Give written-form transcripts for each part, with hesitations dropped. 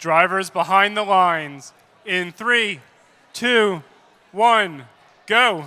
Drivers behind the lines. In 3, 2, 1, go.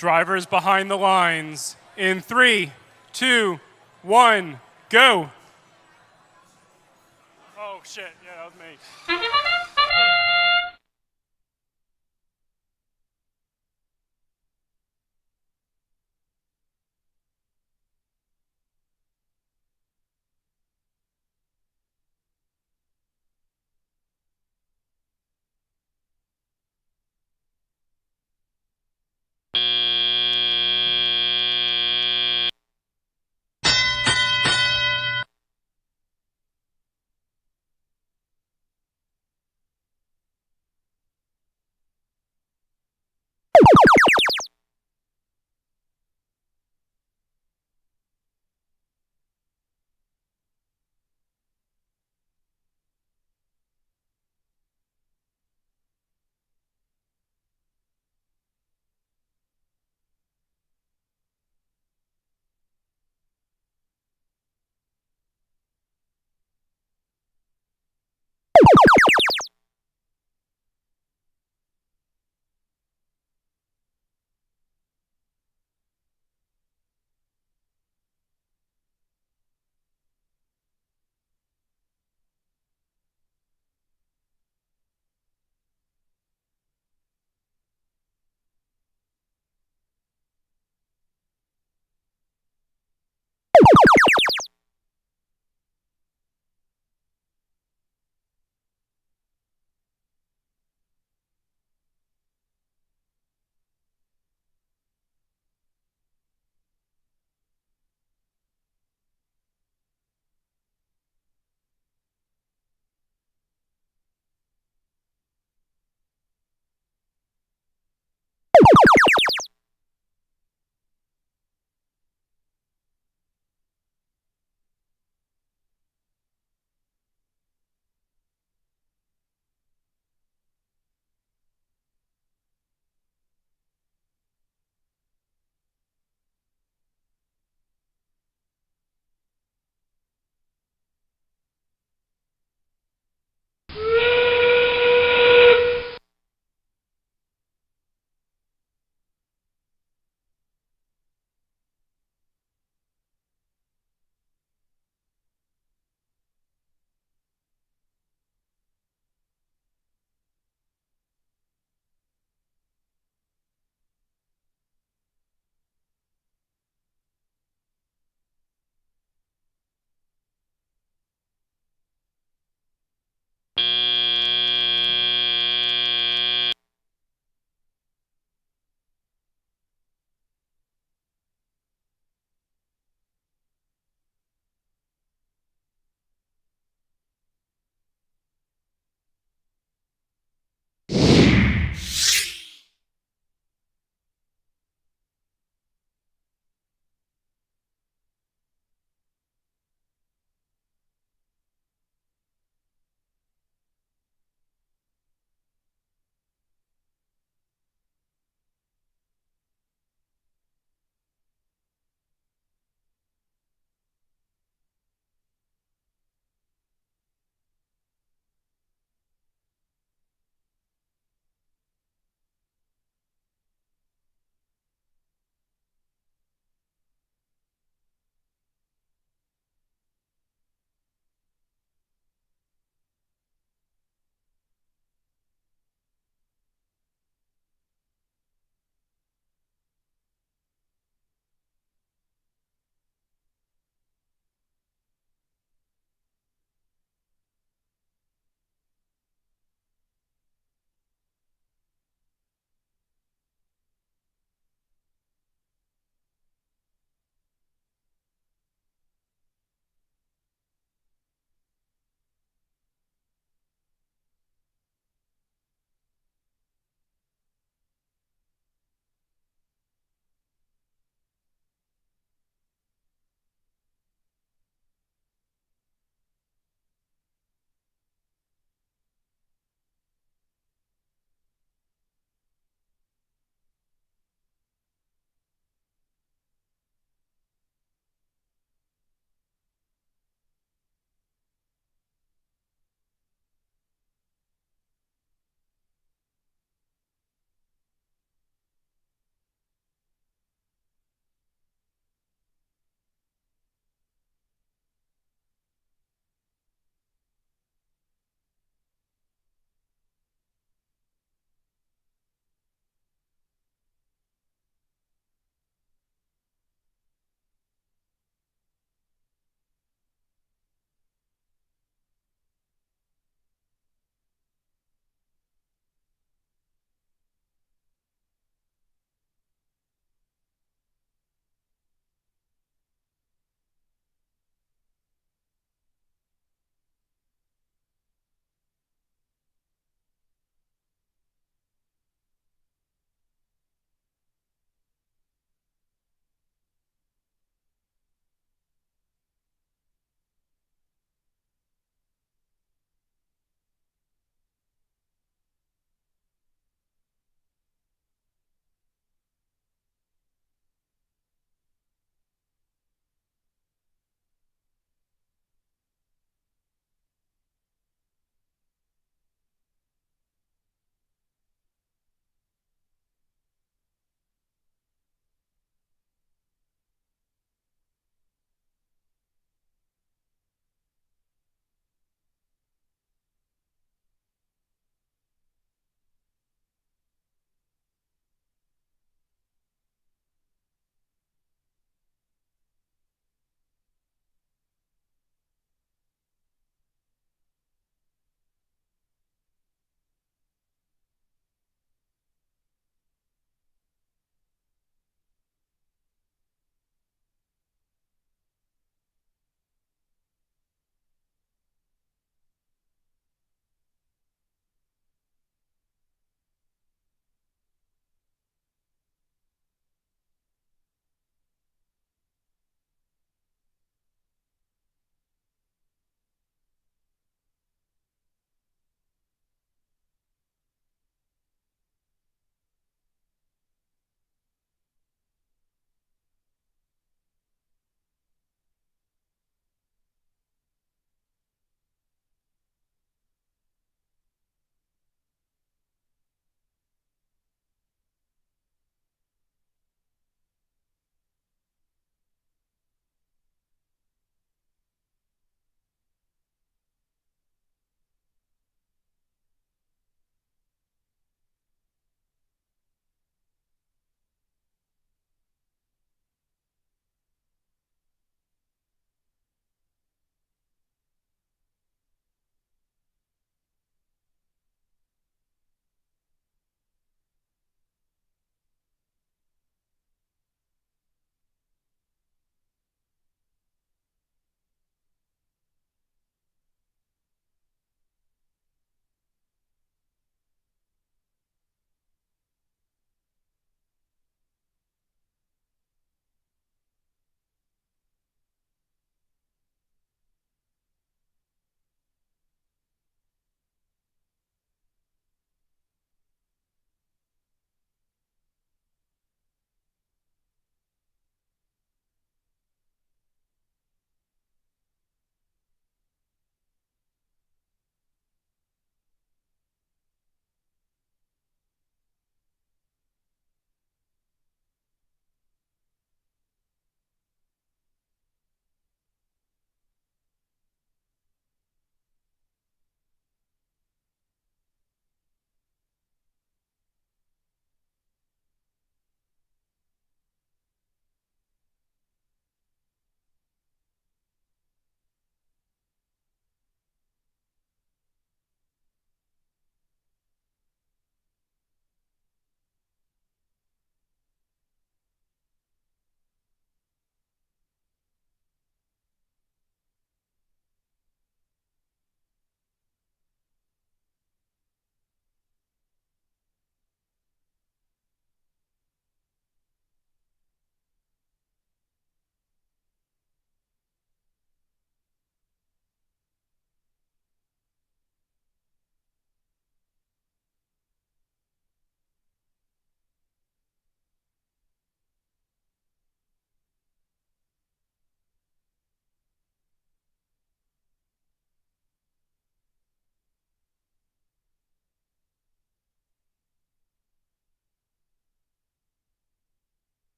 Drivers behind the lines. In 3, 2, 1, go. Oh, shit. Yeah, that was me.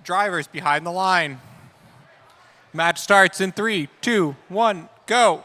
Drivers behind the line. Match starts in 3, 2, 1, go.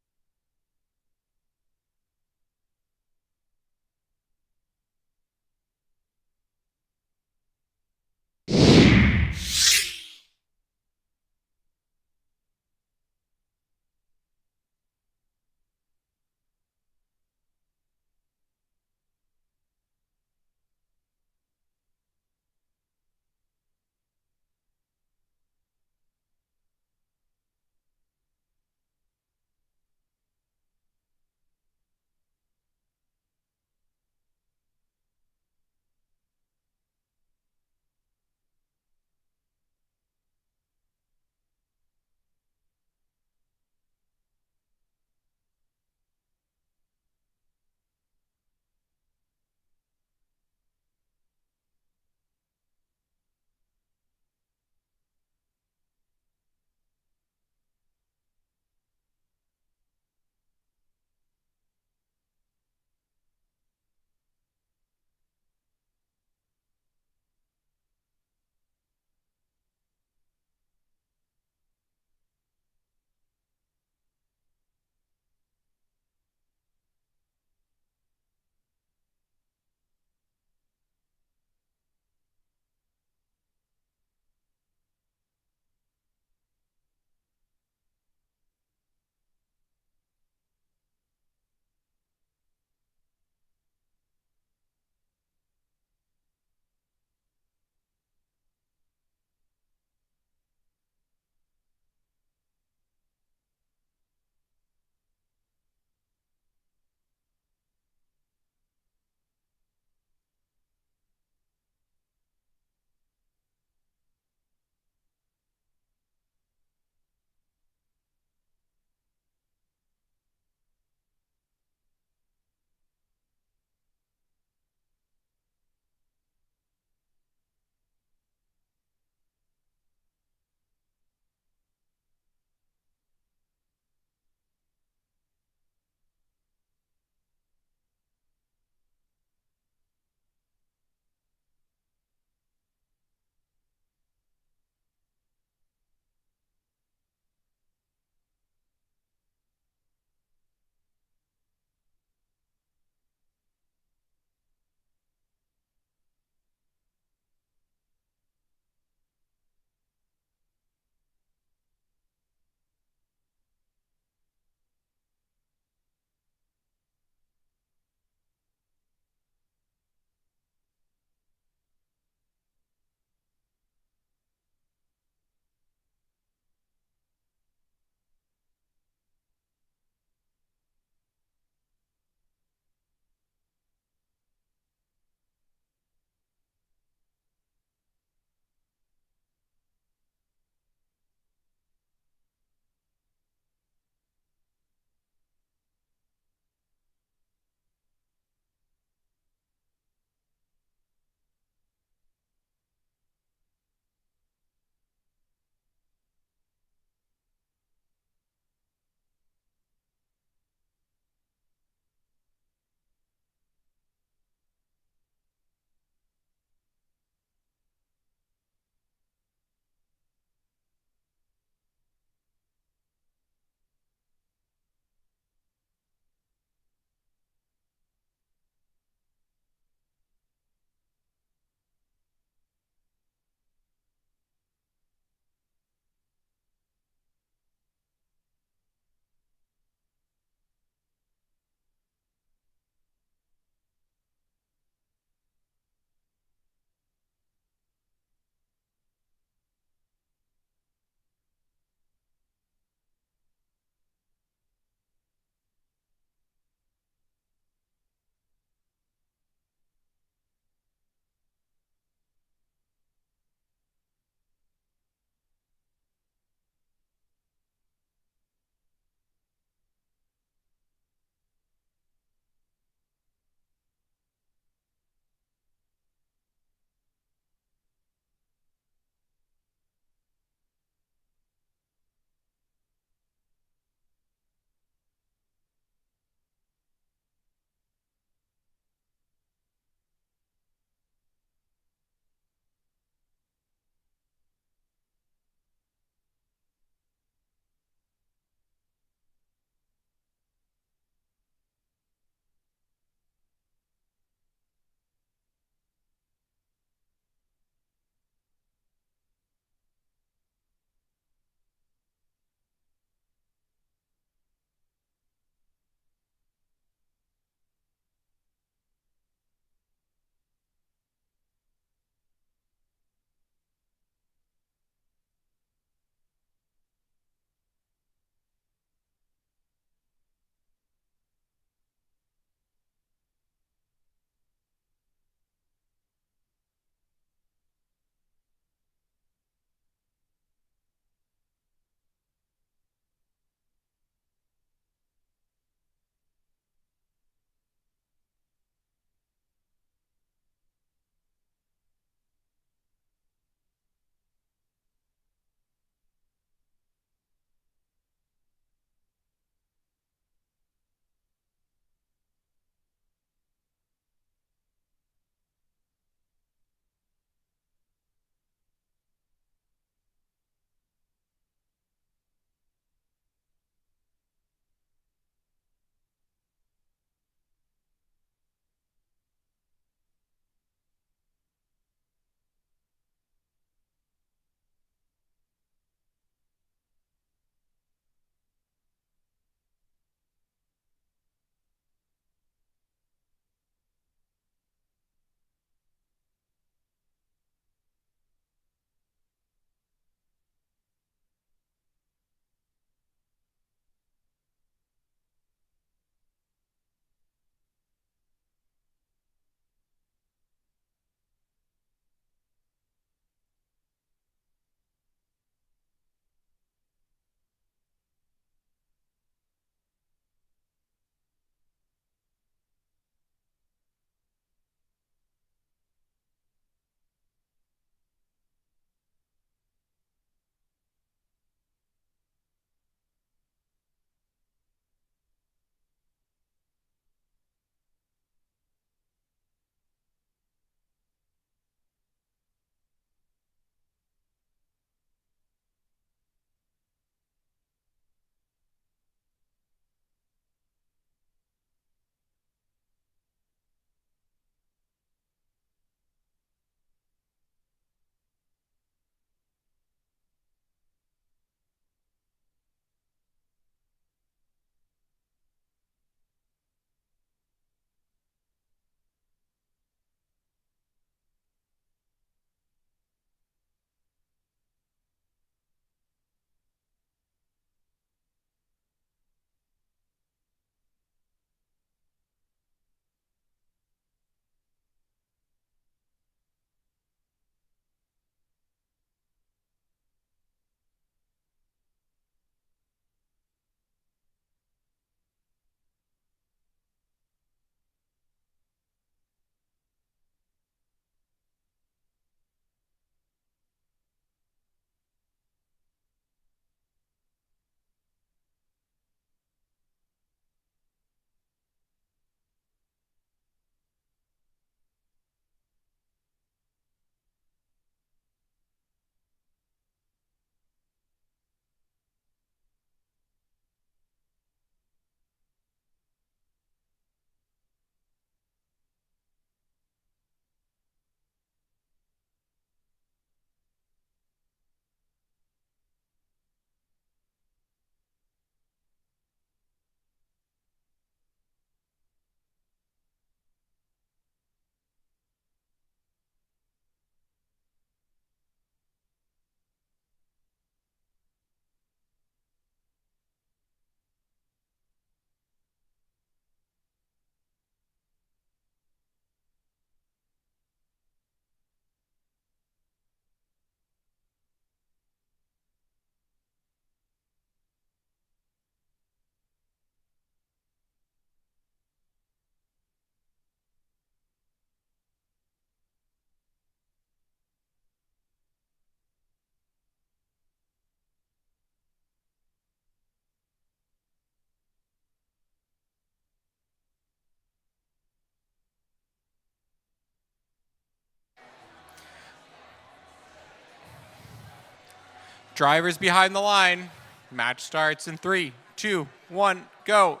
Drivers behind the line. Match starts in 3, 2, 1, go.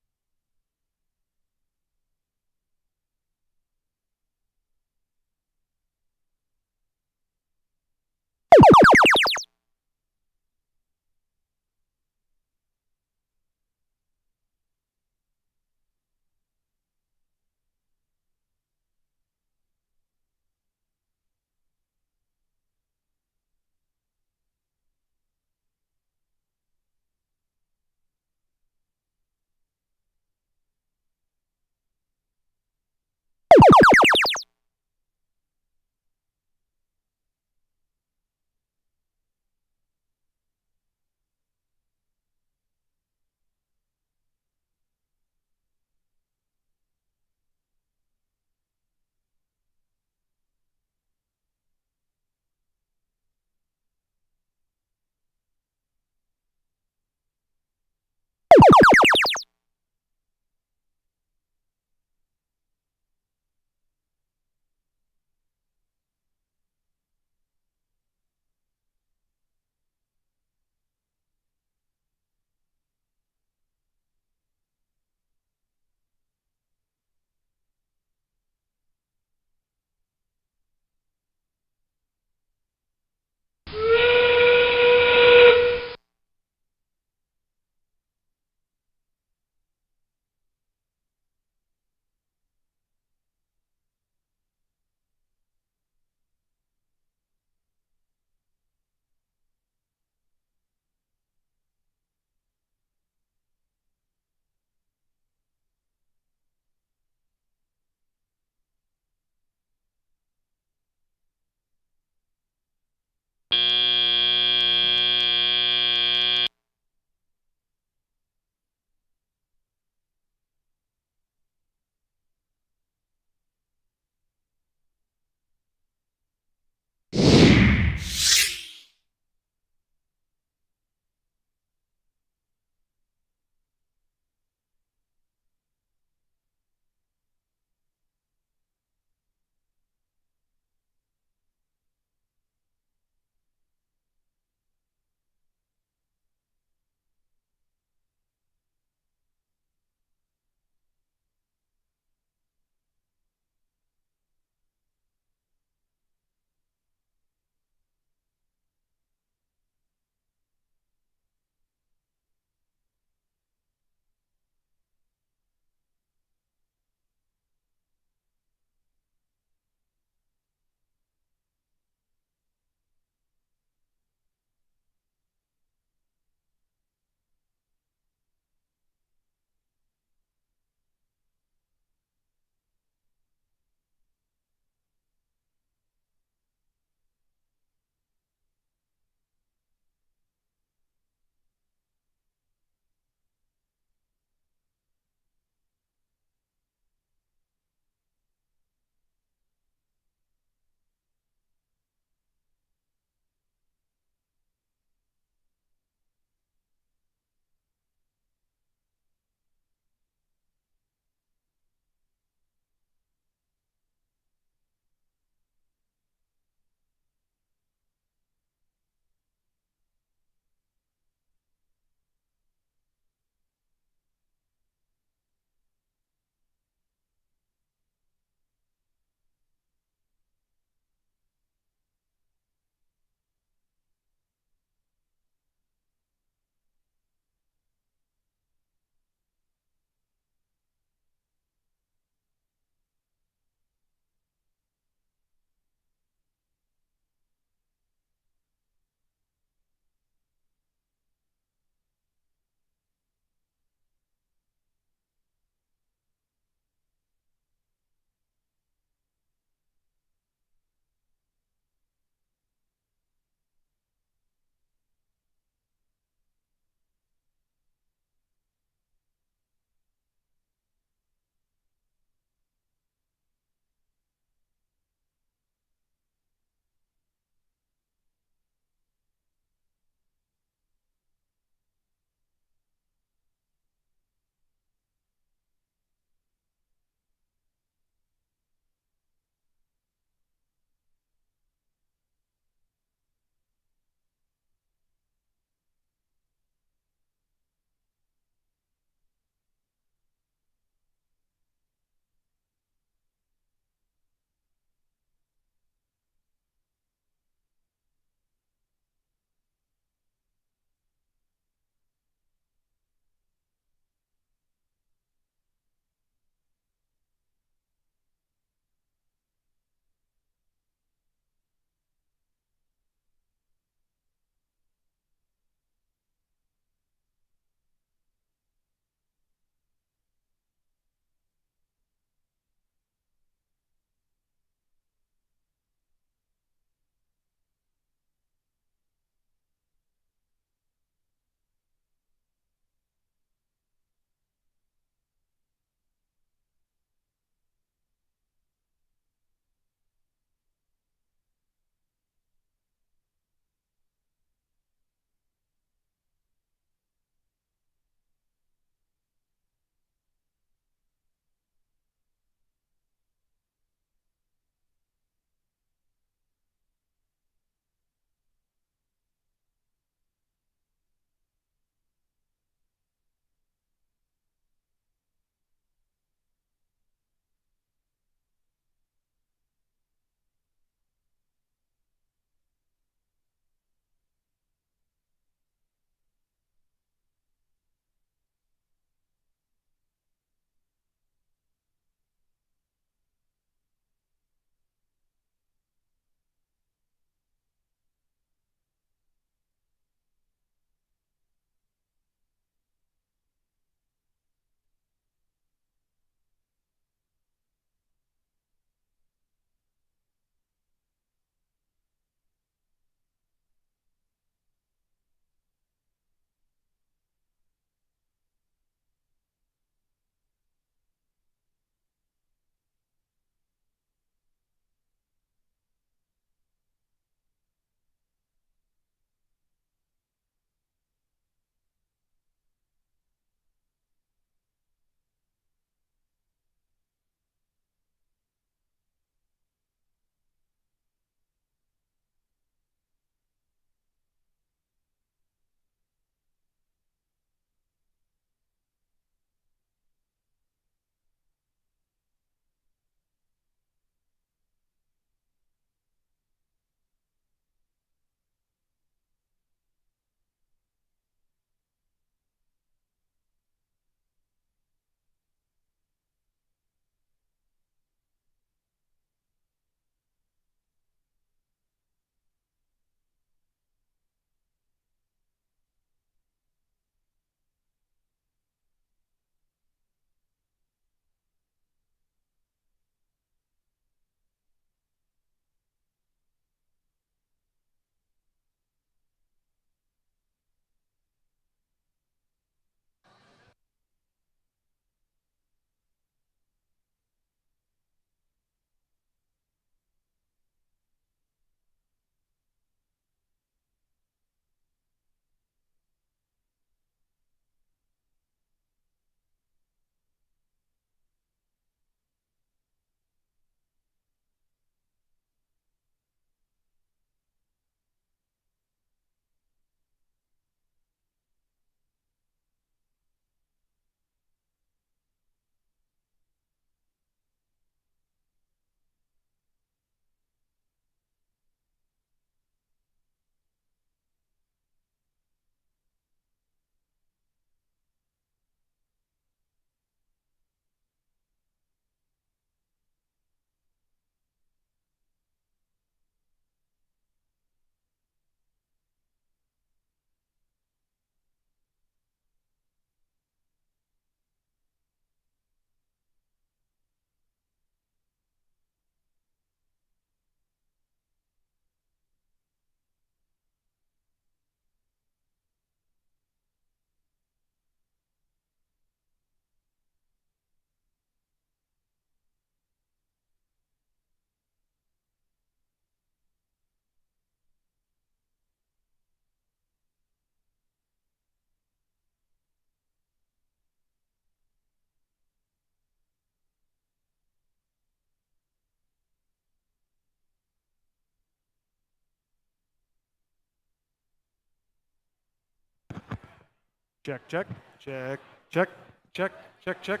Check, check, check, check, check, check, check.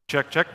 Check, check.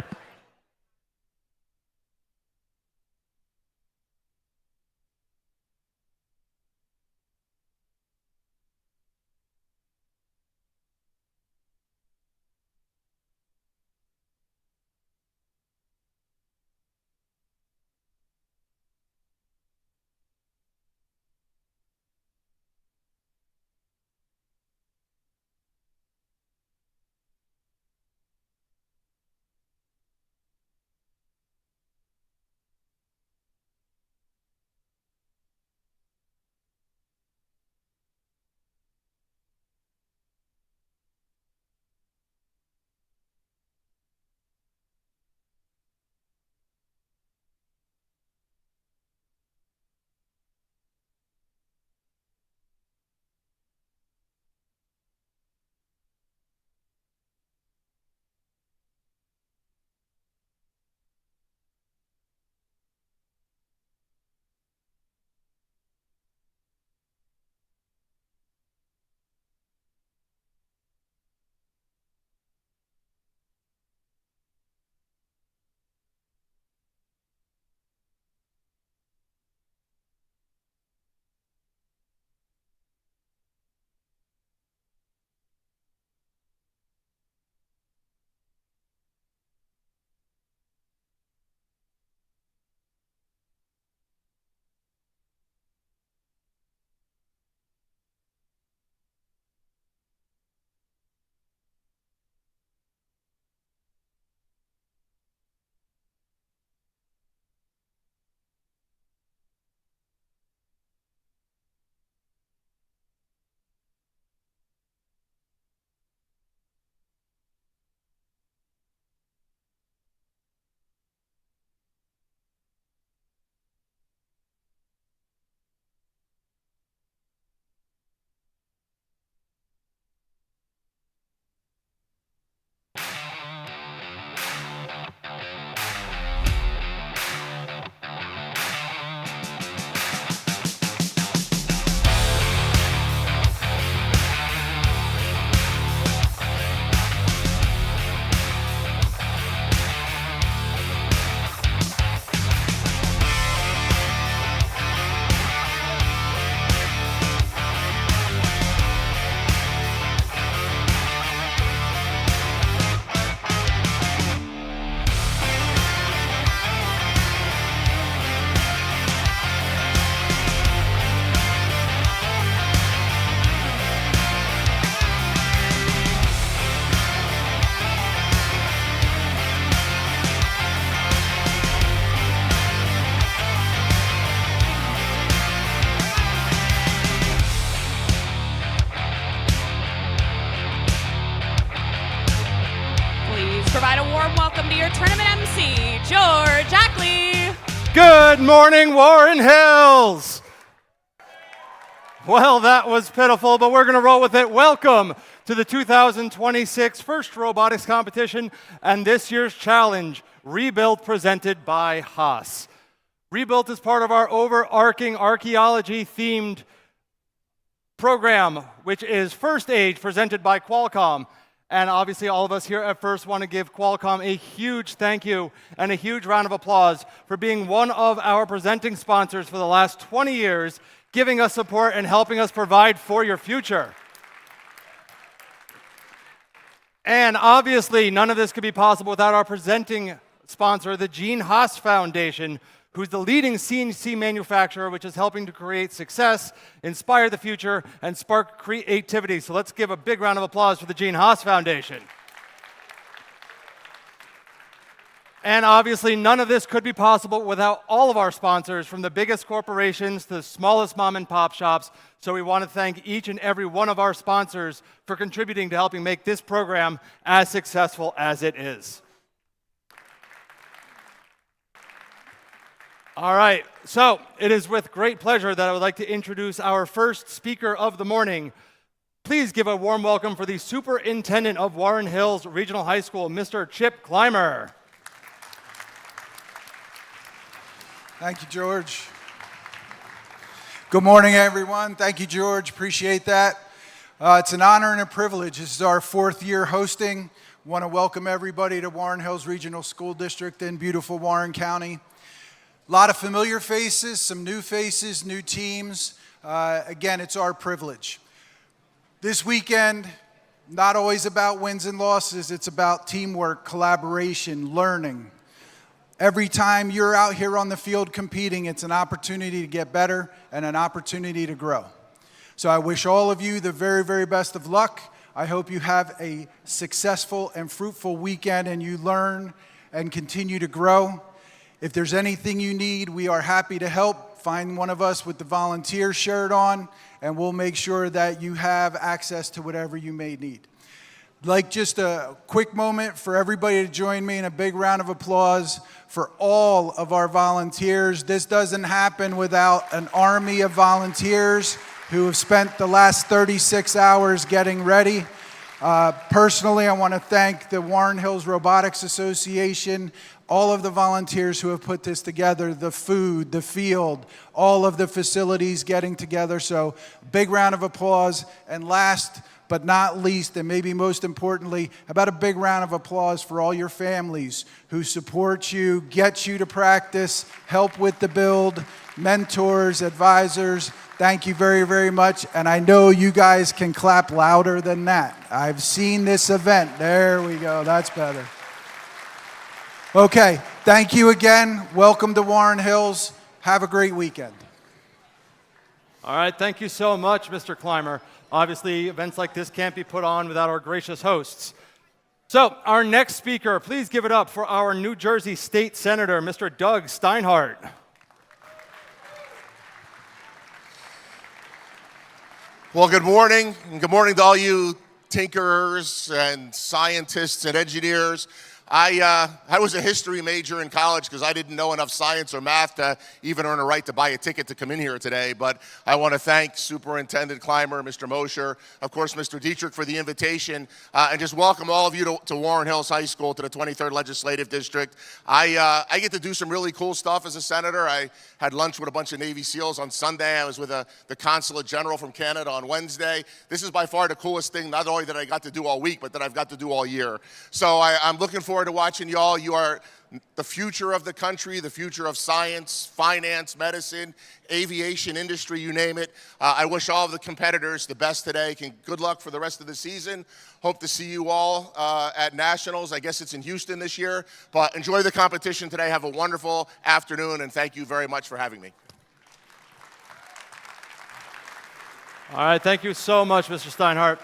Provide a warm welcome to your tournament MC, George Ackley. Good morning, Warren Hills. Well, that was pitiful, but we're going to roll with it. Welcome to the 2026 First Robotics Competition and this year's challenge, Rebuilt, presented by Haas. Rebuilt is part of our overarching archaeology-themed program, which is First Age, presented by Qualcomm. And obviously, all of us here at First want to give Qualcomm a huge thank you and a huge round of applause for being one of our presenting sponsors for the last 20 years, giving us support and helping us provide for your future. And obviously, none of this could be possible without our presenting sponsor, the Gene Haas Foundation, who's the leading CNC manufacturer, which is helping to create success, inspire the future, and spark creativity. So let's give a big round of applause for the Gene Haas Foundation. And obviously, none of this could be possible without all of our sponsors, from the biggest corporations to the smallest mom and pop shops. So we want to thank each and every one of our sponsors for contributing to helping make this program as successful as it is. All right, so it is with great pleasure that I would like to introduce our first speaker of the morning. Please give a warm welcome for the Superintendent of Warren Hills Regional High School, Mr. Chip Clymer. Thank you, George. Good morning, everyone. Thank you, George. Appreciate that. It's an honor and a privilege. This is our 4th year hosting. Want to welcome everybody to Warren Hills Regional School District in beautiful Warren County. A lot of familiar faces, some new faces, new teams. Again, it's our privilege. This weekend, not always about wins and losses. It's about teamwork, collaboration, learning. Every time you're out here on the field competing, it's an opportunity to get better and an opportunity to grow. So I wish all of you the very, very best of luck. I hope you have a successful and fruitful weekend and you learn and continue to grow. If there's anything you need, we are happy to help. Find one of us with the volunteer shirt on, and we'll make sure that you have access to whatever you may need. Like just a quick moment for everybody to join me in a big round of applause for all of our volunteers. This doesn't happen without an army of volunteers who have spent the last 36 hours getting ready. Personally, I want to thank the Warren Hills Robotics Association, all of the volunteers who have put this together, the food, the field, all of the facilities getting together. So big round of applause. And last but not least, and maybe most importantly, how about a big round of applause for all your families who support you, get you to practice, help with the build, mentors, advisors. Thank you very, very much. And I know you guys can clap louder than that. I've seen this event. There we go. That's better. Okay. Thank you again. Welcome to Warren Hills. Have a great weekend. All right, thank you so much, Mr. Clymer. Obviously, events like this can't be put on without our gracious hosts. So, our next speaker, please give it up for our New Jersey State Senator, Mr. Doug Steinhardt. Well, good morning, and good morning to all you tinkerers and scientists and engineers. I was a history major in college because I didn't know enough science or math to even earn a right to buy a ticket to come in here today. But I want to thank Superintendent Clymer, Mr. Mosher, of course, Mr. Dietrich for the invitation, and just welcome all of you to Warren Hills High School, to the 23rd Legislative District. I get to do some really cool stuff as a senator. I had lunch with a bunch of Navy SEALs on Sunday. I was with the Consulate General from Canada on Wednesday. This is by far the coolest thing, not only that I got to do all week, but that I've got to do all year. So I'm looking forward to watching y'all. You are the future of the country, the future of science, finance, medicine, aviation industry, you name it. I wish all of the competitors the best today. Good luck for the rest of the season. Hope to see you all at Nationals. I guess it's in Houston this year. But enjoy the competition today. Have a wonderful afternoon, and thank you very much for having me. All right, thank you so much, Mr. Steinhardt.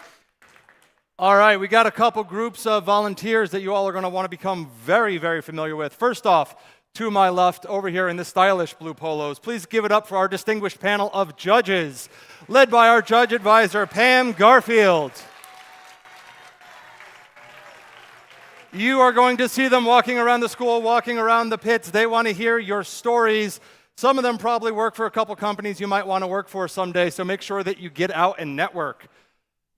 All right, we got a couple groups of volunteers that you all are going to want to become very, very familiar with. First off, to my left, over here in the stylish blue polos, please give it up for our distinguished panel of judges, led by our judge advisor, Pam Garfield. You are going to see them walking around the school, walking around the pits. They want to hear your stories. Some of them probably work for a couple companies you might want to work for someday, so make sure that you get out and network.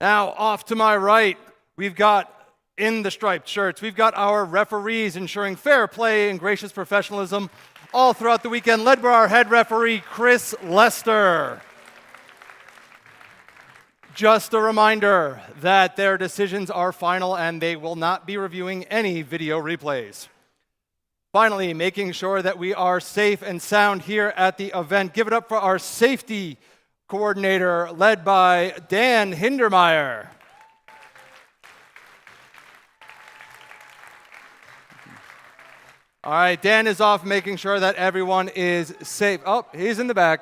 Now, off to my right, we've got, in the striped shirts, we've got our referees ensuring fair play and gracious professionalism all throughout the weekend, led by our head referee, Chris Lester. Just a reminder that their decisions are final and they will not be reviewing any video replays. Finally, making sure that we are safe and sound here at the event. Give it up for our safety coordinator, led by Dan Hindermeyer. All right, Dan is off making sure that everyone is safe. Oh, he's in the back.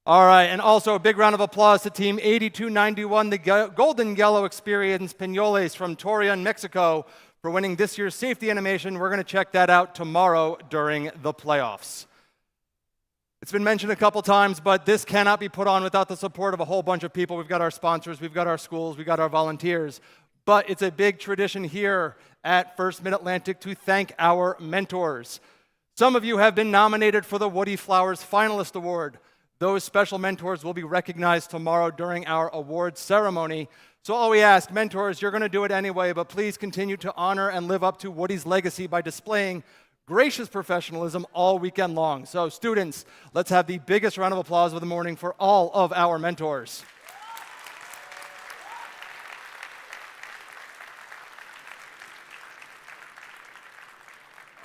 All right, and also a big round of applause to Team 8291, the Golden Yellow Experience Pinoles from Torreon, Mexico, for winning this year's safety animation. We're going to check that out tomorrow during the playoffs. It's been mentioned a couple times, but this cannot be put on without the support of a whole bunch of people. We've got our sponsors, we've got our schools, we've got our volunteers. But it's a big tradition here at First Mid-Atlantic to thank our mentors. Some of you have been nominated for the Woody Flowers Finalist Award. Those special mentors will be recognized tomorrow during our awards ceremony. So all we ask, mentors, you're going to do it anyway, but please continue to honor and live up to Woody's legacy by displaying gracious professionalism all weekend long. So students, let's have the biggest round of applause of the morning for all of our mentors.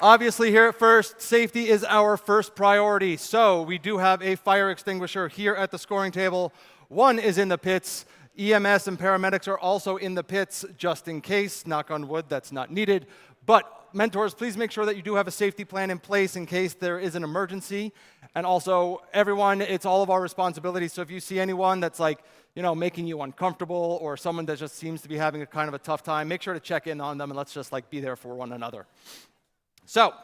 Obviously, here at First, safety is our first priority. So we do have a fire extinguisher here at the scoring table. One is in the pits. EMS and paramedics are also in the pits just in case. Knock on wood, that's not needed. But mentors, please make sure that you do have a safety plan in place in case there is an emergency. And also, everyone, it's all of our responsibility. So if you see anyone that's like, making you uncomfortable or someone that just seems to be having a kind of a tough time, make sure to check in on them and let's just be there for one another. So,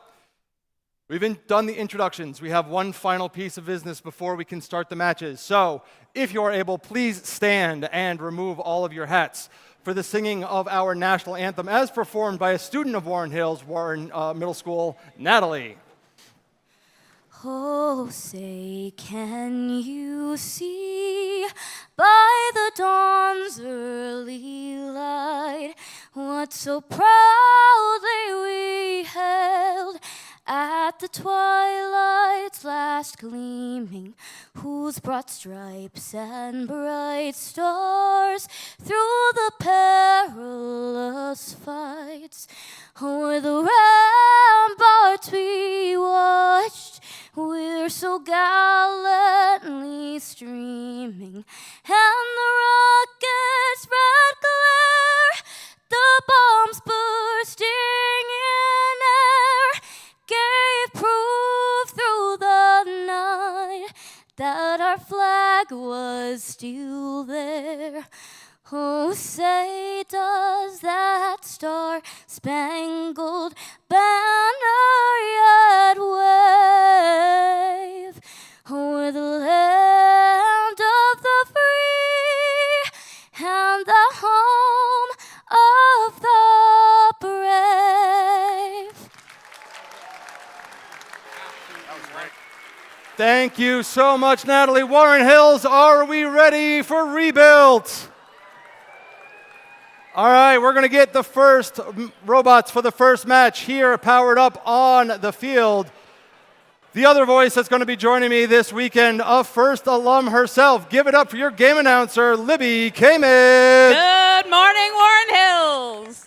we've done the introductions. We have one final piece of business before we can start the matches. So, if you are able, please stand and remove all of your hats for the singing of our national anthem as performed by a student of Warren Hills, Warren Middle School, Natalie. Oh, say, can you see by the dawn's early light what so proudly we held at the twilight's last gleaming, whose broad stripes and bright stars through the perilous fights o'er the ramparts we watched, we're so gallantly streaming, and the rocket's red glare, the bombs bursting in air, gave proof through the night that our flag was still there. Oh, say, does that star-spangled banner yet wave o'er the land of the free and the home of the brave? Thank you so much, Natalie. Warren Hills, are we ready for rebuild? All right, we're going to get the first robots for the first match here powered up on the field. The other voice that's going to be joining me this weekend, a First alum herself. Give it up for your game announcer, Libby Kamen. Good morning, Warren Hills.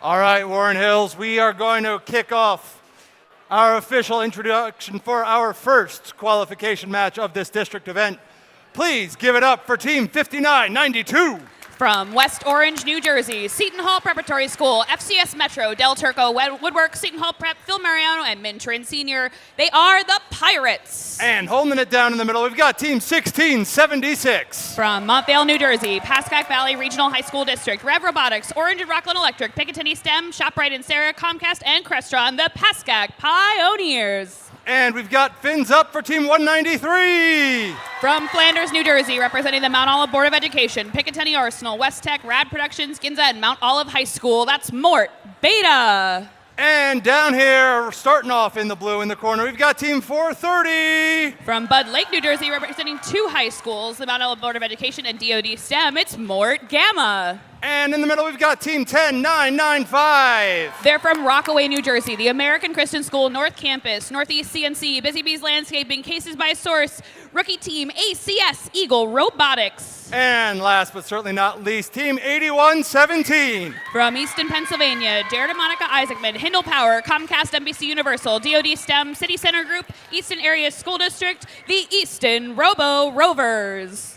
All right, Warren Hills, we are going to kick off our official introduction for our first qualification match of this district event. Please give it up for Team 5992. From West Orange, New Jersey, Seton Hall Preparatory School, FCS Metro, Del Turco, Woodwork, Seton Hall Prep, Phil Mariano, and Mintrin Sr. They are the Pirates. And holding it down in the middle, we've got Team 1676. From Montvale, New Jersey, Pascack Valley Regional High School District, Rev Robotics, Orange and Rockland Electric, Picatinny STEM, ShopRite and Sarah, Comcast, and Crestron, the Pascack Pioneers. And we've got fins up for Team 193. From Flanders, New Jersey, representing the Mount Olive Board of Education, Picatinny Arsenal, West Tech, Rad Productions, Ginza, and Mount Olive High School. That's Mort Beta. And down here, starting off in the blue in the corner, we've got Team 430. From Bud Lake, New Jersey, representing two high schools, the Mount Olive Board of Education and DoD STEM, it's Mort Gamma. And in the middle, we've got Team 10995. They're from Rockaway, New Jersey, the American Christian School North Campus, Northeast CNC, Busy Bees Landscaping, Cases by Source, Rookie Team ACS Eagle Robotics. And last but certainly not least, Team 8117. From Easton, Pennsylvania, Jared and Monica Isaacman, Hindle Power, Comcast NBC Universal, DoD STEM, City Center Group, Easton Area School District, the Easton Robo Rovers.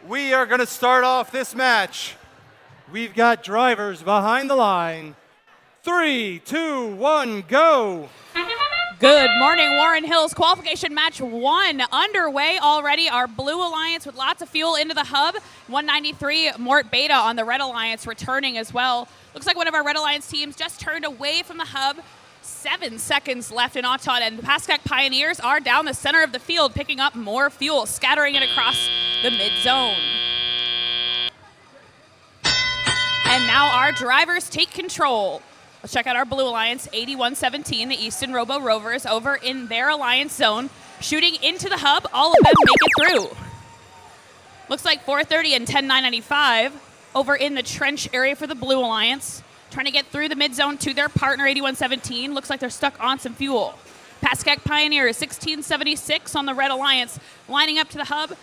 We are going to start off this match. We've got drivers behind the line. 3, 2, 1, go. Good morning, Warren Hills. Qualification match 1 underway already. Our Blue Alliance with lots of fuel into the hub. 193 Mort Beta on the Red Alliance returning as well. Looks like one of our Red Alliance teams just turned away from the hub. 7 seconds left in Auton, and the Pascack Pioneers are down the center of the field picking up more fuel, scattering it across the mid-zone. And now our drivers take control. Let's check out our Blue Alliance, 8117, the Easton Robo Rovers over in their Alliance zone, shooting into the hub. All of them make it through. Looks like 430 and 10995 over in the trench area for the Blue Alliance, trying to get through the mid-zone to their partner, 8117. Looks like they're stuck on some fuel. Pascack Pioneers, 1676 on the Red Alliance, lining up to the hub.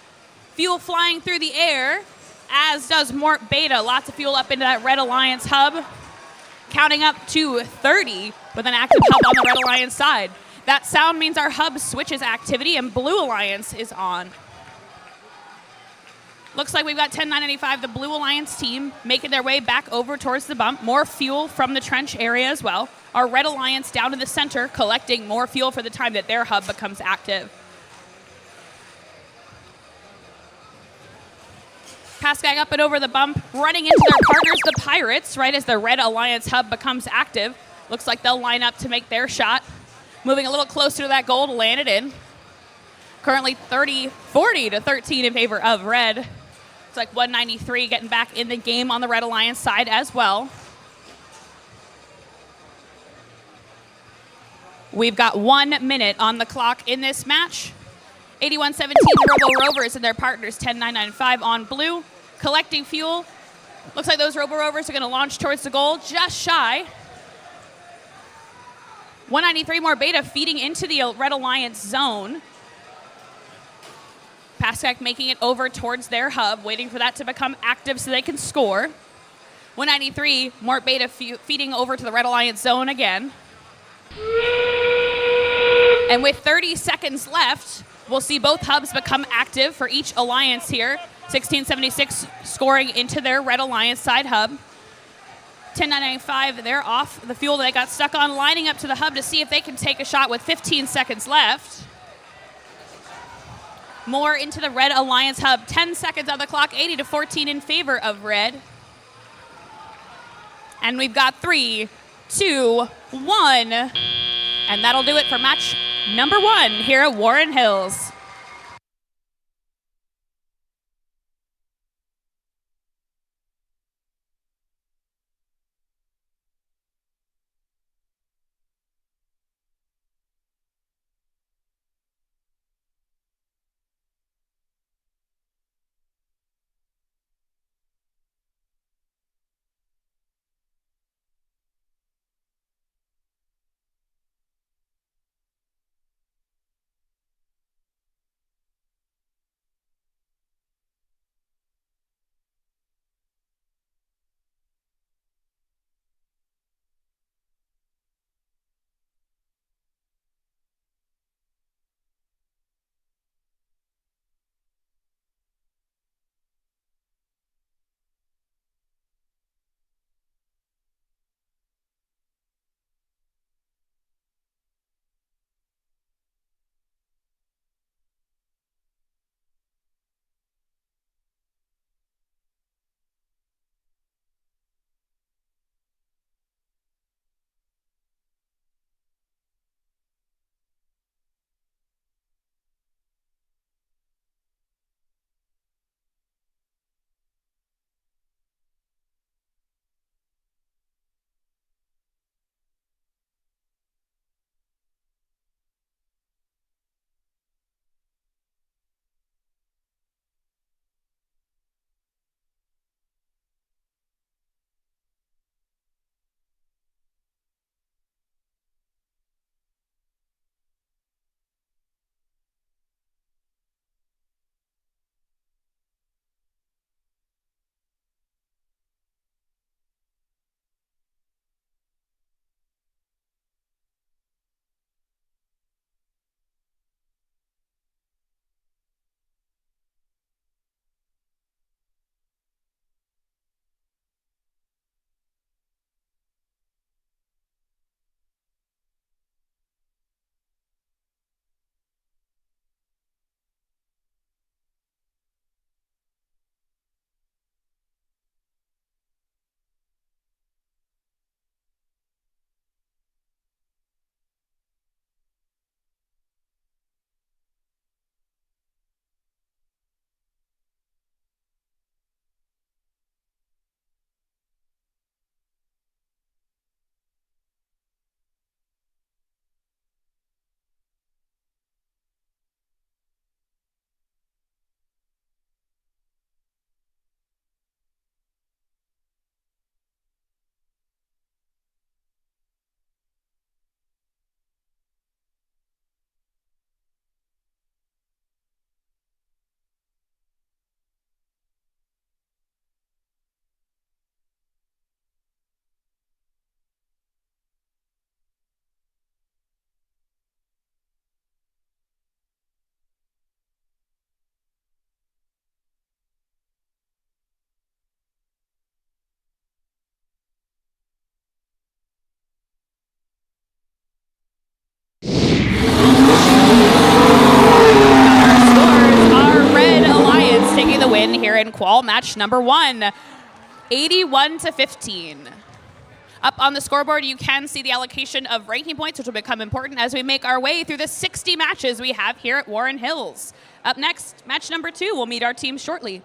Fuel flying through the air, as does Mort Beta. Lots of fuel up into that Red Alliance hub. Counting up to 30 with an active hub on the Red Alliance side. That sound means our hub switches activity and Blue Alliance is on. Looks like we've got 10995, the Blue Alliance team, making their way back over towards the bump. More fuel from the trench area as well. Our Red Alliance down to the center, collecting more fuel for the time that their hub becomes active. Pascack up and over the bump, running into their partners, the Pirates, right as the Red Alliance hub becomes active. Looks like they'll line up to make their shot. Moving a little closer to that goal to land it in. Currently 40 to 13 in favor of Red. It's like 193 getting back in the game on the Red Alliance side as well. We've got 1 minute on the clock in this match. 8117, the Robo Rovers and their partners, 10995 on blue, collecting fuel. Looks like those Robo Rovers are going to launch towards the goal, just shy. 193 more Beta feeding into the Red Alliance zone. Pascack making it over towards their hub, waiting for that to become active so they can score. 193 more Beta feeding over to the Red Alliance zone again. And with 30 seconds left, we'll see both hubs become active for each alliance here. 1676 scoring into their Red Alliance side hub. 10995, they're off the fuel they got stuck on, lining up to the hub to see if they can take a shot with 15 seconds left. More into the Red Alliance hub. 10 seconds on the clock, 80 to 14 in favor of Red. And we've got 3, 2, 1. And that'll do it for match number 1 here at Warren Hills. here in qual match number 1, 81-15. Up on the scoreboard, you can see the allocation of ranking points, which will become important as we make our way through the 60 matches we have here at Warren Hills. Up next, match number 2, we'll meet our teams shortly.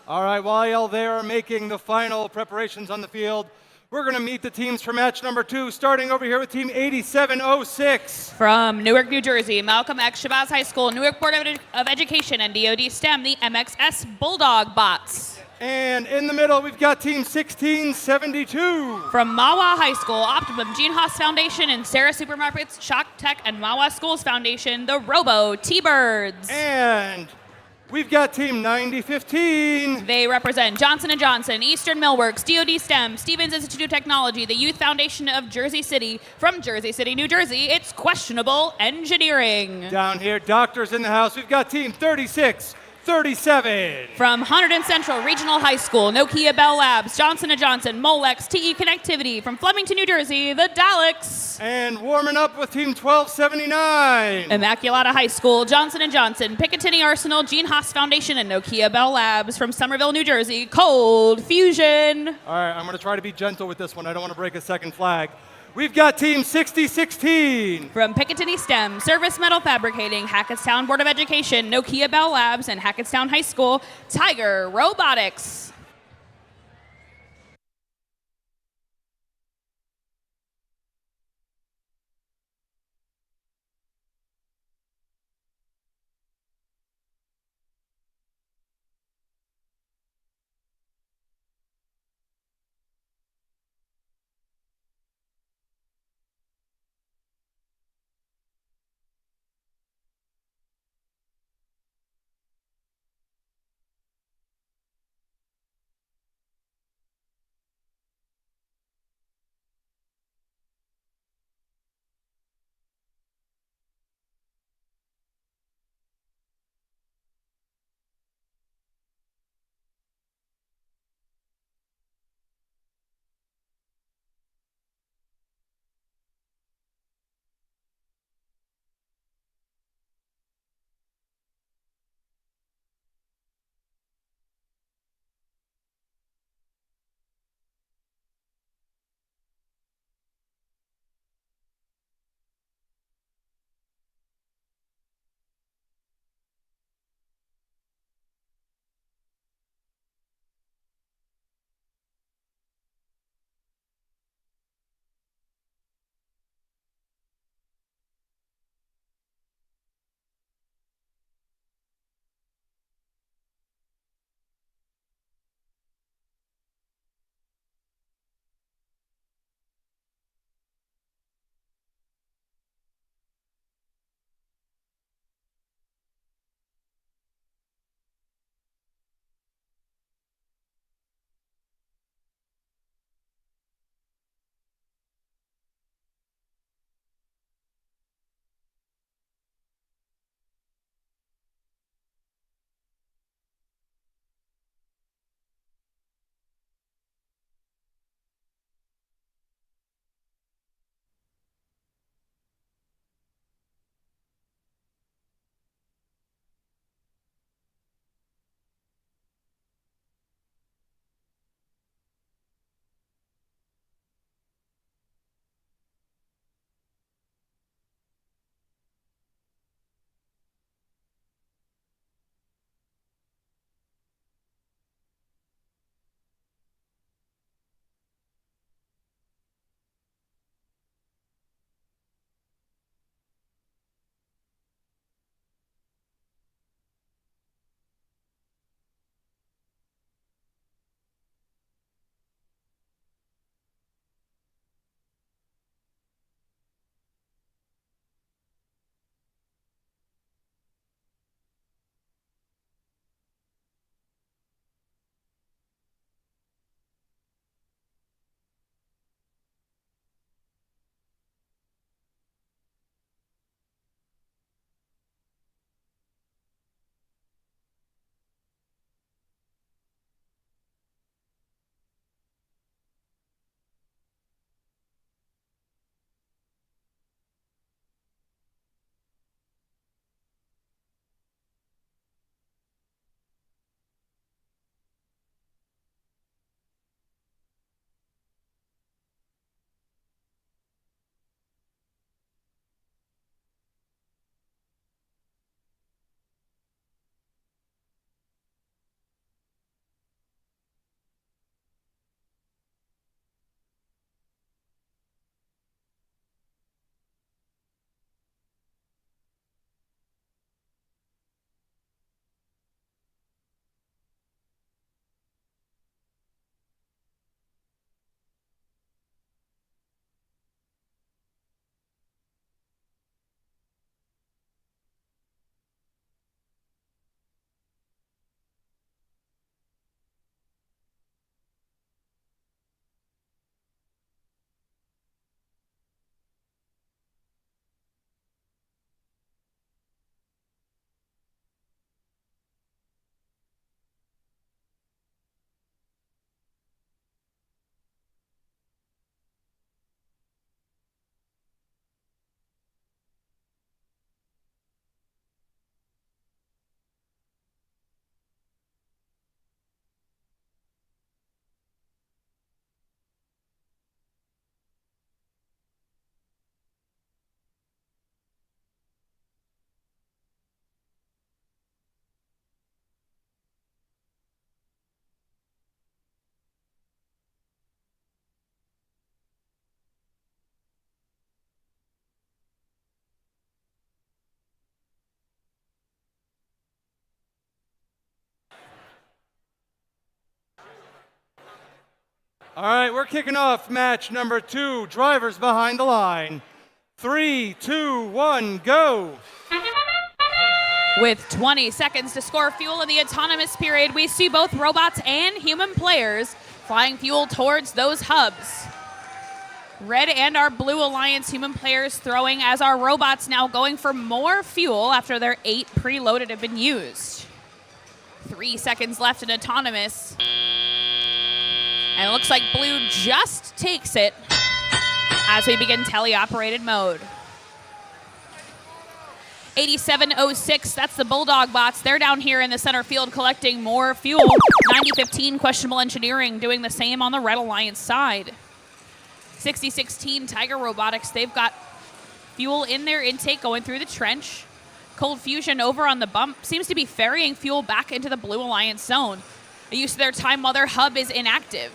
All right, while they are making the final preparations on the field, we're going to meet the teams for match number 2, starting over here with team 8706. From Newark, New Jersey, Malcolm X Shabazz High School, Newark Board of Education, and DoD STEM, the MXS Bulldog Bots. And in the middle, we've got team 1672. From Mawa High School, Optimum Gene Haas Foundation, and Sarah Supermarkets, Shock Tech, and Mawa Schools Foundation, the Robo T-Birds. And we've got team 9015. They represent Johnson & Johnson, Eastern Millworks, DoD STEM, Stevens Institute of Technology, the Youth Foundation of Jersey City. From Jersey City, New Jersey, it's Questionable Engineering. Down here, doctors in the house, we've got team 3637. From Hunterdon Central Regional High School, Nokia Bell Labs, Johnson & Johnson, Molex, TE Connectivity. From Flemington, New Jersey, the Daleks. And warming up with team 1279. Immaculata High School, Johnson & Johnson, Picatinny Arsenal, Gene Haas Foundation, and Nokia Bell Labs. From Somerville, New Jersey, Cold Fusion. All right, I'm going to try to be gentle with this one. I don't want to break a second flag. We've got team 6016. From Picatinny STEM, Service Metal Fabricating, Hackettstown Board of Education, Nokia Bell Labs, and Hackettstown High School, Tiger Robotics. All right, we're kicking off match number 2, drivers behind the line. 3, 2, 1, go. With 20 seconds to score fuel in the autonomous period, we see both robots and human players flying fuel towards those hubs. Red and our Blue Alliance human players throwing as our robots now going for more fuel after their 8 preloaded have been used. 3 seconds left in autonomous. And it looks like Blue just takes it as we begin teleoperated mode. 8706, that's the Bulldog bots. They're down here in the center field collecting more fuel. 9015, Questionable Engineering, doing the same on the Red Alliance side. 6016, Tiger Robotics, they've got fuel in their intake going through the trench. Cold Fusion over on the bump seems to be ferrying fuel back into the Blue Alliance zone. A use of their time while their hub is inactive.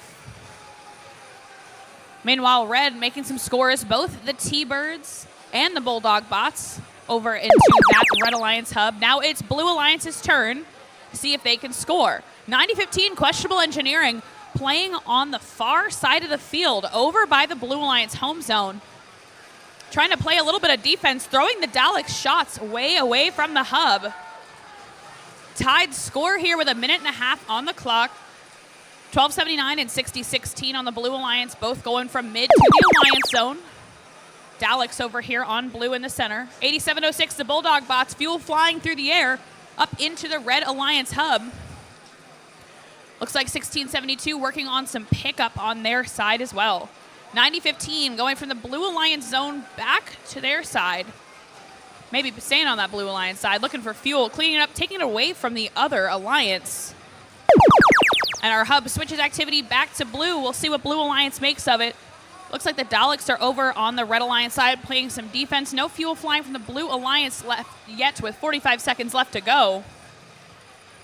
Meanwhile, Red making some scores, both the T-Birds and the Bulldog bots over into that Red Alliance hub. Now it's Blue Alliance's turn to see if they can score. 9015, Questionable Engineering, playing on the far side of the field over by the Blue Alliance home zone. Trying to play a little bit of defense, throwing the Daleks shots way away from the hub. Tied score here with 1.5 minutes on the clock. 1279 and 6016 on the Blue Alliance, both going from mid to the Alliance zone. Daleks over here on Blue in the center. 8706, the Bulldog bots, fuel flying through the air up into the Red Alliance hub. Looks like 1672 working on some pickup on their side as well. 9015 going from the Blue Alliance zone back to their side. Maybe staying on that Blue Alliance side, looking for fuel, cleaning it up, taking it away from the other Alliance. And our hub switches activity back to Blue. We'll see what Blue Alliance makes of it. Looks like the Daleks are over on the Red Alliance side playing some defense. No fuel flying from the Blue Alliance left yet with 45 seconds left to go.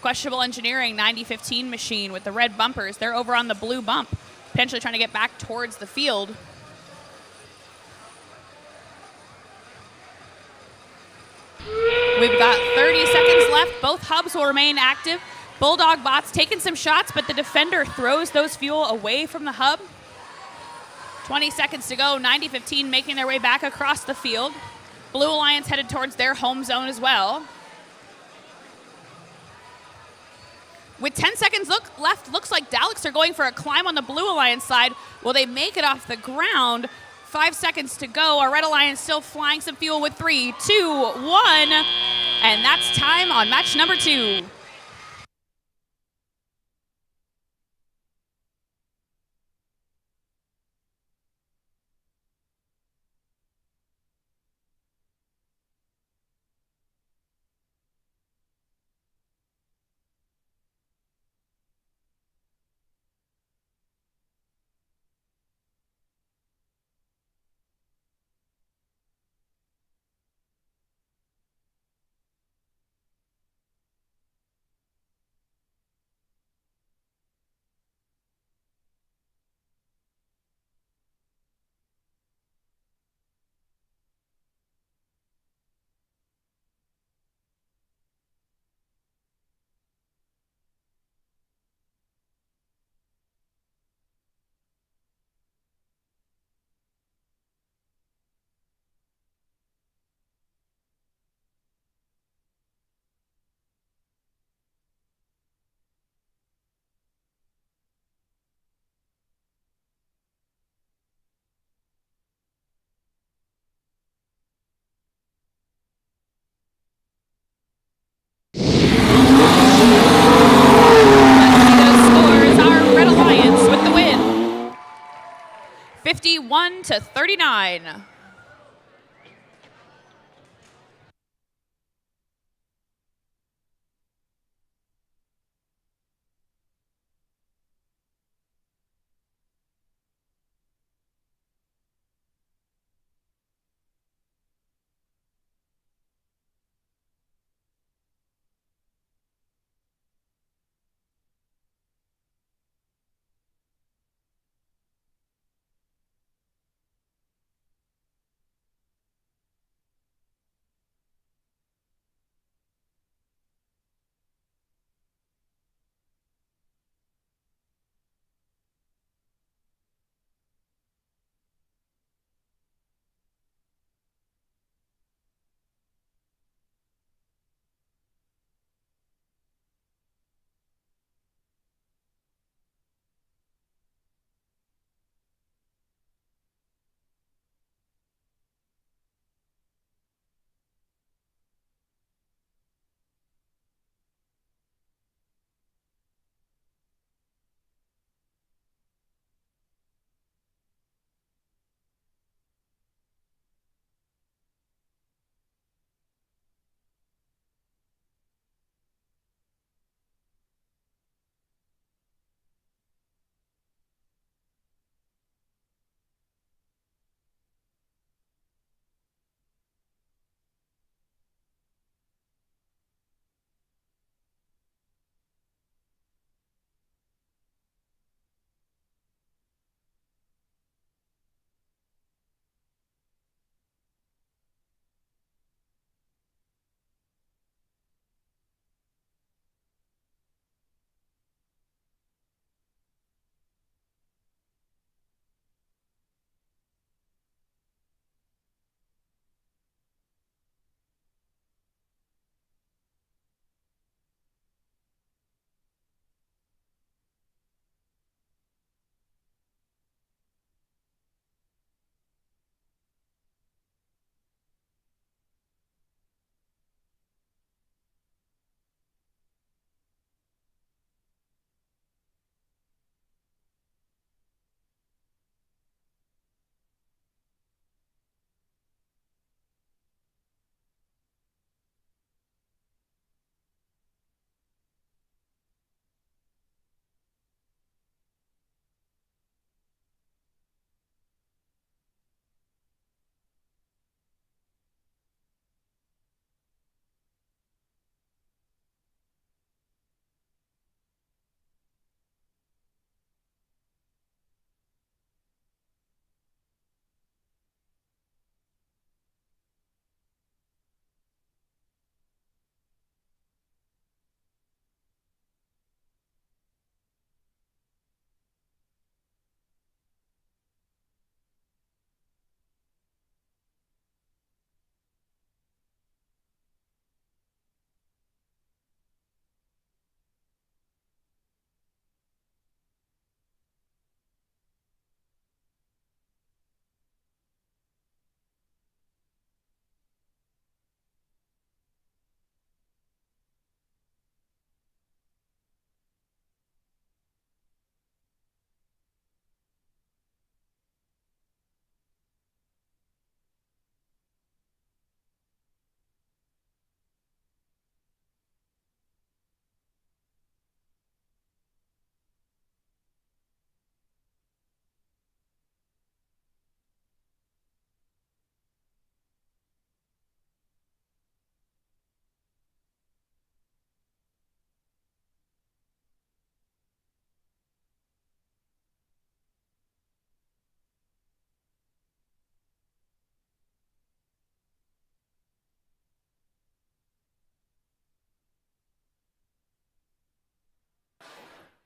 Questionable Engineering, 9015 machine with the red bumpers. They're over on the blue bump, potentially trying to get back towards the field. We've got 30 seconds left. Both hubs will remain active. Bulldog bots taking some shots, but the defender throws those fuel away from the hub. 20 seconds to go. 9015 making their way back across the field. Blue Alliance headed towards their home zone as well. With 10 seconds left, looks like Daleks are going for a climb on the Blue Alliance side. Will they make it off the ground? 5 seconds to go. Our Red Alliance still flying some fuel with 3, 2, 1. And that's time on match number 2. Those scores are Red Alliance with the win. 51-39.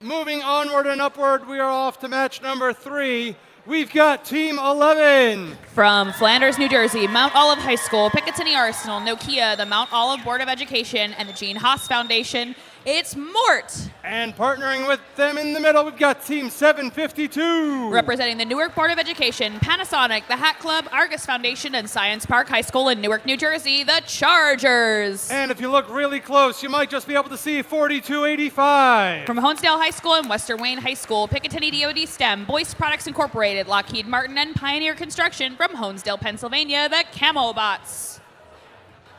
Moving onward and upward, we are off to match number 3. We've got Team 11. From Flanders, New Jersey, Mount Olive High School, Picatinny Arsenal, Nokia, the Mount Olive Board of Education, and the Gene Haas Foundation, it's Mort. And partnering with them in the middle, we've got Team 752. Representing the Newark Board of Education, Panasonic, the Hat Club, Argus Foundation, and Science Park High School in Newark, New Jersey, the Chargers. And if you look really close, you might just be able to see 4285. From Honesdale High School and Western Wayne High School, Picatinny DoD STEM, Boyce Products Incorporated, Lockheed Martin, and Pioneer Construction. From Honesdale, Pennsylvania, the Camo Bots.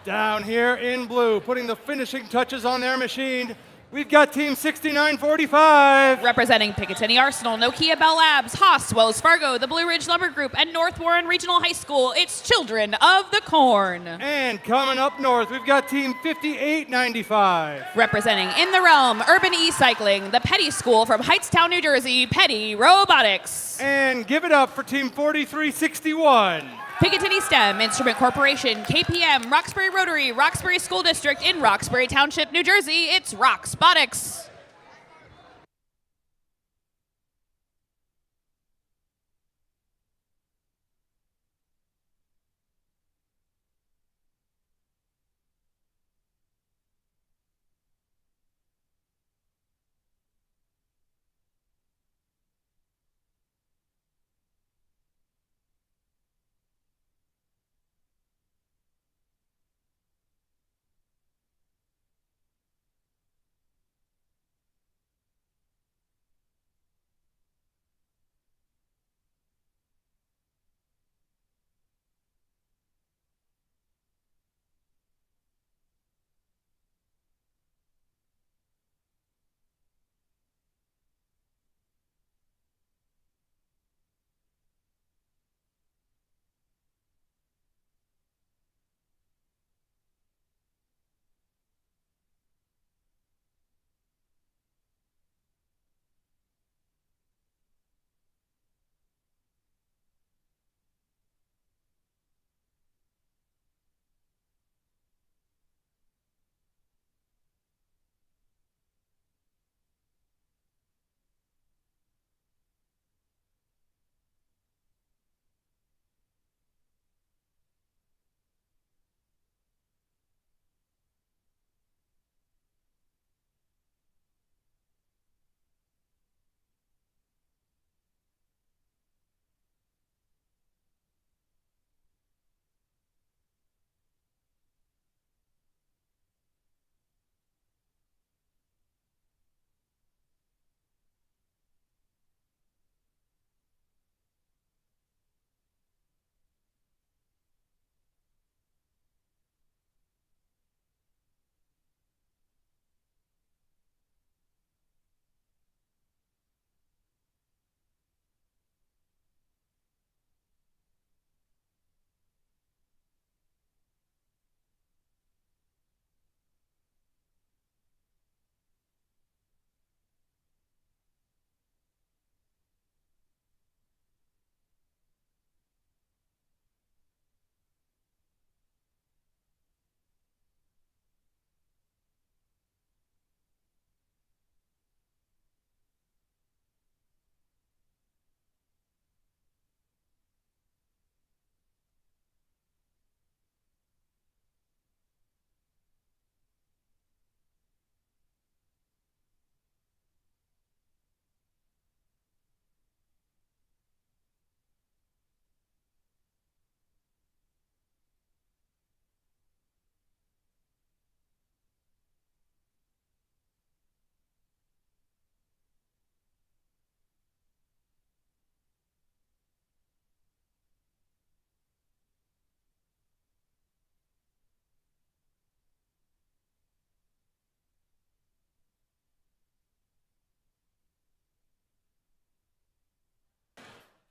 Down here in blue, putting the finishing touches on their machine, we've got Team 6945. Representing Picatinny Arsenal, Nokia Bell Labs, Haas, Wells Fargo, the Blue Ridge Lumber Group, and North Warren Regional High School, it's Children of the Corn. And coming up north, we've got Team 5895. Representing In the Realm, Urban E-Cycling, the Petty School from Heightstown, New Jersey, Petty Robotics. And give it up for Team 4361. Picatinny STEM, Instrument Corporation, KPM, Roxbury Rotary, Roxbury School District in Roxbury Township, New Jersey, it's Roxbotics.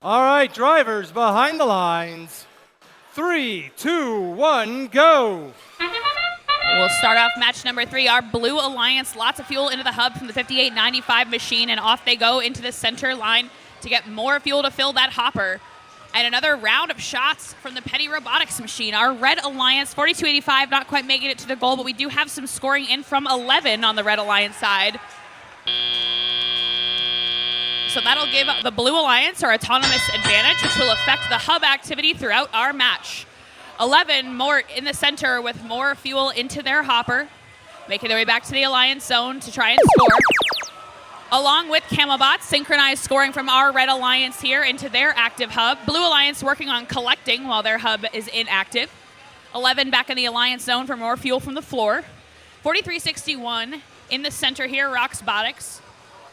All right, drivers behind the lines. 3, 2, 1, go. We'll start off match number 3. Our Blue Alliance, lots of fuel into the hub from the 5895 machine, and off they go into the center line to get more fuel to fill that hopper. And another round of shots from the Petty Robotics machine. Our Red Alliance, 4285, not quite making it to the goal, but we do have some scoring in from 11 on the Red Alliance side. So that'll give the Blue Alliance our autonomous advantage, which will affect the hub activity throughout our match. 11 Mort in the center with more fuel into their hopper, making their way back to the Alliance zone to try and score. Along with Camelbots, synchronized scoring from our Red Alliance here into their active hub. Blue Alliance working on collecting while their hub is inactive. 11 back in the Alliance zone for more fuel from the floor. 4361 in the center here, Roxbotics,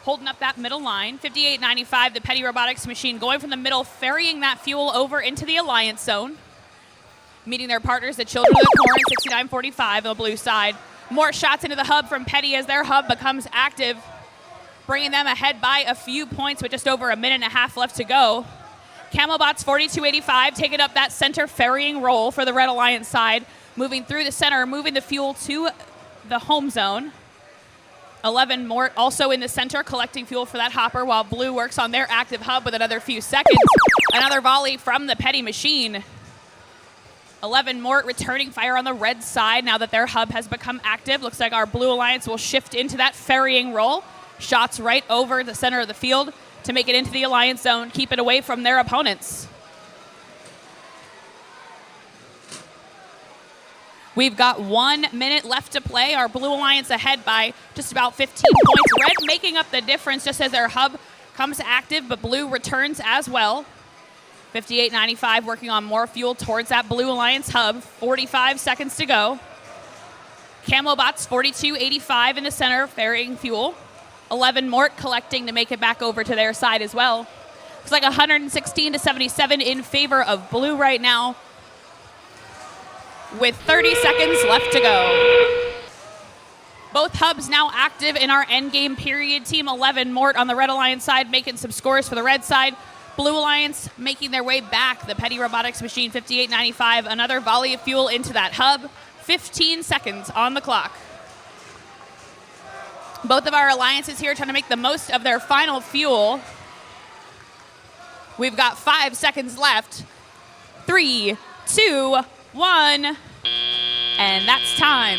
holding up that middle line. 5895, the Petty Robotics machine going from the middle, ferrying that fuel over into the Alliance zone. Meeting their partners, the Children of the Corn, 6945 on the blue side. More shots into the hub from Petty as their hub becomes active, bringing them ahead by a few points with just over a minute and a half left to go. Camelbots 4285 taking up that center ferrying role for the Red Alliance side, moving through the center, moving the fuel to the home zone. 11 Mort also in the center collecting fuel for that hopper while Blue works on their active hub with another few seconds. Another volley from the Petty machine. 11 Mort returning fire on the red side now that their hub has become active. Looks like our Blue Alliance will shift into that ferrying role. Shots right over the center of the field to make it into the Alliance zone, keep it away from their opponents. We've got 1 minute left to play. Our Blue Alliance ahead by just about 15 points. Red making up the difference just as their hub comes active, but Blue returns as well. 5895 working on more fuel towards that Blue Alliance hub. 45 seconds to go. Camelbots 4285 in the center, ferrying fuel. 11 Mort collecting to make it back over to their side as well. Looks like 116-77 in favor of Blue right now, with 30 seconds left to go. Both hubs now active in our endgame period. Team 11 Mort on the Red Alliance side making some scores for the red side. Blue Alliance making their way back. The Petty Robotics machine 5895. Another volley of fuel into that hub. 15 seconds on the clock. Both of our alliances here trying to make the most of their final fuel. We've got 5 seconds left. 3, 2, 1, and that's time.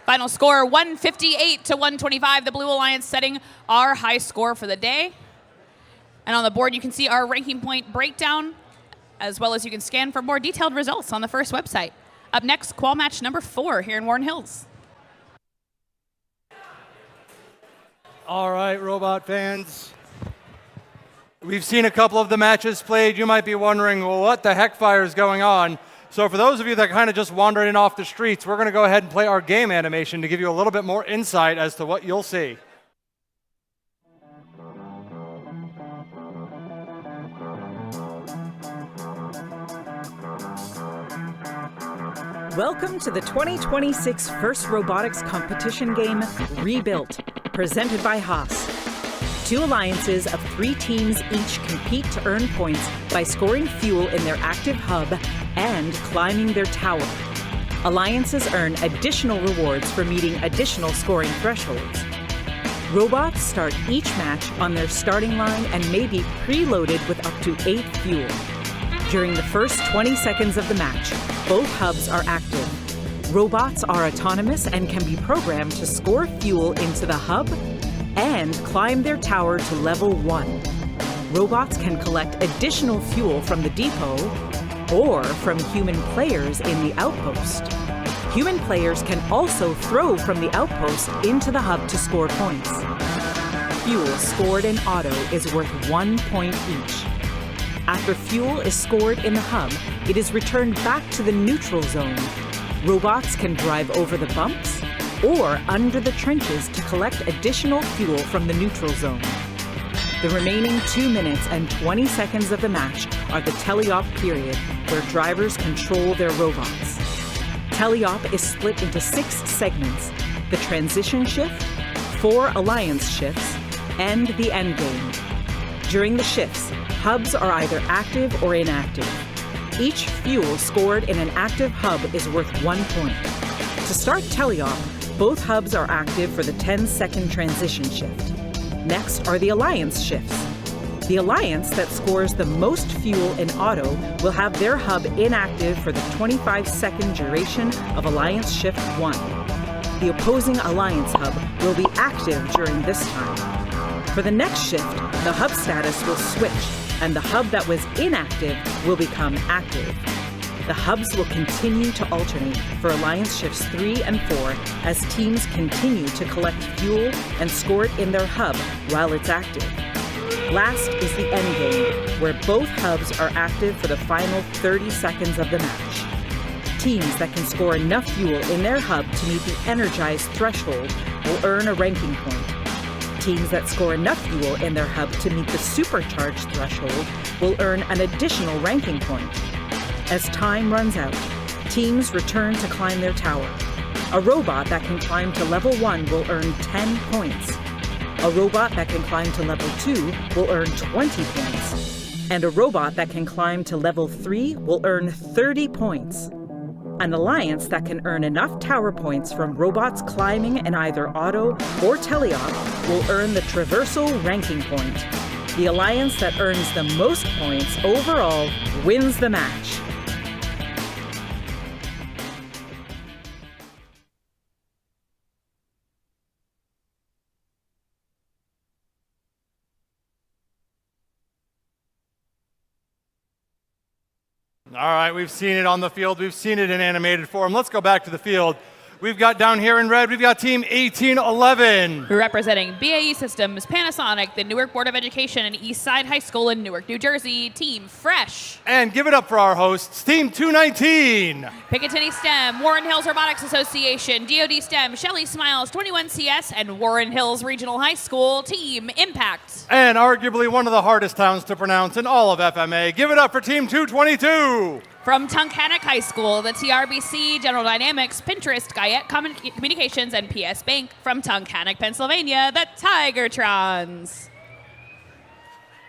Final score 158-125. The Blue Alliance setting our high score for the day. And on the board you can see our ranking point breakdown, as well as you can scan for more detailed results on the first website. Up next, qual match number 4 here in Warren Hills. All right, robot fans. We've seen a couple of the matches played. You might be wondering, well, what the heck fire is going on? So for those of you that kind of just wandered in off the streets, we're going to go ahead and play our game animation to give you a little bit more insight as to what you'll see. Welcome to the 2026 First Robotics Competition game, Rebuilt, presented by Haas. 2 alliances of 3 teams each compete to earn points by scoring fuel in their active hub and climbing their tower. Alliances earn additional rewards for meeting additional scoring thresholds. Robots start each match on their starting line and may be preloaded with up to 8 fuel. During the first 20 seconds of the match, both hubs are active. Robots are autonomous and can be programmed to score fuel into the hub and climb their tower to level 1. Robots can collect additional fuel from the depot or from human players in the outpost. Human players can also throw from the outpost into the hub to score points. Fuel scored in auto is worth 1 point each. After fuel is scored in the hub, it is returned back to the neutral zone. Robots can drive over the bumps or under the trenches to collect additional fuel from the neutral zone. The remaining 2 minutes and 20 seconds of the match are the teleop period, where drivers control their robots. Teleop is split into 6 segments: the transition shift, 4 alliance shifts, and the endgame. During the shifts, hubs are either active or inactive. Each fuel scored in an active hub is worth 1 point. To start teleop, both hubs are active for the 10-second transition shift. Next are the alliance shifts. The alliance that scores the most fuel in auto will have their hub inactive for the 25-second duration of alliance shift 1. The opposing alliance hub will be active during this time. For the next shift, the hub status will switch, and the hub that was inactive will become active. The hubs will continue to alternate for alliance shifts 3 and 4 as teams continue to collect fuel and score it in their hub while it's active. Last is the endgame, where both hubs are active for the final 30 seconds of the match. Teams that can score enough fuel in their hub to meet the energized threshold will earn a ranking point. Teams that score enough fuel in their hub to meet the supercharged threshold will earn an additional ranking point. As time runs out, teams return to climb their tower. A robot that can climb to level 1 will earn 10 points. A robot that can climb to level 2 will earn 20 points. And a robot that can climb to level 3 will earn 30 points. An alliance that can earn enough tower points from robots climbing in either auto or teleop will earn the traversal ranking point. The alliance that earns the most points overall wins the match. All right, we've seen it on the field. We've seen it in animated form. Let's go back to the field. We've got down here in red, we've got team 1811. Representing BAE Systems, Panasonic, the Newark Board of Education, and Eastside High School in Newark, New Jersey, Team Fresh. And give it up for our hosts, team 219. Picatinny STEM, Warren Hills Robotics Association, DoD STEM, Shelley Smiles, 21CS, and Warren Hills Regional High School, Team Impact. And arguably one of the hardest towns to pronounce in all of FMA. Give it up for team 222. From Tunkhannock High School, the TRBC, General Dynamics, Pinterest, Guyette Communications, and PS Bank. From Tunkhannock, Pennsylvania, the Tigertrons.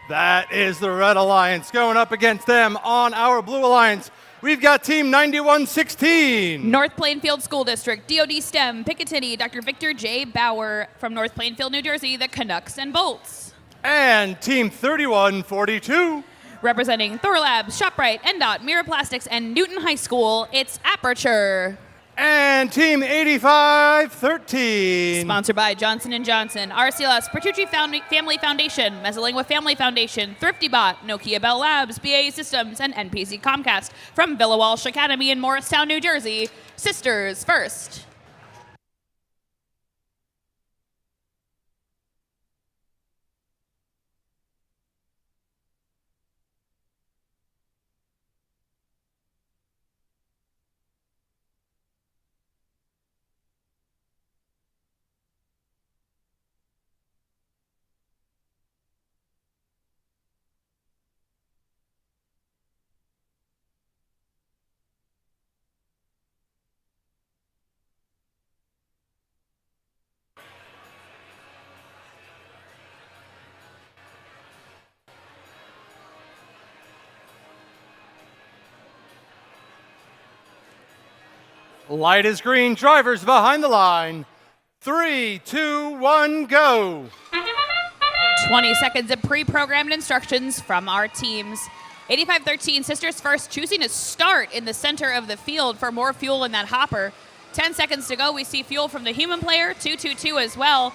That is the Red Alliance going up against them on our Blue Alliance. We've got team 9116. North Plainfield School District, DoD STEM, Picatinny, Dr. Victor J. Bauer. From North Plainfield, New Jersey, the Canucks and Bolts. And team 3142. Representing Thorlabs, ShopRite, NDOT, Mira Plastics, and Newton High School, it's Aperture. And team 8513. Sponsored by Johnson & Johnson, RCLS, Pertucci Family Foundation, Mezzalingua Family Foundation, ThriftyBot, Nokia Bell Labs, BAE Systems, and NPC Comcast. From Villa Walsh Academy in Morristown, New Jersey, Sisters First. Light is green, drivers behind the line. 3, 2, 1, go. 20 seconds of pre-programmed instructions from our teams. 8513, Sisters First, choosing to start in the center of the field for more fuel in that hopper. 10 seconds to go, we see fuel from the human player, 222 as well.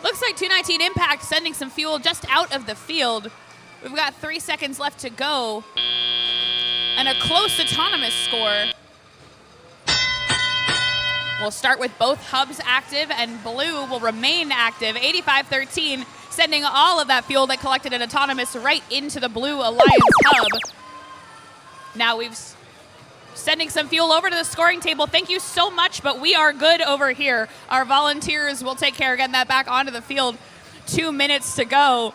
Looks like 219 Impact sending some fuel just out of the field. We've got 3 seconds left to go. And a close autonomous score. We'll start with both hubs active, and blue will remain active. 8513 sending all of that fuel that collected at Autonomous right into the Blue Alliance hub. Now we've sending some fuel over to the scoring table. Thank you so much, but we are good over here. Our volunteers will take care of getting that back onto the field. 2 minutes to go.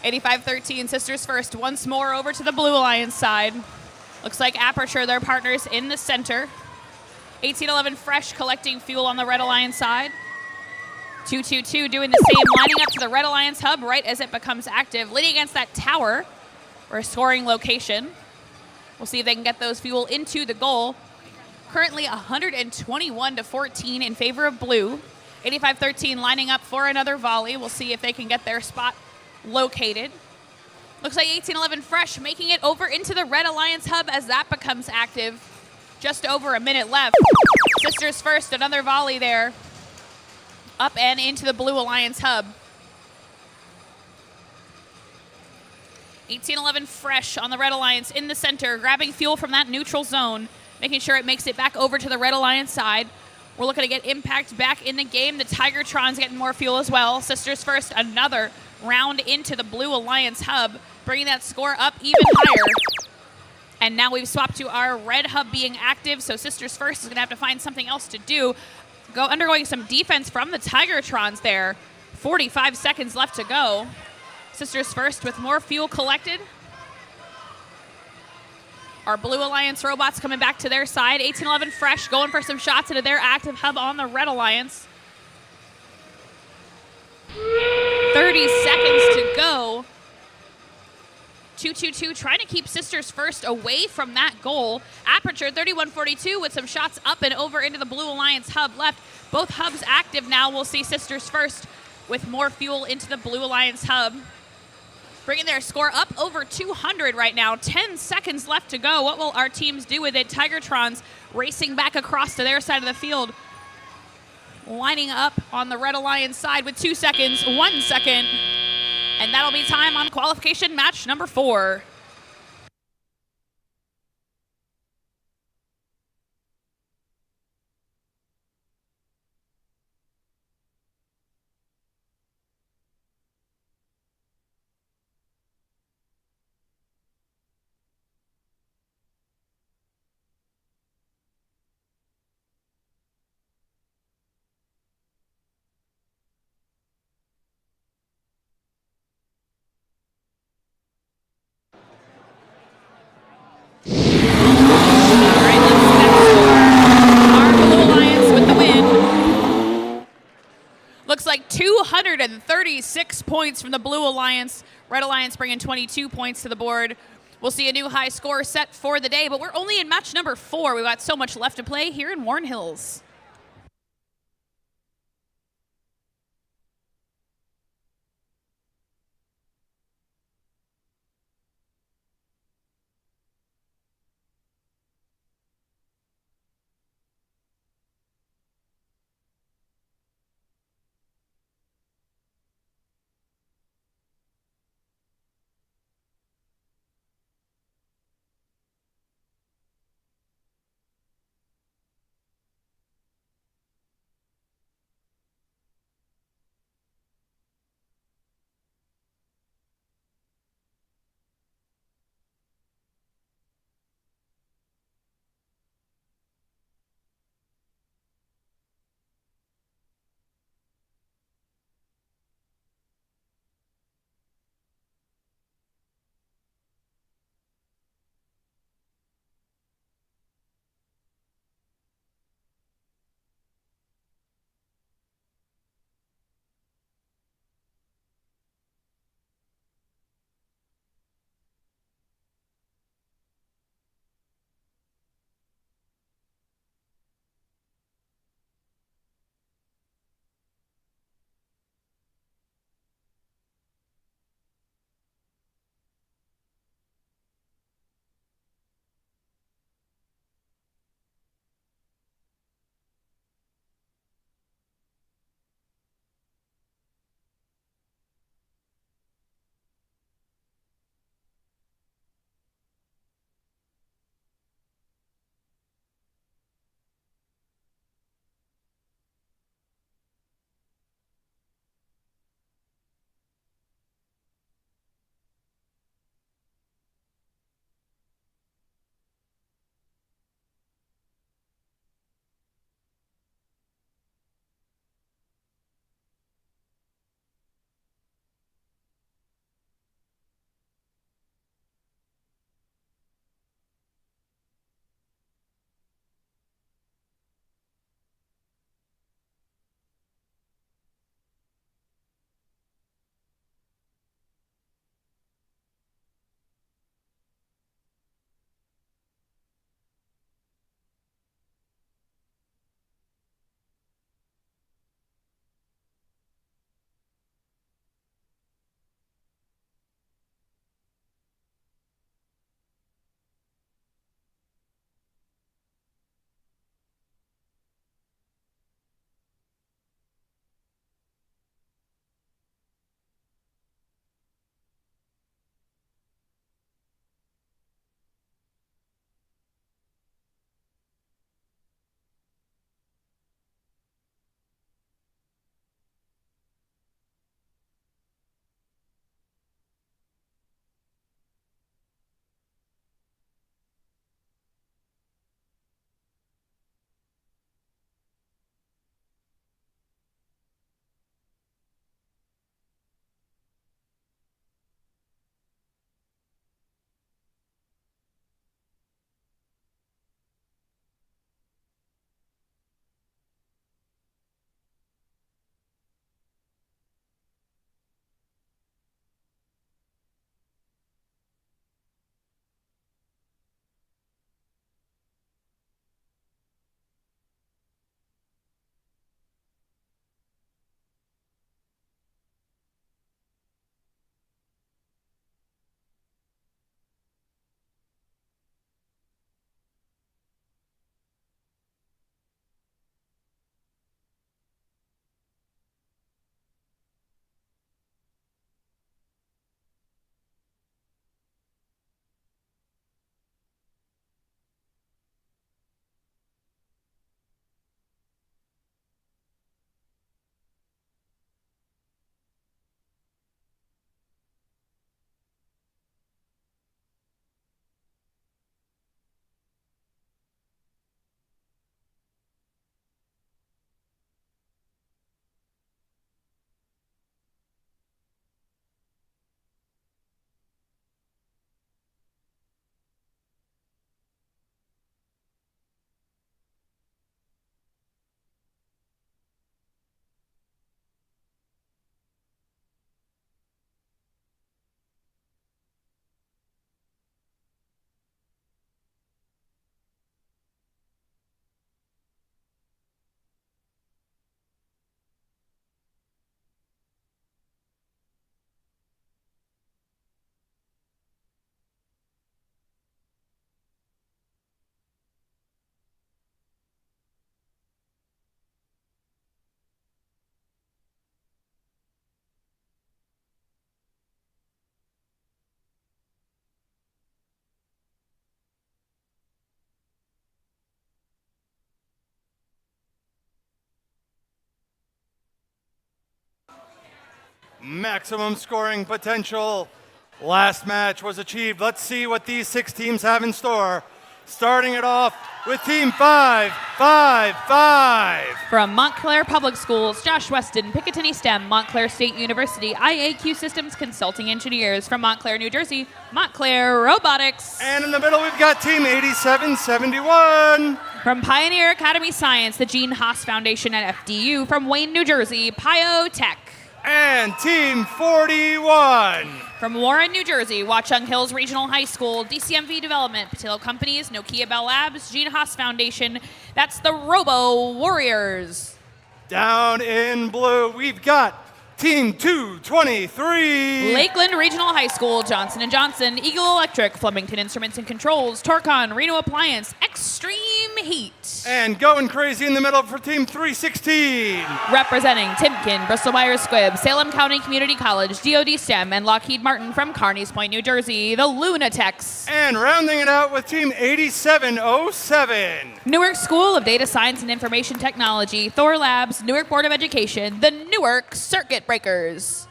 85-13, Sisters first. Once more over to the Blue Alliance side. Looks like Aperture, their partners in the center. 1811 Fresh collecting fuel on the Red Alliance side. 222 doing the same, lining up to the Red Alliance hub right as it becomes active, leaning against that tower for a scoring location. We'll see if they can get those fuel into the goal. Currently 121-14 in favor of Blue. 85-13 lining up for another volley. We'll see if they can get their spot located. Looks like 1811 Fresh making it over into the Red Alliance hub as that becomes active. Just over a minute left. Sisters first, another volley there. Up and into the Blue Alliance hub. 1811 Fresh on the Red Alliance in the center, grabbing fuel from that neutral zone, making sure it makes it back over to the Red Alliance side. We're looking to get Impact back in the game. The Tigertron's getting more fuel as well. Sisters first, another round into the Blue Alliance hub, bringing that score up even higher. And now we've swapped to our red hub being active, so Sisters first is going to have to find something else to do. Undergoing some defense from the Tigertrons there. 45 seconds left to go. Sisters first with more fuel collected. Our Blue Alliance robots coming back to their side. 1811 Fresh going for some shots into their active hub on the Red Alliance. 30 seconds to go. 222 trying to keep Sisters first away from that goal. Aperture 3142 with some shots up and over into the Blue Alliance hub left. Both hubs active now. We'll see Sisters first with more fuel into the Blue Alliance hub. Bringing their score up over 200 right now. 10 seconds left to go. What will our teams do with it? Tigertrons racing back across to their side of the field. Lining up on the Red Alliance side with 2 seconds, 1 second. And that'll be time on qualification match number 4. Looks like 236 points from the Blue Alliance. Red Alliance bringing 22 points to the board. We'll see a new high score set for the day, but we're only in match number 4. We've got so much left to play here in Warren Hills. maximum scoring potential. Last match was achieved. Let's see what these 6 teams have in store. Starting it off with Team 555. From Montclair Public Schools, Josh Weston, Picatinny STEM, Montclair State University, IAQ Systems Consulting Engineers. From Montclair, New Jersey, Montclair Robotics. And in the middle, we've got Team 8771. From Pioneer Academy Science, the Gene Haas Foundation at FDU. From Wayne, New Jersey, Pio Tech. And Team 41. From Warren, New Jersey, Watchung Hills Regional High School, DCMV Development, Patillo Companies, Nokia Bell Labs, Gene Haas Foundation. That's the Robo Warriors. Down in blue, we've got Team 223. Lakeland Regional High School, Johnson & Johnson, Eagle Electric, Flemington Instruments and Controls, Torcon, Reno Appliance, Extreme Heat. And going crazy in the middle for Team 316. Representing Timken, Bristol-Myers Squibb, Salem County Community College, DoD STEM, and Lockheed Martin from Carneys Point, New Jersey, the Lunatics. And rounding it out with Team 8707. Newark School of Data Science and Information Technology, Thor Labs, Newark Board of Education, the Newark Circuit Breakers.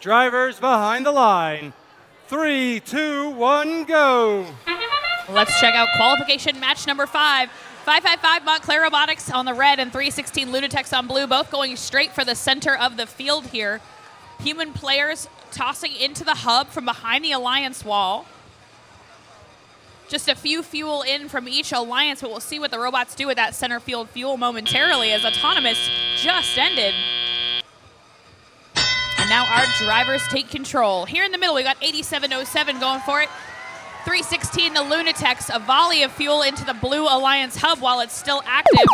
Drivers behind the line. 3, 2, 1, go. Let's check out qualification match number 5. 555 Montclair Robotics on the red and 316 Lunatechs on blue, both going straight for the center of the field here. Human players tossing into the hub from behind the alliance wall. Just a few fuel in from each alliance, but we'll see what the robots do with that center field fuel momentarily as autonomous just ended. And now our drivers take control. Here in the middle, we got 8707 going for it. 316, the Lunatechs, a volley of fuel into the blue alliance hub while it's still active.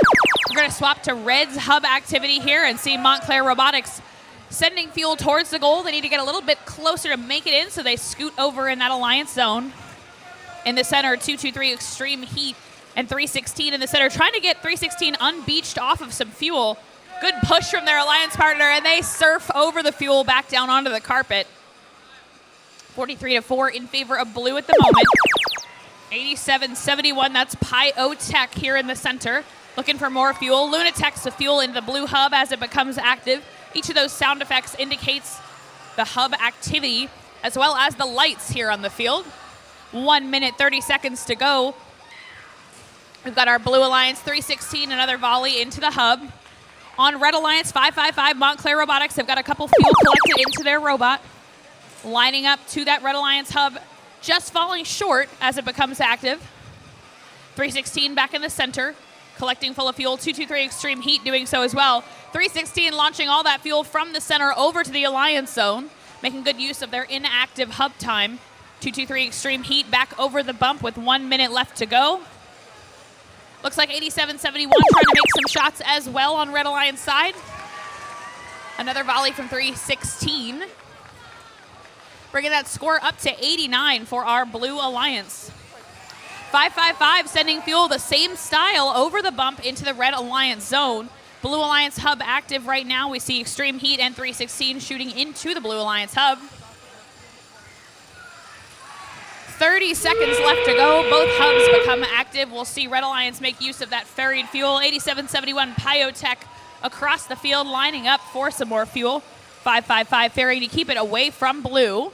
We're going to swap to red's hub activity here and see Montclair Robotics sending fuel towards the goal. They need to get a little bit closer to make it in, so they scoot over in that alliance zone. In the center, 223 Extreme Heat and 316 in the center, trying to get 316 unbeached off of some fuel. Good push from their alliance partner, and they surf over the fuel back down onto the carpet. 43-4 in favor of blue at the moment. 87-71, that's Pyotech here in the center. Looking for more fuel. Lunatechs the fuel into the blue hub as it becomes active. Each of those sound effects indicates the hub activity, as well as the lights here on the field. 1 minute, 30 seconds to go. We've got our blue alliance, 316, another volley into the hub. On red alliance, 555 Montclair Robotics, they've got a couple fuel collected into their robot. Lining up to that red alliance hub, just falling short as it becomes active. 316 back in the center, collecting full of fuel. 223 Extreme Heat doing so as well. 316 launching all that fuel from the center over to the alliance zone, making good use of their inactive hub time. 223 Extreme Heat back over the bump with 1 minute left to go. Looks like 87-71 trying to make some shots as well on red alliance side. Another volley from 316. Bringing that score up to 89 for our blue alliance. 555 sending fuel the same style over the bump into the red alliance zone. Blue alliance hub active right now. We see Extreme Heat and 316 shooting into the blue alliance hub. 30 seconds left to go. Both hubs become active. We'll see red alliance make use of that ferried fuel. 87-71 Pyotech across the field lining up for some more fuel. 555 ferrying to keep it away from blue.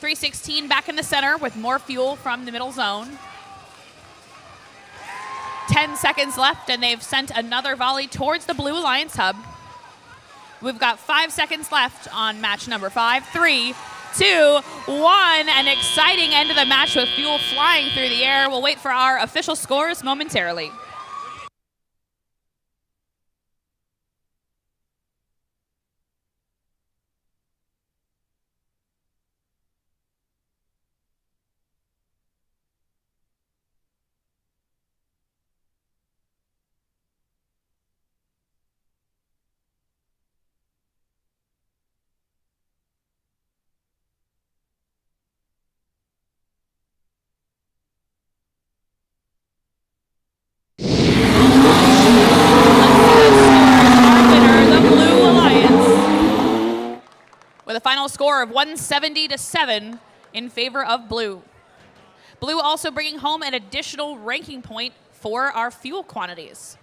316 back in the center with more fuel from the middle zone. 10 seconds left, and they've sent another volley towards the blue alliance hub. We've got 5 seconds left on match number 5. 3, 2, 1. An exciting end of the match with fuel flying through the air. We'll wait for our official scores momentarily. With a final score of 170-7 in favor of blue. Blue also bringing home an additional ranking point for our fuel quantities.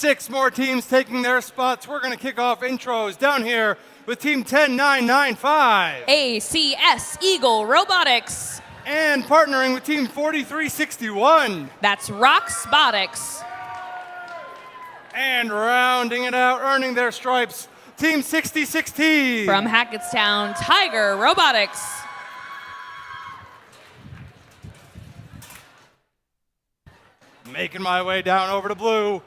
6 more teams taking their spots. We're going to kick off intros down here with Team 10995. ACS Eagle Robotics. And partnering with Team 4361. That's Roxbotics. And rounding it out, earning their stripes, Team 6016. From Hackettstown, Tiger Robotics. Making my way down over to blue,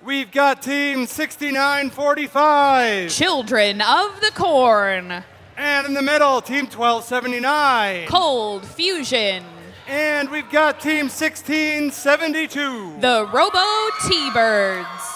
we've got Team 6945. Children of the Corn. And in the middle, Team 1279. Cold Fusion. And we've got Team 1672. The Robo T-Birds.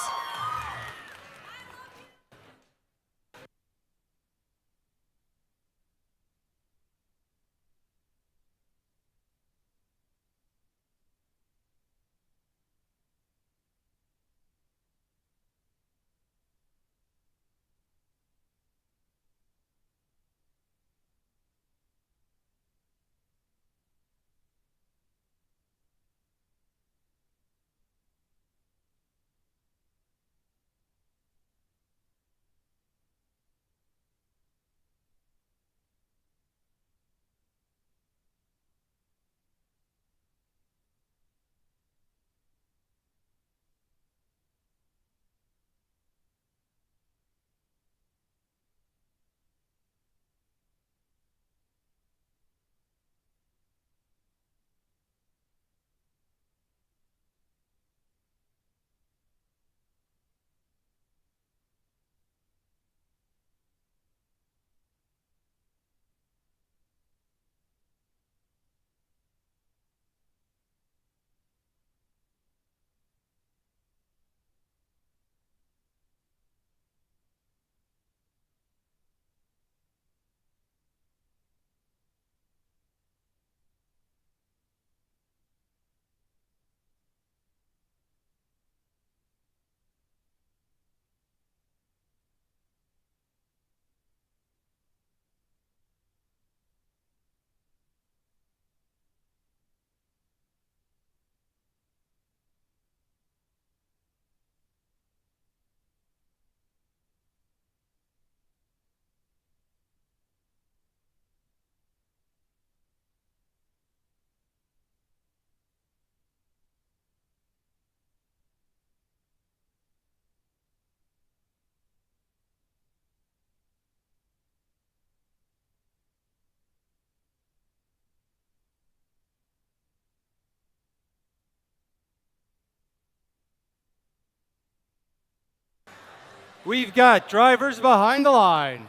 We've got drivers behind the line.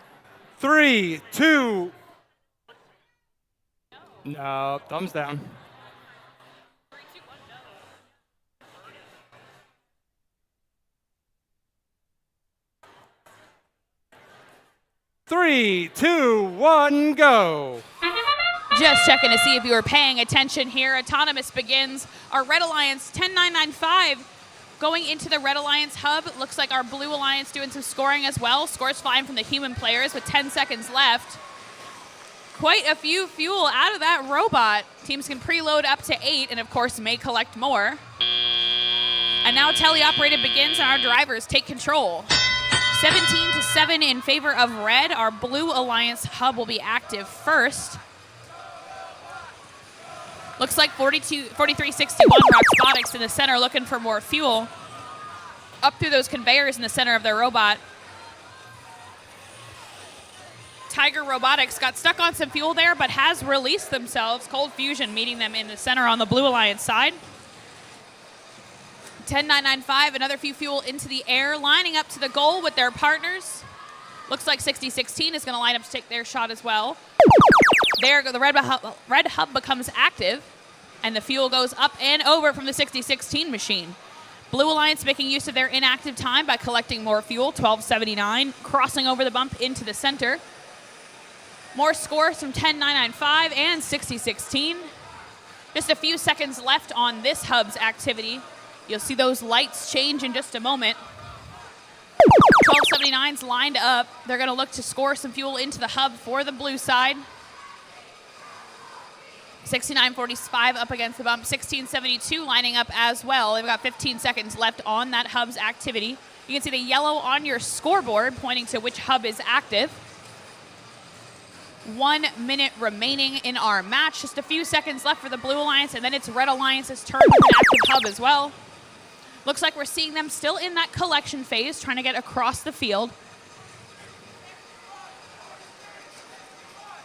3, 2. No, thumbs down. Three, 2, 1, go. Just checking to see if you were paying attention here. Autonomous begins. Our Red Alliance 10995 going into the Red Alliance hub. It looks like our Blue Alliance doing some scoring as well. Scores fine from the human players with 10 seconds left. Quite a few fuel out of that robot. Teams can preload up to 8 and of course may collect more. And now teleoperated begins and our drivers take control. 17-7 in favor of Red. Our Blue Alliance hub will be active first. Looks like 4361 Roxbotics in the center looking for more fuel. Up through those conveyors in the center of their robot. Tiger Robotics got stuck on some fuel there, but has released themselves. Cold Fusion meeting them in the center on the Blue Alliance side. 10995, another few fuel into the air, lining up to the goal with their partners. Looks like 6016 is going to line up to take their shot as well. There, the red hub becomes active, and the fuel goes up and over from the 6016 machine. Blue Alliance making use of their inactive time by collecting more fuel, 1279, crossing over the bump into the center. More scores from 10995 and 6016. Just a few seconds left on this hub's activity. You'll see those lights change in just a moment. 1279's lined up. They're going to look to score some fuel into the hub for the blue side. 6945 up against the bump. 1672 lining up as well. They've got 15 seconds left on that hub's activity. You can see the yellow on your scoreboard pointing to which hub is active. 1 minute remaining in our match. Just a few seconds left for the Blue Alliance, and then it's Red Alliance's turn with an active hub as well. Looks like we're seeing them still in that collection phase, trying to get across the field.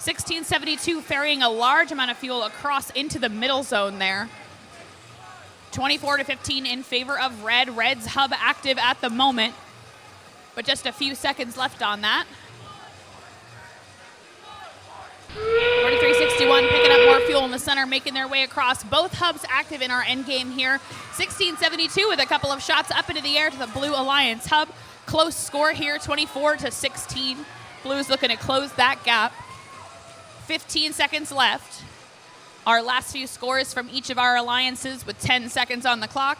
1672 ferrying a large amount of fuel across into the middle zone there. 24-15 in favor of Red. Red's hub active at the moment, but just a few seconds left on that. 4361 picking up more fuel in the center, making their way across. Both hubs active in our end game here. 1672 with a couple of shots up into the air to the Blue Alliance hub. Close score here, 24-16. Blues looking to close that gap. 15 seconds left. Our last few scores from each of our alliances with 10 seconds on the clock.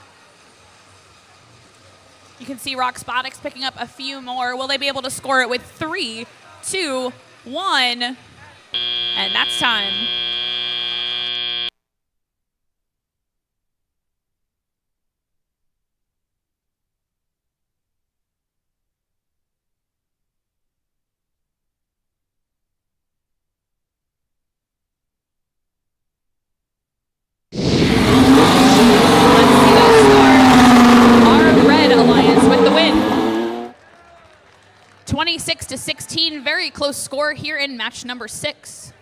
You can see Roxbotics picking up a few more. Will they be able to score it with 3, 2, 1? And that's time. Let's see those scores. Our Red Alliance with the win. 26-16, very close score here in match number 6.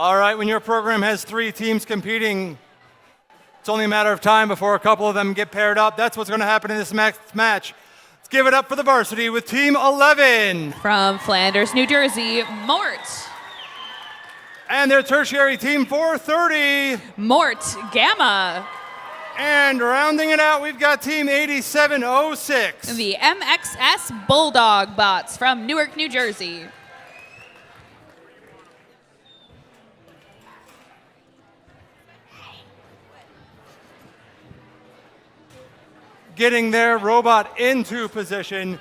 All right, when your program has 3 teams competing, it's only a matter of time before a couple of them get paired up. That's what's going to happen in this match. Let's give it up for the varsity with Team 11. From Flanders, New Jersey, Mort. And their tertiary team 430. Mort Gamma. And rounding it out, we've got Team 8706. The MXS Bulldog Bots from Newark, New Jersey. Getting their robot into position,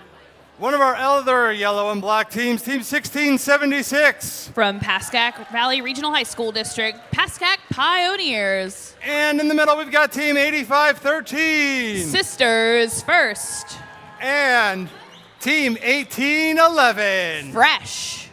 one of our other yellow and black teams, Team 1676. From Pascack Valley Regional High School District, Pascack Pioneers. And in the middle, we've got Team 8513. Sisters First. And Team 1811. Fresh.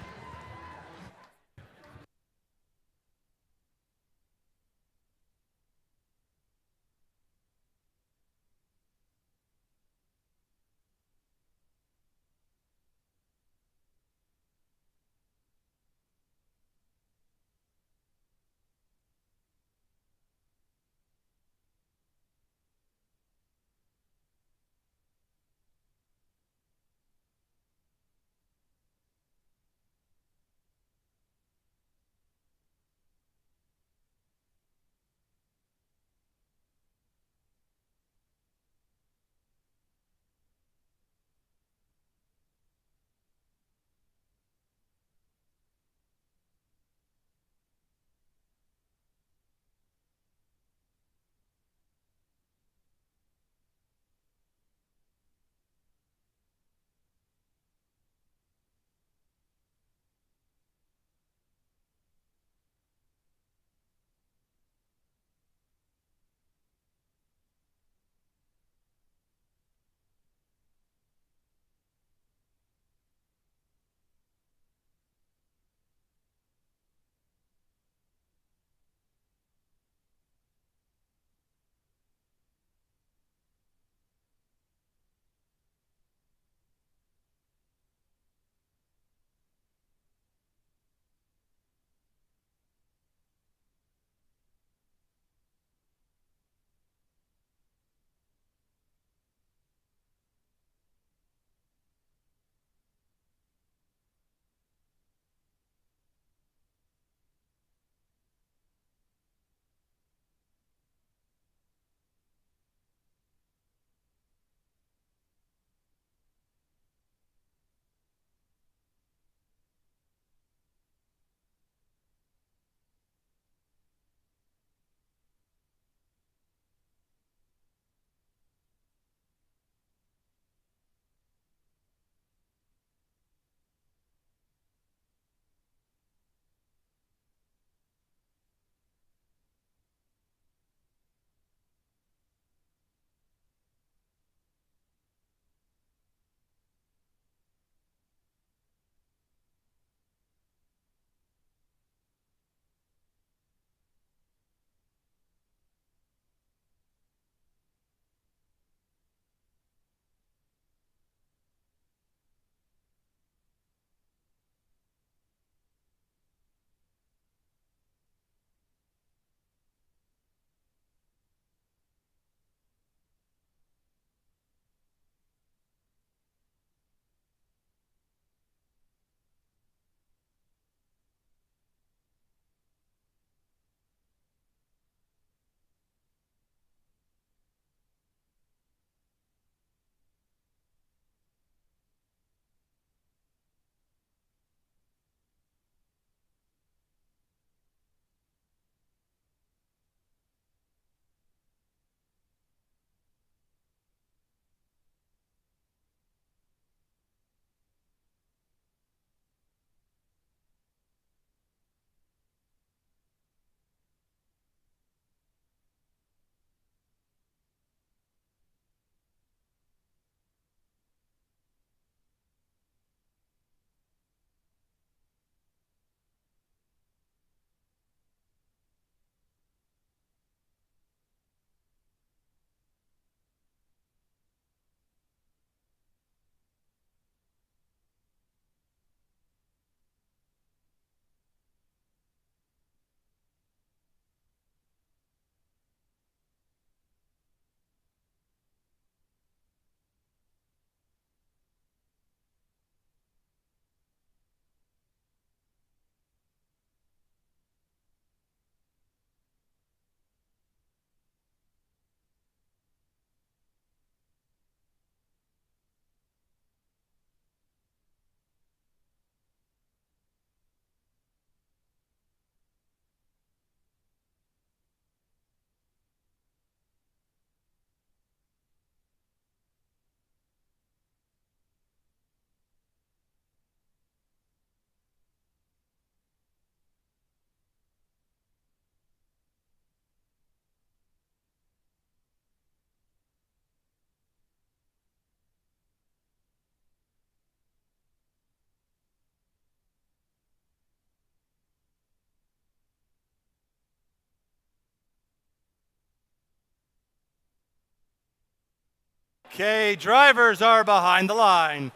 Okay, drivers are behind the line.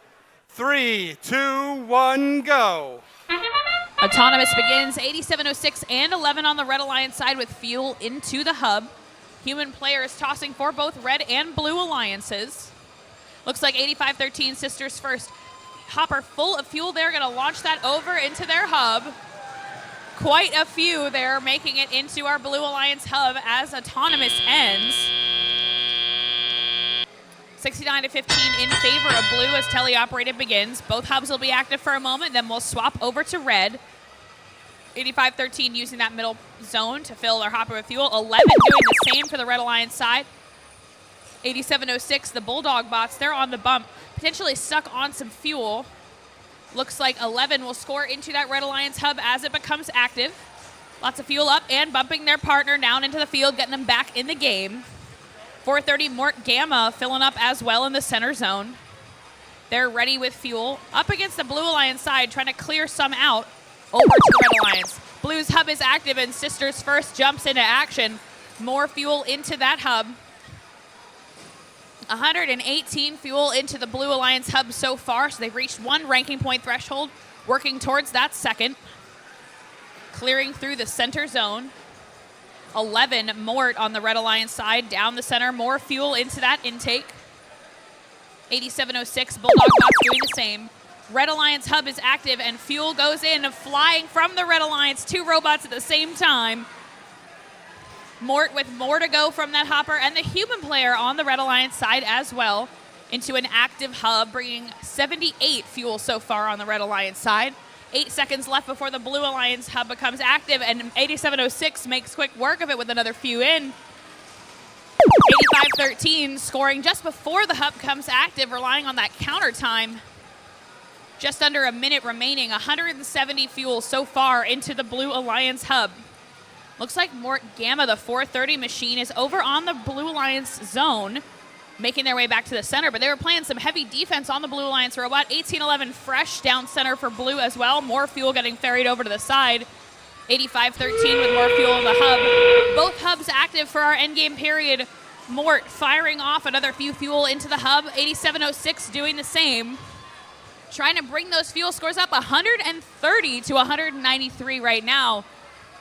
3, 2, 1, go. Autonomous begins 8706 and 11 on the Red Alliance side with fuel into the hub. Human players tossing for both Red and Blue Alliances. Looks like 8513 Sisters first. Hopper full of fuel there, gonna launch that over into their hub. Quite a few there making it into our Blue Alliance hub as Autonomous ends. 69 to 15 in favor of Blue as teleoperated begins. Both hubs will be active for a moment, then we'll swap over to Red. 8513 using that middle zone to fill their hopper with fuel. 11 doing the same for the Red Alliance side. 8706, the Bulldog bots, they're on the bump, potentially stuck on some fuel. Looks like 11 will score into that Red Alliance hub as it becomes active. Lots of fuel up and bumping their partner down into the field, getting them back in the game. 430 Mort Gamma filling up as well in the center zone. They're ready with fuel. Up against the Blue Alliance side, trying to clear some out over to the Red Alliance. Blue's hub is active and Sisters first jumps into action. More fuel into that hub. 118 fuel into the Blue Alliance hub so far, so they've reached one ranking point threshold, working towards that second. Clearing through the center zone. 11 Mort on the Red Alliance side, down the center, more fuel into that intake. 8706, Bulldog bots doing the same. Red Alliance hub is active and fuel goes in, flying from the Red Alliance, 2 robots at the same time. Mort with more to go from that hopper, and the human player on the Red Alliance side as well into an active hub, bringing 78 fuel so far on the Red Alliance side. 8 seconds left before the Blue Alliance hub becomes active, and 8706 makes quick work of it with another few in. 8513 scoring just before the hub comes active, relying on that counter time. Just under a minute remaining, 170 fuel so far into the Blue Alliance hub. Looks like Mort Gamma, the 430 machine, is over on the Blue Alliance zone, making their way back to the center, but they were playing some heavy defense on the Blue Alliance robot. 1811 fresh down center for Blue as well. More fuel getting ferried over to the side. 8513 with more fuel in the hub. Both hubs active for our endgame period. Mort firing off another few fuel into the hub. 8706 doing the same. Trying to bring those fuel scores up, 130 to 193 right now.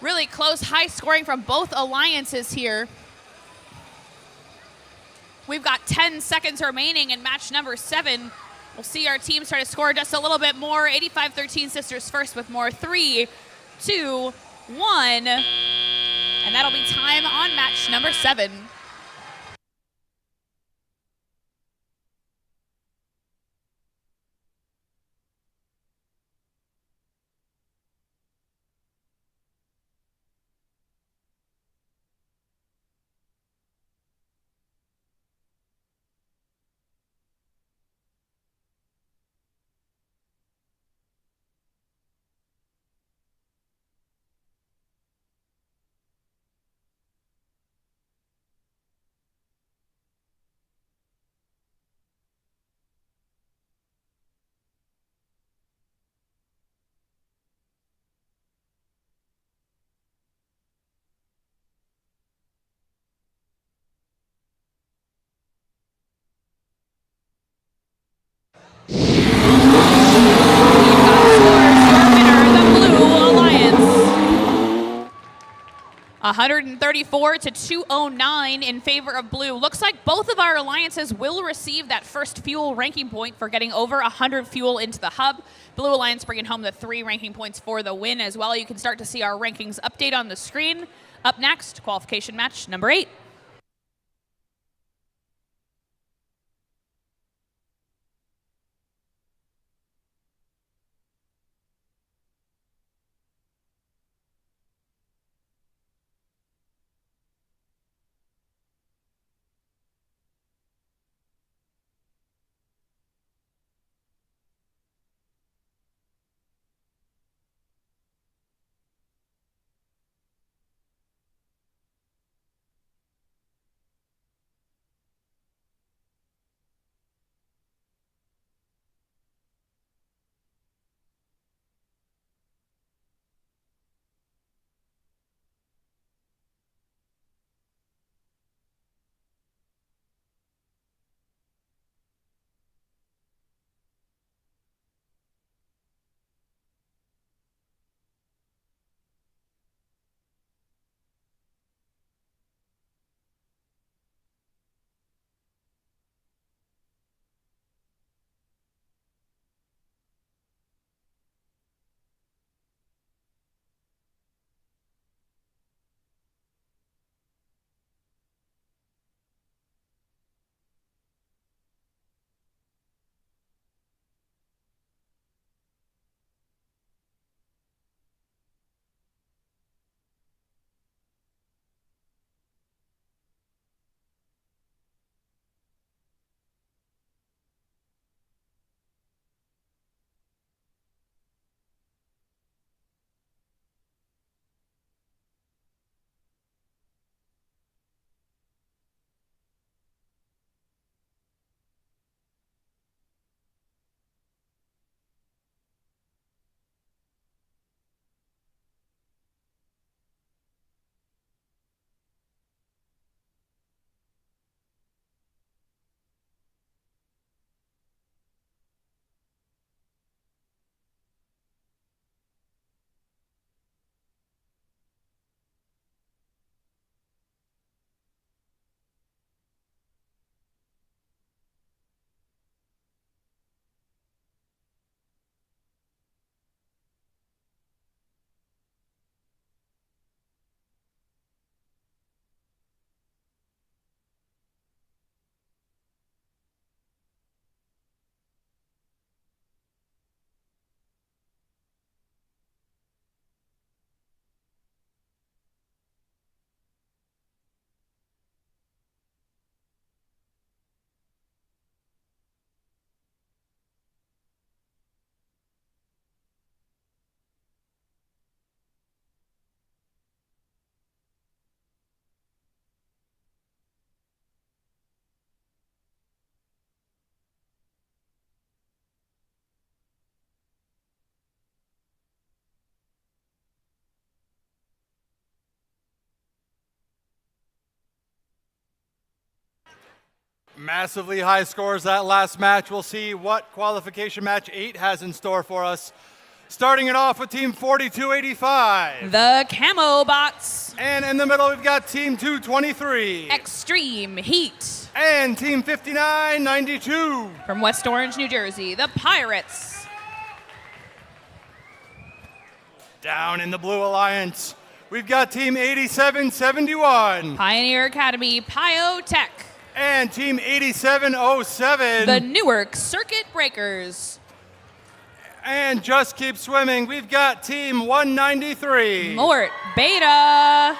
Really close, high scoring from both alliances here. We've got 10 seconds remaining in match number 7. We'll see our teams try to score just a little bit more. 8513 Sisters first with more. 3, 2, 1. And that'll be time on match number 7. The Blue Alliance. 134 to 209 in favor of Blue. Looks like both of our alliances will receive that first fuel ranking point for getting over 100 fuel into the hub. Blue Alliance bringing home the 3 ranking points for the win as well. You can start to see our rankings update on the screen. Up next, qualification match number 8. Massively high scores that last match. We'll see what qualification match 8 has in store for us. Starting it off with Team 4285. The Camo Bots. And in the middle, we've got Team 223. Extreme Heat. And Team 5992. From West Orange, New Jersey, the Pirates. Down in the Blue Alliance, we've got Team 8771. Pioneer Academy, Pio Tech. And Team 8707. The Newark Circuit Breakers. And just keep swimming, we've got Team 193. Mort Beta.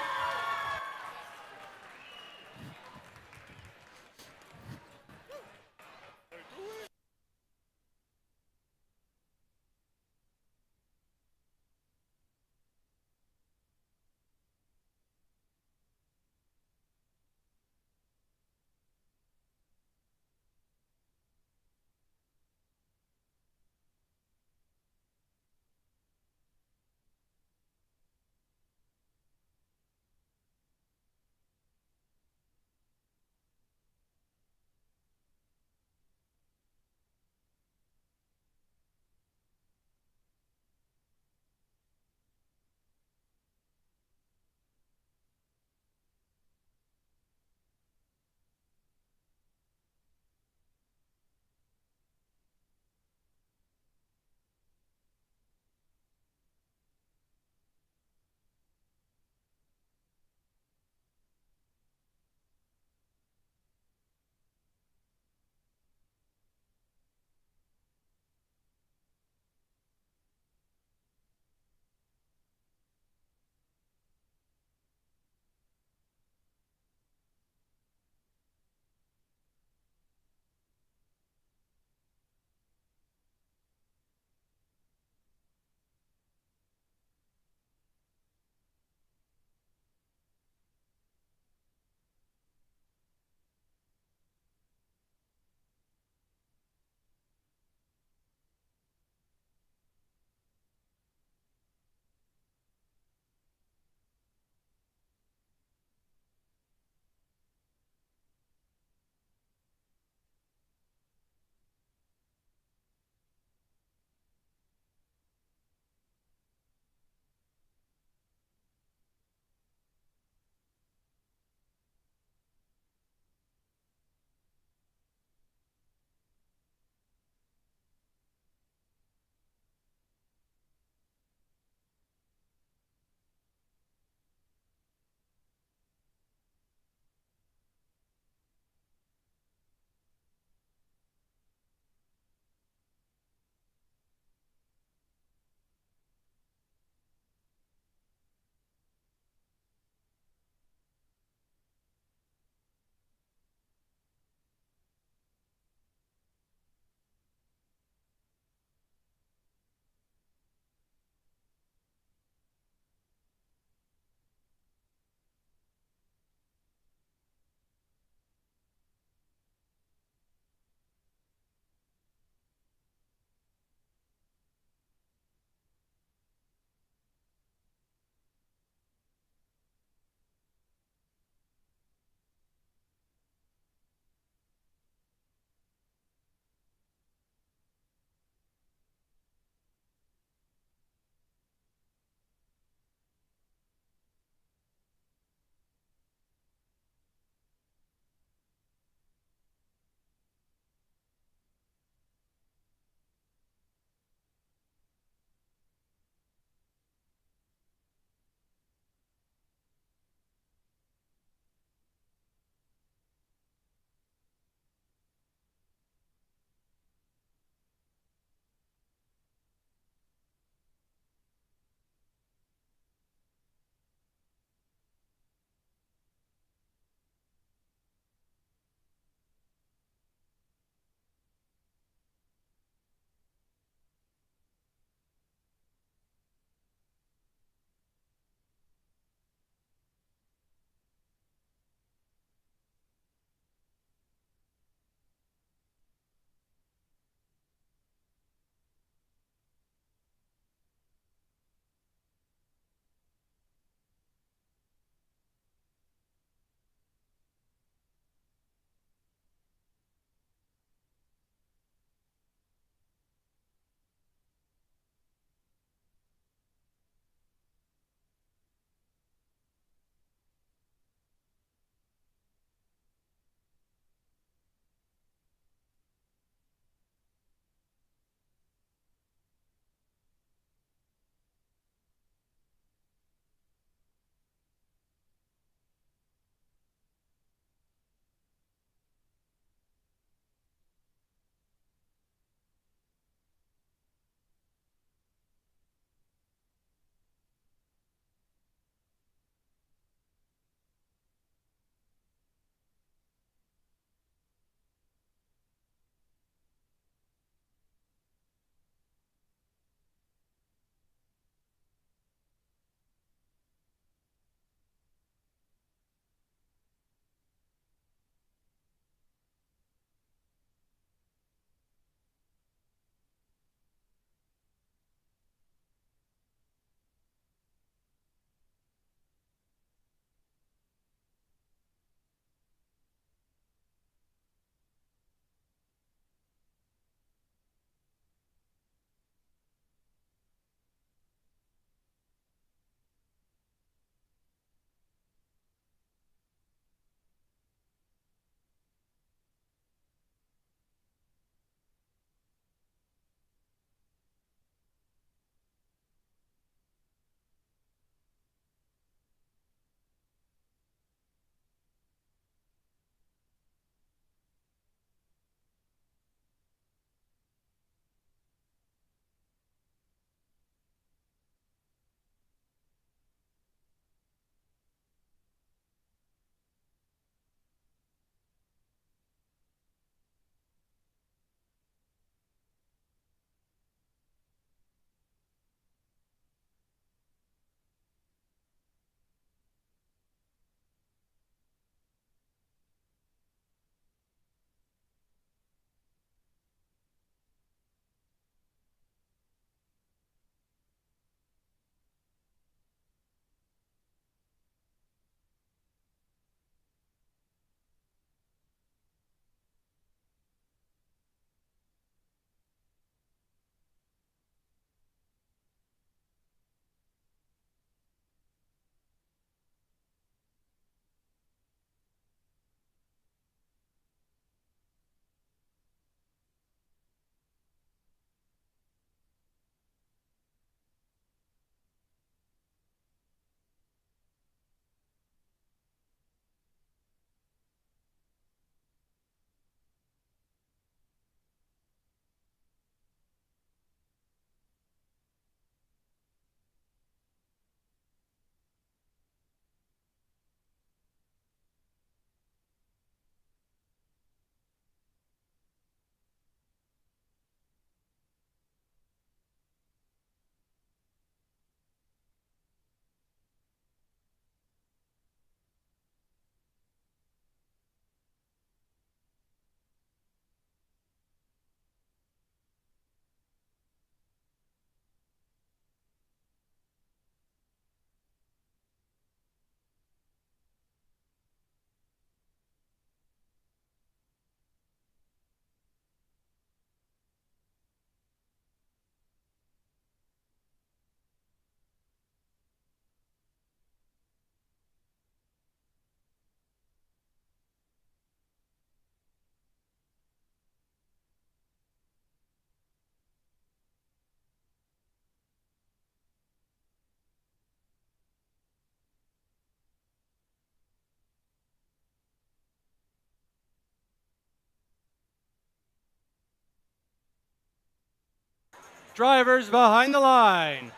Drivers behind the line.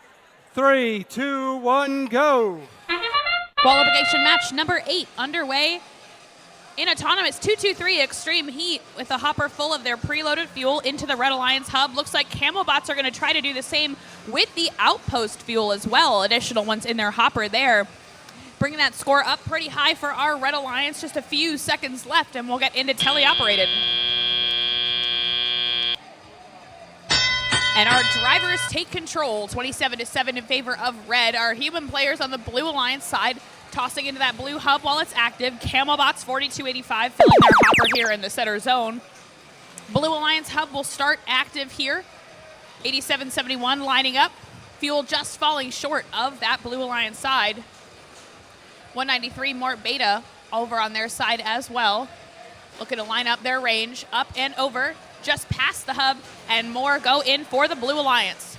3, 2, 1, go. Qualification match number 8 underway in autonomous 223 Extreme Heat with a hopper full of their preloaded fuel into the Red Alliance hub. Looks like Camelbots are going to try to do the same with the outpost fuel as well. Additional ones in their hopper there. Bringing that score up pretty high for our Red Alliance. Just a few seconds left and we'll get into teleoperated. And our drivers take control, 27-7 in favor of red. Our human players on the Blue Alliance side tossing into that blue hub while it's active. Camelbots 4285 filling their hopper here in the center zone. Blue Alliance hub will start active here. 8771 lining up. Fuel just falling short of that Blue Alliance side. 193 Mort Beta over on their side as well. Looking to line up their range up and over. Just past the hub, and more go in for the Blue Alliance.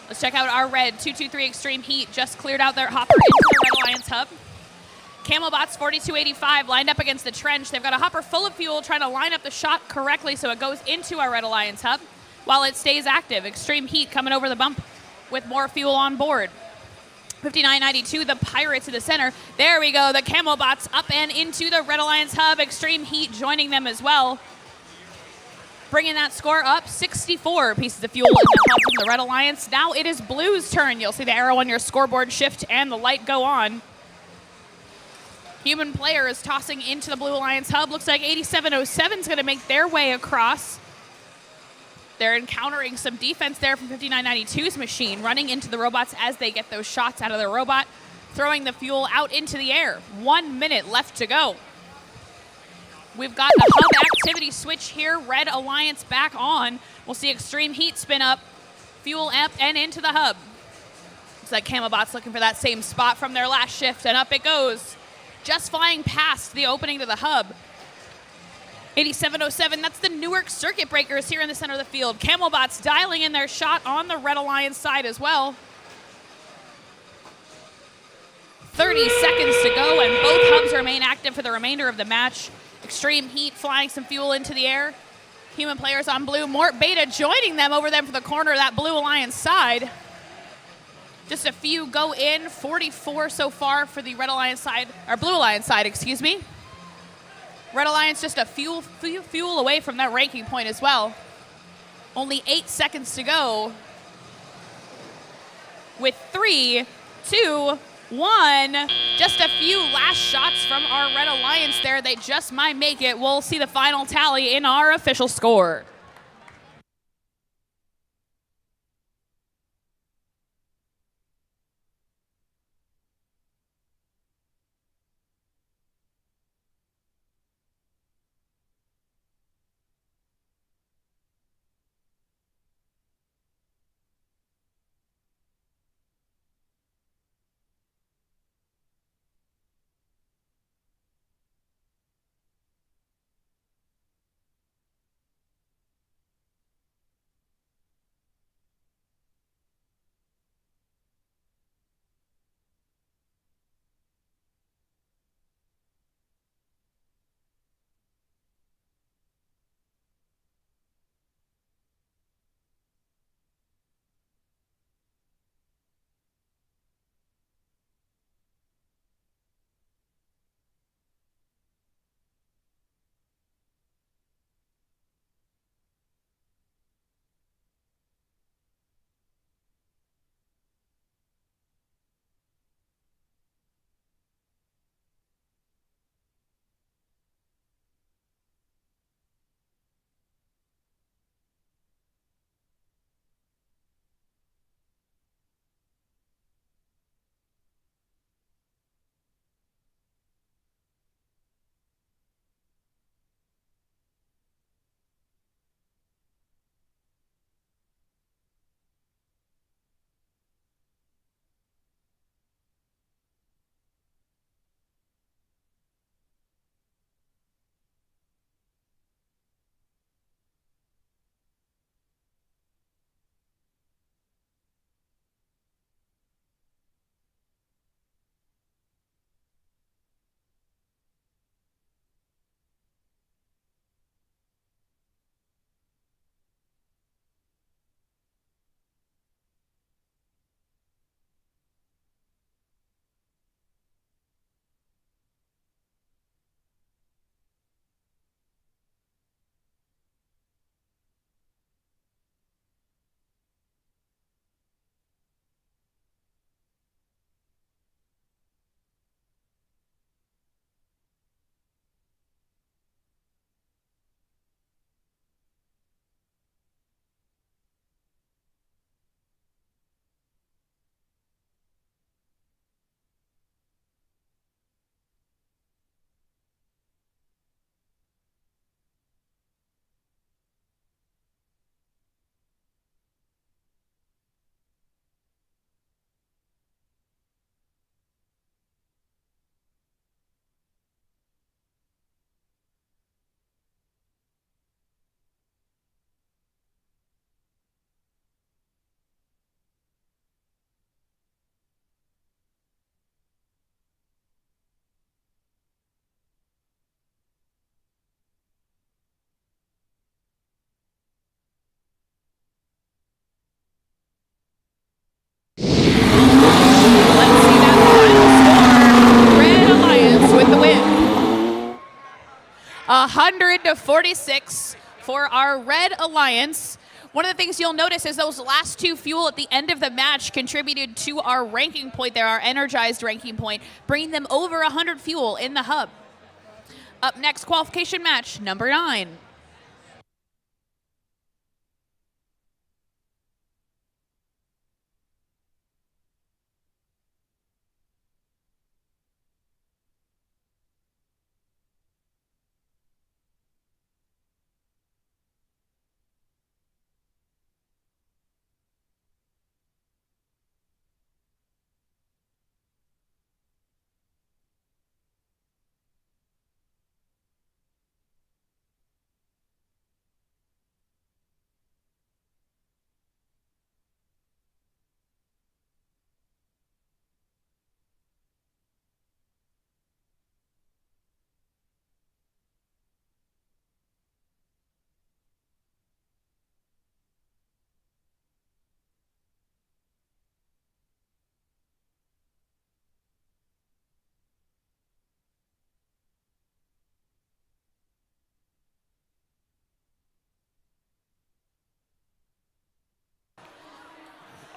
Let's check out our red 223 Extreme Heat. Just cleared out their hopper into the Red Alliance hub. Camelbots 4285 lined up against the trench. They've got a hopper full of fuel trying to line up the shot correctly so it goes into our Red Alliance hub while it stays active. Extreme Heat coming over the bump with more fuel on board. 5992, the Pirates in the center. There we go, the Camelbots up and into the Red Alliance hub. Extreme Heat joining them as well. Bringing that score up, 64 pieces of fuel in the hub from the Red Alliance. Now it is Blue's turn. You'll see the arrow on your scoreboard shift and the light go on. Human player is tossing into the Blue Alliance hub. Looks like 8707 is going to make their way across. They're encountering some defense there from 5992's machine, running into the robots as they get those shots out of the robot, throwing the fuel out into the air. 1 minute left to go. We've got the hub activity switch here. Red Alliance back on. We'll see Extreme Heat spin up, fuel up, and into the hub. Looks like Camelbot's looking for that same spot from their last shift, and up it goes. Just flying past the opening to the hub. 8707, that's the Newark Circuit Breakers here in the center of the field. Camelbot's dialing in their shot on the Red Alliance side as well. 30 seconds to go, and both hubs remain active for the remainder of the match. Extreme Heat flying some fuel into the air. Human players on blue. Mort Beta joining them over them for the corner of that Blue Alliance side. Just a few go in. 44 so far for the Red Alliance side, or Blue Alliance side, excuse me. Red Alliance just a fuel away from that ranking point as well. Only 8 seconds to go. With 3, 2, 1. Just a few last shots from our Red Alliance there. They just might make it. We'll see the final tally in our official score. 100-46 for our Red Alliance. One of the things you'll notice is those last two fuel at the end of the match contributed to our ranking point there, our energized ranking point, bringing them over 100 fuel in the hub. Up next, qualification match number 9.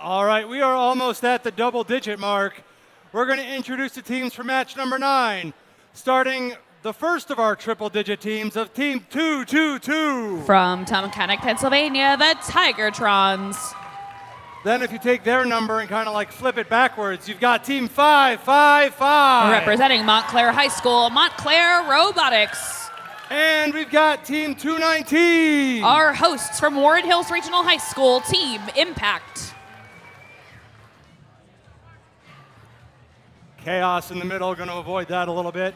All right, we are almost at the double-digit mark. We're going to introduce the teams for match number 9, starting the first of our triple-digit teams of Team 222. From Tunkhannock, Pennsylvania, the Tigertrons. Then if you take their number and kind of like flip it backwards, you've got Team 555. Representing Montclair High School, Montclair Robotics. And we've got Team 219. Our hosts from Warren Hills Regional High School, Team Impact. Chaos in the middle, going to avoid that a little bit.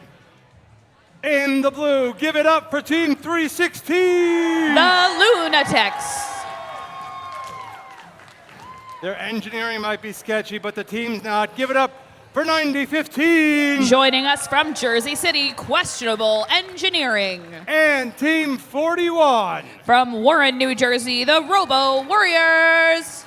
In the blue, give it up for Team 316. The Lunatics. Their engineering might be sketchy, but the team's not. Give it up for 9015. Joining us from Jersey City, Questionable Engineering. And Team 41. From Warren, New Jersey, the Robo Warriors.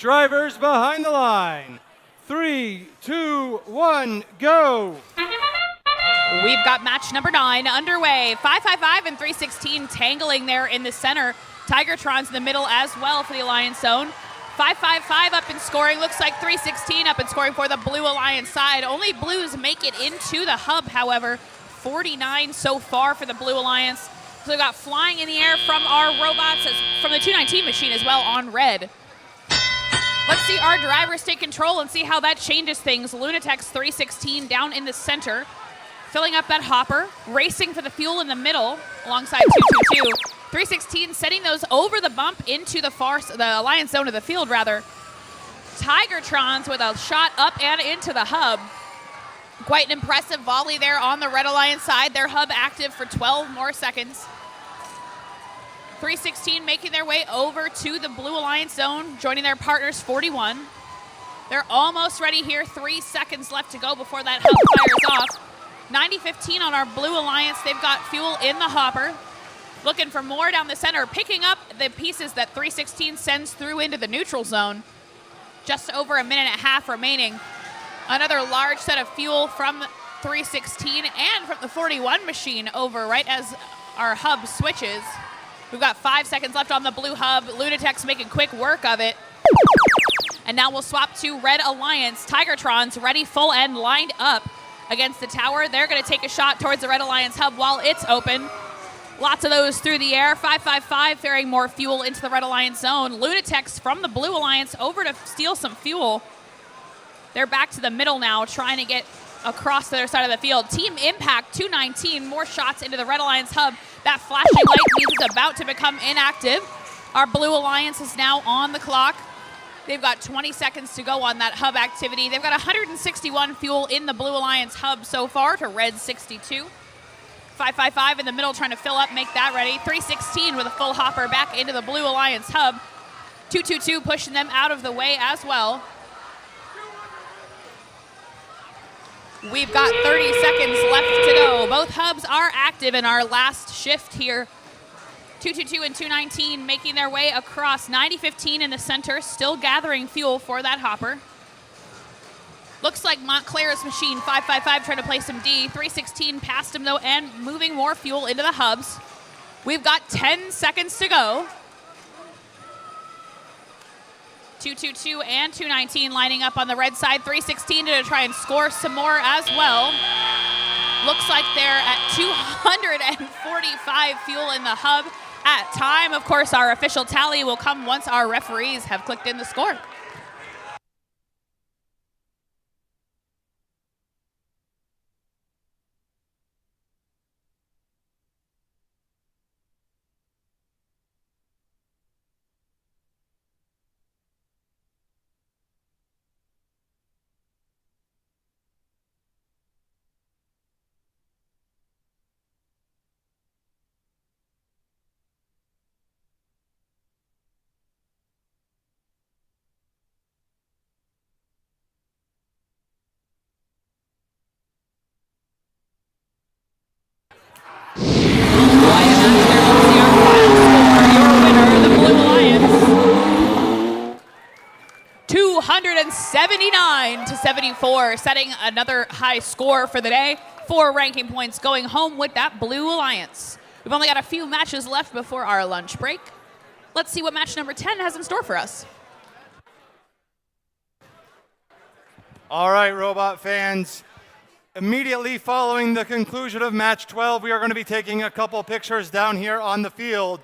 Drivers behind the line. 3, 2, 1, go. We've got match number 9 underway. 555 and 316 tangling there in the center. Tigertron's in the middle as well for the Alliance zone. 555 up in scoring. Looks like 316 up in scoring for the Blue Alliance side. Only Blues make it into the hub, however. 49 so far for the Blue Alliance. So we got flying in the air from our robots, from the 219 machine as well on red. Let's see our drivers take control and see how that changes things. Lunatex 316 down in the center, filling up that hopper, racing for the fuel in the middle alongside 222. 316 setting those over the bump into the Alliance zone of the field, rather. Tigertrons with a shot up and into the hub. Quite an impressive volley there on the Red Alliance side. Their hub active for 12 more seconds. 316 making their way over to the Blue Alliance zone, joining their partners 41. They're almost ready here. 3 seconds left to go before that hub fires off. 90-15 on our Blue Alliance. They've got fuel in the hopper. Looking for more down the center, picking up the pieces that 316 sends through into the neutral zone. Just over a minute and a half remaining. Another large set of fuel from 316 and from the 41 machine over right as our hub switches. We've got 5 seconds left on the blue hub. Lunatex making quick work of it. And now we'll swap to Red Alliance. Tigertrons ready, full end, lined up against the tower. They're going to take a shot towards the Red Alliance hub while it's open. Lots of those through the air. 555 ferrying more fuel into the Red Alliance zone. Lunatex from the Blue Alliance over to steal some fuel. They're back to the middle now, trying to get across the other side of the field. Team Impact 219, more shots into the Red Alliance hub. That flashing light means it's about to become inactive. Our Blue Alliance is now on the clock. They've got 20 seconds to go on that hub activity. They've got 161 fuel in the Blue Alliance hub so far to Red 62. 555 in the middle trying to fill up, make that ready. 316 with a full hopper back into the Blue Alliance hub. 222 pushing them out of the way as well. We've got 30 seconds left to go. Both hubs are active in our last shift here. 222 and 219 making their way across. 90-15 in the center, still gathering fuel for that hopper. Looks like Montclair's machine, 555, trying to play some D. 316 past him, though, and moving more fuel into the hubs. We've got 10 seconds to go. 222 and 219 lining up on the red side. 316 to try and score some more as well. Looks like they're at 245 fuel in the hub at time. Of course, our official tally will come once our referees have clicked in the score. Your winner, the Blue Alliance. 279-74, setting another high score for the day. 4 ranking points going home with that Blue Alliance. We've only got a few matches left before our lunch break. Let's see what match number 10 has in store for us. All right, robot fans. Immediately following the conclusion of match 12, we are going to be taking a couple pictures down here on the field.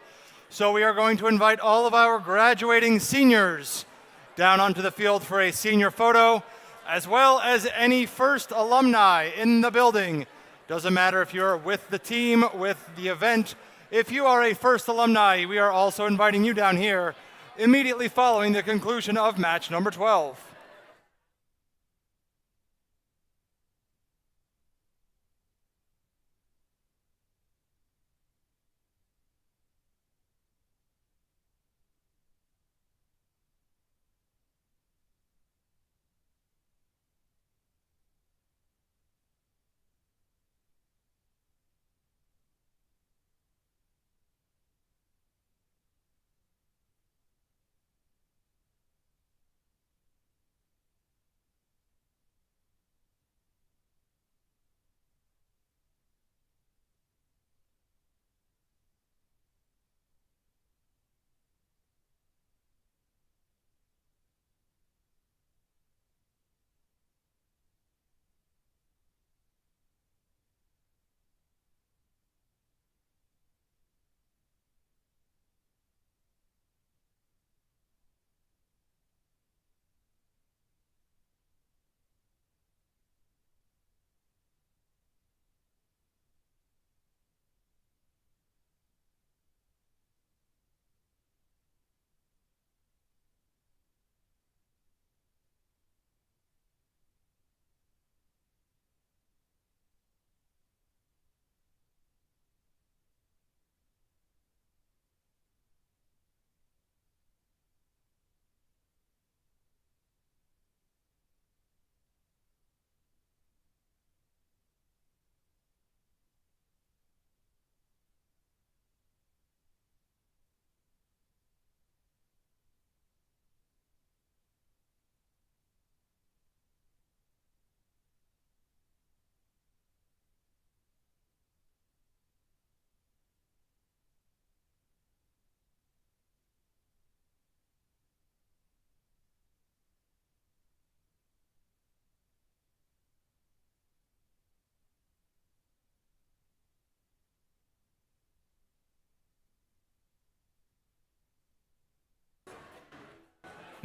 So we are going to invite all of our graduating seniors down onto the field for a senior photo, as well as any first alumni in the building. Doesn't matter if you're with the team, with the event. If you are a first alumni, we are also inviting you down here immediately following the conclusion of match number 12.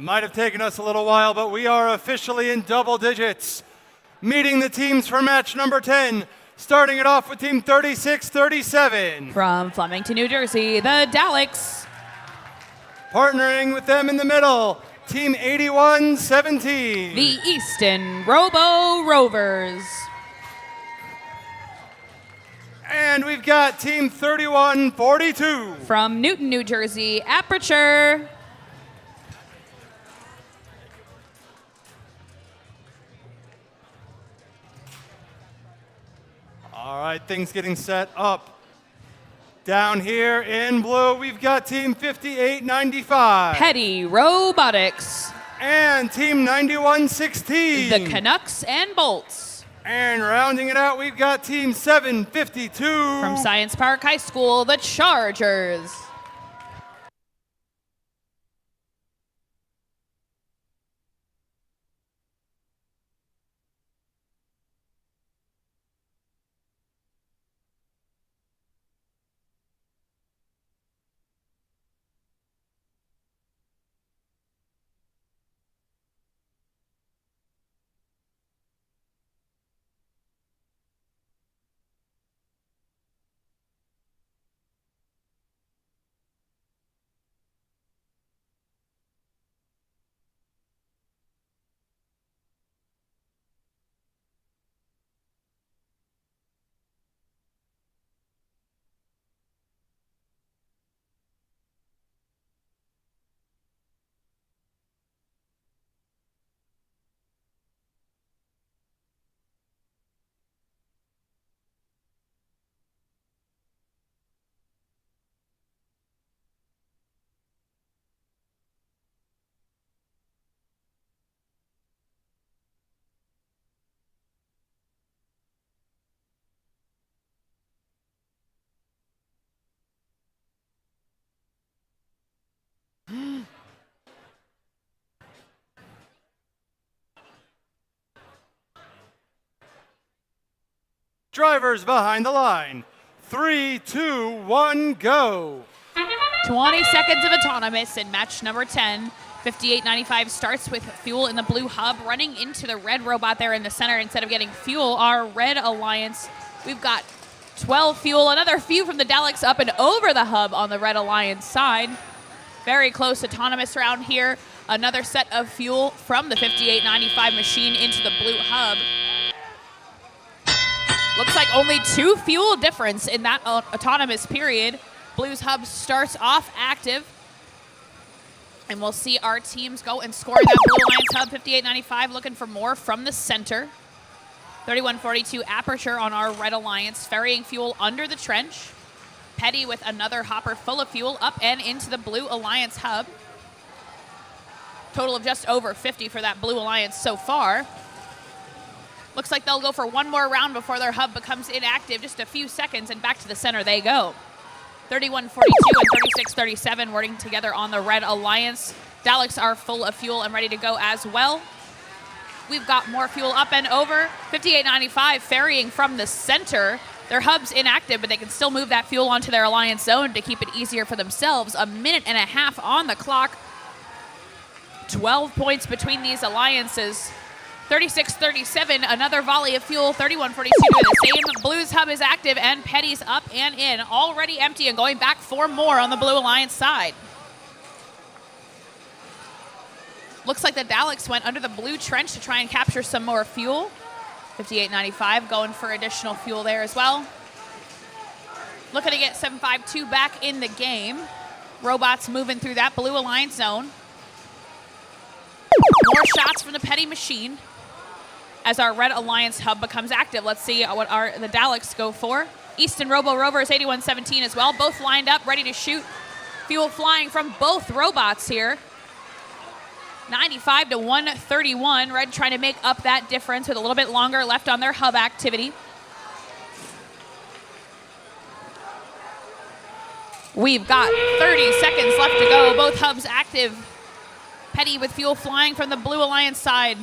Might have taken us a little while, but we are officially in double digits. Meeting the teams for match number 10, starting it off with team 36-37. From Flemington, New Jersey, the Daleks. Partnering with them in the middle, team 81-17. The Easton Robo Rovers. And we've got team 31-42. From Newton, New Jersey, Aperture. All right, things getting set up. Down here in blue, we've got team 58-95. Petty Robotics. And team 91-16. The Canucks and Bolts. And rounding it out, we've got team 752. From Science Park High School, the Chargers. Drivers behind the line. 3, 2, 1, go. 20 seconds of autonomous in match number 10. 5895 starts with fuel in the blue hub, running into the red robot there in the center. Instead of getting fuel, our red alliance, we've got 12 fuel, another few from the Daleks up and over the hub on the red alliance side. Very close autonomous round here. Another set of fuel from the 5895 machine into the blue hub. Looks like only 2 fuel difference in that autonomous period. Blue's hub starts off active. And we'll see our teams go and score that Blue Alliance hub. 5895 looking for more from the center. 3142 Aperture on our Red Alliance, ferrying fuel under the trench. Petty with another hopper full of fuel up and into the Blue Alliance hub. Total of just over 50 for that Blue Alliance so far. Looks like they'll go for one more round before their hub becomes inactive. Just a few seconds and back to the center they go. 3142 and 3637 working together on the Red Alliance. Daleks are full of fuel and ready to go as well. We've got more fuel up and over. 5895 ferrying from the center. Their hub's inactive, but they can still move that fuel onto their Alliance zone to keep it easier for themselves. A minute and a half on the clock. 12 points between these alliances. 3637, another volley of fuel. 3142 doing the same. Blue's hub is active and Petty's up and in. Already empty and going back for more on the Blue Alliance side. Looks like the Daleks went under the blue trench to try and capture some more fuel. 5895 going for additional fuel there as well. Looking to get 752 back in the game. Robots moving through that Blue Alliance zone. More shots from the Petty machine as our Red Alliance hub becomes active. Let's see what the Daleks go for. Easton Robo Rovers 8117 as well. Both lined up, ready to shoot. Fuel flying from both robots here. 95 to 131. Red trying to make up that difference with a little bit longer left on their hub activity. We've got 30 seconds left to go. Both hubs active. Petty with fuel flying from the Blue Alliance side.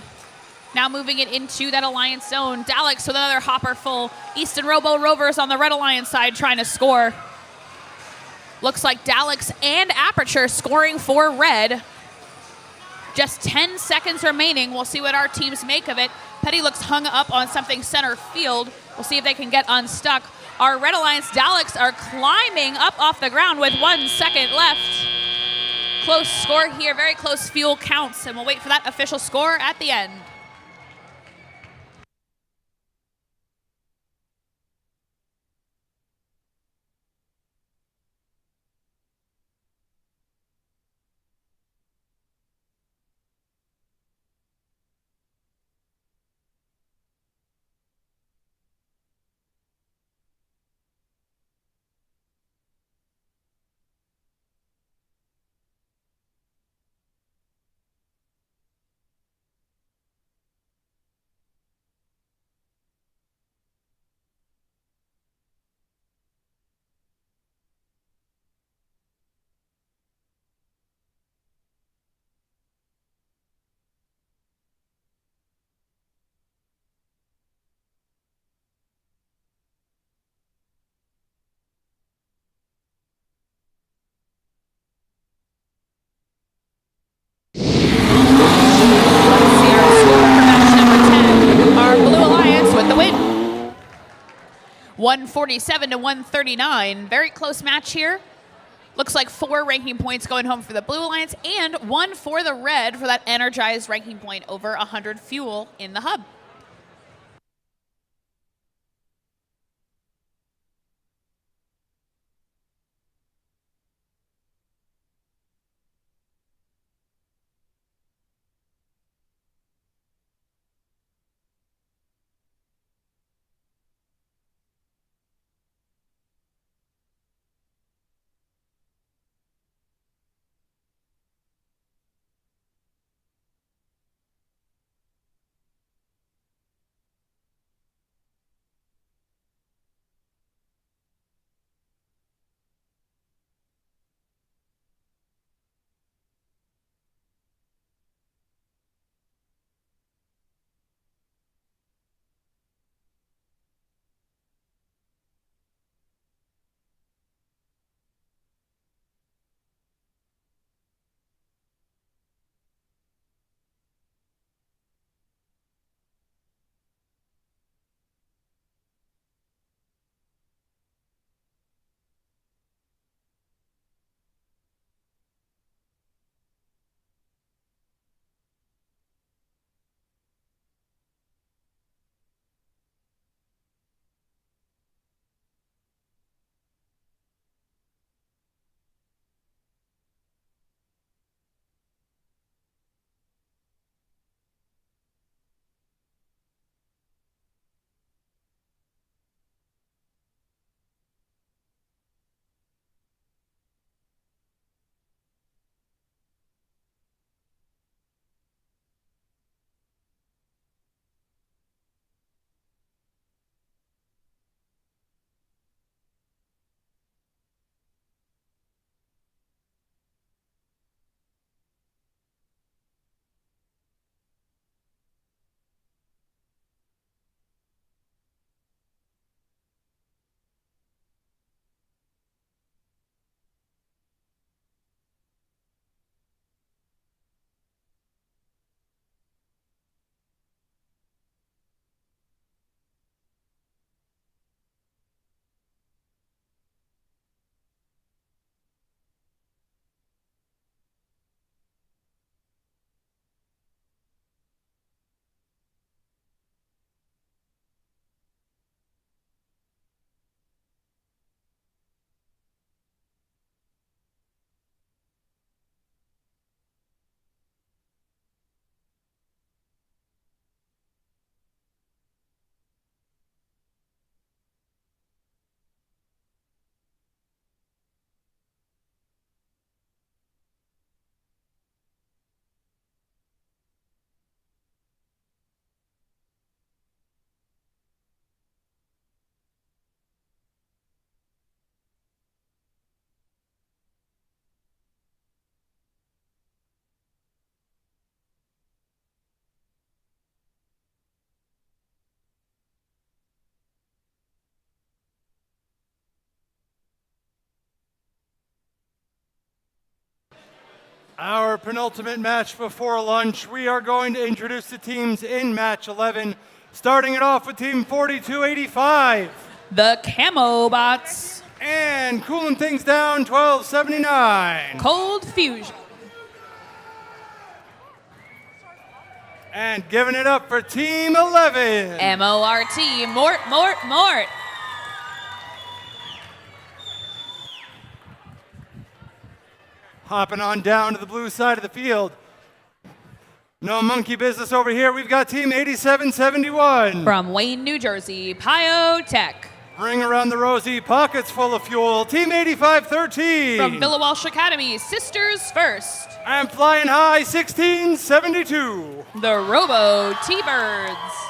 Now moving it into that Alliance zone. Daleks with another hopper full. Easton Robo Rovers on the Red Alliance side trying to score. Looks like Daleks and Aperture scoring for Red. Just 10 seconds remaining. We'll see what our teams make of it. Petty looks hung up on something center field. We'll see if they can get unstuck. Our Red Alliance Daleks are climbing up off the ground with 1 second left. Close score here, very close fuel counts, and we'll wait for that official score at the end. Our Blue Alliance with the win. 147 to 139. Very close match here. Looks like 4 ranking points going home for the Blue Alliance and 1 for the Red for that energized ranking point over 100 fuel in the hub. Our penultimate match before lunch, we are going to introduce the teams in match 11, starting it off with team 4285. The Camo Bots. And cooling things down, 1279. Cold Fusion. And giving it up for team 11. MORT. Mort. Hopping on down to the blue side of the field. No monkey business over here. We've got team 8771. From Wayne, New Jersey, Pyotech. Ring around the rosy, pockets full of fuel. Team 8513. From Villa Walsh Academy, Sisters First. And flying high, 1672. The Robo T-Birds.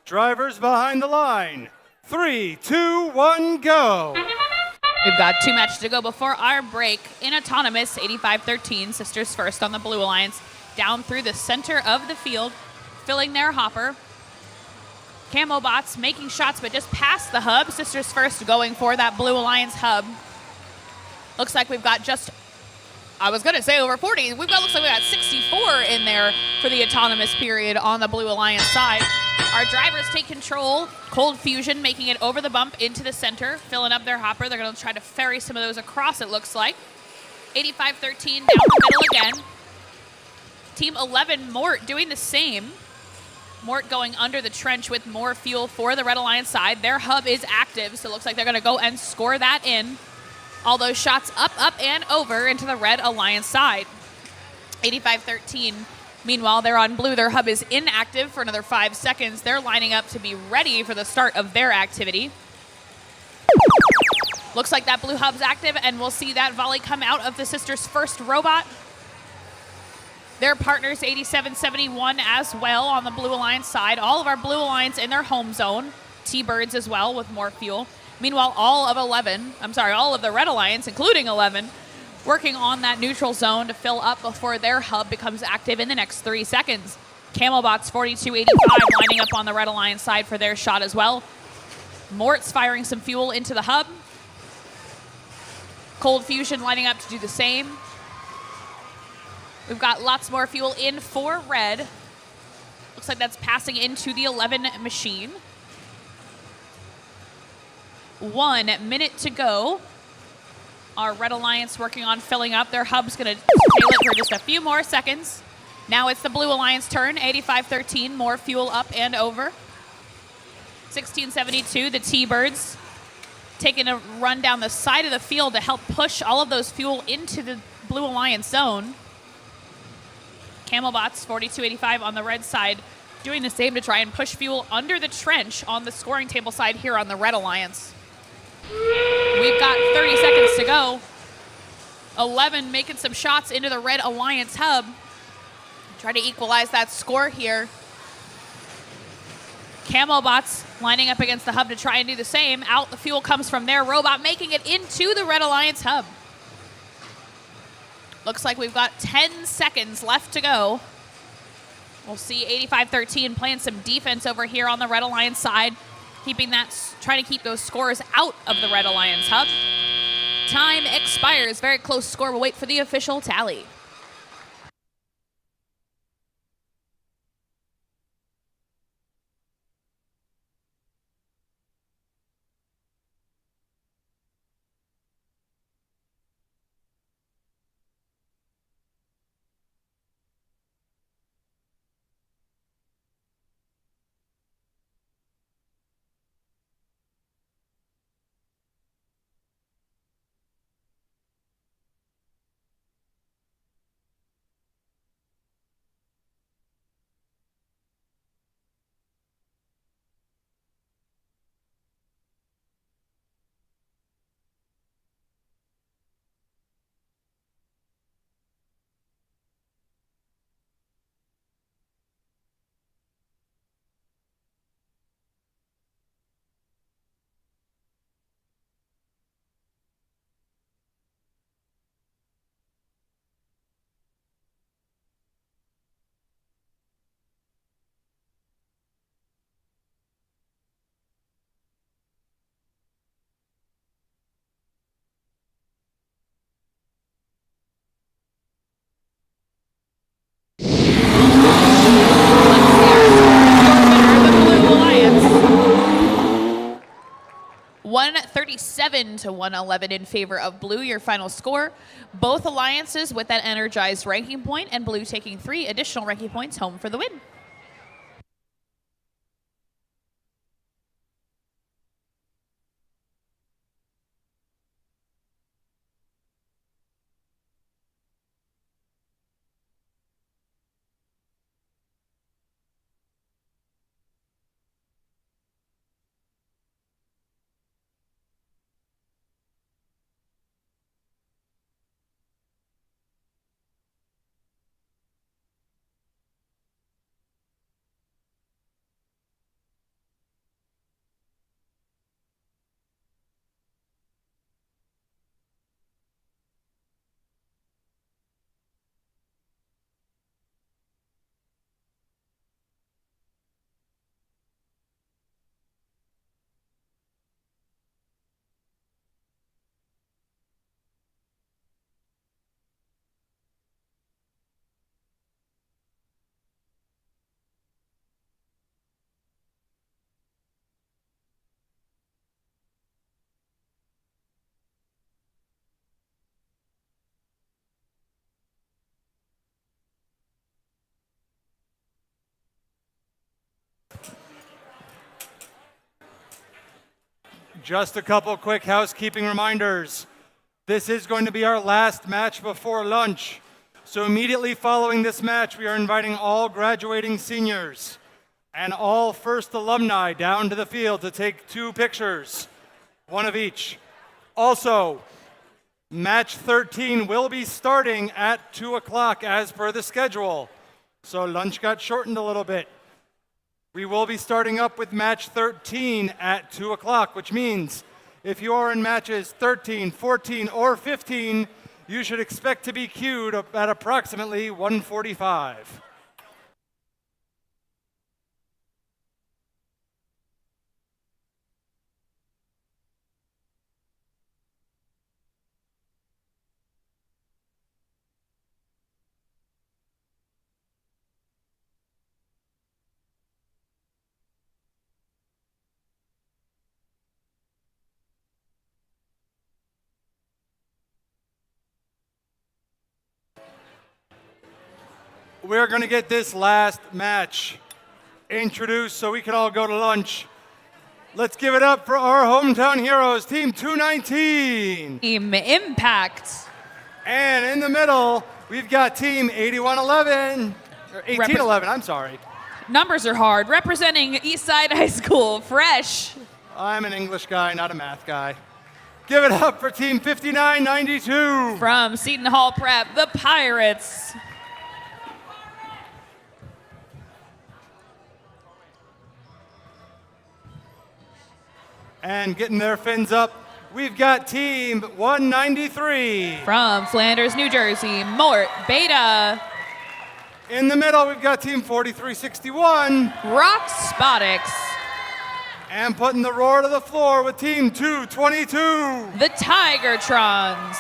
Drivers behind the line. 3, 2, 1, go. We've got 2 matches to go before our break. In autonomous, 8513, Sisters First on the Blue Alliance, down through the center of the field, filling their hopper. Camo Bots making shots, but just past the hub. Sisters First going for that Blue Alliance hub. Looks like we've got just, I was going to say over 40. Looks like we got 64 in there for the autonomous period on the Blue Alliance side. Our drivers take control. Cold Fusion making it over the bump into the center, filling up their hopper. They're going to try to ferry some of those across, it looks like. 8513 down the middle again. Team 11, Mort, doing the same. Mort going under the trench with more fuel for the Red Alliance side. Their hub is active, so it looks like they're going to go and score that in. All those shots up, and over into the Red Alliance side. 8513. Meanwhile, they're on blue. Their hub is inactive for another 5 seconds. They're lining up to be ready for the start of their activity. Looks like that blue hub's active, and we'll see that volley come out of the Sisters First robot. Their partners, 8771 as well on the Blue Alliance side. All of our Blue Alliance in their home zone. T-Birds as well with more fuel. Meanwhile, all of the Red Alliance, including 11, working on that neutral zone to fill up before their hub becomes active in the next 3 seconds. Camelbots 4285 lining up on the Red Alliance side for their shot as well. Mort's firing some fuel into the hub. Cold Fusion lining up to do the same. We've got lots more fuel in for Red. Looks like that's passing into the 11 machine. 1 minute to go. Our Red Alliance working on filling up. Their hub's going to tail it for just a few more seconds. Now it's the Blue Alliance turn. 8513, more fuel up and over. 1672, the T-Birds taking a run down the side of the field to help push all of those fuel into the Blue Alliance zone. Camelbots 4285 on the red side doing the same to try and push fuel under the trench on the scoring table side here on the Red Alliance. We've got 30 seconds to go. 11 making some shots into the Red Alliance hub. Try to equalize that score here. Camelbots lining up against the hub to try and do the same. Out the fuel comes from their robot, making it into the Red Alliance hub. Looks like we've got 10 seconds left to go. We'll see 8513 playing some defense over here on the Red Alliance side, trying to keep those scores out of the Red Alliance hub. Time expires. Very close score. We'll wait for the official tally. 137 to 111 in favor of blue, your final score. Both alliances with that energized ranking point, and blue taking 3 additional ranking points home for the win. Just a couple quick housekeeping reminders. This is going to be our last match before lunch. So immediately following this match, we are inviting all graduating seniors and all first alumni down to the field to take 2 pictures, 1 of each. Also, match 13 will be starting at 2 o'clock as per the schedule. So lunch got shortened a little bit. We will be starting up with match 13 at 2 o'clock, which means if you are in matches 13, 14, or 15, you should expect to be queued at approximately 1:45. We're going to get this last match introduced so we can all go to lunch. Let's give it up for our hometown heroes, Team 219. Team Impact. And in the middle, we've got Team 8111, or 1811, I'm sorry. Numbers are hard. Representing Eastside High School, Fresh. I'm an English guy, not a math guy. Give it up for Team 5992. From Seton Hall Prep, the Pirates. And getting their fins up, we've got Team 193. From Flanders, New Jersey, Mort Beta. In the middle, we've got Team 4361. Rock Spotics. And putting the roar to the floor with Team 222. The Tigertrons.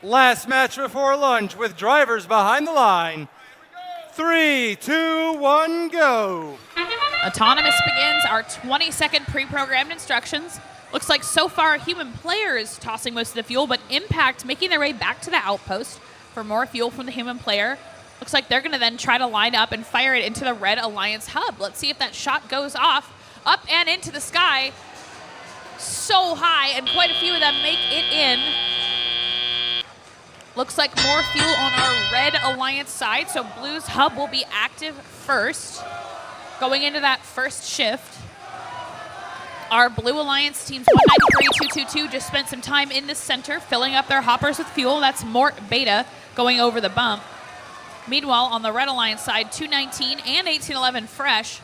Last match before lunch with drivers behind the line. 3, 2, 1, go. Autonomous begins our 20-second pre-programmed instructions. Looks like so far human players tossing most of the fuel, but Impact making their way back to the outpost for more fuel from the human player. Looks like they're going to then try to line up and fire it into the Red Alliance hub. Let's see if that shot goes off. Up and into the sky. So high, and quite a few of them make it in. Looks like more fuel on our Red Alliance side, so Blue's hub will be active first. Going into that first shift. Our Blue Alliance teams 193-222 just spent some time in the center filling up their hoppers with fuel. That's Mort Beta going over the bump. Meanwhile, on the Red Alliance side, 219 and 1811 Fresh,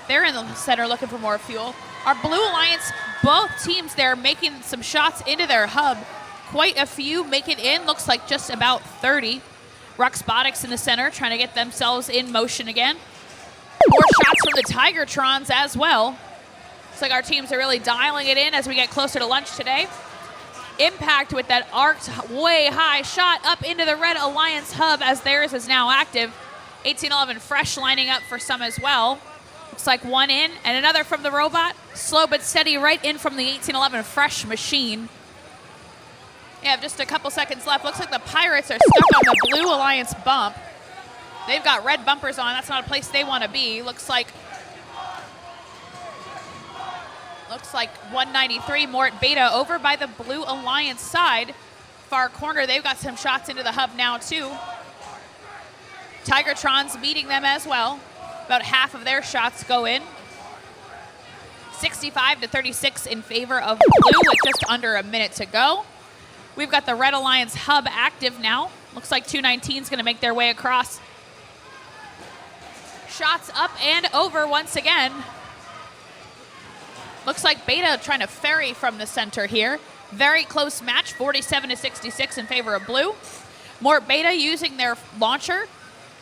they're in the center looking for more fuel. Our Blue Alliance, both teams there making some shots into their hub. Quite a few make it in, looks like just about 30. Ruxbotics in the center trying to get themselves in motion again. More shots from the Tigertrons as well. Looks like our teams are really dialing it in as we get closer to lunch today. Impact with that arced way high shot up into the Red Alliance hub as theirs is now active. 1811 Fresh lining up for some as well. Looks like one in and another from the robot. Slow but steady right in from the 1811 Fresh machine. Yeah, just a couple seconds left. Looks like the Pirates are stuck on the Blue Alliance bump. They've got red bumpers on. That's not a place they want to be. Looks like 193 Mort Beta over by the Blue Alliance side. Far corner, they've got some shots into the hub now too. Tigertrons beating them as well. About half of their shots go in. 65-36 in favor of Blue with just under a minute to go. We've got the Red Alliance hub active now. Looks like 219 is going to make their way across. Shots up and over once again. Looks like Beta trying to ferry from the center here. Very close match, 47-66 in favor of Blue. Mort Beta using their launcher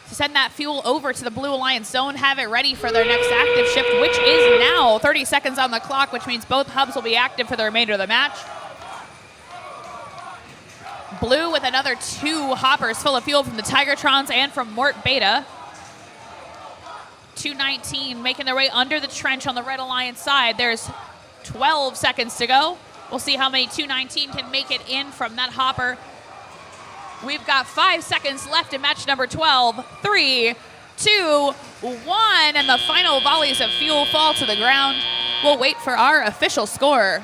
to send that fuel over to the Blue Alliance zone, have it ready for their next active shift, which is now. 30 seconds on the clock, which means both hubs will be active for the remainder of the match. Blue with another 2 hoppers full of fuel from the Tigertrons and from Mort Beta. 219 making their way under the trench on the Red Alliance side. There's 12 seconds to go. We'll see how many 219 can make it in from that hopper. We've got 5 seconds left in match number 12. 3, 2, 1, and the final volleys of fuel fall to the ground. We'll wait for our official score.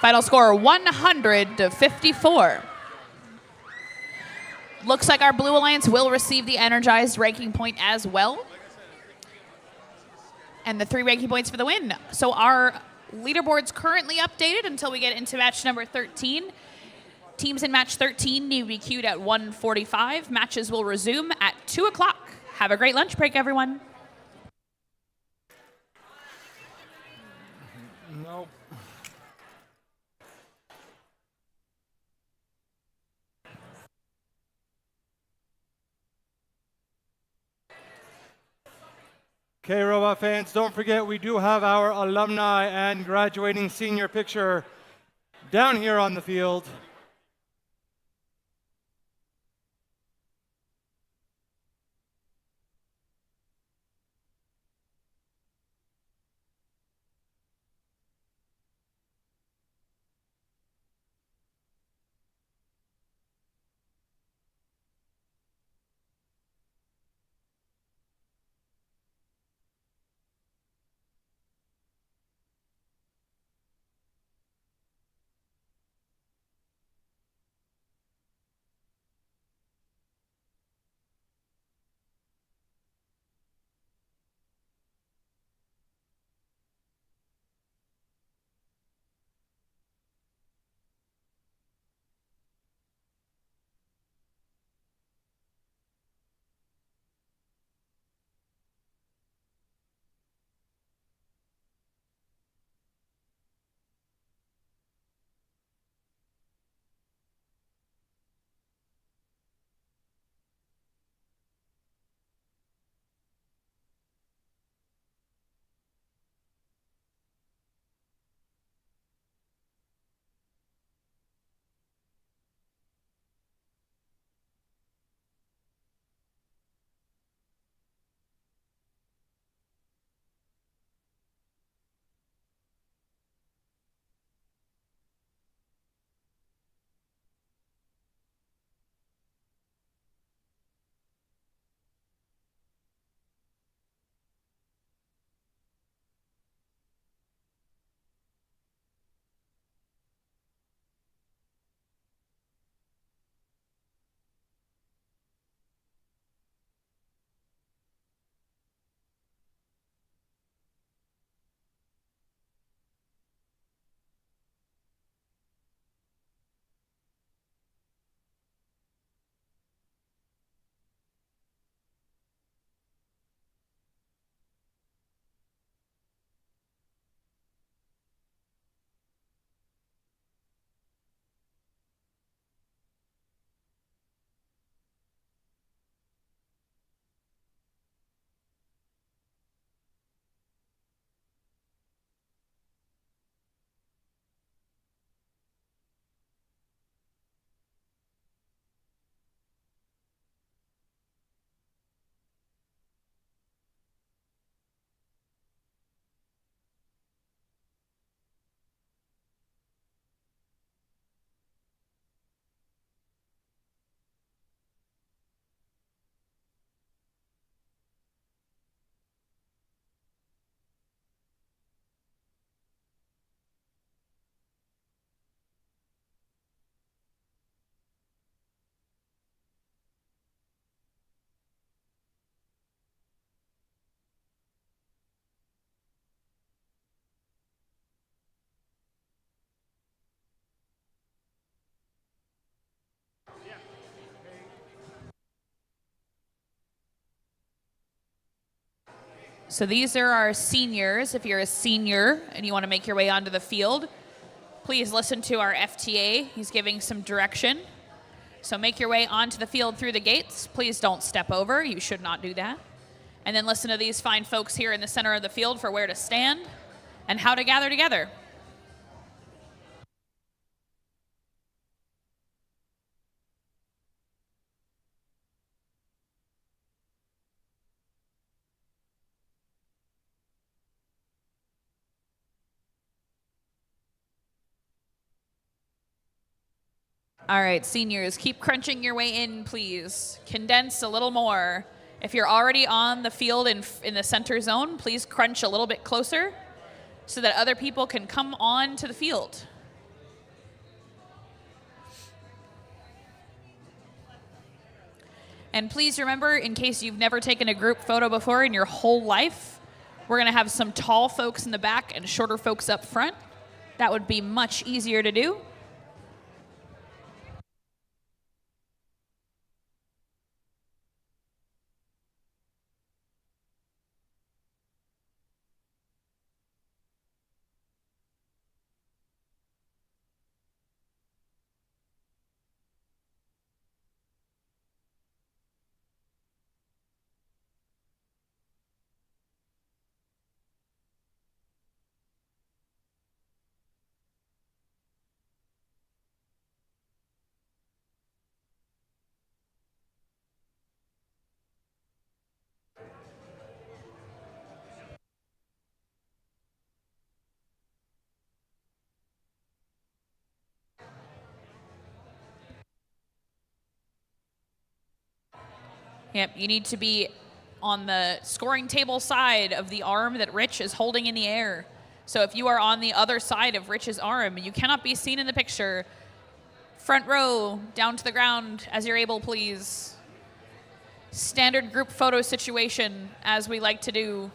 Final score 100-54. Looks like our Blue Alliance will receive the energized ranking point as well. And the 3 ranking points for the win. So our leaderboard's currently updated until we get into match number 13. Teams in match 13 need to be queued at 1:45. Matches will resume at 2 o'clock. Have a great lunch break, everyone. Nope. Okay, Robot fans, don't forget we do have our alumni and graduating senior picture down here on the field. So these are our seniors. If you're a senior and you want to make your way onto the field, please listen to our FTA. He's giving some direction. So make your way onto the field through the gates. Please don't step over. You should not do that. And then listen to these fine folks here in the center of the field for where to stand and how to gather together. All right, seniors, keep crunching your way in, please. Condense a little more. If you're already on the field in the center zone, please crunch a little bit closer so that other people can come on to the field. And please remember, in case you've never taken a group photo before in your whole life, we're going to have some tall folks in the back and shorter folks up front. That would be much easier to do. Yep, you need to be on the scoring table side of the arm that Rich is holding in the air. So if you are on the other side of Rich's arm, you cannot be seen in the picture. Front row, down to the ground as you're able, please. Standard group photo situation, as we like to do.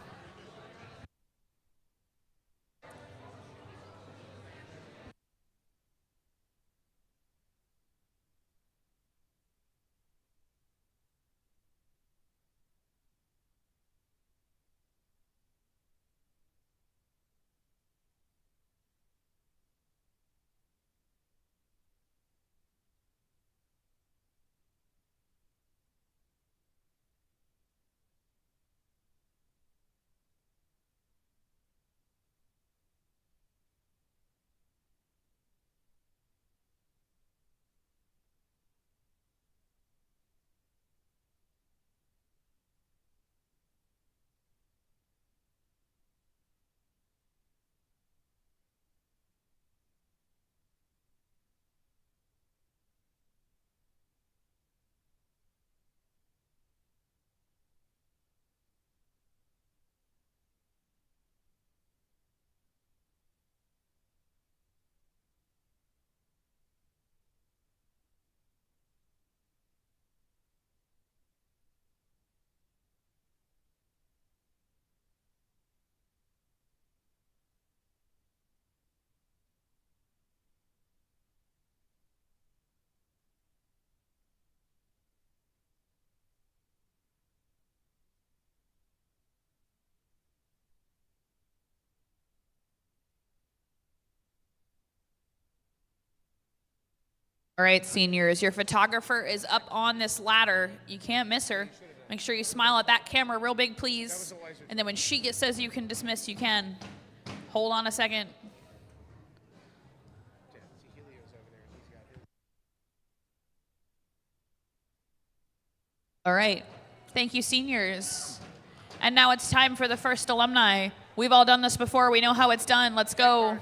All right, seniors, your photographer is up on this ladder. You can't miss her. Make sure you smile at that camera real big, please. And then when she says you can dismiss, you can. Hold on a second. All right. Thank you, seniors. And now it's time for the first alumni. We've all done this before. We know how it's done. Let's go.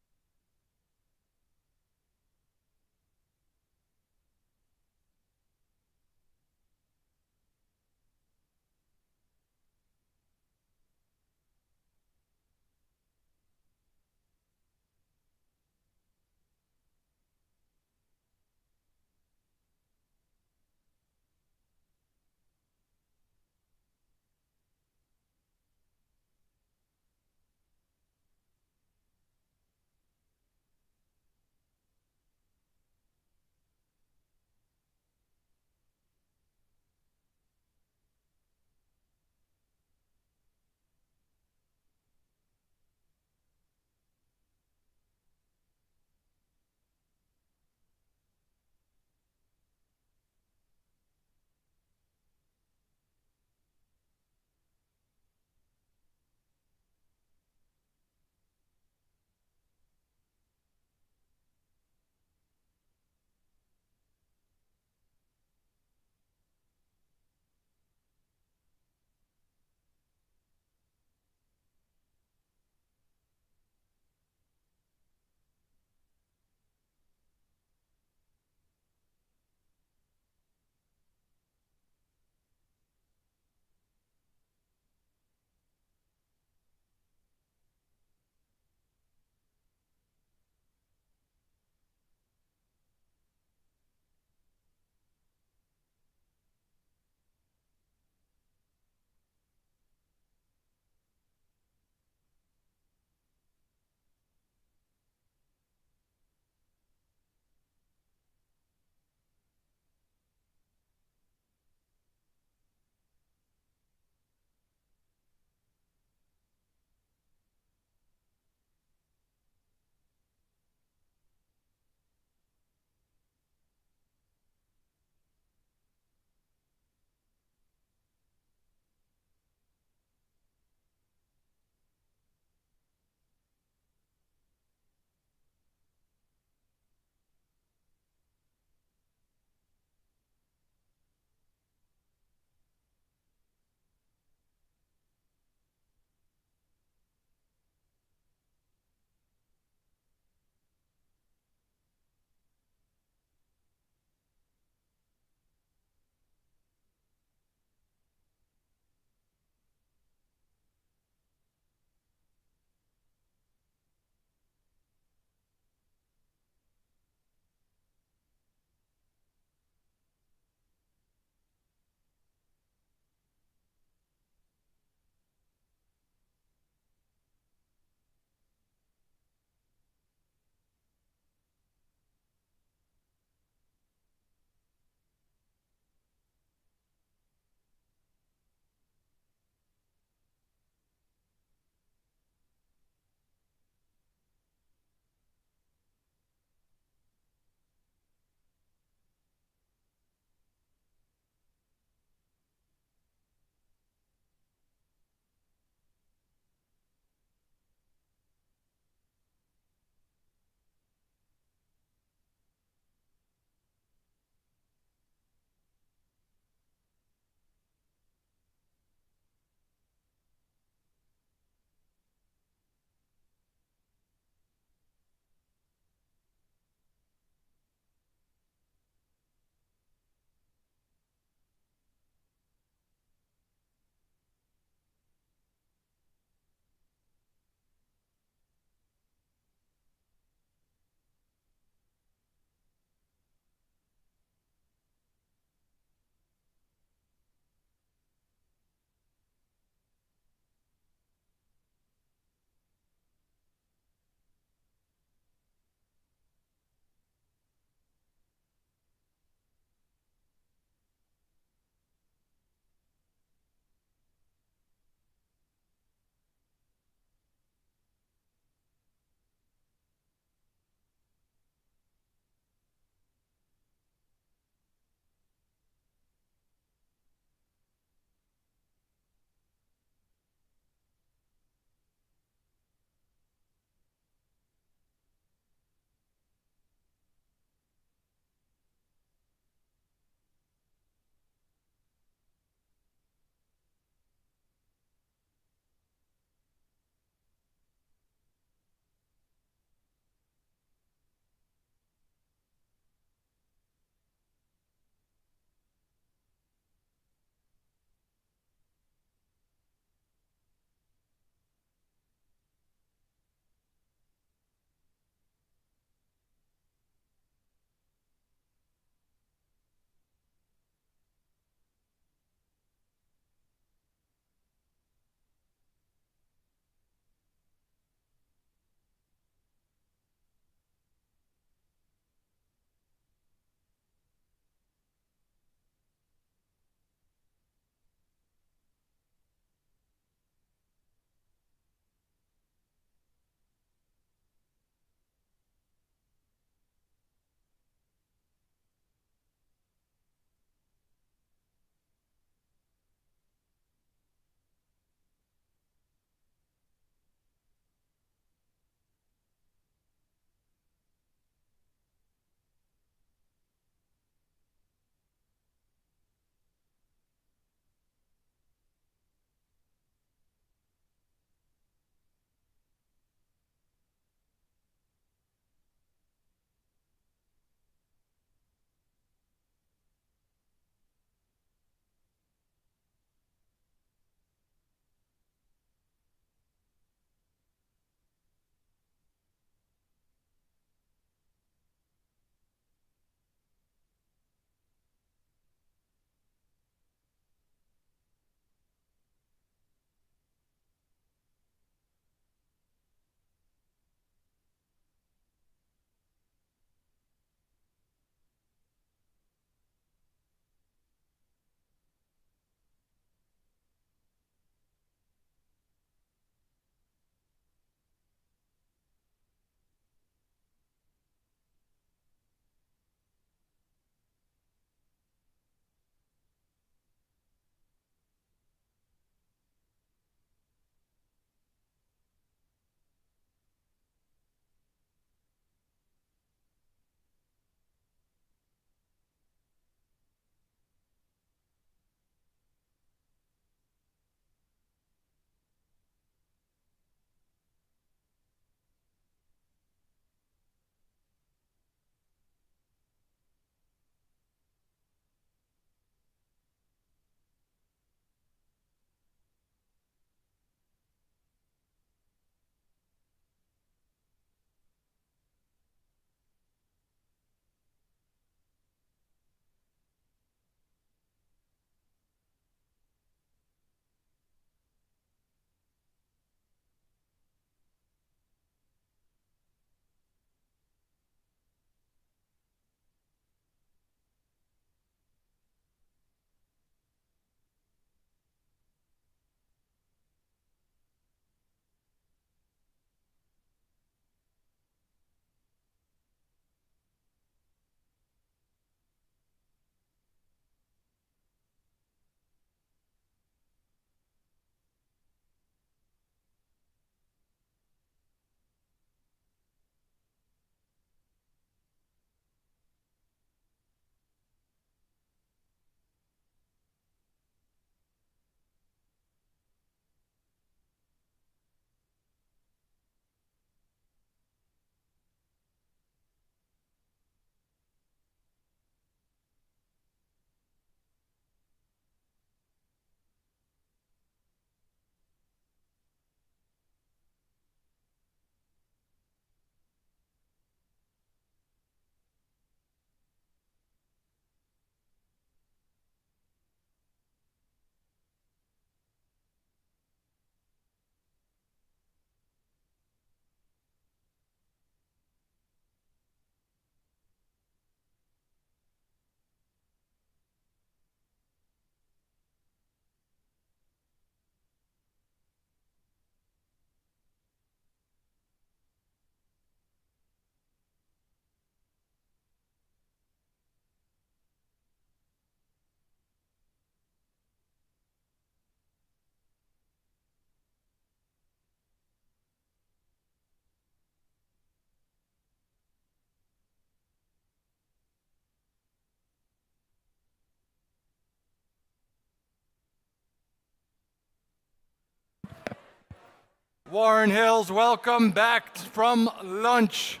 Warren Hills, welcome back from lunch.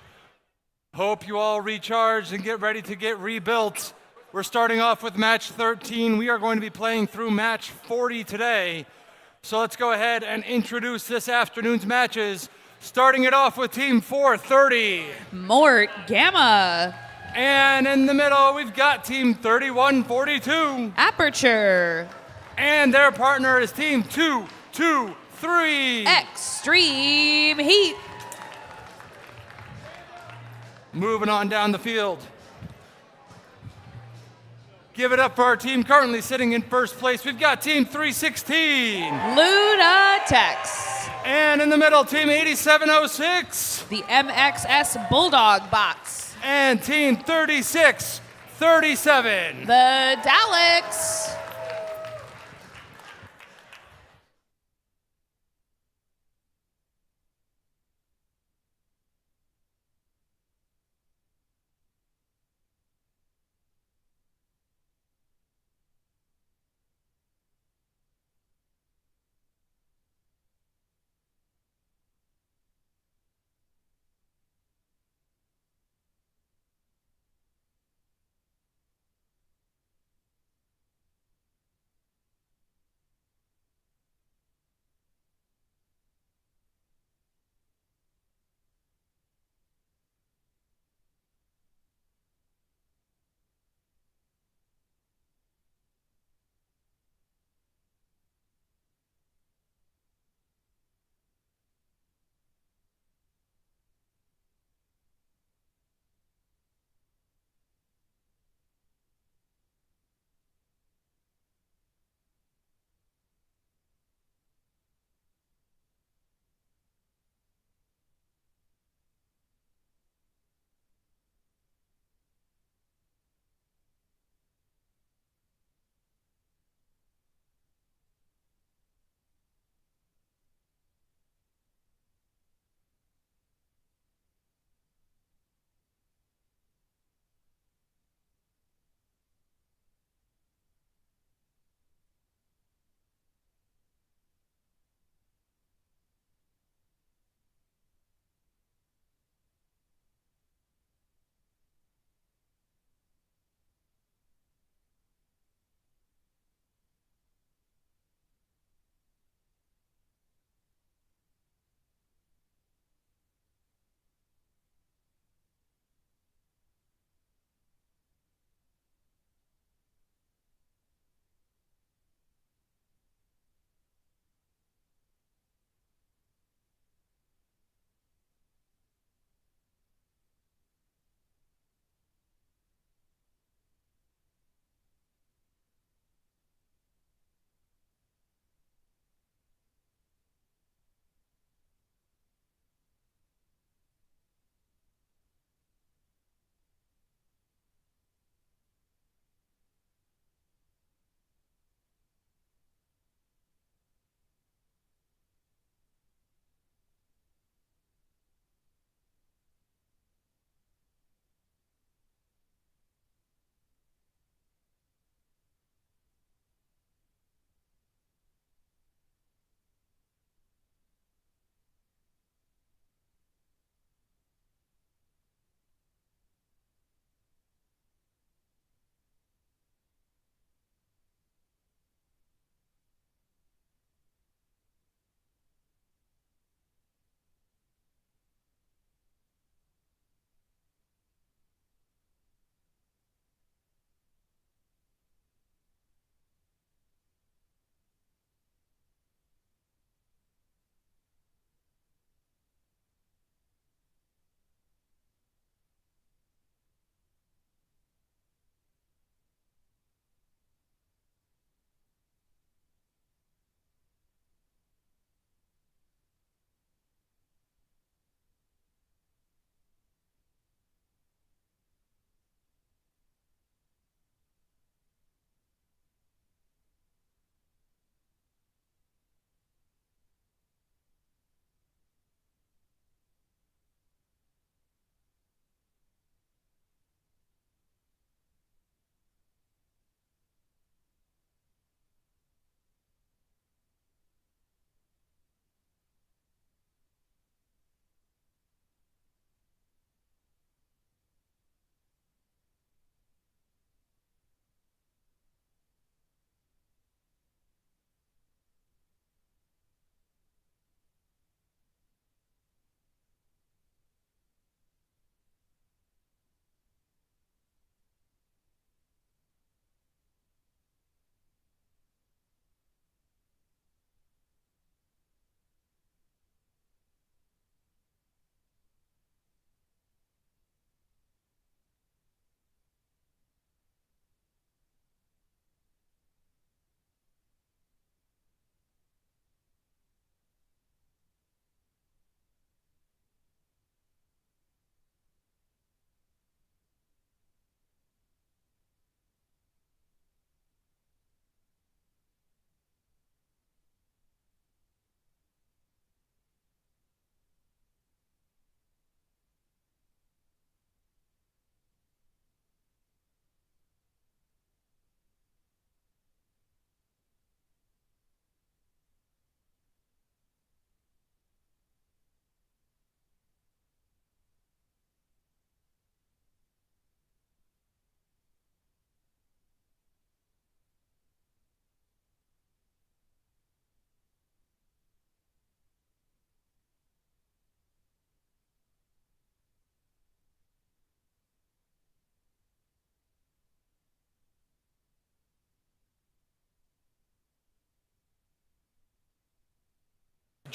Hope you all recharged and get ready to get rebuilt. We're starting off with match 13. We are going to be playing through match 40 today. So let's go ahead and introduce this afternoon's matches. Starting it off with team 430. Mort Gamma. And in the middle, we've got team 3142. Aperture. And their partner is team 223. Extreme Heat. Moving on down the field. Give it up for our team currently sitting in first place. We've got team 316. Lunatex. And in the middle, team 8706. The MXS Bulldog Bots. And team 3637. The Daleks.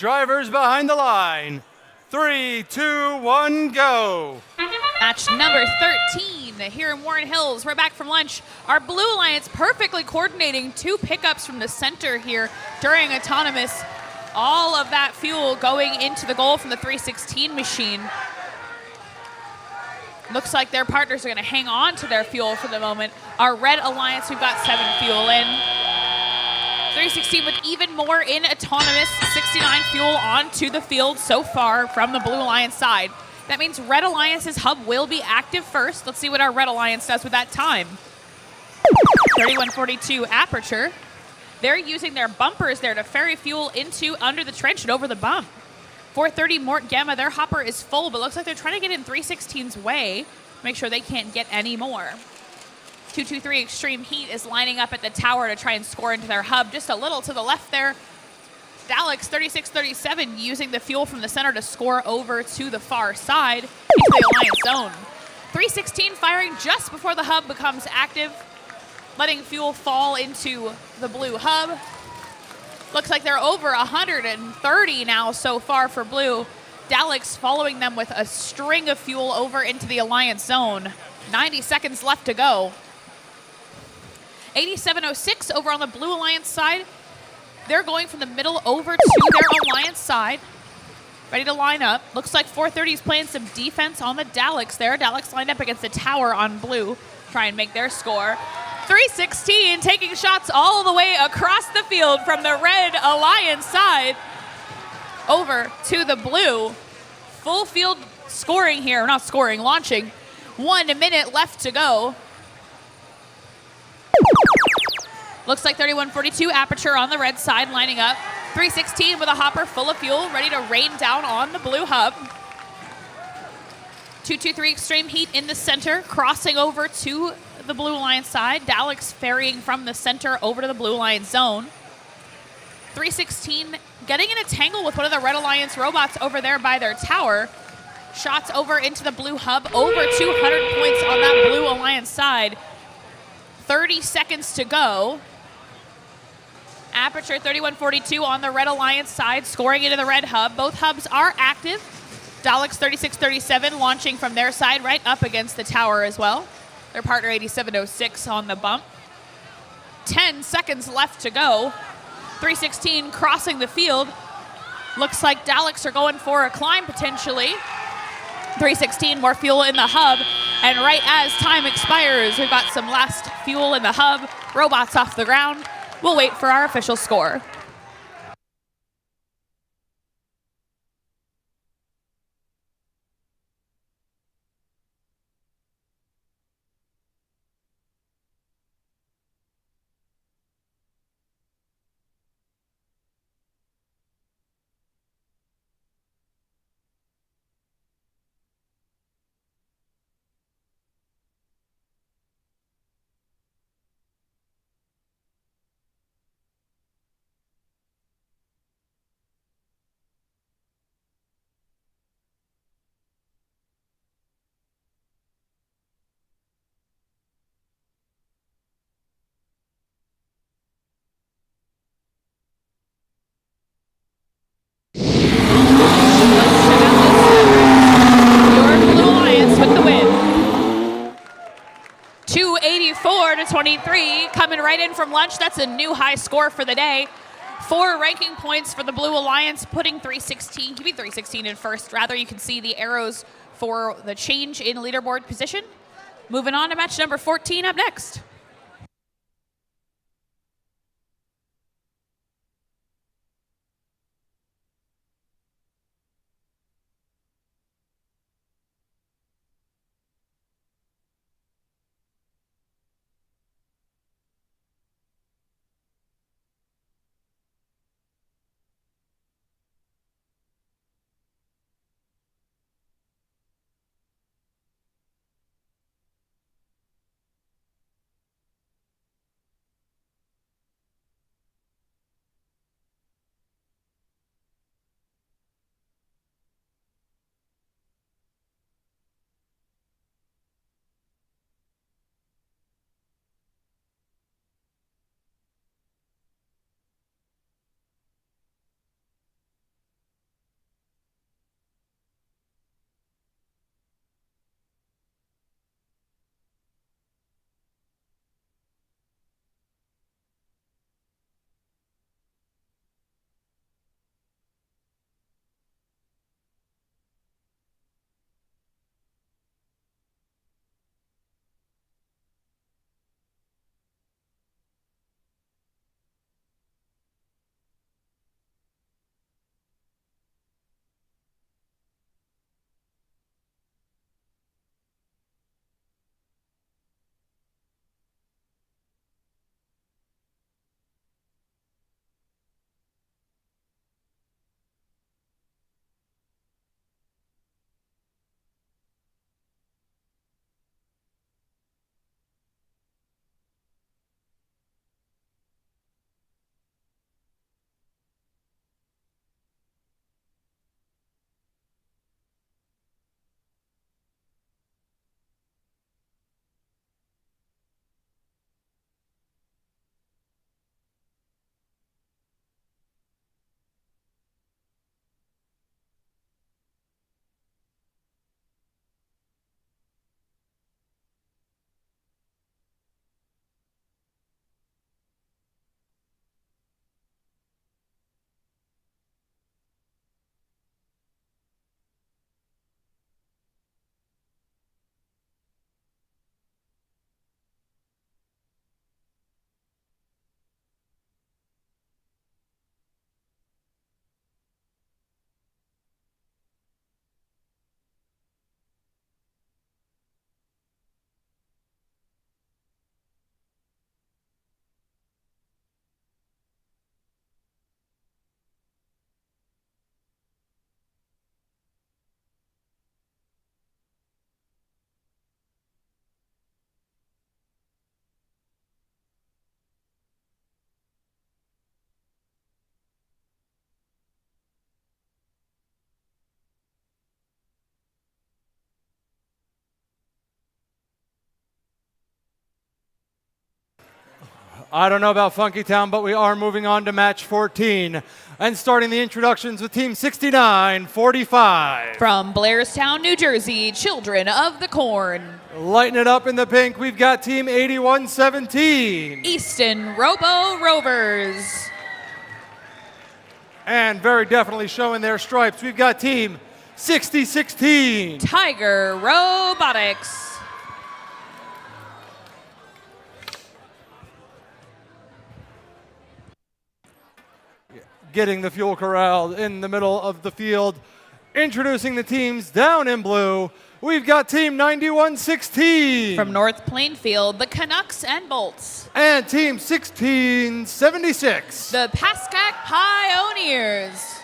Drivers behind the line. 3, 2, 1, go. Match number 13 here in Warren Hills. We're back from lunch. Our Blue Alliance perfectly coordinating 2 pickups from the center here during autonomous. All of that fuel going into the goal from the 316 machine. Looks like their partners are going to hang on to their fuel for the moment. Our Red Alliance, we've got 7 fuel in. 316 with even more in autonomous, 69 fuel onto the field so far from the Blue Alliance side. That means Red Alliance's hub will be active first. Let's see what our Red Alliance does with that time. 3142 Aperture. They're using their bumpers there to ferry fuel into under the trench and over the bump. 430 Mort Gamma, their hopper is full, but looks like they're trying to get in 316's way. Make sure they can't get any more. 223 Extreme Heat is lining up at the tower to try and score into their hub. Just a little to the left there. Daleks 3637 using the fuel from the center to score over to the far side into the Alliance zone. 316 firing just before the hub becomes active, letting fuel fall into the blue hub. Looks like they're over 130 now so far for blue. Daleks following them with a string of fuel over into the Alliance zone. 90 seconds left to go. 8706 over on the Blue Alliance side. They're going from the middle over to their Alliance side. Ready to line up. Looks like 430 is playing some defense on the Daleks there. Daleks lined up against the tower on blue. Try and make their score. 316 taking shots all the way across the field from the Red Alliance side over to the blue. Full field scoring here. Not scoring, launching. 1 minute left to go. Looks like 3142 Aperture on the red side lining up. 316 with a hopper full of fuel, ready to rain down on the blue hub. 223 Extreme Heat in the center, crossing over to the Blue Alliance side. Daleks ferrying from the center over to the Blue Alliance zone. 316 getting in a tangle with one of the Red Alliance robots over there by their tower. Shots over into the blue hub, over 200 points on that Blue Alliance side. 30 seconds to go. Aperture 3142 on the Red Alliance side, scoring into the red hub. Both hubs are active. Daleks 3637 launching from their side right up against the tower as well. Their partner 8706 on the bump. 10 seconds left to go. 316 crossing the field. Looks like Daleks are going for a climb potentially. 316 more fuel in the hub. And right as time expires, we've got some last fuel in the hub. Robots off the ground. We'll wait for our official score. Your Blue Alliance with the win. 284-23, coming right in from lunch. That's a new high score for the day. 4 ranking points for the Blue Alliance, putting 316, keeping 316 in first. Rather, you can see the arrows for the change in leaderboard position. Moving on to match number 14 up next. I don't know about Funky Town, but we are moving on to match 14. And starting the introductions with Team 6945. From Blairstown, New Jersey, Children of the Corn. Lighting it up in the pink, we've got Team 8117. Easton Robo Rovers. And very definitely showing their stripes, we've got Team 6016. Tiger Robotics. Getting the fuel corral in the middle of the field. Introducing the teams down in blue, we've got Team 9116. From North Plainfield, the Canucks and Bolts. And Team 1676. The Pascack Pioneers.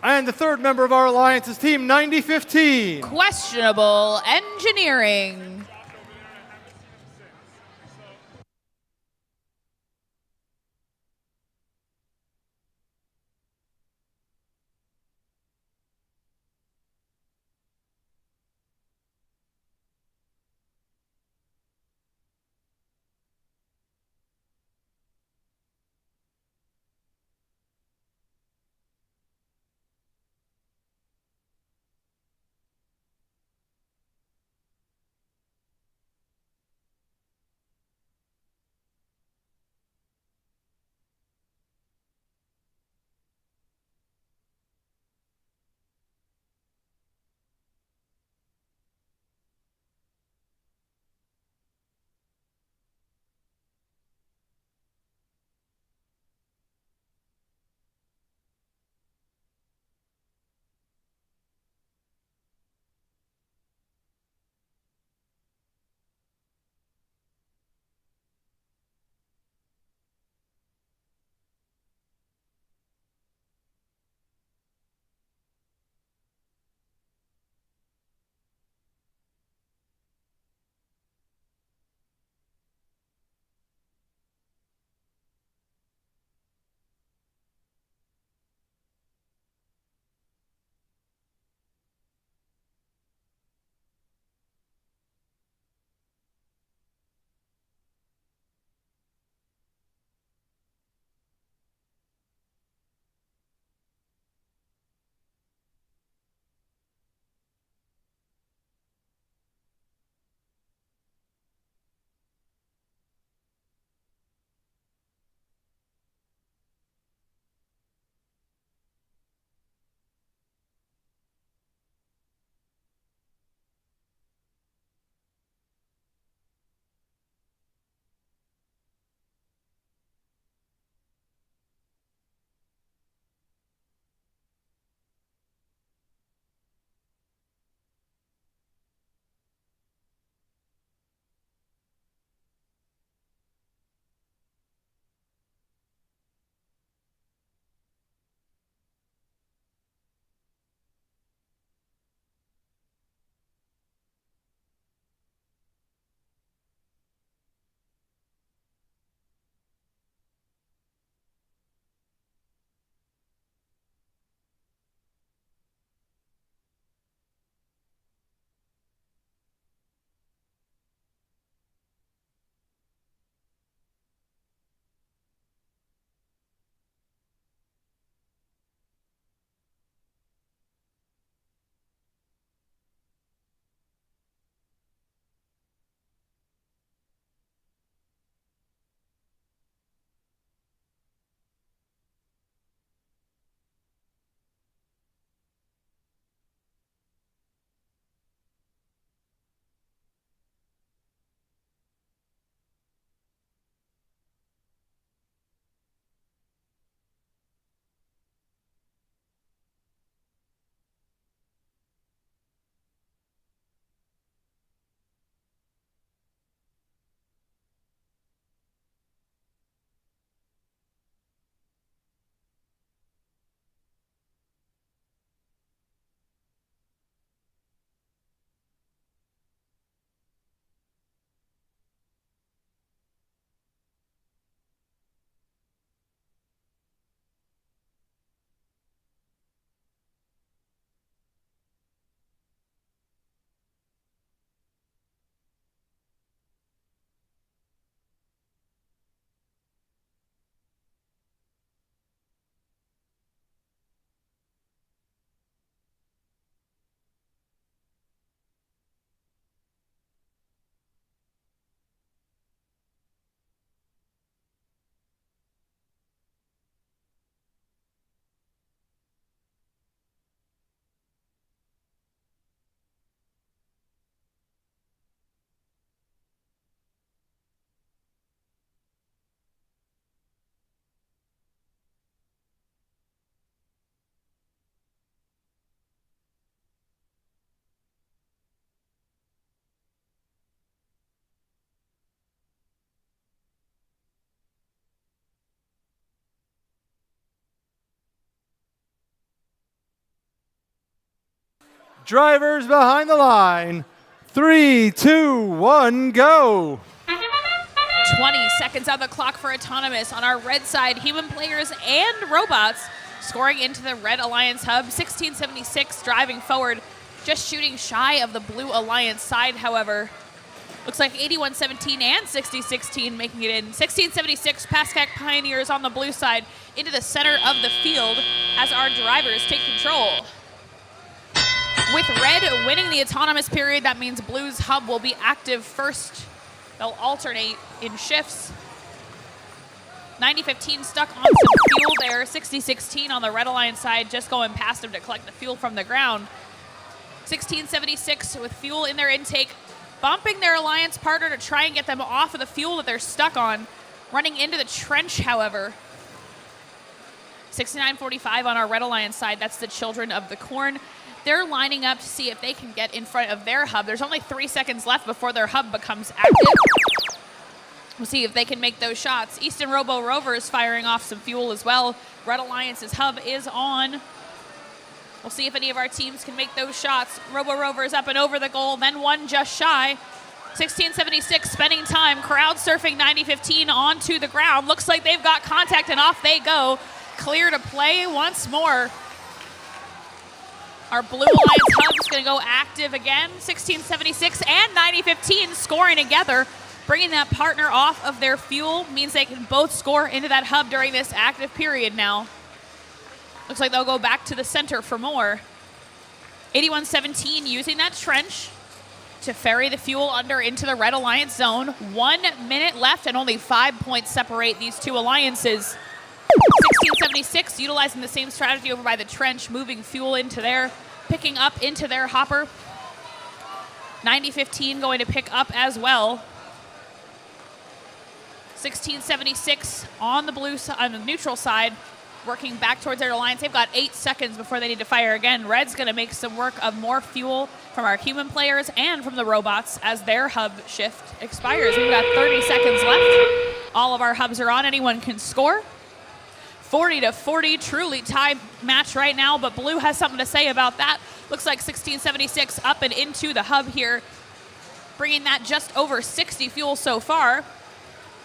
And the third member of our alliance is Team 9015. Questionable Engineering. Drivers behind the line. 3, 2, 1, go. 20 seconds on the clock for autonomous. On our red side, human players and robots scoring into the Red Alliance hub. 1676 driving forward, just shooting shy of the Blue Alliance side, however. Looks like 8117 and 6016 making it in. 1676 Pascack Pioneers on the blue side into the center of the field as our drivers take control. With red winning the autonomous period, that means blue's hub will be active first. They'll alternate in shifts. 9015 stuck on some fuel there. 6016 on the Red Alliance side, just going past them to collect the fuel from the ground. 1676 with fuel in their intake, bumping their Alliance partner to try and get them off of the fuel that they're stuck on. Running into the trench, however. 6945 on our Red Alliance side, that's the Children of the Corn. They're lining up to see if they can get in front of their hub. There's only 3 seconds left before their hub becomes active. We'll see if they can make those shots. Easton Robo Rovers firing off some fuel as well. Red Alliance's hub is on. We'll see if any of our teams can make those shots. Robo Rovers up and over the goal, then one just shy. 1676 spending time, crowd surfing 9015 onto the ground. Looks like they've got contact and off they go. Clear to play once more. Our Blue Alliance hub is going to go active again. 1676 and 9015 scoring together. Bringing that partner off of their fuel means they can both score into that hub during this active period now. Looks like they'll go back to the center for more. 8117 using that trench to ferry the fuel under into the Red Alliance zone. 1 minute left and only 5 points separate these two alliances. 1676 utilizing the same strategy over by the trench, moving fuel into there, picking up into their hopper. 9015 going to pick up as well. 1676 on the blue on the neutral side, working back towards their alliance. They've got 8 seconds before they need to fire again. Red's going to make some work of more fuel from our human players and from the robots as their hub shift expires. We've got 30 seconds left. All of our hubs are on. Anyone can score. 40-40, truly tie match right now, but blue has something to say about that. Looks like 1676 up and into the hub here, bringing that just over 60 fuel so far.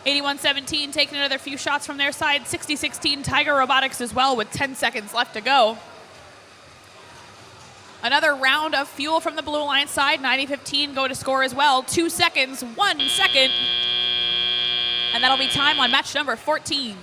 8117 taking another few shots from their side. 6016 Tiger Robotics as well with 10 seconds left to go. Another round of fuel from the Blue Alliance side. 9015 go to score as well. 2 seconds, 1 second. And that'll be time on match number 14.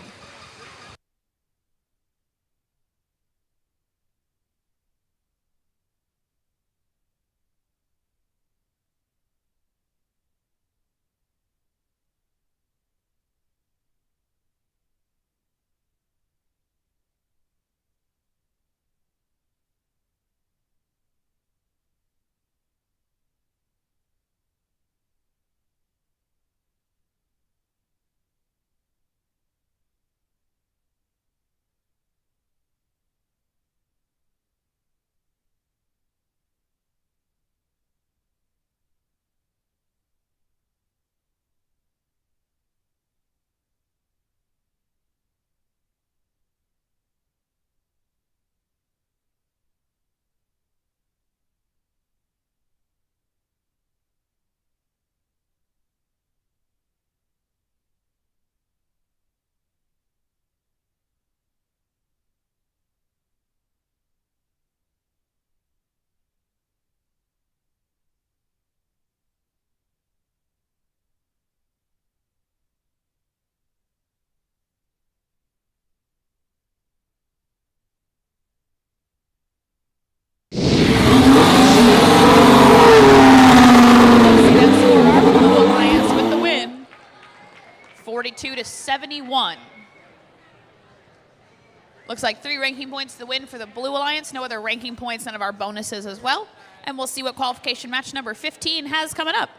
That's for our Blue Alliance with the win. 42-71. Looks like 3 ranking points to the win for the Blue Alliance. No other ranking points, none of our bonuses as well. And we'll see what qualification match number 15 has coming up.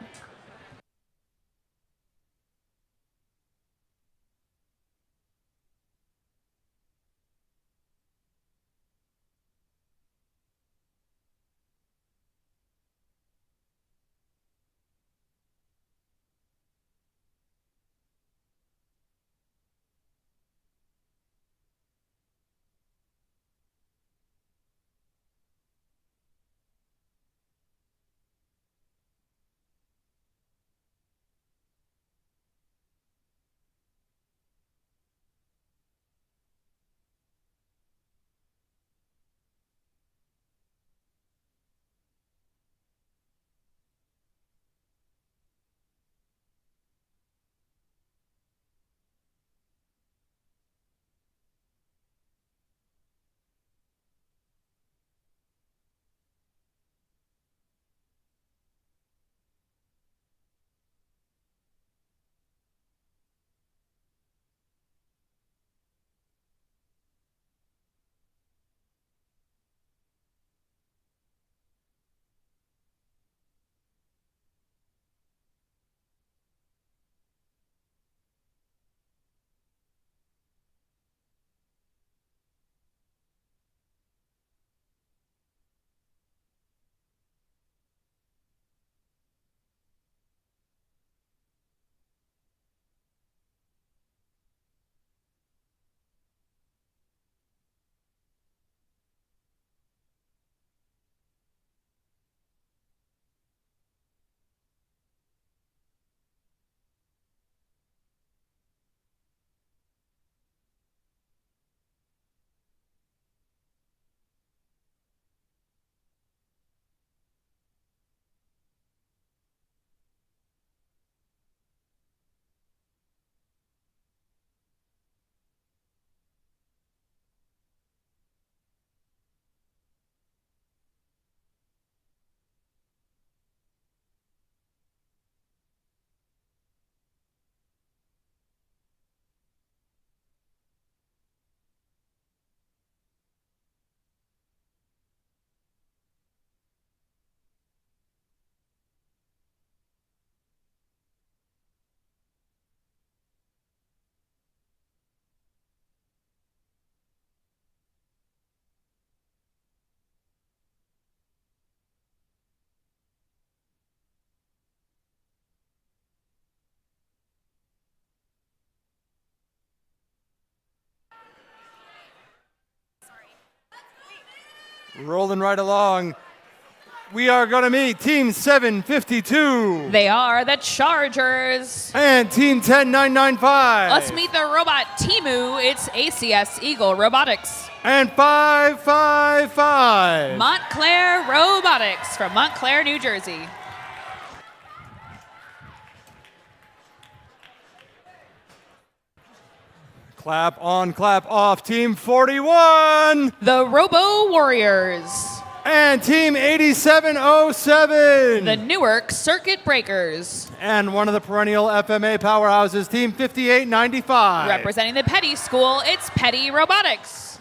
Rolling right along. We are going to meet Team 752 They are the Chargers. and Team 10995. Let's meet the robot Timu. It's ACS Eagle Robotics. And 555. Montclair Robotics from Montclair, New Jersey. Clap on, clap off. Team 41 The Robo Warriors. and Team 8707. The Newark Circuit Breakers. And one of the perennial FMA powerhouses, Team 5895. Representing the Petty School, it's Petty Robotics.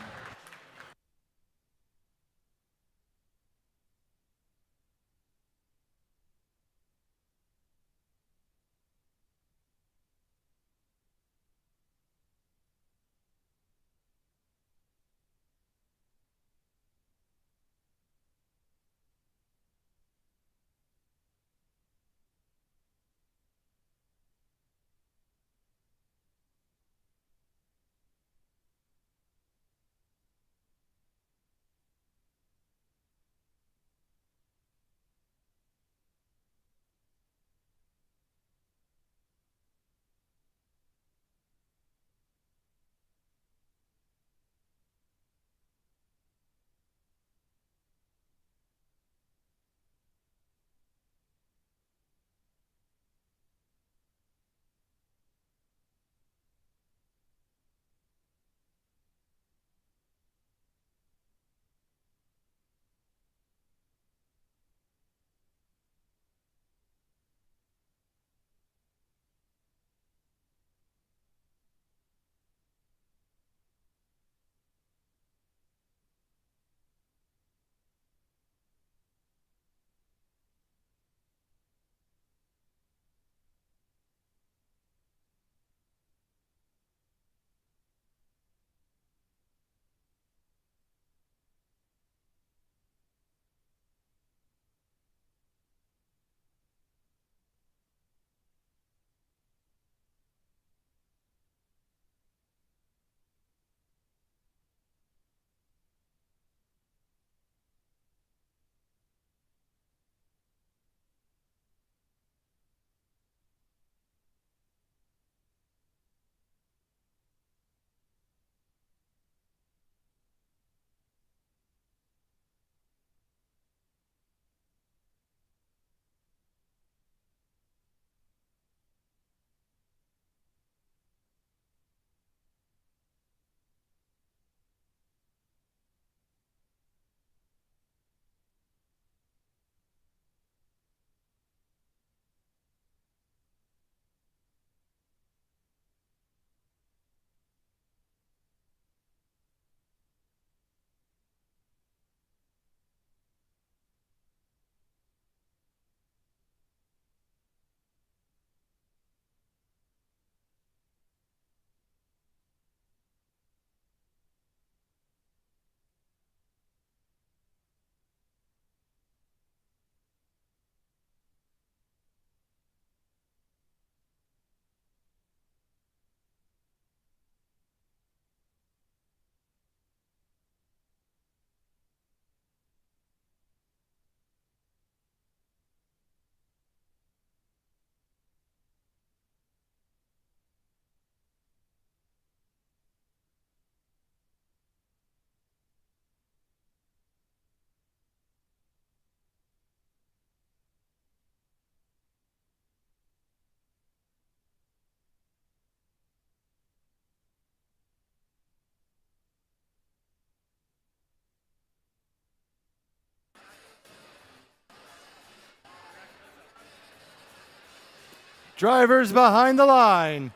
Drivers behind the line.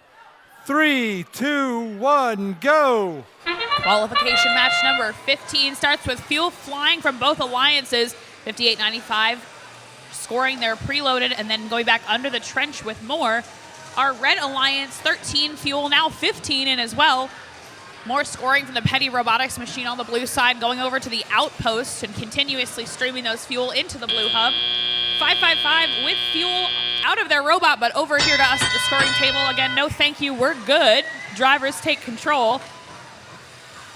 3, 2, 1, go. Qualification match number 15 starts with fuel flying from both alliances. 5895 scoring their preloaded and then going back under the trench with more. Our red alliance 13 fuel, now 15 in as well. More scoring from the Petty Robotics machine on the blue side, going over to the outpost and continuously streaming those fuel into the blue hub. 555 with fuel out of their robot, but over here to us at the scoring table. Again, no thank you, we're good. Drivers take control.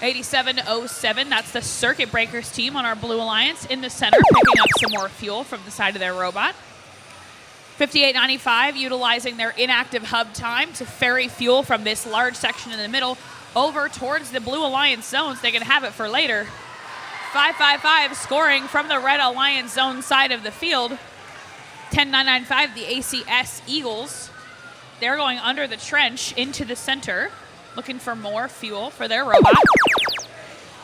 8707, that's the Circuit Breakers team on our Blue Alliance in the center, picking up some more fuel from the side of their robot. 5895 utilizing their inactive hub time to ferry fuel from this large section in the middle over towards the Blue Alliance zone so they can have it for later. 555 scoring from the Red Alliance zone side of the field. 10995, the ACS Eagles. They're going under the trench into the center, looking for more fuel for their robot.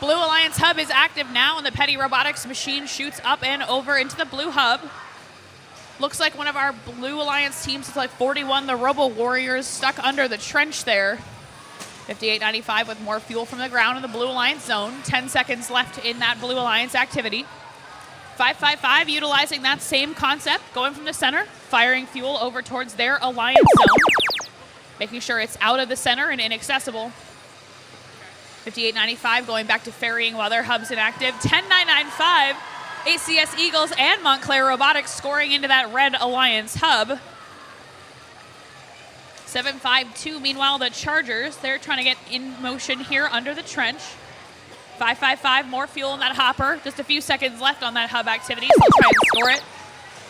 Blue Alliance hub is active now, and the Petty Robotics machine shoots up and over into the blue hub. Looks like one of our Blue Alliance teams is like 41, the Robo Warriors, stuck under the trench there. 5895 with more fuel from the ground in the Blue Alliance zone. 10 seconds left in that Blue Alliance activity. 555 utilizing that same concept, going from the center, firing fuel over towards their Alliance zone, making sure it's out of the center and inaccessible. 5895 going back to ferrying while their hub's inactive. 10995, ACS Eagles and Montclair Robotics scoring into that Red Alliance hub. 752, meanwhile, the Chargers, they're trying to get in motion here under the trench. 555, more fuel in that hopper. Just a few seconds left on that hub activity, so they'll try and score it.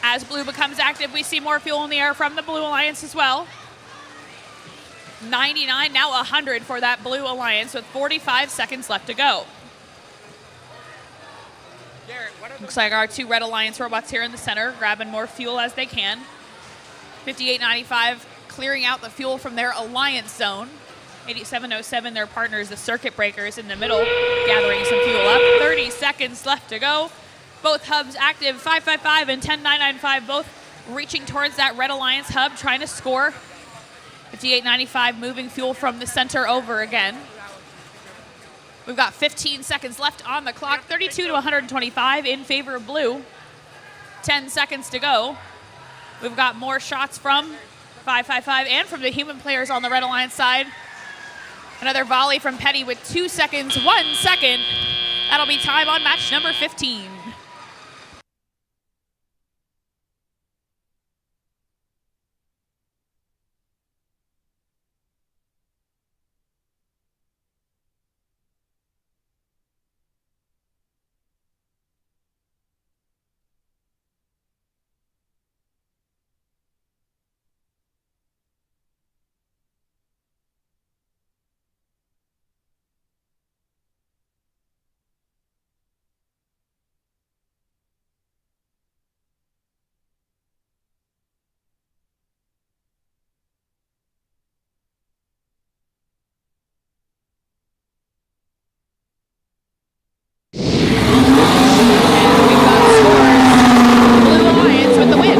As blue becomes active, we see more fuel in the air from the Blue Alliance as well. 99, now 100 for that Blue Alliance with 45 seconds left to go. Looks like our two Red Alliance robots here in the center, grabbing more fuel as they can. 5895 clearing out the fuel from their Alliance zone. 8707, their partners, the Circuit Breakers, in the middle, gathering some fuel up. 30 seconds left to go. Both hubs active, 555 and 10995, both reaching towards that Red Alliance hub, trying to score. 5895 moving fuel from the center over again. We've got 15 seconds left on the clock, 32 to 125 in favor of blue. 10 seconds to go. We've got more shots from 555 and from the human players on the Red Alliance side. Another volley from Petty with 2 seconds, 1 second. That'll be time on match number 15. We've got scores. Blue Alliance with the win.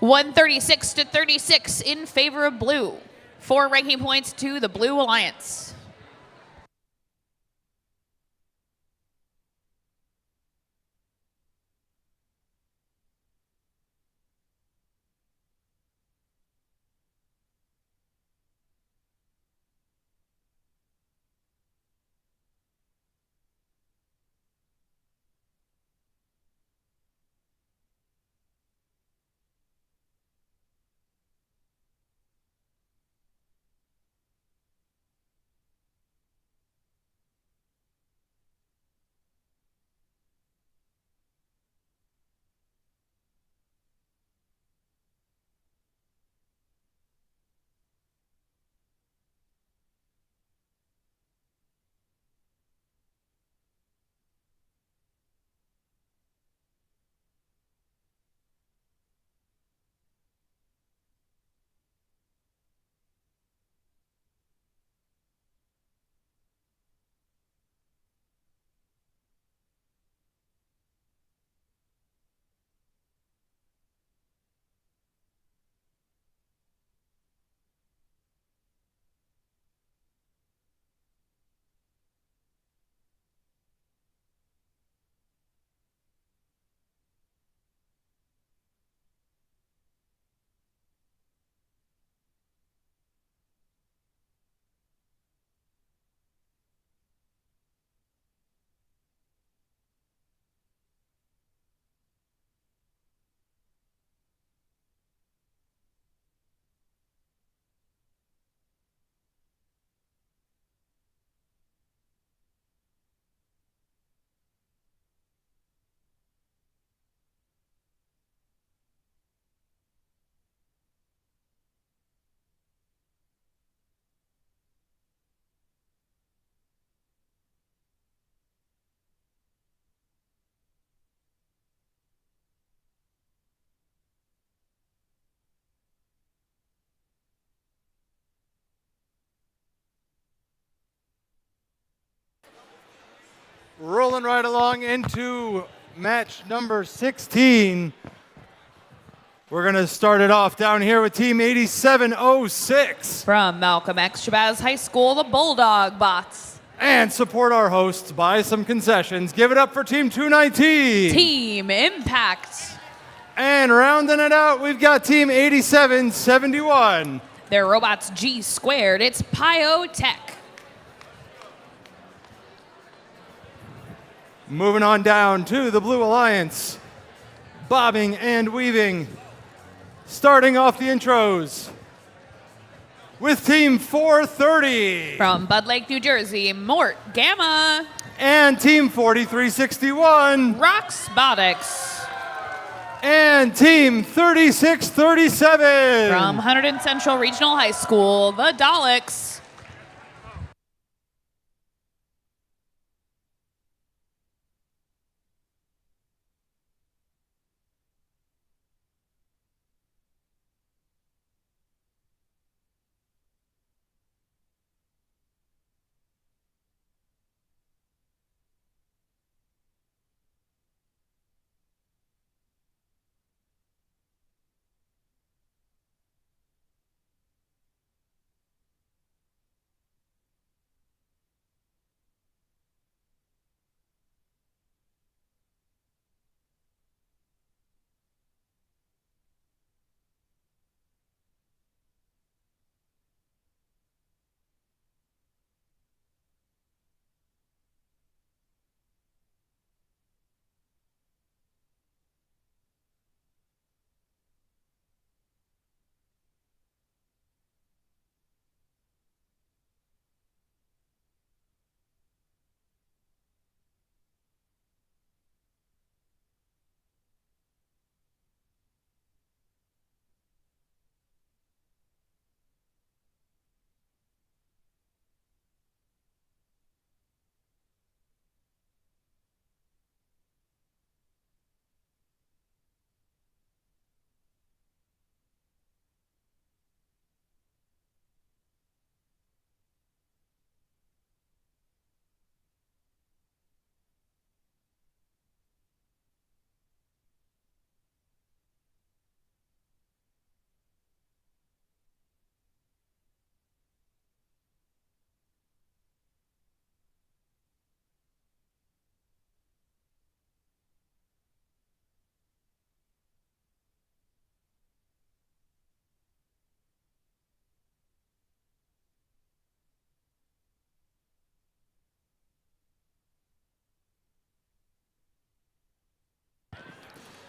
136 to 36 in favor of blue. 4 ranking points to the Blue Alliance. rolling right along into match number 16. We're going to start it off down here with Team 8706. From Malcolm X Shabazz High School, the Bulldog Bots. And support our hosts by some concessions. Give it up for Team 219. Team Impact. And rounding it out, we've got Team 8771. Their robots G squared. It's Pyotech. Moving on down to the Blue Alliance. Bobbing and weaving. Starting off the intros with Team 430. From Bud Lake, New Jersey, Mort Gamma. And Team 4361. Roxbotics. And Team 3637. From Hunterdon Central Regional High School, the Daleks.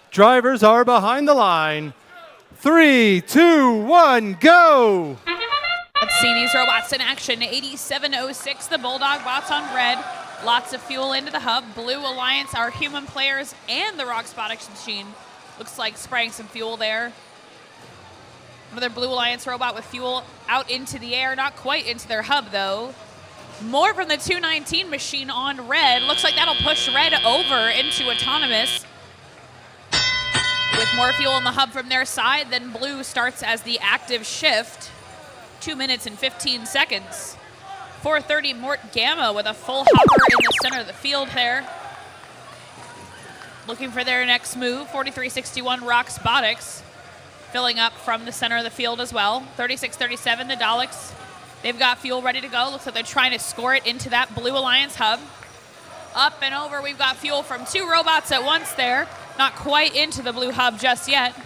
Drivers are behind the line. 3, 2, 1, go! Let's see these robots in action. 8706, the Bulldog Bots on red. Lots of fuel into the hub. Blue Alliance, our human players, and the Roxbotics machine. Looks like spraying some fuel there. Another Blue Alliance robot with fuel out into the air. Not quite into their hub, though. More from the 219 machine on red. Looks like that'll push red over into autonomous. With more fuel in the hub from their side, then blue starts as the active shift. 2 minutes and 15 seconds. 430 Mort Gamma with a full hopper in the center of the field there. Looking for their next move. 4361 Roxbotics filling up from the center of the field as well. 3637 the Daleks. They've got fuel ready to go. Looks like they're trying to score it into that Blue Alliance hub. Up and over, we've got fuel from two robots at once there. Not quite into the blue hub just yet.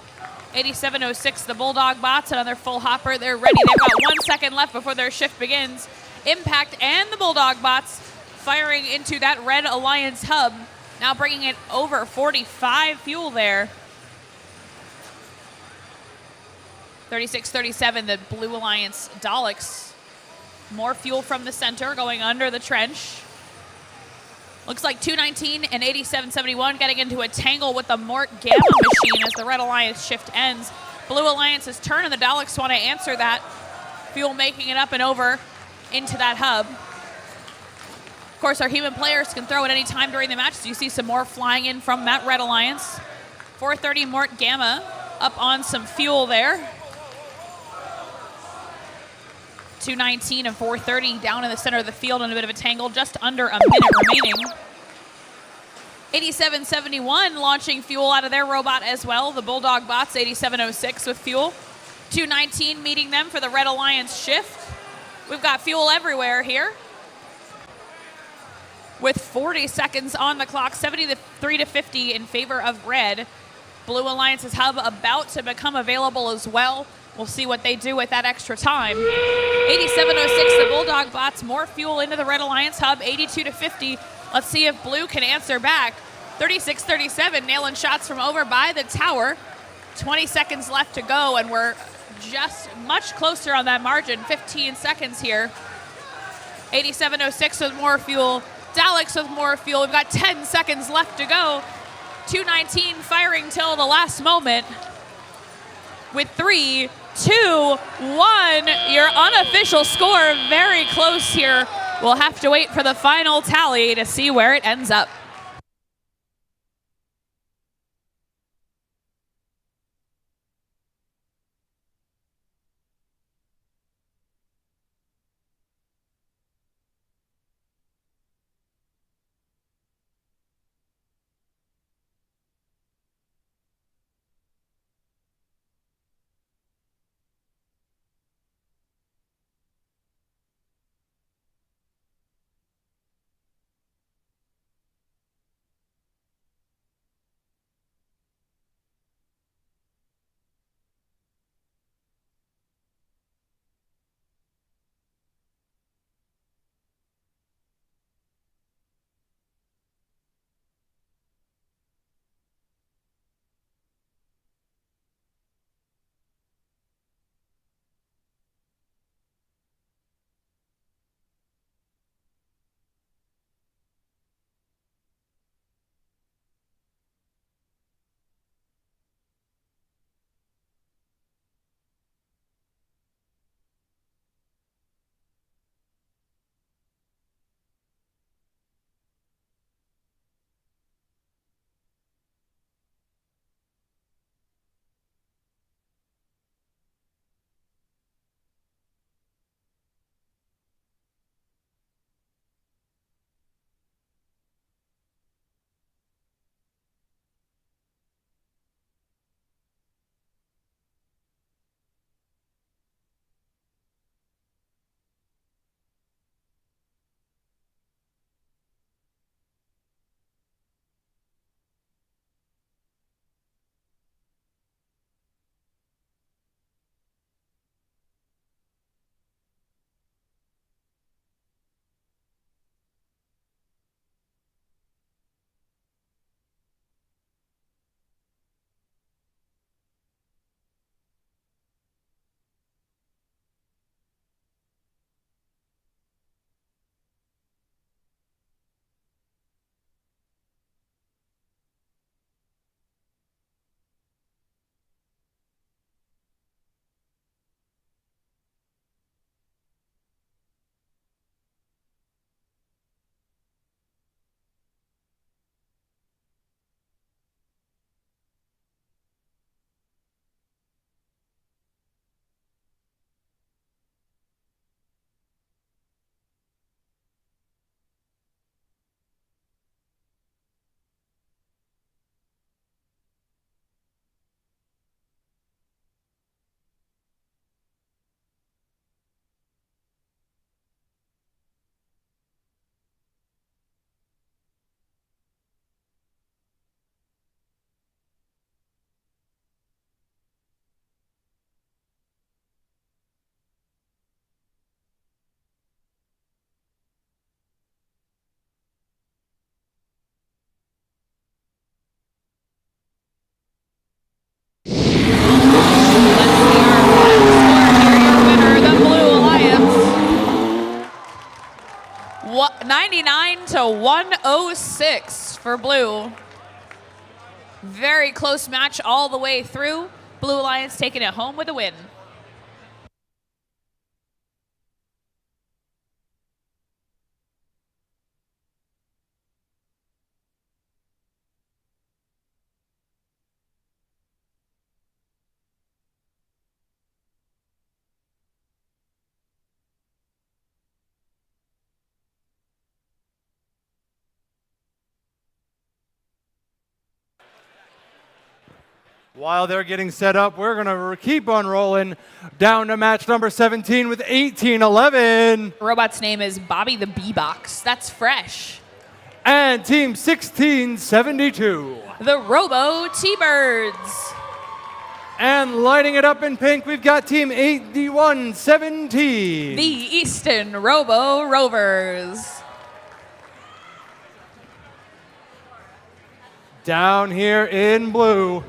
8706, the Bulldog Bots, another full hopper. They're ready. They've got 1 second left before their shift begins. Impact and the Bulldog Bots firing into that Red Alliance hub. Now bringing it over 45 fuel there. 3637, the Blue Alliance Daleks. More fuel from the center going under the trench. Looks like 219 and 8771 getting into a tangle with the Mort Gamma machine as the Red Alliance shift ends. Blue Alliance's turn, and the Daleks want to answer that. Fuel making it up and over into that hub. Of course, our human players can throw at any time during the match, so you see some more flying in from that Red Alliance. 430 Mort Gamma up on some fuel there. 219 and 430 down in the center of the field in a bit of a tangle, just under a minute remaining. 8771 launching fuel out of their robot as well. The Bulldog bots, 8706 with fuel. 219 meeting them for the Red Alliance shift. We've got fuel everywhere here. With 40 seconds on the clock, 73 to 50 in favor of red. Blue Alliance's hub about to become available as well. We'll see what they do with that extra time. 8706, the Bulldog bots, more fuel into the Red Alliance hub, 82 to 50. Let's see if Blue can answer back. 36-37, nailing shots from over by the tower. 20 seconds left to go, and we're just much closer on that margin, 15 seconds here. 8706 with more fuel. Daleks with more fuel. We've got 10 seconds left to go. 219 firing till the last moment. With 3, 2, 1, your unofficial score very close here. We'll have to wait for the final tally to see where it ends up. What, 99 to 106 for Blue. Very close match all the way through. Blue Alliance taking it home with a win. While they're getting set up, we're going to keep on rolling down to match number 17 with 1811. The robot's name is Bobby the Bee-Box. That's fresh. And team 1672. The Robo T-Birds. And lighting it up in pink, we've got team 8117. The Easton Robo Rovers. Down here in blue,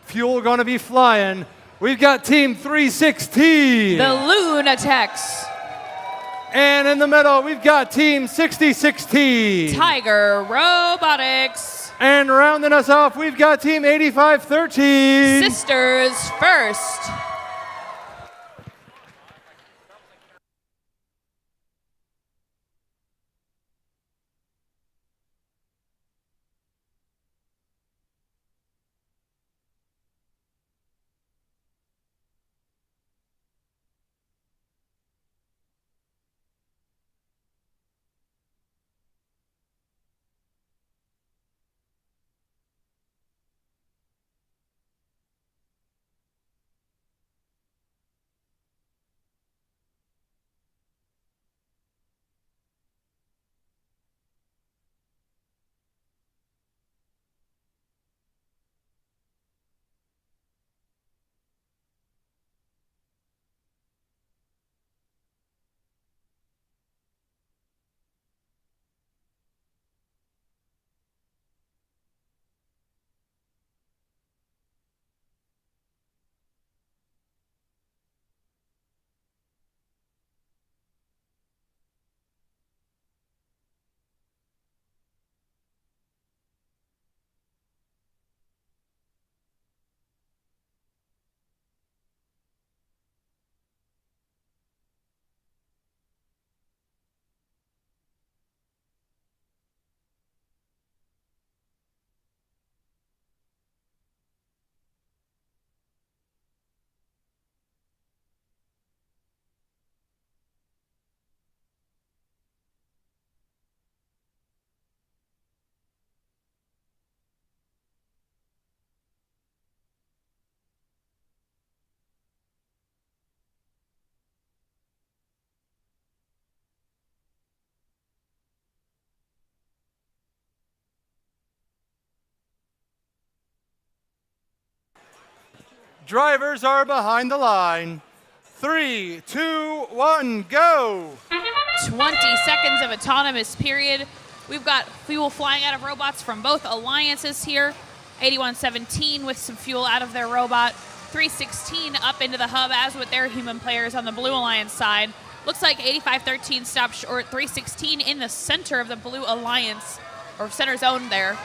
fuel gonna be flying. We've got team 316. The Lunatex. And in the middle, we've got team 6016. Tiger Robotics. And rounding us off, we've got team 8513. Sisters First. Drivers are behind the line. 3, 2, 1, go. 20 seconds of autonomous period. We've got fuel flying out of robots from both alliances here. 8117 with some fuel out of their robot. 316 up into the hub, as with their human players on the Blue Alliance side. Looks like 8513 stopped short. 316 in the center of the Blue Alliance, or center zone there.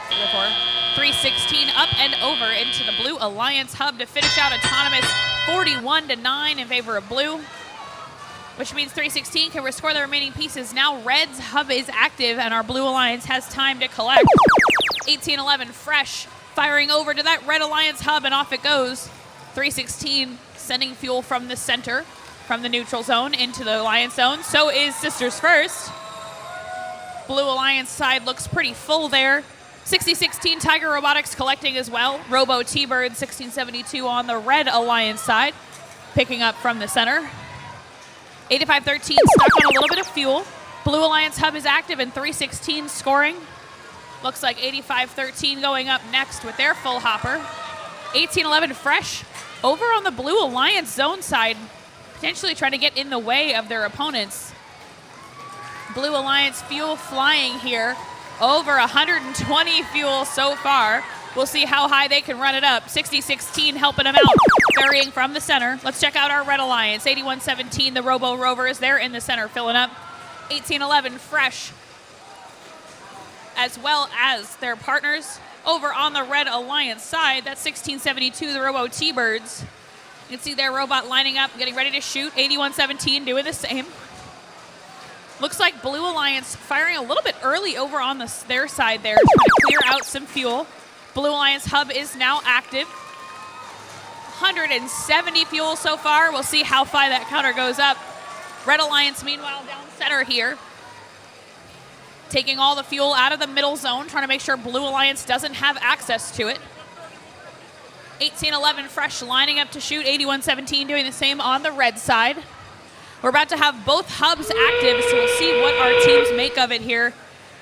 316 up and over into the Blue Alliance hub to finish out autonomous 41-9 in favor of Blue, which means 316 can restore the remaining pieces. Now Red's hub is active and our Blue Alliance has time to collect. 1811 fresh, firing over to that Red Alliance hub, and off it goes. 316 sending fuel from the center, from the neutral zone into the Alliance zone. So is Sisters First. Blue Alliance side looks pretty full there. 6016 Tiger Robotics collecting as well. Robo T-Bird 1672 on the Red Alliance side, picking up from the center. 8513 stuck on a little bit of fuel. Blue Alliance hub is active and 316 scoring. Looks like 8513 going up next with their full hopper. 1811 fresh over on the Blue Alliance zone side, potentially trying to get in the way of their opponents. Blue Alliance fuel flying here. Over 120 fuel so far. We'll see how high they can run it up. 6016 helping them out, ferrying from the center. Let's check out our Red Alliance. 8117, the Robo Rovers, they're in the center filling up. 1811 fresh, as well as their partners over on the Red Alliance side. That's 1672, the Robo T-Birds. You can see their robot lining up, getting ready to shoot. 8117 doing the same. Looks like Blue Alliance firing a little bit early over on their side there, trying to clear out some fuel. Blue Alliance hub is now active. 170 fuel so far. We'll see how high that counter goes up. Red Alliance, meanwhile, down center here, taking all the fuel out of the middle zone, trying to make sure Blue Alliance doesn't have access to it. 1811 Fresh lining up to shoot. 8117 doing the same on the red side. We're about to have both hubs active, so we'll see what our teams make of it here.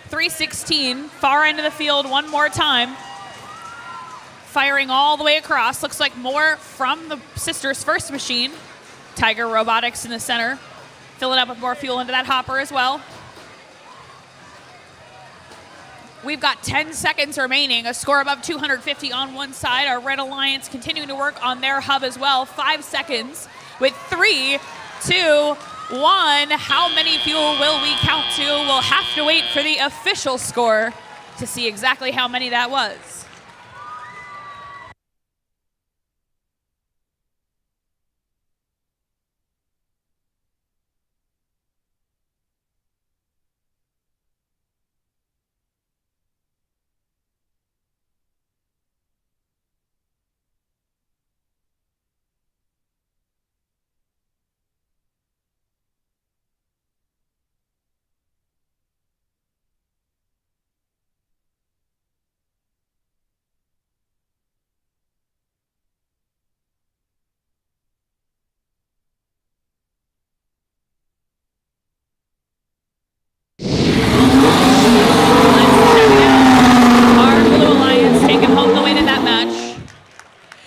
316, far end of the field one more time. Firing all the way across. Looks like more from the sisters' first machine. Tiger Robotics in the center. Filling up with more fuel into that hopper as well. We've got 10 seconds remaining. A score above 250 on one side. Our Red Alliance continuing to work on their hub as well. 5 seconds with 3, 2, 1. How many fuel will we count to? We'll have to wait for the official score to see exactly how many that was.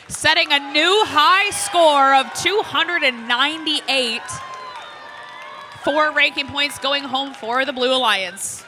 Setting a new high score of 298. 4 ranking points going home for the Blue Alliance.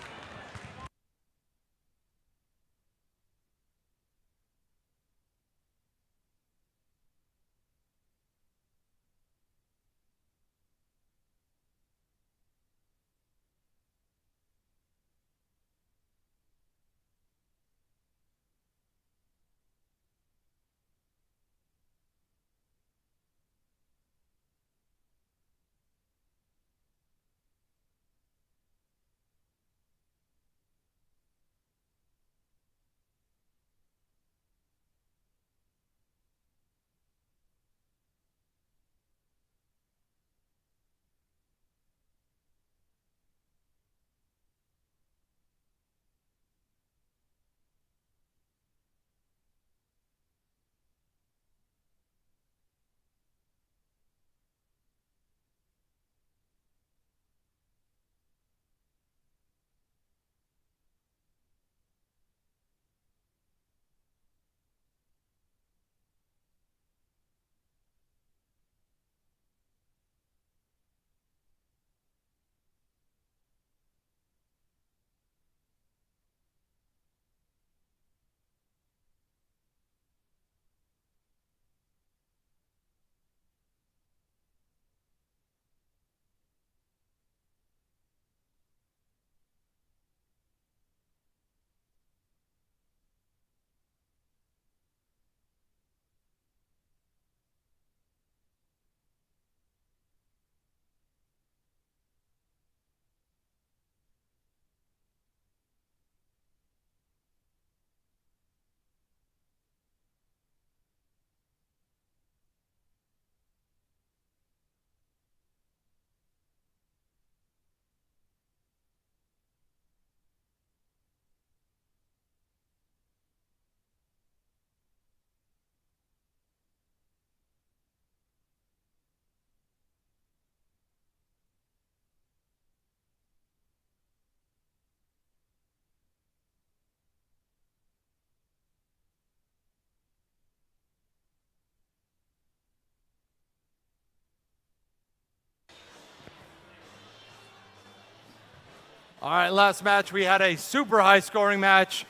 All right, last match, we had a super high scoring match.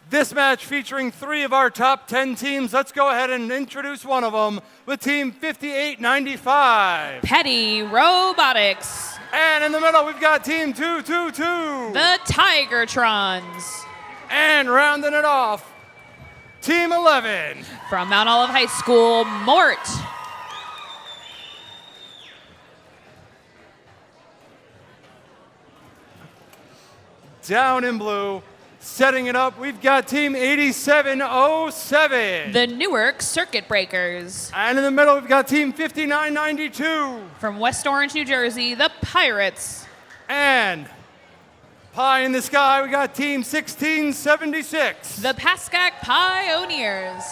This match featuring 3 of our top 10 teams. Let's go ahead and introduce one of them with Team 5895. Petty Robotics. And in the middle, we've got Team 222. The Tigertrons. And rounding it off, Team 11. From Mount Olive High School, Mort. Down in blue, setting it up, we've got Team 8707. The Newark Circuit Breakers. And in the middle, we've got Team 5992. From West Orange, New Jersey, the Pirates. And pie in the sky, we got Team 1676. The Pascack Pioneers.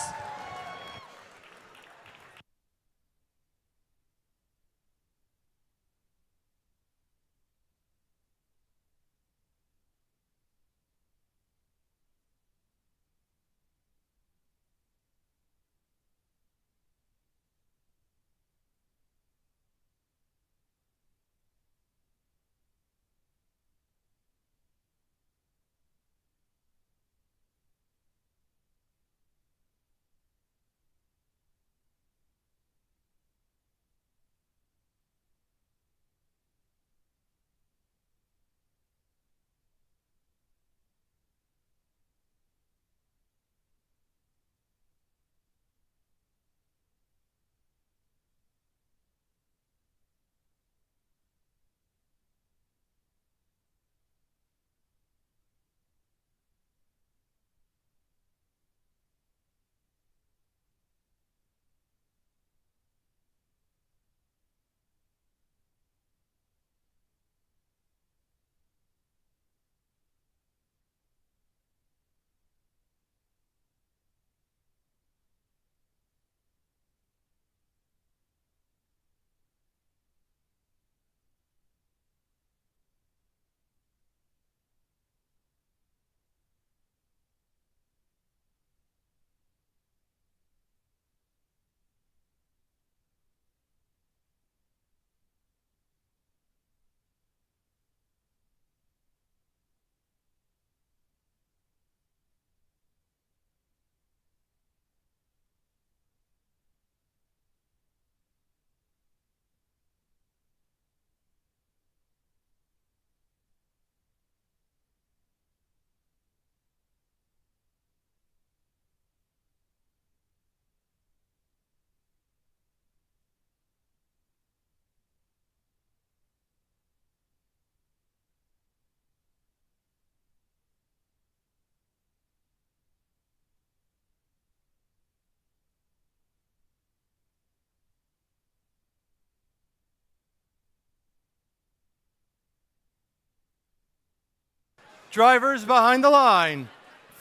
drivers behind the line.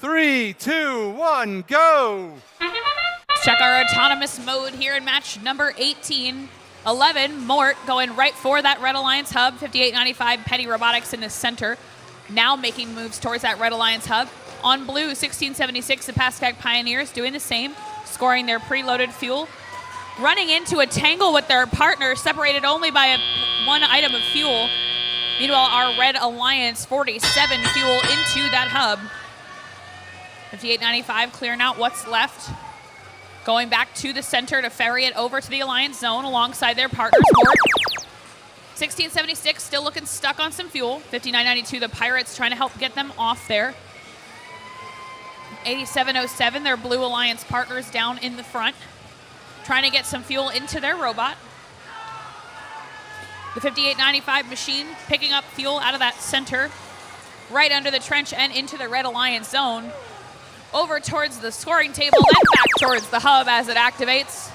3, 2, 1, go! Let's check our autonomous mode here in match number 18. 11, Mort going right for that Red Alliance hub. 5895, Petty Robotics in the center. Now making moves towards that Red Alliance hub. On blue, 1676, the Pascack Pioneers doing the same, scoring their preloaded fuel. Running into a tangle with their partner, separated only by one item of fuel. Meanwhile, our Red Alliance 47 fuel into that hub. 5895 clearing out what's left. Going back to the center to ferry it over to the Alliance zone alongside their partners, Mort. 1676 still looking stuck on some fuel. 5992, the Pirates trying to help get them off there. 8707, their Blue Alliance partners down in the front, trying to get some fuel into their robot. The 5895 machine picking up fuel out of that center, right under the trench and into the Red Alliance zone. Over towards the scoring table, then back towards the hub as it activates.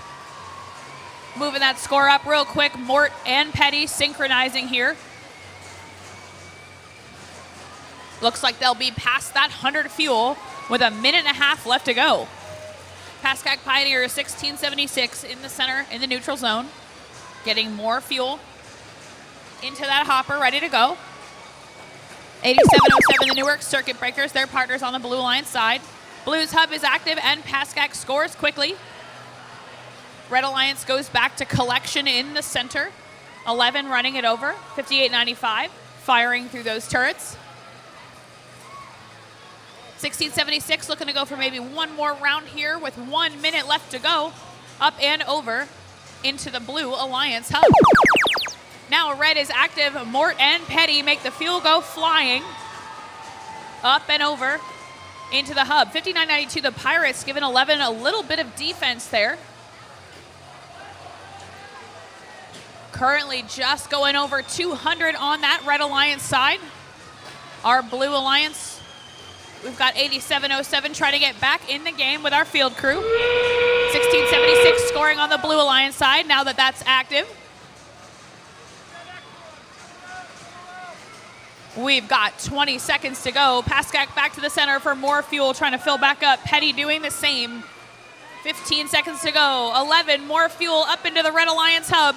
Moving that score up real quick. Mort and Petty synchronizing here. Looks like they'll be past that 100 fuel with a minute and a half left to go. Pascack Pioneer 1676 in the center in the neutral zone. Getting more fuel into that hopper, ready to go. 8707, the Newark Circuit Breakers, their partners on the Blue Alliance side. Blue's hub is active and Pascack scores quickly. Red Alliance goes back to collection in the center. 11 running it over. 5895 firing through those turrets. 1676 looking to go for maybe one more round here with 1 minute left to go. Up and over into the Blue Alliance hub. Now Red is active. Mort and Petty make the fuel go flying. Up and over into the hub. 5992, the Pirates giving 11 a little bit of defense there. Currently just going over 200 on that Red Alliance side. Our Blue Alliance, we've got 8707 trying to get back in the game with our field crew. 1676 scoring on the Blue Alliance side now that that's active. We've got 20 seconds to go. Pascack back to the center for more fuel, trying to fill back up. Petty doing the same. 15 seconds to go. 11, more fuel up into the Red Alliance hub.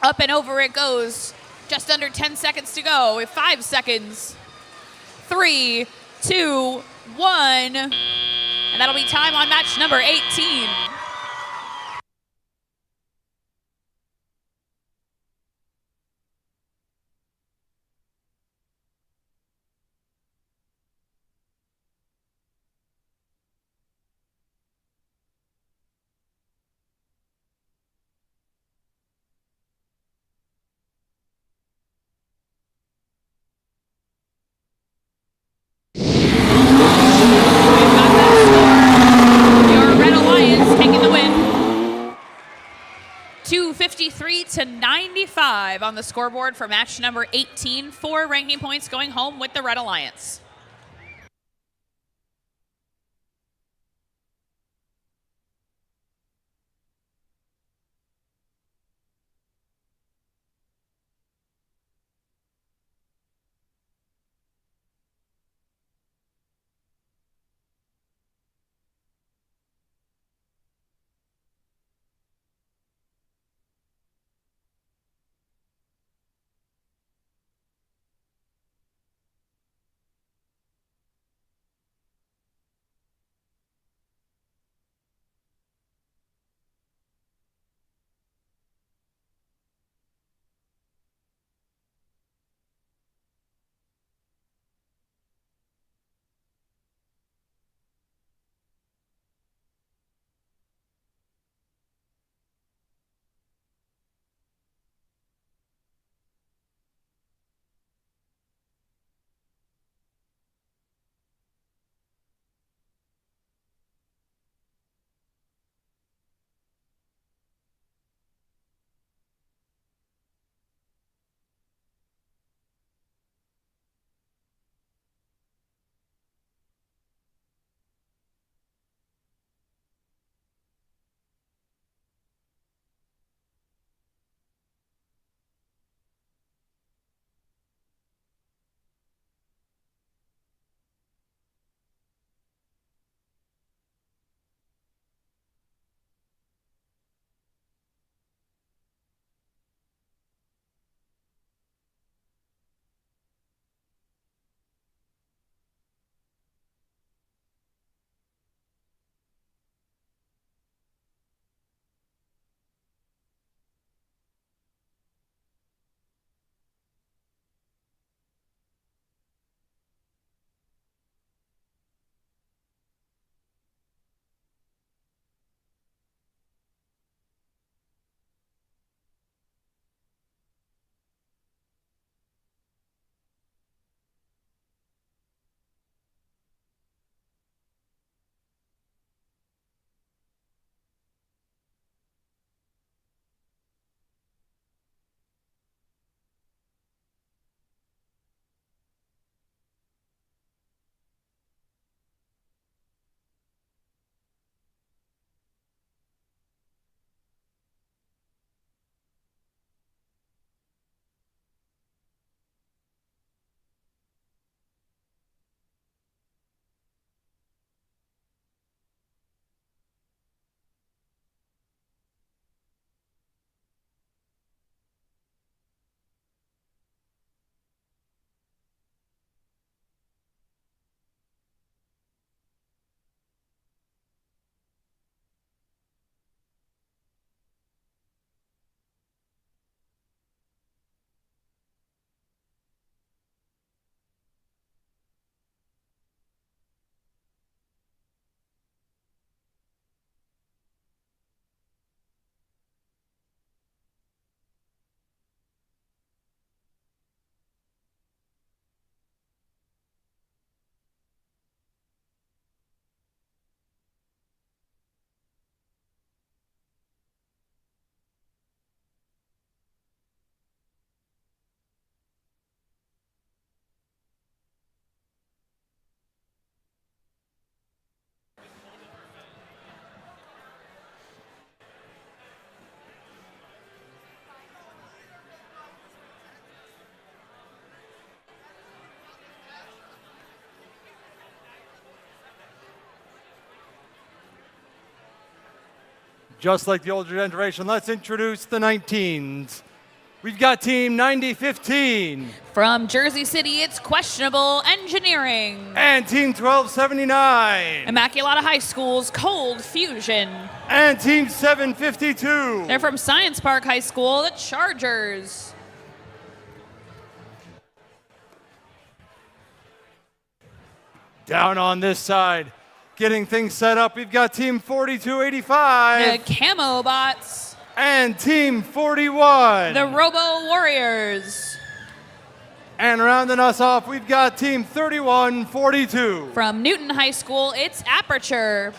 Up and over it goes. Just under 10 seconds to go. We have 5 seconds. 3, 2, 1. And that'll be time on match number 18. Your Red Alliance taking the win. 253 to 95 on the scoreboard for match number 18. 4 ranking points going home with the Red Alliance. Just like the older generation, let's introduce the 19s. We've got Team 9015. From Jersey City, it's Questionable Engineering. And Team 1279. Immaculata High School's Cold Fusion. And Team 752. They're from Science Park High School, the Chargers. Down on this side, getting things set up, we've got Team 4285. The Camo Bots. And Team 41. The Robo Warriors. And rounding us off, we've got Team 3142. From Newton High School, it's Aperture.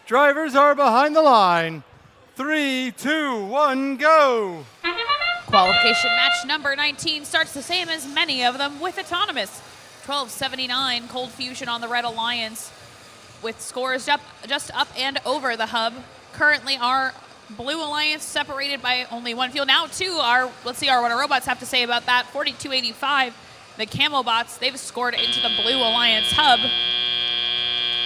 Drivers are behind the line. 3, 2, 1, go. Qualification match number 19 starts the same as many of them with autonomous. 1279 Cold Fusion on the Red Alliance with scores just up and over the hub. Currently our Blue Alliance separated by only one fuel. Now two are, let's see what our robots have to say about that. 4285, the Camo Bots, they've scored into the Blue Alliance hub.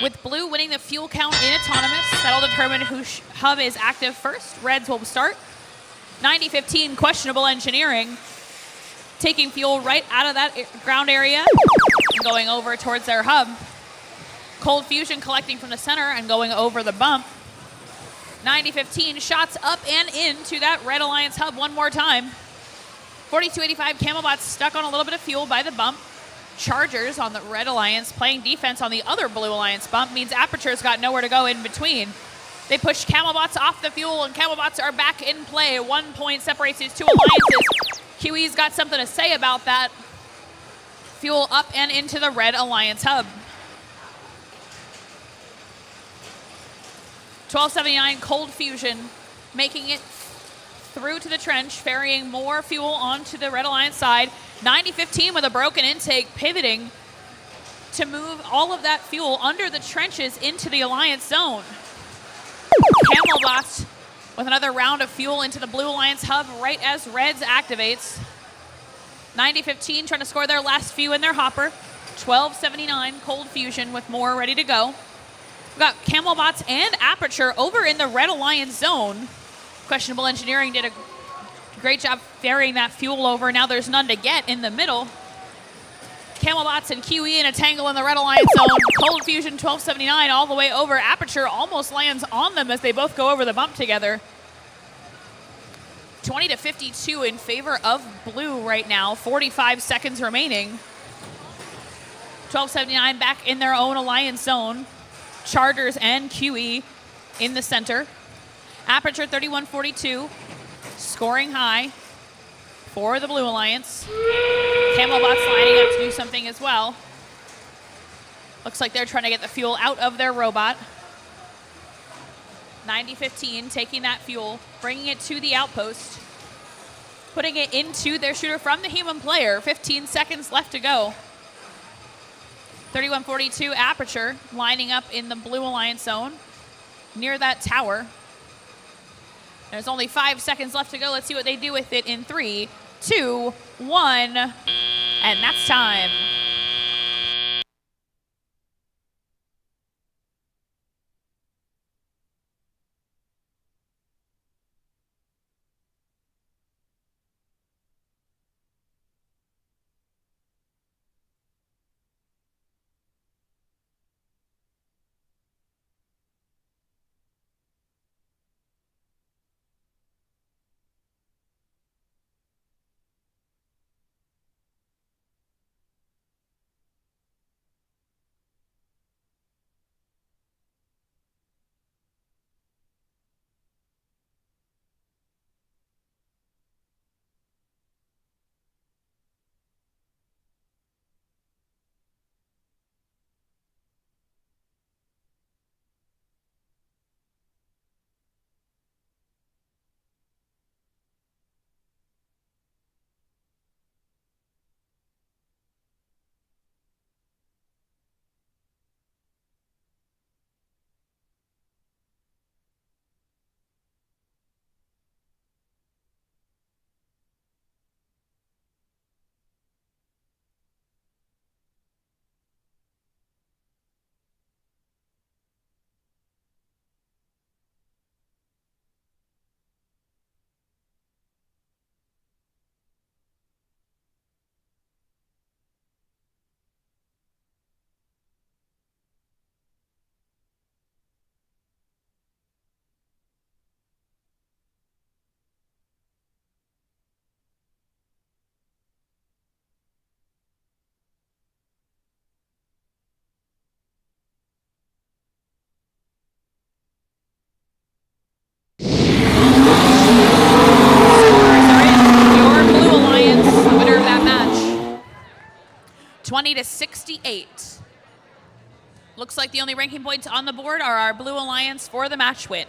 With Blue winning the fuel count in autonomous, that'll determine who hub is active first. Reds will start. 9015 Questionable Engineering, taking fuel right out of that ground area and going over towards their hub. Cold Fusion collecting from the center and going over the bump. 9015 shots up and into that Red Alliance hub one more time. 4285 Camelbots stuck on a little bit of fuel by the bump. Chargers on the Red Alliance playing defense on the other Blue Alliance bump means Aperture's got nowhere to go in between. They push Camelbots off the fuel, and Camelbots are back in play. 1 point separates these two alliances. QE's got something to say about that. Fuel up and into the Red Alliance hub. 1279 Cold Fusion making it through to the trench, ferrying more fuel onto the Red Alliance side. 9015 with a broken intake, pivoting to move all of that fuel under the trenches into the Alliance zone. Camelbots with another round of fuel into the Blue Alliance hub right as Reds activates. 9015 trying to score their last few in their hopper. 1279 Cold Fusion with more ready to go. We've got Camelbots and Aperture over in the Red Alliance zone. Questionable Engineering did a great job ferrying that fuel over. Now there's none to get in the middle. Camelbots and QE in a tangle in the Red Alliance zone. Cold Fusion 1279 all the way over. Aperture almost lands on them as they both go over the bump together. 20-52 in favor of Blue right now. 45 seconds remaining. 1279 back in their own Alliance zone. Chargers and QE in the center. Aperture 3142 scoring high for the Blue Alliance. Camelbot's lining up to do something as well. Looks like they're trying to get the fuel out of their robot. 90-15, taking that fuel, bringing it to the outpost, putting it into their shooter from the human player. 15 seconds left to go. 31-42 Aperture lining up in the Blue Alliance zone near that tower. There's only 5 seconds left to go. Let's see what they do with it in 3, 2, 1, and that's time. Your Blue Alliance, the winner of that match, 20-68. Looks like the only ranking points on the board are our Blue Alliance for the match win.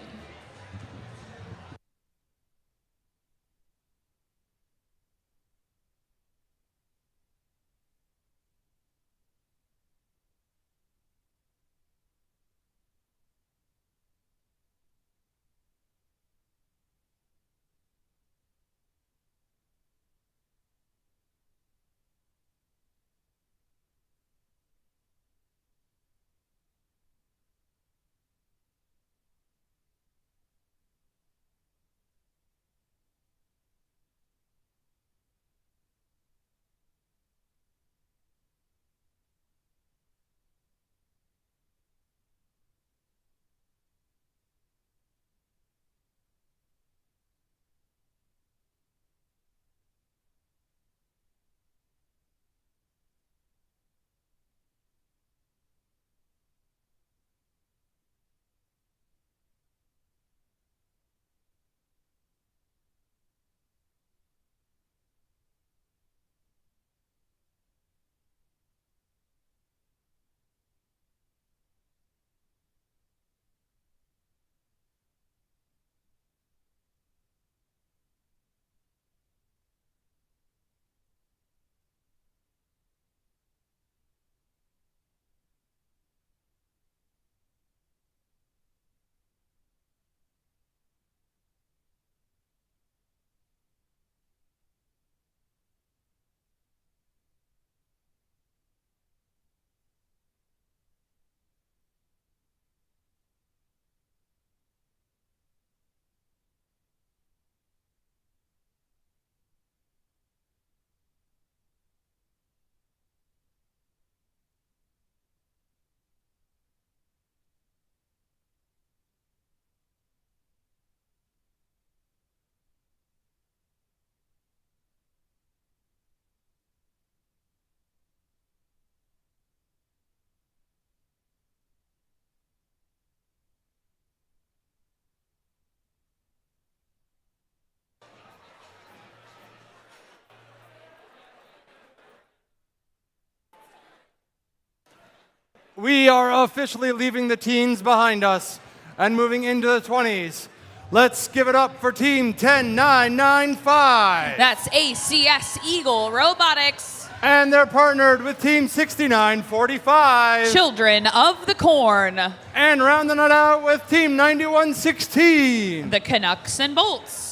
We are officially leaving the teens behind us and moving into the 20s. Let's give it up for Team 10995. That's ACS Eagle Robotics. And they're partnered with Team 6945. Children of the Corn. And rounding it out with Team 9116. The Canucks and Bolts.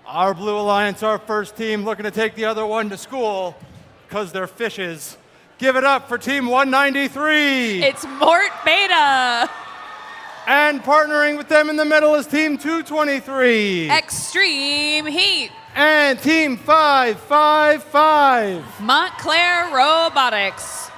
Our Blue Alliance, our first team, looking to take the other one to school because they're fishes. Give it up for Team 193. It's Mort Beta. And partnering with them in the middle is Team 223. Extreme Heat. And Team 555. Montclair Robotics.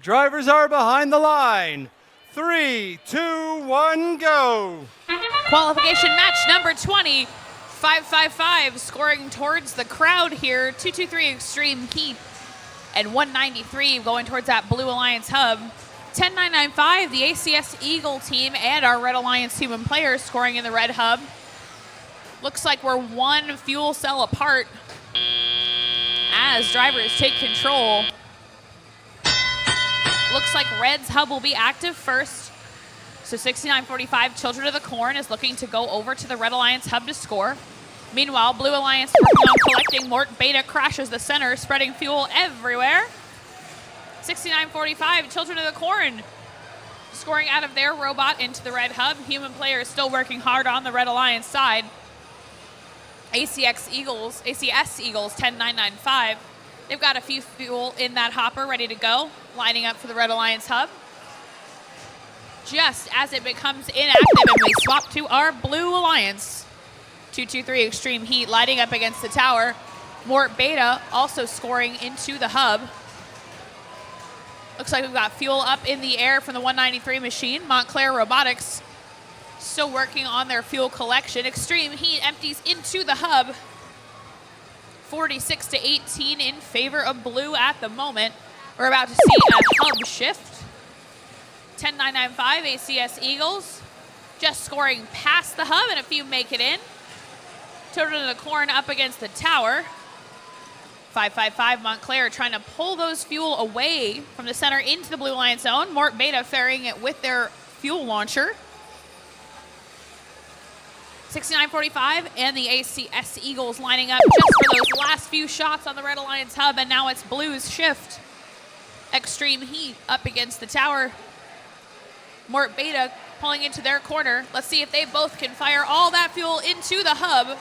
Drivers are behind the line. 3, 2, 1, go. Qualification match number 20. 555 scoring towards the crowd here. 223 Extreme Heat. And 193 going towards that Blue Alliance hub. 10995, the ACS Eagle team and our Red Alliance human players scoring in the red hub. Looks like we're one fuel cell apart as drivers take control. Looks like Red's hub will be active first. So 6945 Children of the Corn is looking to go over to the Red Alliance hub to score. Meanwhile, Blue Alliance working on collecting. Mort Beta crashes the center, spreading fuel everywhere. 6945 Children of the Corn scoring out of their robot into the red hub. Human players still working hard on the Red Alliance side. ACS Eagles 10995. They've got a few fuel in that hopper ready to go, lining up for the Red Alliance hub. Just as it becomes inactive and we swap to our Blue Alliance. 223 Extreme Heat lighting up against the tower. Mort Beta also scoring into the hub. Looks like we've got fuel up in the air from the 193 machine. Montclair Robotics still working on their fuel collection. Extreme Heat empties into the hub. 46-18 in favor of Blue at the moment. We're about to see a hub shift. 10995 ACS Eagles just scoring past the hub and a few make it in. Children of the Corn up against the tower. 555 Montclair trying to pull those fuel away from the center into the Blue Alliance zone. Mort Beta ferrying it with their fuel launcher. 6945 and the ACS Eagles lining up just for those last few shots on the Red Alliance hub, and now it's Blue's shift. Extreme Heat up against the tower. Mort Beta pulling into their corner. Let's see if they both can fire all that fuel into the hub.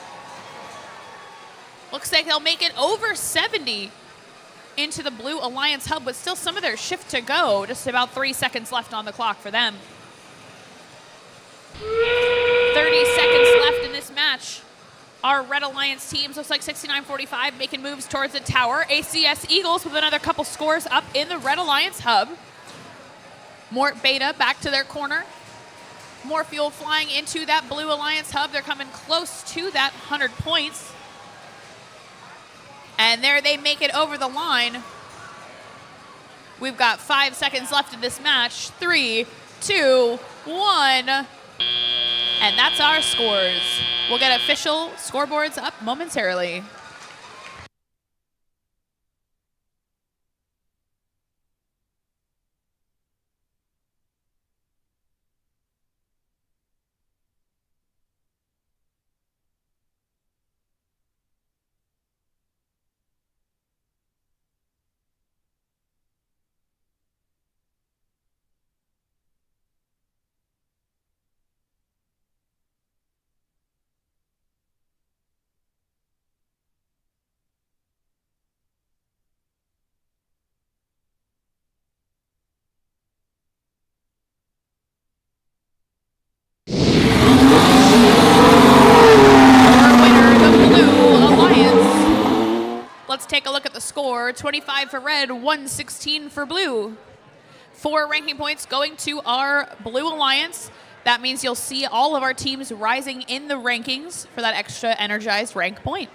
Looks like they'll make it over 70 into the Blue Alliance hub, with still some of their shift to go. Just about 3 seconds left on the clock for them. 30 seconds left in this match. Our Red Alliance teams, looks like 6945 making moves towards the tower. ACS Eagles with another couple scores up in the Red Alliance hub. Mort Beta back to their corner. More fuel flying into that Blue Alliance hub. They're coming close to that 100 points. And there they make it over the line. We've got 5 seconds left in this match. 3, 2, 1. And that's our scores. We'll get official scoreboards up momentarily. Let's take a look at the score. 25 for red, 116 for blue. 4 ranking points going to our Blue Alliance. That means you'll see all of our teams rising in the rankings for that extra energized rank point.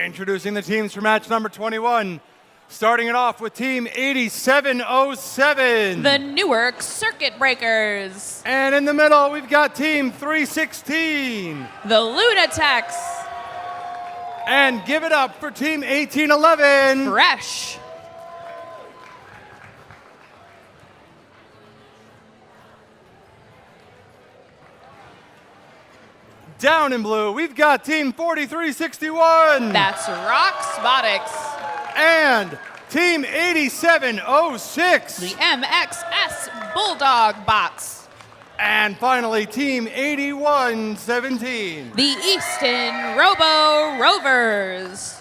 Introducing the teams for match number 21. Starting it off with Team 8707. The Newark Circuit Breakers. And in the middle, we've got Team 316. The Lunatics. And give it up for Team 1811. Fresh. Down in blue, we've got Team 4361. That's Roxbotics. And Team 8706. The MXS Bulldog Bots. And finally, Team 8117. The Easton Robo Rovers.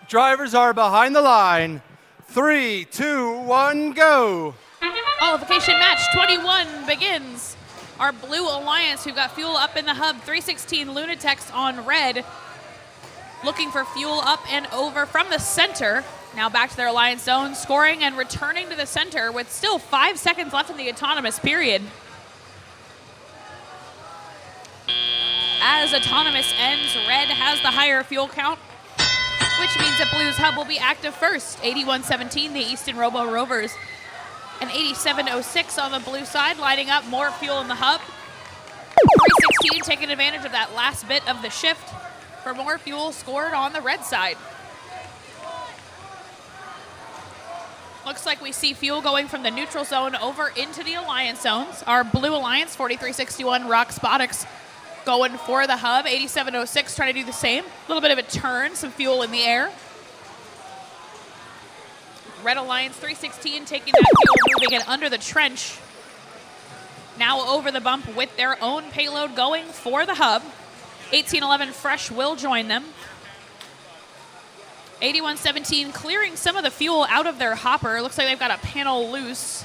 Drivers are behind the line. 3, 2, 1, go. Qualification match 21 begins. Our Blue Alliance, who got fuel up in the hub, 316 Lunatics on red, looking for fuel up and over from the center. Now back to their Alliance zone, scoring and returning to the center with still 5 seconds left in the autonomous period. As autonomous ends, red has the higher fuel count, which means that Blue's hub will be active first. 8117, the Easton Robo Rovers. And 87.06 on the blue side, lining up more fuel in the hub. 316 taking advantage of that last bit of the shift for more fuel scored on the red side. Looks like we see fuel going from the neutral zone over into the alliance zones. Our blue alliance, 4361 Rock Spotics, going for the hub. 87.06 trying to do the same. A little bit of a turn, some fuel in the air. Red Alliance 316 taking that fuel, moving it under the trench. Now over the bump with their own payload going for the hub. 1811 Fresh will join them. 8117 clearing some of the fuel out of their hopper. Looks like they've got a panel loose.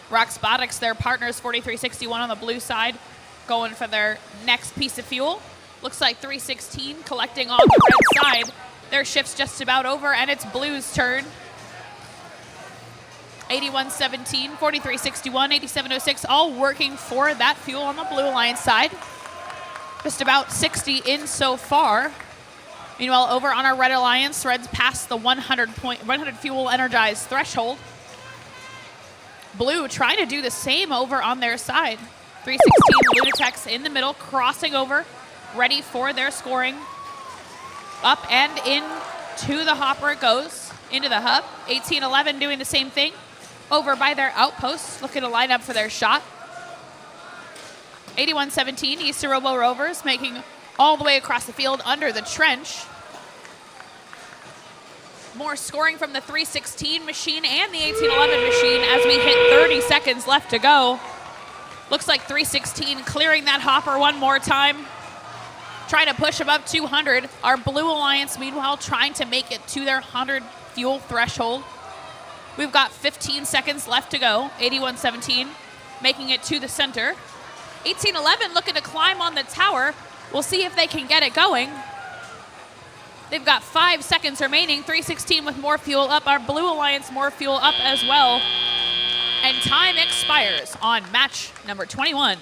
Rock Spotics, their partners, 4361 on the blue side, going for their next piece of fuel. Looks like 316 collecting on the red side. Their shift's just about over, and it's blue's turn. 8117, 4361, 8706, all working for that fuel on the blue alliance side. Just about 60 in so far. Meanwhile, over on our red alliance, Red's past the 100 fuel energized threshold. Blue trying to do the same over on their side. 316 Lunatics in the middle, crossing over, ready for their scoring. Up and in to the hopper it goes, into the hub. 1811 doing the same thing. Over by their outposts, looking to line up for their shot. 8117 Eastern Robo Rovers making all the way across the field under the trench. More scoring from the 316 machine and the 1811 machine as we hit 30 seconds left to go. Looks like 316 clearing that hopper one more time. Trying to push above 200. Our blue alliance, meanwhile, trying to make it to their 100 fuel threshold. We've got 15 seconds left to go. 8117 making it to the center. 1811 looking to climb on the tower. We'll see if they can get it going. They've got 5 seconds remaining. 316 with more fuel up. Our blue alliance more fuel up as well. And time expires on match number 21.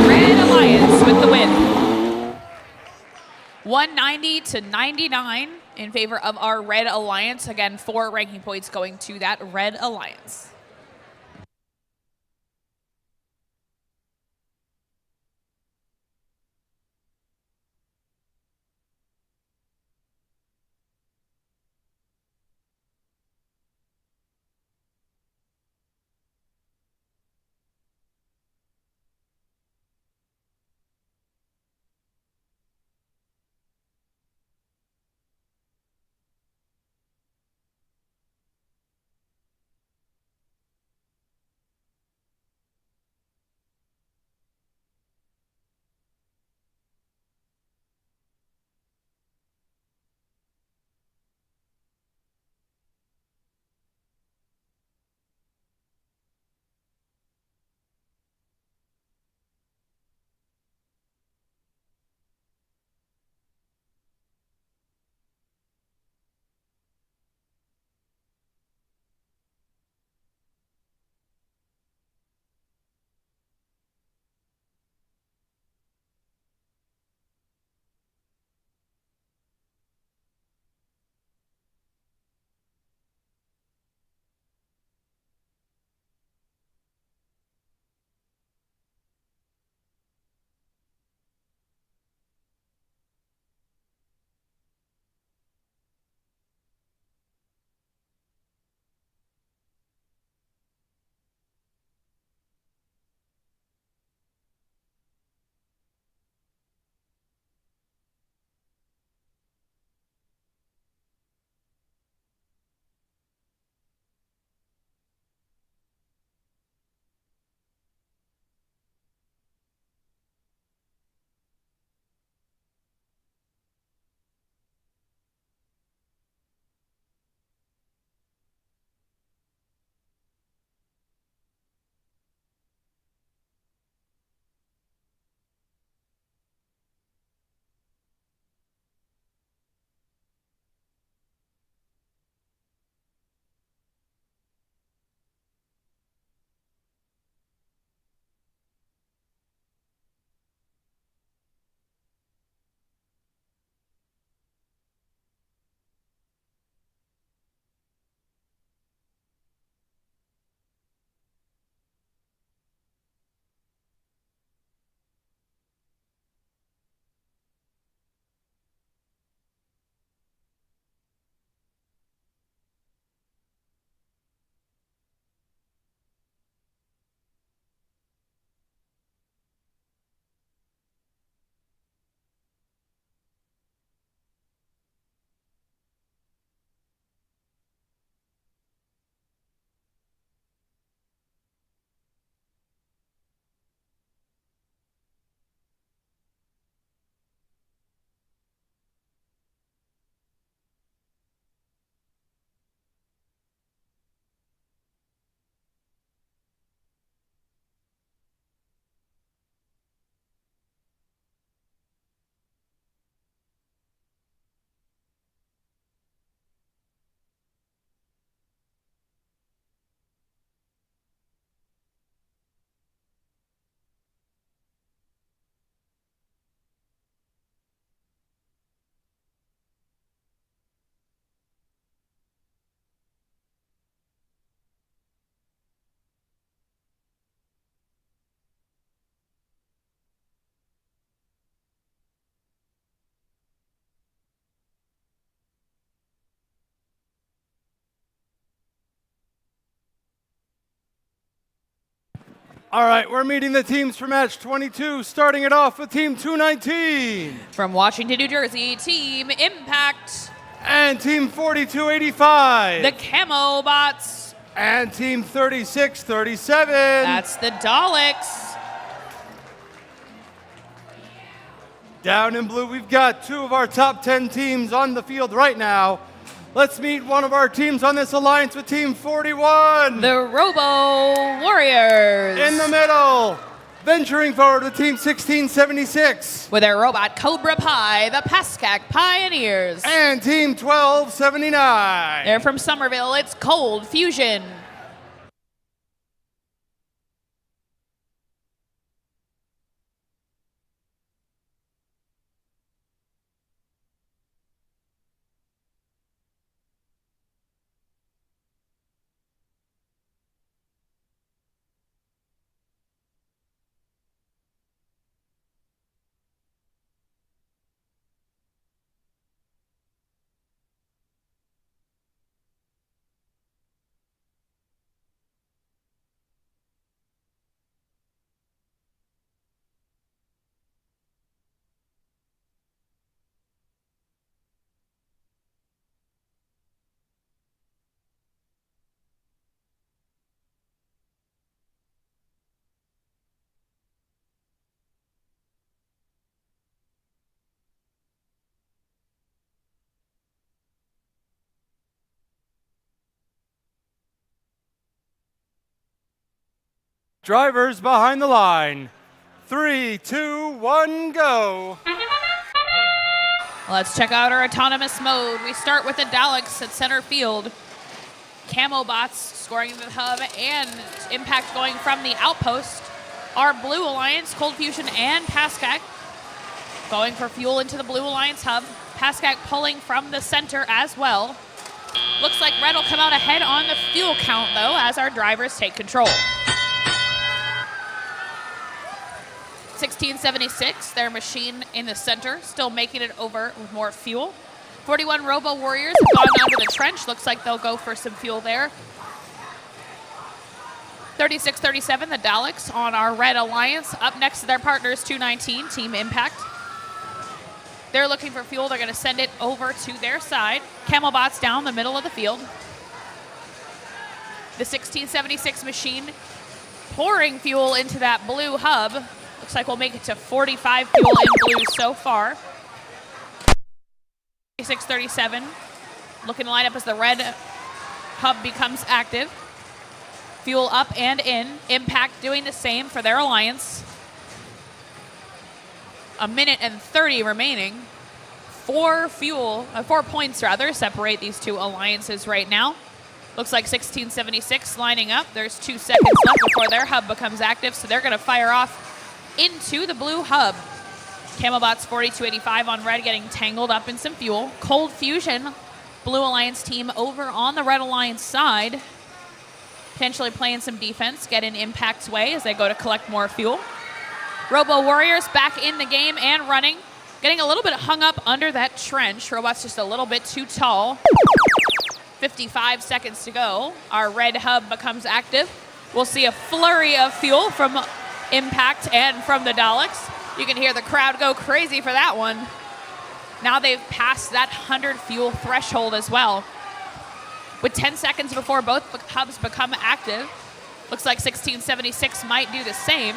Red Alliance with the win. 190 to 99 in favor of our Red Alliance. Again, 4 ranking points going to that Red Alliance. All right, we're meeting the teams for match 22, starting it off with Team 219. From Washington, New Jersey, Team Impact. And Team 4285. The Camo Bots. And Team 3637. That's the Daleks. Down in blue, we've got two of our top 10 teams on the field right now. Let's meet one of our teams on this alliance with Team 41. The Robo Warriors. In the middle, venturing forward with Team 1676. With their robot Cobra Pi, the Pascack Pioneers. And Team 1279. They're from Somerville, it's Cold Fusion. Drivers behind the line. 3, 2, 1, go. Let's check out our autonomous mode. We start with the Daleks at center field. Camo Bots scoring the hub and Impact going from the outpost. Our Blue Alliance, Cold Fusion and Pascack going for fuel into the Blue Alliance hub. Pascack pulling from the center as well. Looks like Red will come out ahead on the fuel count though as our drivers take control. 1676, their machine in the center, still making it over with more fuel. 41 Robo Warriors have gone down to the trench. Looks like they'll go for some fuel there. 3637, the Daleks on our Red Alliance. Up next to their partners, 219, Team Impact. They're looking for fuel. They're going to send it over to their side. Camelbots down the middle of the field. The 1676 machine pouring fuel into that blue hub. Looks like we'll make it to 45 fuel in blue so far. 637 looking to line up as the red hub becomes active. Fuel up and in. Impact doing the same for their alliance. A minute and 30 remaining. 4 points rather separate these two alliances right now. Looks like 1676 lining up. There's 2 seconds left before their hub becomes active, so they're going to fire off into the blue hub. Camelbots 4285 on red getting tangled up in some fuel. Cold Fusion, Blue Alliance team over on the Red Alliance side. Potentially playing some defense, get in Impact's way as they go to collect more fuel. Robo Warriors back in the game and running. Getting a little bit hung up under that trench. Robot's just a little bit too tall. 55 seconds to go. Our red hub becomes active. We'll see a flurry of fuel from Impact and from the Daleks. You can hear the crowd go crazy for that one. Now they've passed that 100 fuel threshold as well. With 10 seconds before both hubs become active, looks like 1676 might do the same.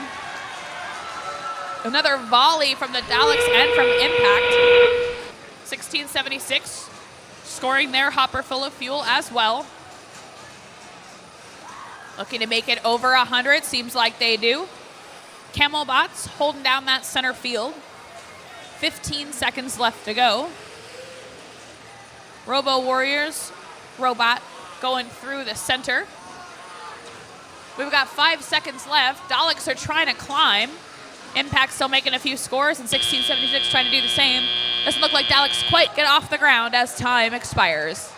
Another volley from the Daleks and from Impact. 1676 scoring their hopper full of fuel as well. Looking to make it over 100, seems like they do. Camelbots holding down that center field. 15 seconds left to go. Robo Warriors, robot going through the center. We've got 5 seconds left. Daleks are trying to climb. Impact still making a few scores, and 1676 trying to do the same. Doesn't look like Daleks quite get off the ground as time expires.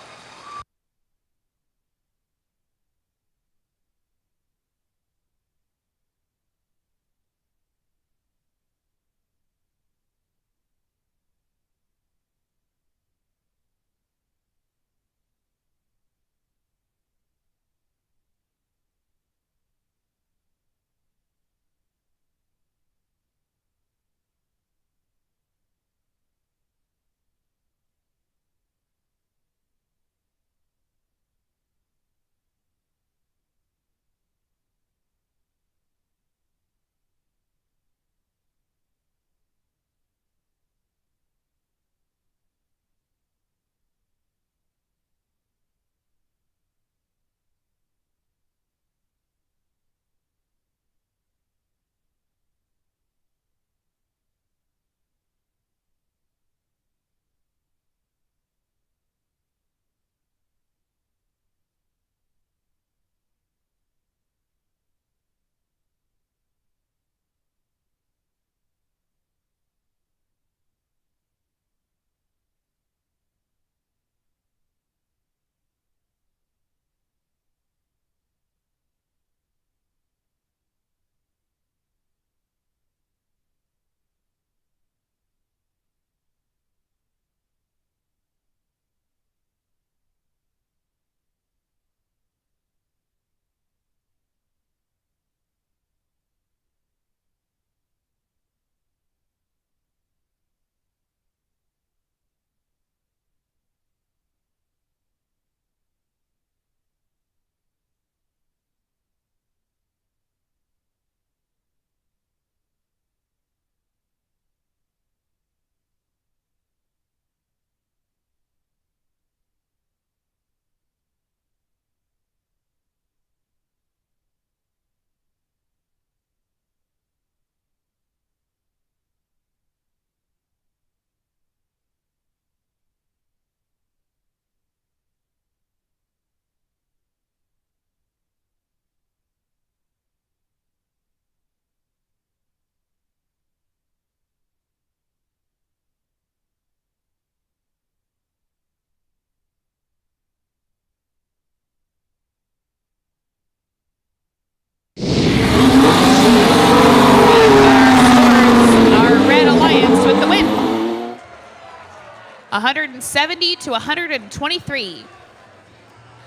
170 to 123.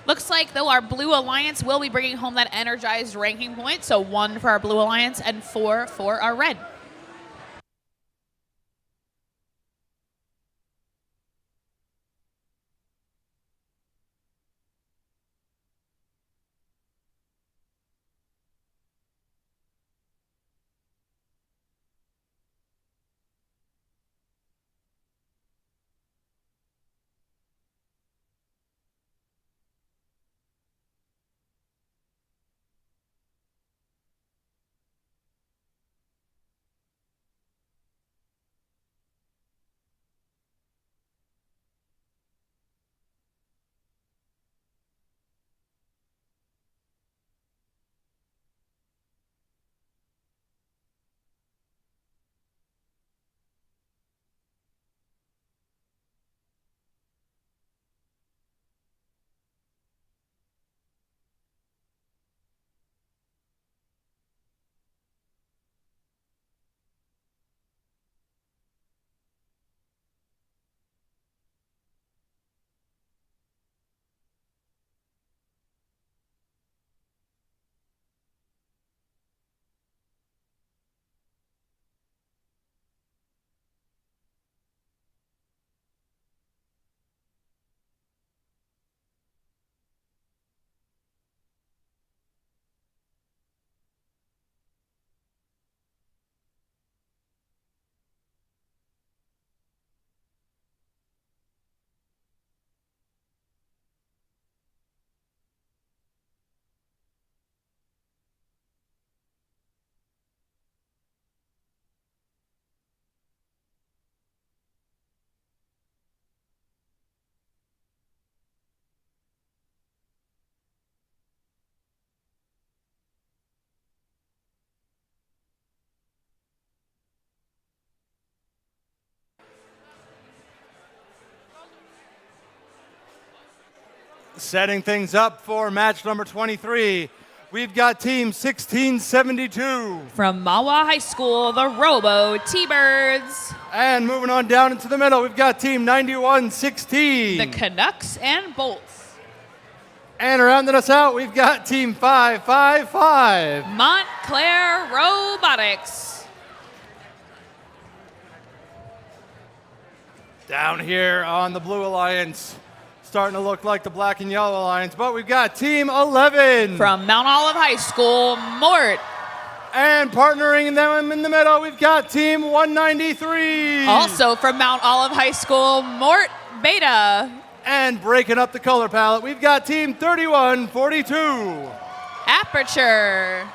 Looks like, though, our Blue Alliance will be bringing home that energized ranking point. So 1 for our Blue Alliance and 4 for our Red. Setting things up for match number 23, we've got team 1672. From Mawa High School, the Robo T-Birds. And moving on down into the middle, we've got team 9116. The Canucks and Bolts. And rounding us out, we've got team 555. Montclair Robotics. Down here on the Blue Alliance, starting to look like the Black and Yellow Alliance, but we've got team 11. From Mount Olive High School, Mort. And partnering them in the middle, we've got team 193. Also from Mount Olive High School, Mort Beta. And breaking up the color palette, we've got team 3142. Aperture.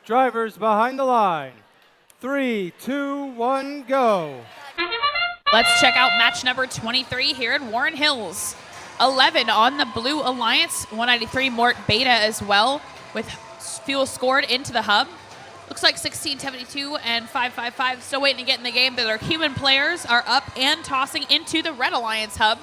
Drivers behind the line. 3, 2, 1, go. Let's check out match number 23 here in Warren Hills. 11 on the Blue Alliance, 193 Mort Beta as well, with fuel scored into the hub. Looks like 1672 and 555 still waiting to get in the game, but their human players are up and tossing into the Red Alliance hub.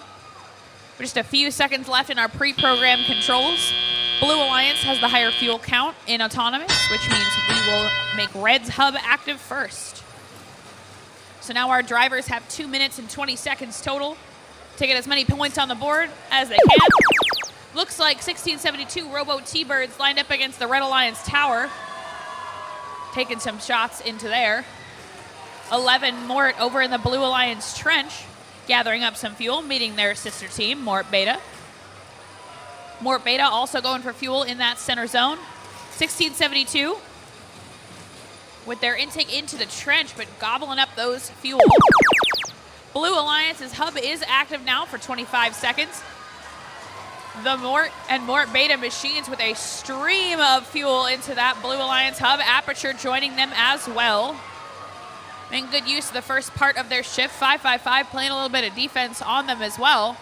Just a few seconds left in our pre-programmed controls. Blue Alliance has the higher fuel count in autonomous, which means we will make Red's hub active first. So now our drivers have 2 minutes and 20 seconds total to get as many points on the board as they can. Looks like 1672 Robo T-Birds lined up against the Red Alliance tower, taking some shots into there. 11 Mort over in the Blue Alliance trench, gathering up some fuel, meeting their sister team, Mort Beta. Mort Beta also going for fuel in that center zone. 1672 with their intake into the trench, but gobbling up those fuel. Blue Alliance's hub is active now for 25 seconds. The Mort and Mort Beta machines with a stream of fuel into that Blue Alliance hub. Aperture joining them as well. Making good use of the first part of their shift. 555 playing a little bit of defense on them as well.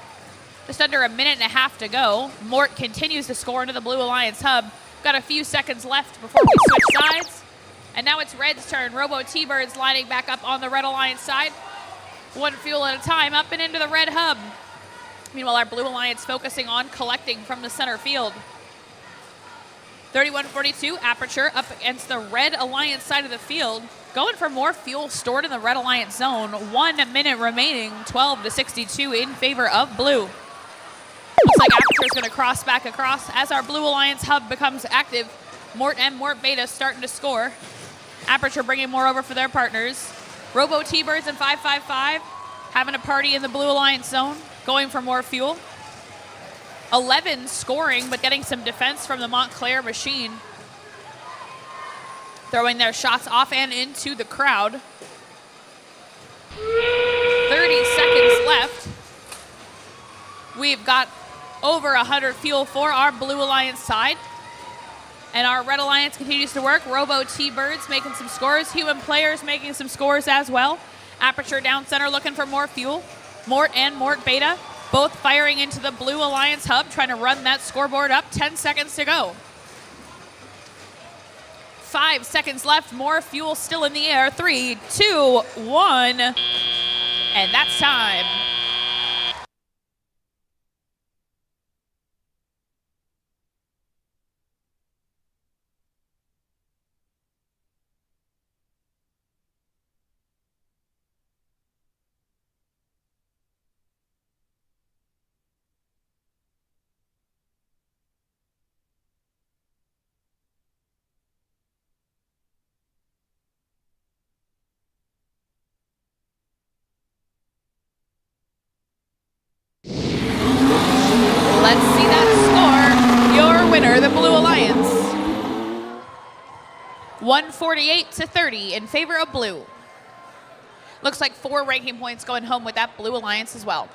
Just under a minute and a half to go. Mort continues to score into the Blue Alliance hub. Got a few seconds left before we switch sides. And now it's Red's turn. Robo T-Birds lining back up on the Red Alliance side. One fuel at a time, up and into the Red hub. Meanwhile, our Blue Alliance focusing on collecting from the center field. 3142, Aperture up against the Red Alliance side of the field. Going for more fuel stored in the Red Alliance zone. 1 minute remaining, 12-62 in favor of Blue. Looks like Aperture is going to cross back across as our Blue Alliance hub becomes active. Mort and Mort Beta starting to score. Aperture bringing more over for their partners. Robo T-Birds and 555 having a party in the Blue Alliance zone, going for more fuel. 11 scoring, but getting some defense from the Montclair machine. Throwing their shots off and into the crowd. 30 seconds left. We've got over 100 fuel for our Blue Alliance side. And our Red Alliance continues to work. Robo T-Birds making some scores. Human players making some scores as well. Aperture down center looking for more fuel. Mort and Mort Beta both firing into the Blue Alliance hub, trying to run that scoreboard up. 10 seconds to go. 5 seconds left. More fuel still in the air. 3, 2, 1. And that's time. Let's see that score. Your winner, the Blue Alliance. 148-30 in favor of Blue. Looks like 4 ranking points going home with that Blue Alliance as well.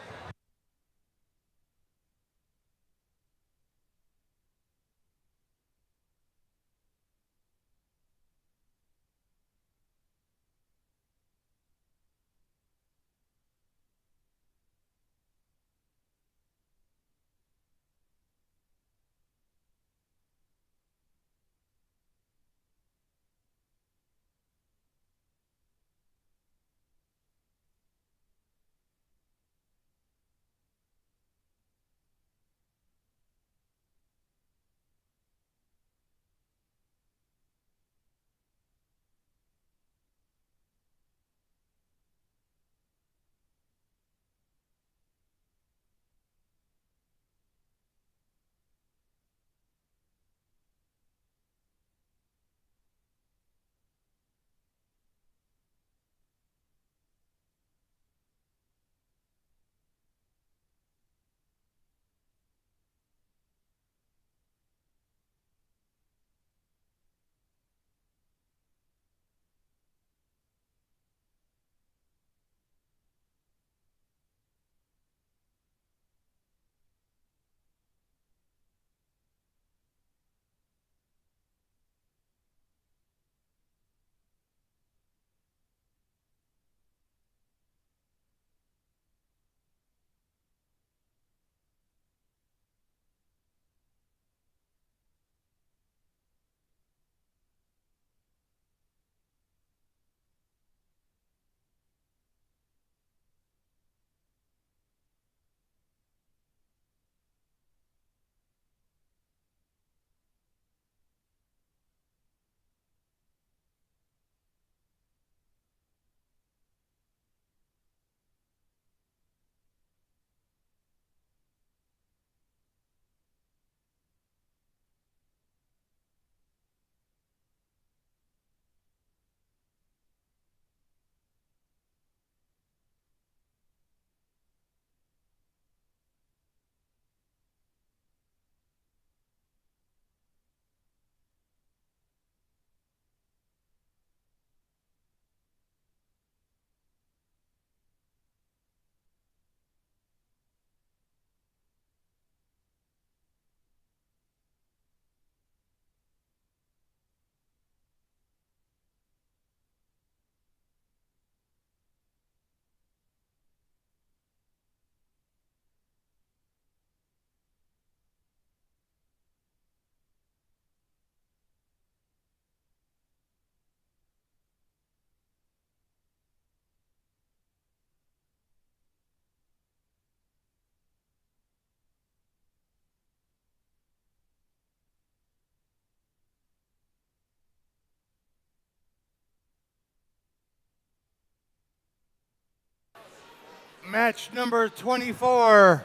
Match number 24.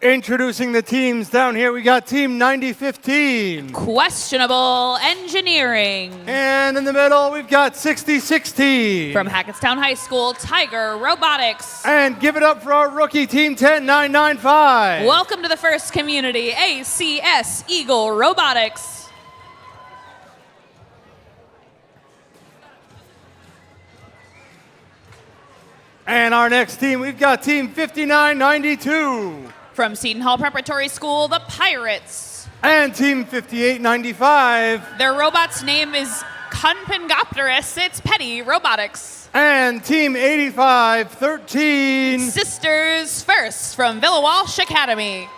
Introducing the teams down here, we got Team 9015. Questionable Engineering. And in the middle, we've got 6060. From Hackettstown High School, Tiger Robotics. And give it up for our rookie Team 10995. Welcome to the first community, ACS Eagle Robotics. And our next team, we've got Team 5992. From Seton Hall Preparatory School, the Pirates. And Team 5895. Their robot's name is Kunpengopterus. It's Petty Robotics. And Team 8513. Sisters First from Villa Walsh Academy.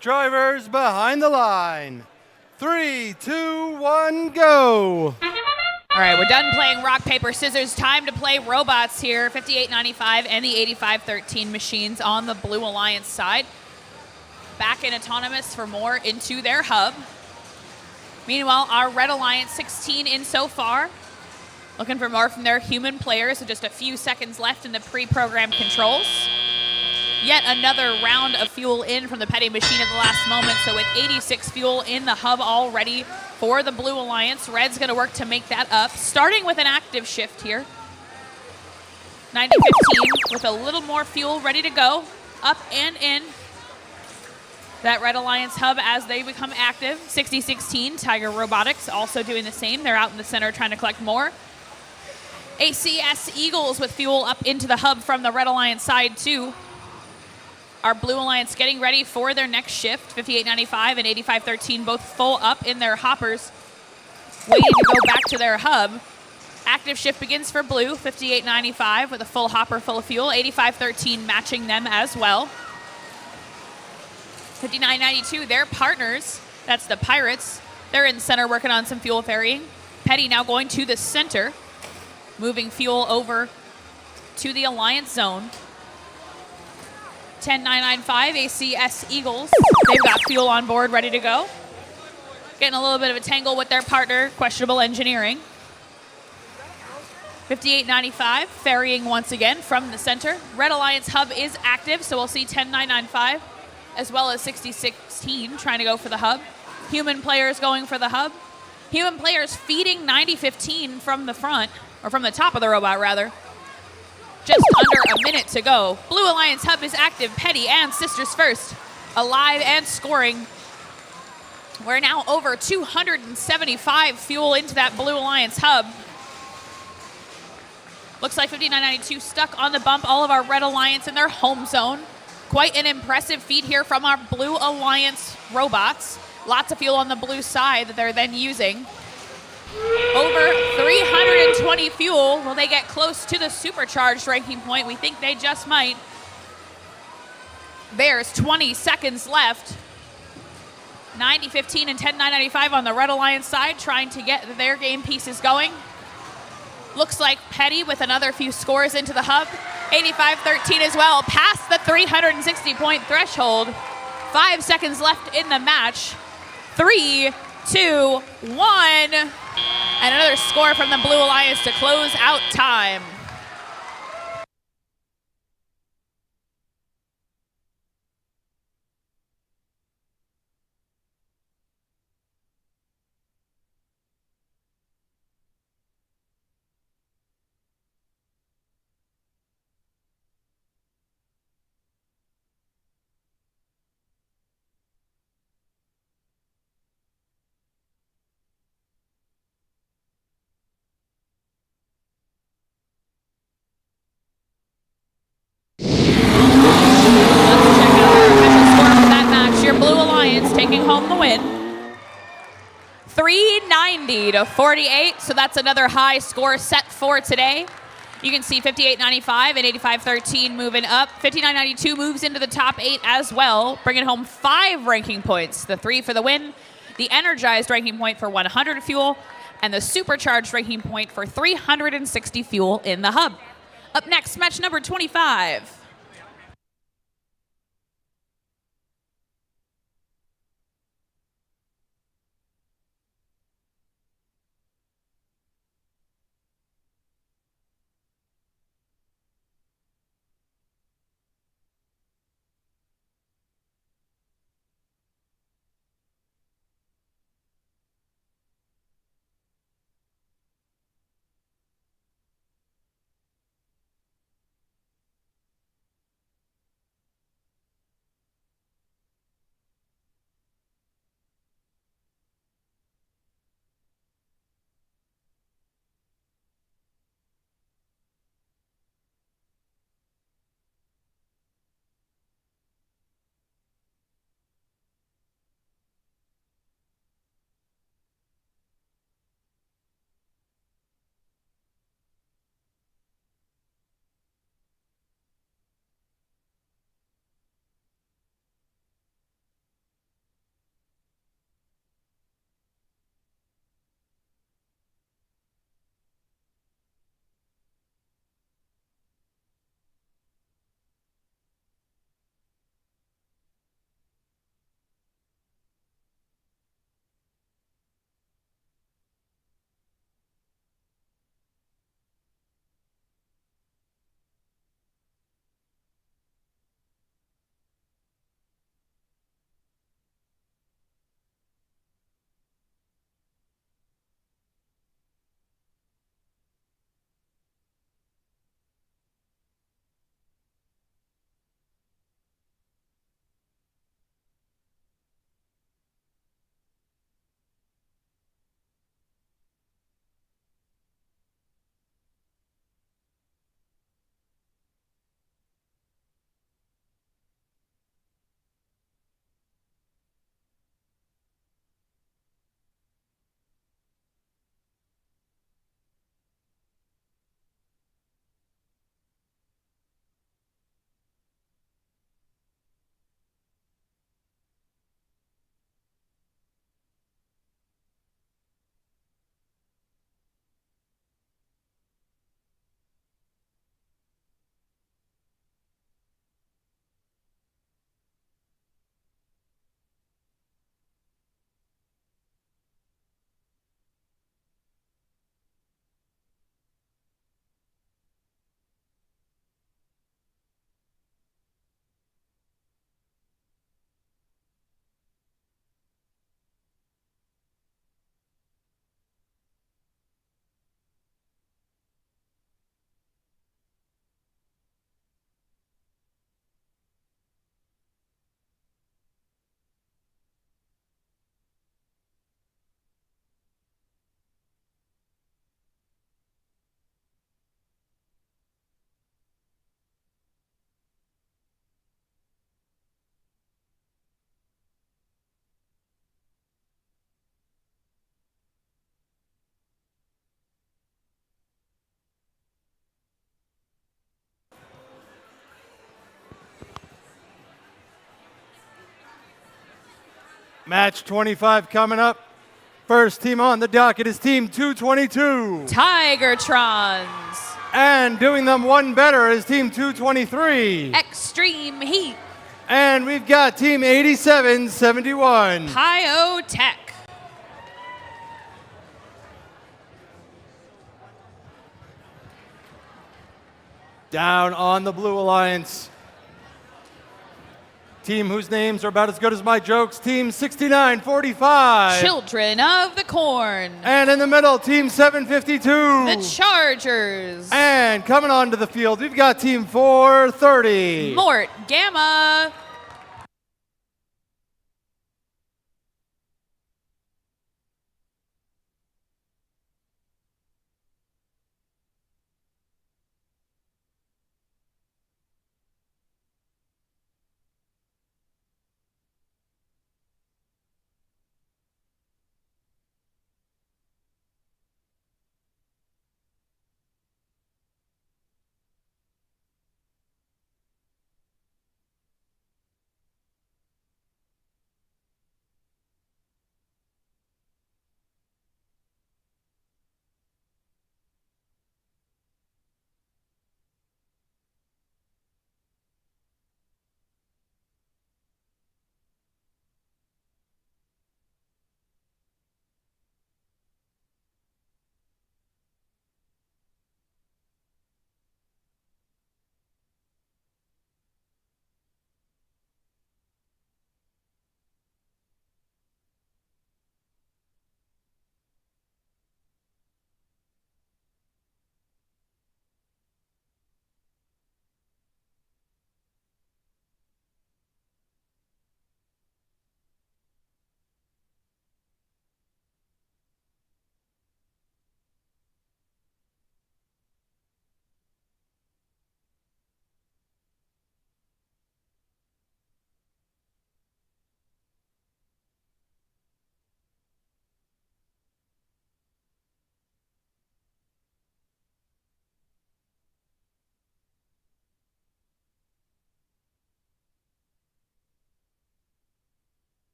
Drivers behind the line. 3, 2, 1, go. All right, we're done playing rock, paper, scissors. Time to play robots here. 5895 and the 8513 machines on the Blue Alliance side. Back in autonomous for more into their hub. Meanwhile, our Red Alliance 16 in so far. Looking for more from their human players with just a few seconds left in the pre-programmed controls. Yet another round of fuel in from the Petty machine at the last moment. So with 86 fuel in the hub already for the Blue Alliance, Red's going to work to make that up. Starting with an active shift here. 90-15 with a little more fuel ready to go. Up and in. That Red Alliance hub as they become active. 60-16, Tiger Robotics also doing the same. They're out in the center trying to collect more. ACS Eagles with fuel up into the hub from the Red Alliance side too. Our Blue Alliance getting ready for their next shift. 5895 and 8513 both full up in their hoppers, waiting to go back to their hub. Active shift begins for Blue, 5895 with a full hopper full of fuel. 8513 matching them as well. 5992, their partners, that's the Pirates. They're in center working on some fuel ferrying. Petty now going to the center, moving fuel over to the Alliance zone. 10995 ACS Eagles. They've got fuel on board ready to go. Getting a little bit of a tangle with their partner, questionable engineering. 5895 ferrying once again from the center. Red Alliance hub is active, so we'll see 10995 as well as 6016 trying to go for the hub. Human players going for the hub. Human players feeding 9015 from the front, or from the top of the robot rather. Just under a minute to go. Blue Alliance hub is active. Petty and Sisters first. Alive and scoring. We're now over 275 fuel into that Blue Alliance hub. Looks like 5992 stuck on the bump. All of our Red Alliance in their home zone. Quite an impressive feat here from our Blue Alliance robots. Lots of fuel on the blue side that they're then using. Over 320 fuel. Will they get close to the supercharged ranking point? We think they just might. There's 20 seconds left. 90-15 and 10-995 on the Red Alliance side, trying to get their game pieces going. Looks like Petty with another few scores into the hub. 85-13 as well, past the 360-point threshold. 5 seconds left in the match. 3, 2, 1. And another score from the Blue Alliance to close out time. Taking home the win. 390-48, so that's another high score set for today. You can see 5895 and 8513 moving up. 5992 moves into the top 8 as well, bringing home 5 ranking points. The 3 for the win, the energized ranking point for 100 fuel, and the supercharged ranking point for 360 fuel in the hub. Up next, match number 25. Match 25 coming up. First team on the docket is Team 222. Tigertrons. And doing them one better is Team 223. Extreme Heat. And we've got Team 8771. Pio Tech. Down on the Blue Alliance. Team whose names are about as good as my jokes, Team 6945. Children of the Corn. And in the middle, Team 752. The Chargers. And coming onto the field, we've got Team 430. Mort Gamma.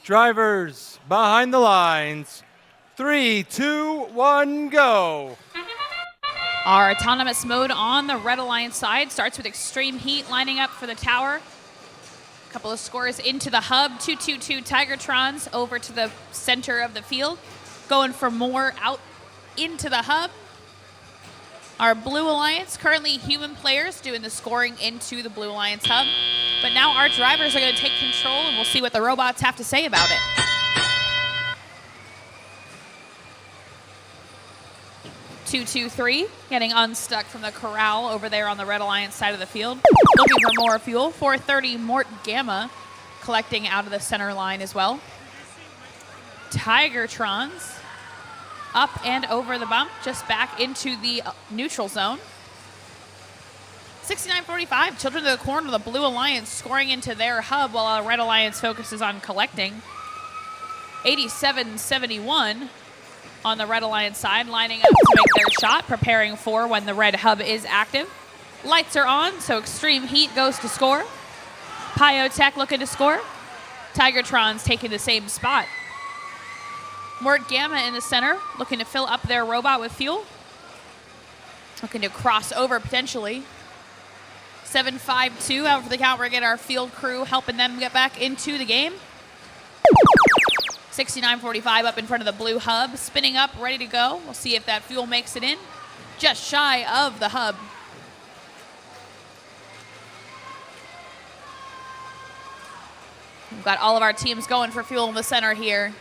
Drivers behind the lines. 3, 2, 1, go. Our autonomous mode on the Red Alliance side starts with Extreme Heat lining up for the tower. A couple of scores into the hub. 222 Tigertrons over to the center of the field. Going for more out into the hub. Our Blue Alliance, currently human players doing the scoring into the Blue Alliance hub. But now our drivers are going to take control, and we'll see what the robots have to say about it. Two, 3, getting unstuck from the corral over there on the Red Alliance side of the field. Looking for more fuel. 430 Mort Gamma collecting out of the center line as well. Tigertrons up and over the bump, just back into the neutral zone. 69-45, Children of the Corn of the Blue Alliance scoring into their hub while our Red Alliance focuses on collecting. 87-71 on the Red Alliance side, lining up to make their shot, preparing for when the Red hub is active. Lights are on, so Extreme Heat goes to score. Pyotech looking to score. Tigertron's taking the same spot. Mort Gamma in the center, looking to fill up their robot with fuel. Looking to cross over potentially. 7-5-2 out for the count. We're getting our field crew helping them get back into the game. 69-45 up in front of the blue hub, spinning up, ready to go. We'll see if that fuel makes it in. Just shy of the hub. We've got all of our teams going for fuel in the center here.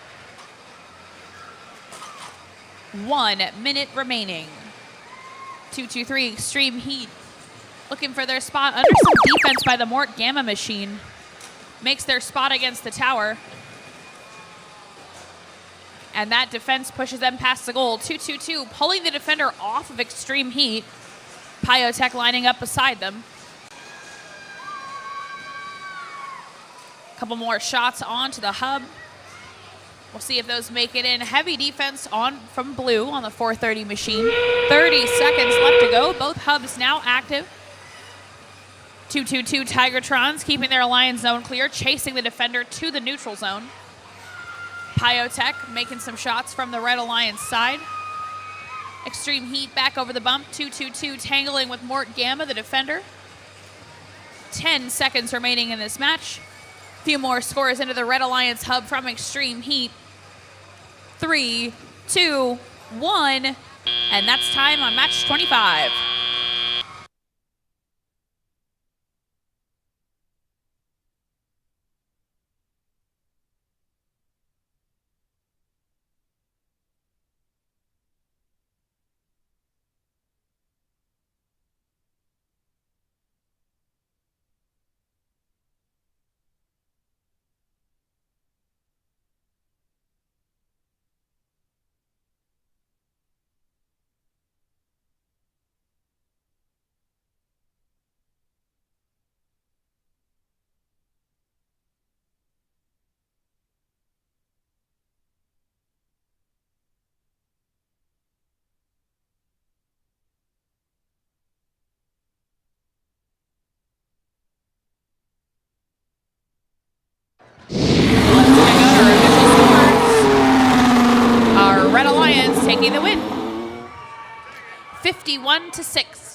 1 minute remaining. 2-2-3 Extreme Heat looking for their spot under some defense by the Mort Gamma machine. Makes their spot against the tower. And that defense pushes them past the goal. 2-2-2, pulling the defender off of Extreme Heat. Pyotech lining up beside them. Couple more shots onto the hub. We'll see if those make it in. Heavy defense on from blue on the 430 machine. 30 seconds left to go. Both hubs now active. 2-2-2 Tigertrons keeping their alliance zone clear, chasing the defender to the neutral zone. Pyotech making some shots from the Red Alliance side. Extreme Heat back over the bump. 2-2-2 tangling with Mort Gamma, the defender. 10 seconds remaining in this match. Few more scores into the Red Alliance hub from Extreme Heat. 3, 2, 1, and that's time on match 25. Our Red Alliance taking the win. 51-6.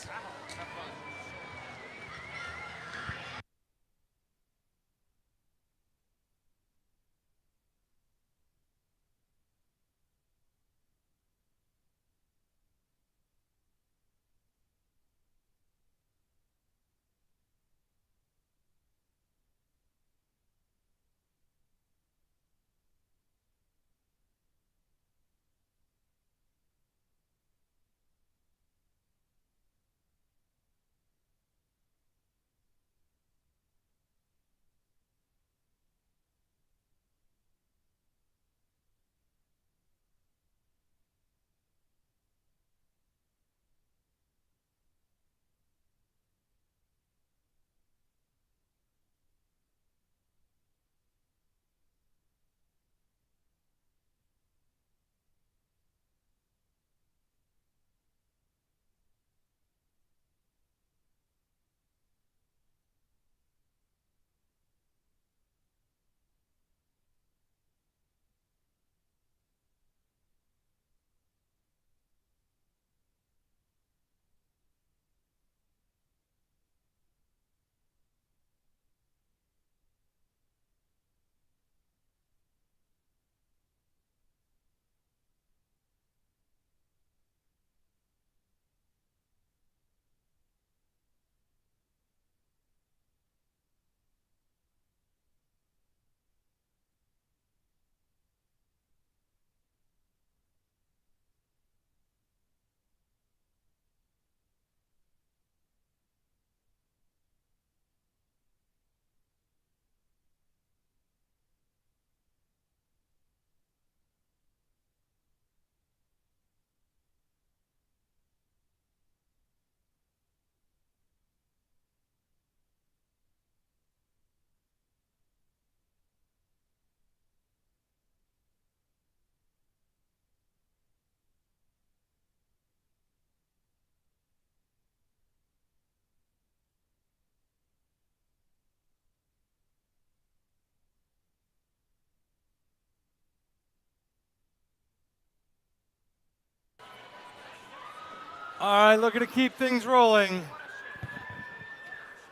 All right, looking to keep things rolling.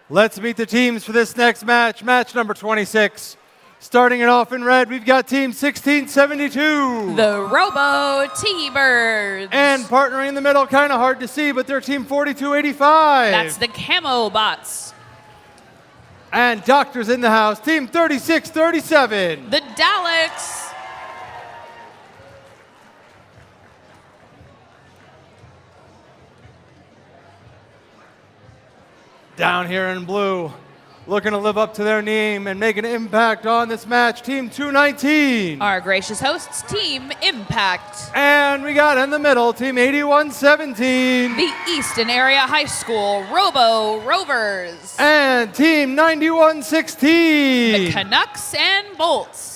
Let's meet the teams for this next match, match number 26. Starting it off in red, we've got team 1672. The Robo T-Birds. And partnering in the middle, kind of hard to see, but they're team 4285. That's the Camo Bots. And Doctors in the house, team 3637. The Daleks. Down here in blue, looking to live up to their name and make an impact on this match, team 219. Our gracious hosts, Team Impact. And we got in the middle, team 8117. The Easton Area High School Robo Rovers. And team 9116. The Canucks and Bolts.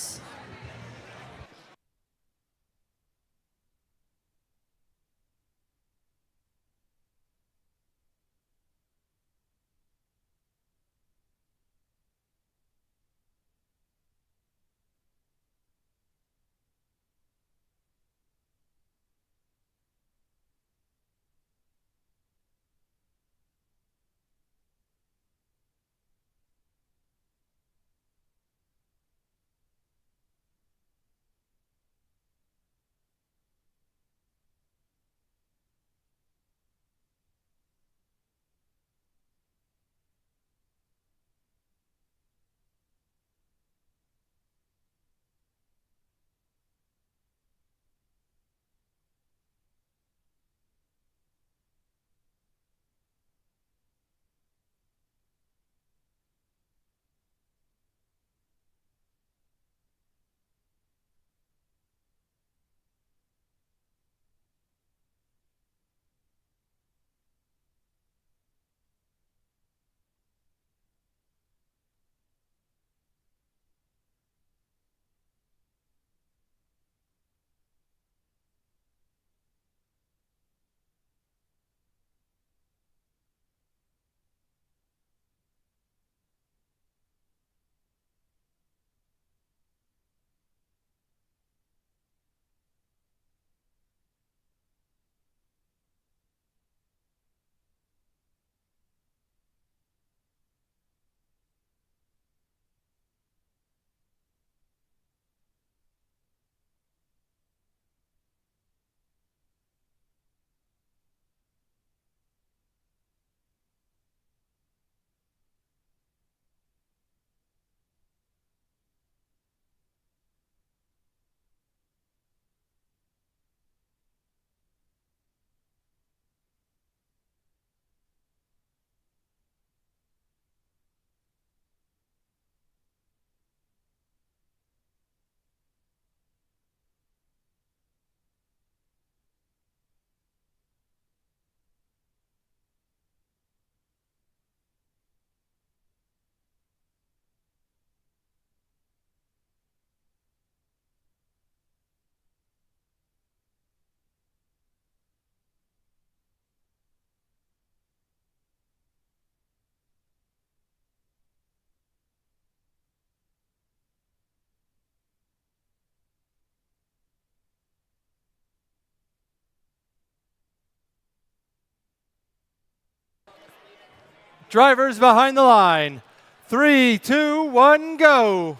Drivers behind the line. 3, 2, 1, go.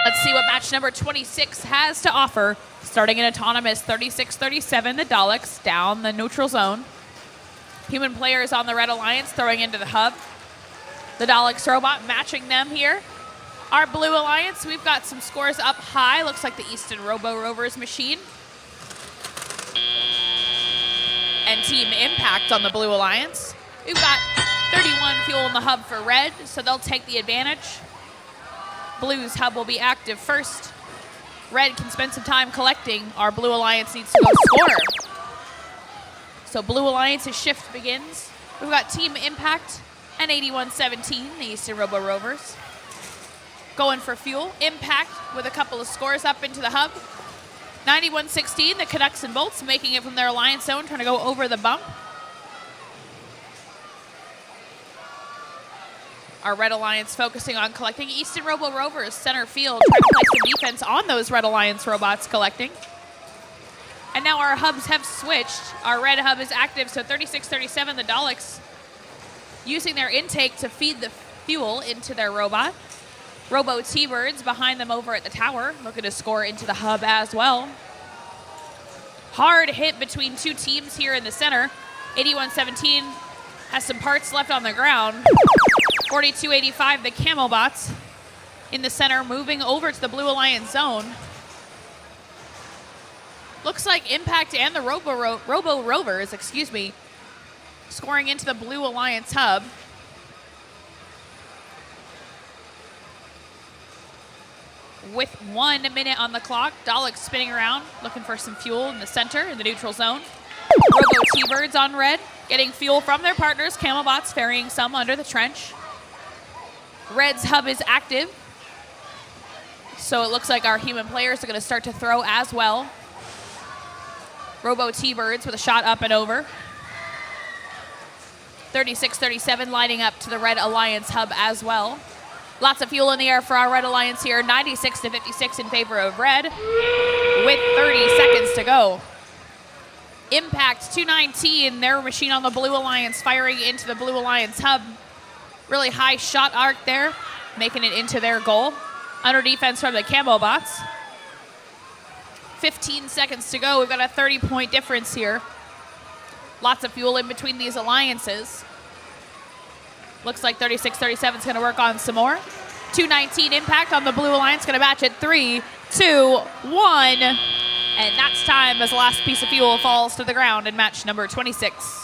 Let's see what match number 26 has to offer. Starting in autonomous 36-37, the Daleks down the neutral zone. Human players on the Red Alliance throwing into the hub. The Daleks robot matching them here. Our Blue Alliance, we've got some scores up high. Looks like the Easton Robo Rovers machine. And Team Impact on the Blue Alliance. We've got 31 fuel in the hub for Red, so they'll take the advantage. Blue's hub will be active first. Red can spend some time collecting. Our Blue Alliance needs to go score. So Blue Alliance's shift begins. We've got Team Impact and 8117, the Easton Robo Rovers. Going for fuel. Impact with a couple of scores up into the hub. 9116, the Canucks and Bolts, making it from their alliance zone, trying to go over the bump. Our Red Alliance focusing on collecting. Easton Robo Rovers, center field, trying to play some defense on those Red Alliance robots collecting. And And now our hubs have switched. Our red hub is active, so 36-37, the Daleks using their intake to feed the fuel into their robot. Robo T-Birds behind them over at the tower, looking to score into the hub as well. Hard hit between two teams here in the center. 81-17 has some parts left on the ground. 42-85, the Camo Bots in the center, moving over to the Blue Alliance zone. Looks like Impact and the Robo Rovers, scoring into the Blue Alliance hub. With 1 minute on the clock, Daleks spinning around, looking for some fuel in the center, in the neutral zone. Robo T-Birds on red, getting fuel from their partners. Camelbots ferrying some under the trench. Red's hub is active, so it looks like our human players are going to start to throw as well. Robo T-Birds with a shot up and over. 36-37 lining up to the Red Alliance hub as well. Lots of fuel in the air for our Red Alliance here. 96-56 in favor of Red with 30 seconds to go. Impact 219, their machine on the Blue Alliance firing into the Blue Alliance hub. Really high shot arc there, making it into their goal. Under defense from the Camo Bots. 15 seconds to go. We've got a 30-point difference here. Lots of fuel in between these alliances. Looks like 36-37 is going to work on some more. 219 Impact on the Blue Alliance, going to match it 3, 2, 1. And that's time as the last piece of fuel falls to the ground in match number 26.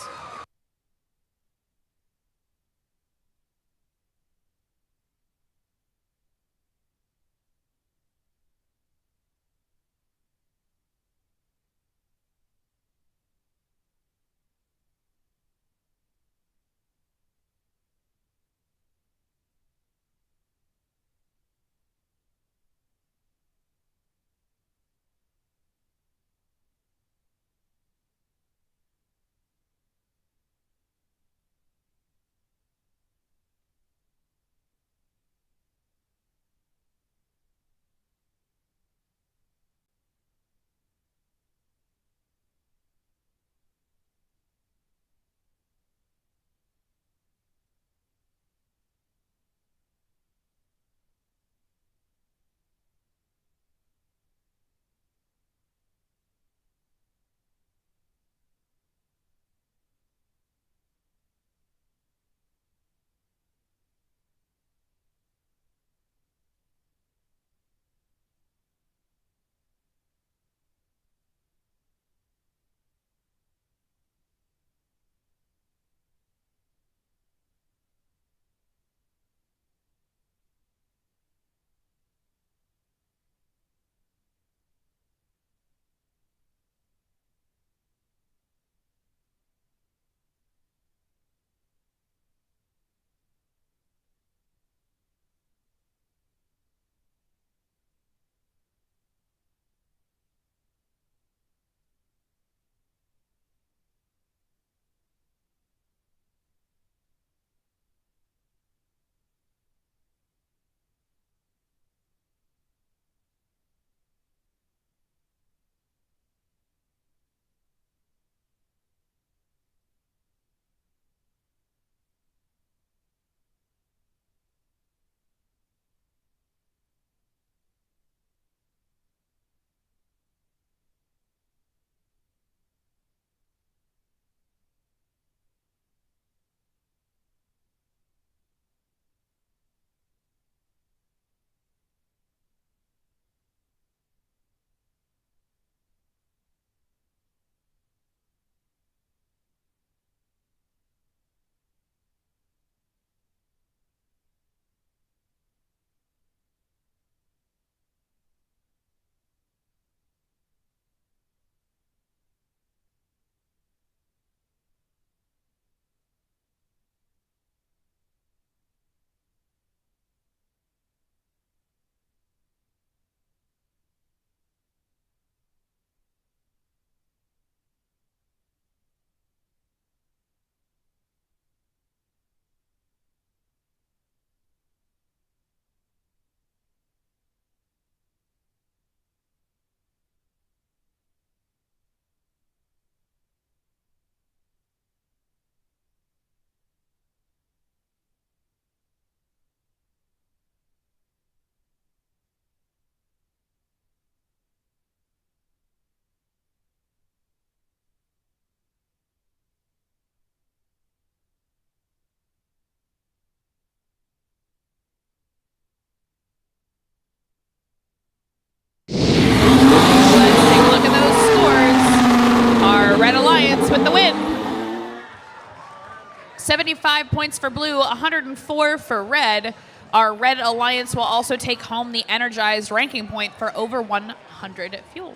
75 points for blue, 104 for red. Our red alliance will also take home the energized ranking point for over 100 fuel.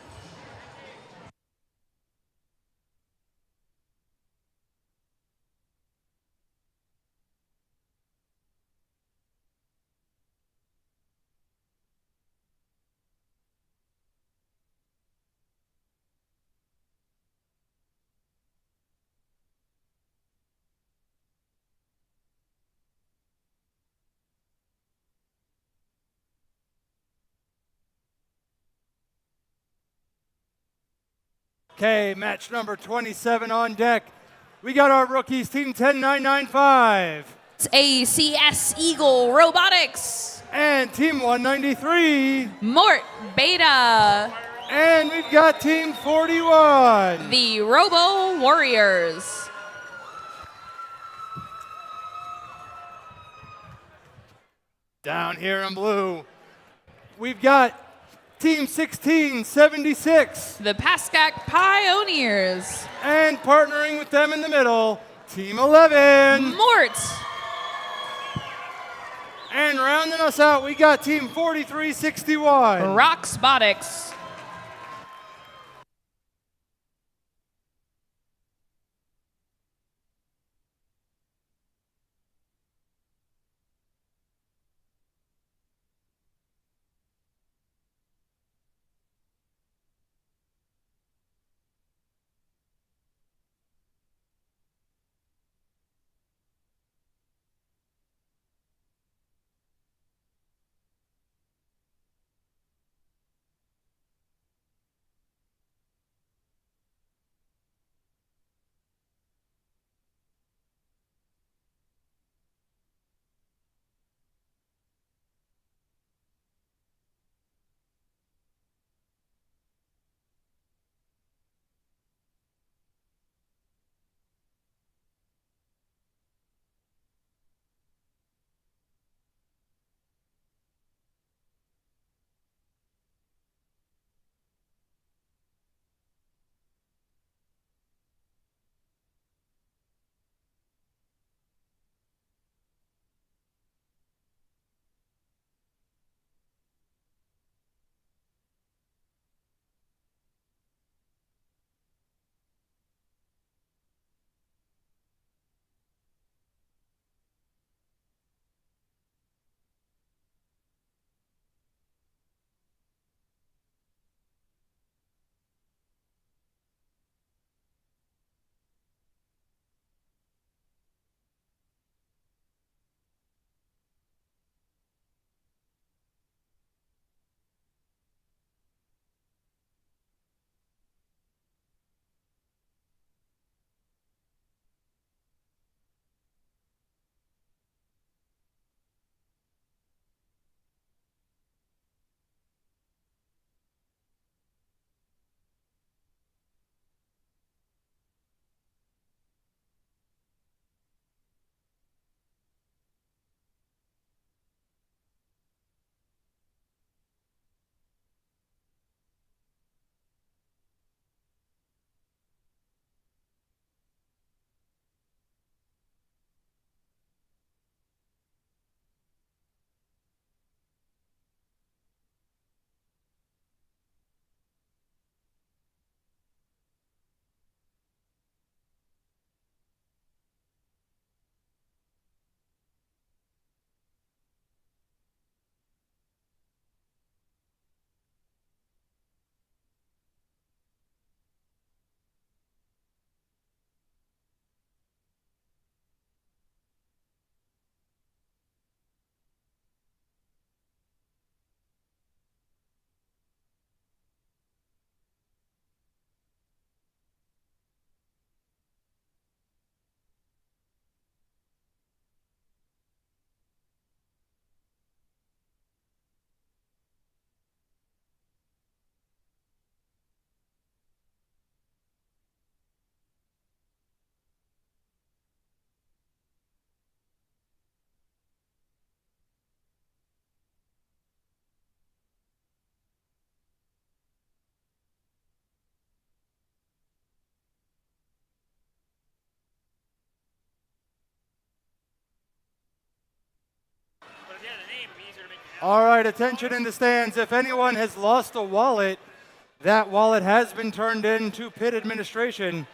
Okay, match number 27 on deck. We got our rookies, Team 10995. It's ACS Eagle Robotics. And Team 193. Mort Beta. And we've got Team 41. The Robo Warriors. Down here in blue, we've got Team 1676. The Pascack Pioneers. And partnering with them in the middle, Team 11. Mort. And rounding us out, we got Team 4361. Roxbotics. All right, attention in the stands. If anyone has lost a wallet, that wallet has been turned in to pit administration.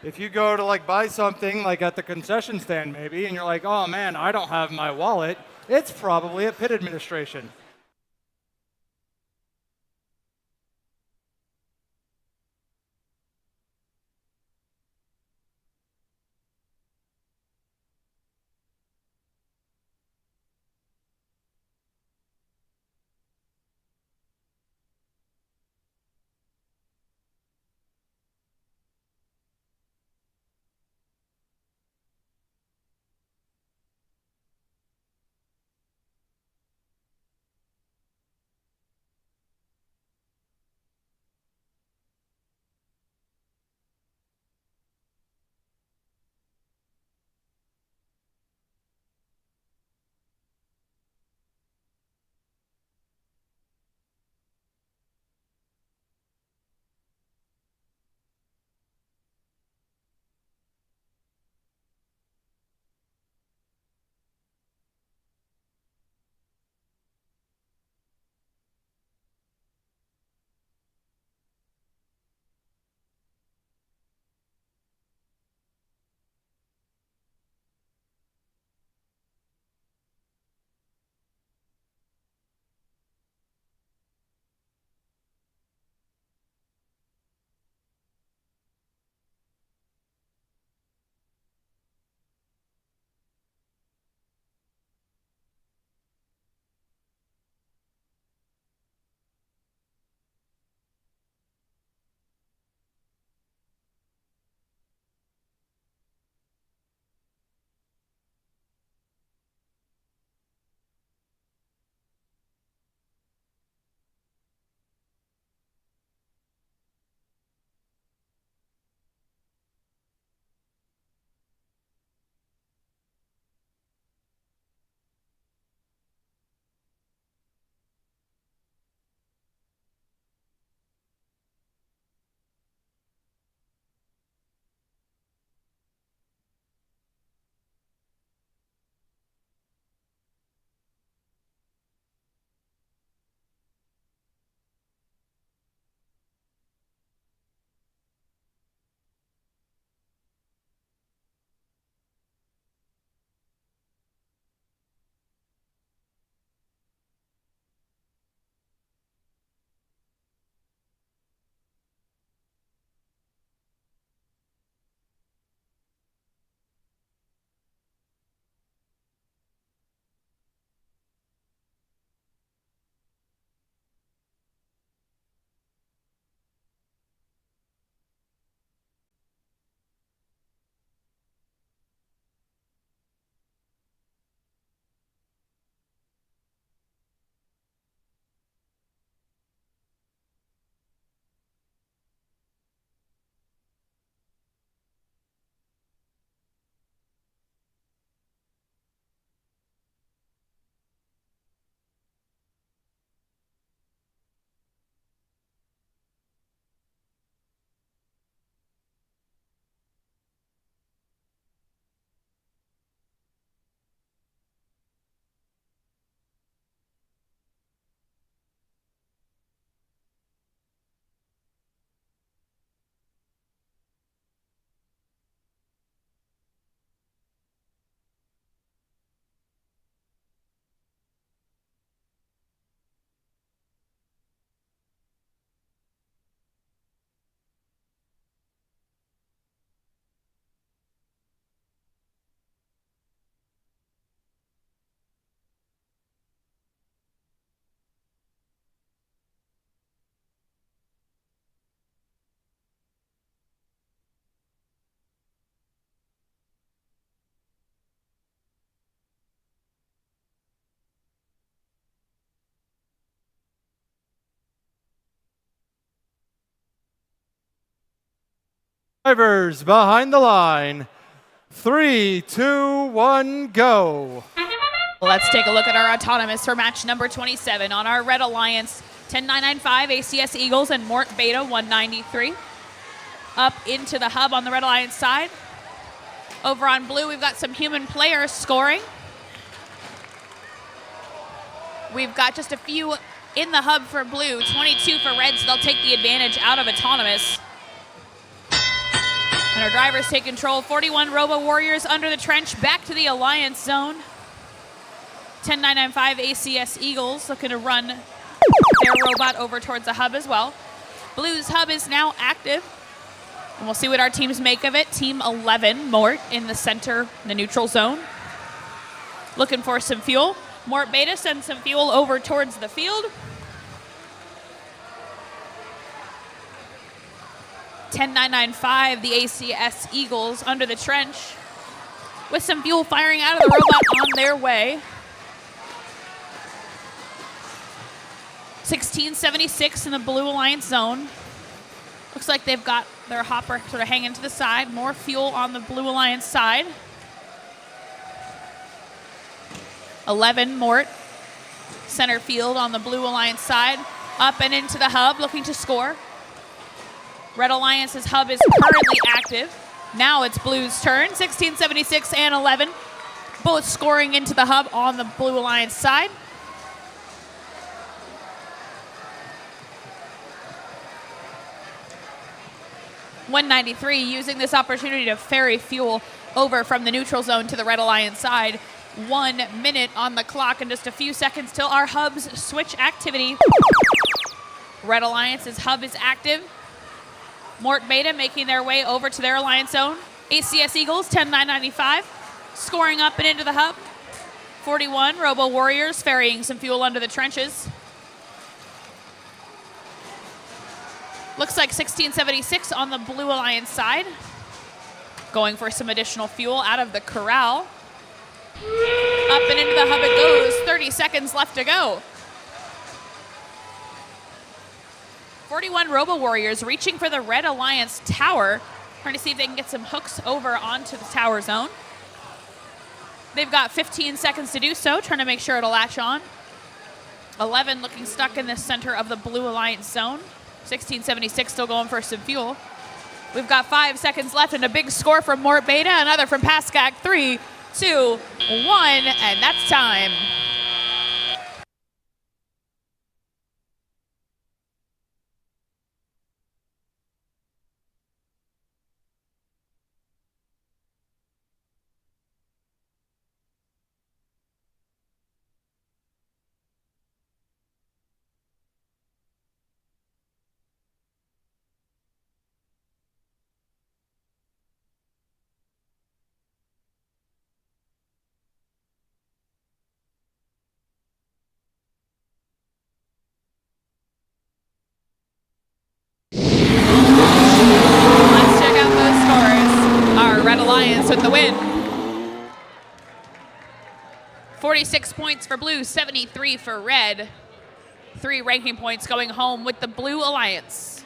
If you go to like buy something like at the concession stand maybe, and you're like, oh man, I don't have my wallet, it's probably at pit administration. Drivers behind the line. 3, 2, 1, go. Let's take a look at our autonomous for match number 27 on our Red Alliance 10995 ACS Eagles and Mort Beta 193. Up into the hub on the Red Alliance side. Over on blue, we've got some human players scoring. We've got just a few in the hub for blue, 22 for red, so they'll take the advantage out of autonomous. And our drivers take control. 41 Robo Warriors under the trench, back to the Alliance zone. 10995 ACS Eagles looking to run their robot over towards the hub as well. Blue's hub is now active. And we'll see what our teams make of it. Team 11, Mort, in the center, the neutral zone. Looking for some fuel. Mort Beta sends some fuel over towards the field. 10995, the ACS Eagles under the trench with some fuel firing out of the robot on their way. 1676 in the Blue Alliance zone. Looks like they've got their hopper sort of hanging to the side. More fuel on the Blue Alliance side. 11 Mort, center field on the Blue Alliance side. Up and into the hub, looking to score. Red Alliance's hub is currently active. Now it's Blue's turn. 1676 and 11, both scoring into the hub on the Blue Alliance side. .193 using this opportunity to ferry fuel over from the neutral zone to the Red Alliance side. 1 minute on the clock and just a few seconds till our hubs switch activity. Red Alliance's hub is active. Mort Beta making their way over to their Alliance zone. ACS Eagles, 10995, scoring up and into the hub. 41 Robo Warriors ferrying some fuel under the trenches. Looks like 1676 on the Blue Alliance side. Going for some additional fuel out of the corral. Up and into the hub it goes. 30 seconds left to go. 41 Robo Warriors reaching for the Red Alliance tower, trying to see if they can get some hooks over onto the tower zone. They've got 15 seconds to do so, trying to make sure it'll latch on. 11 looking stuck in the center of the Blue Alliance zone. 1676 still going for some fuel. We've got 5 seconds left and a big score from Mort Beta, another from Pascack. 3, 2, 1, and that's time. With the win. 46 points for Blue, 73 for Red. 3 ranking points going home with the Blue Alliance.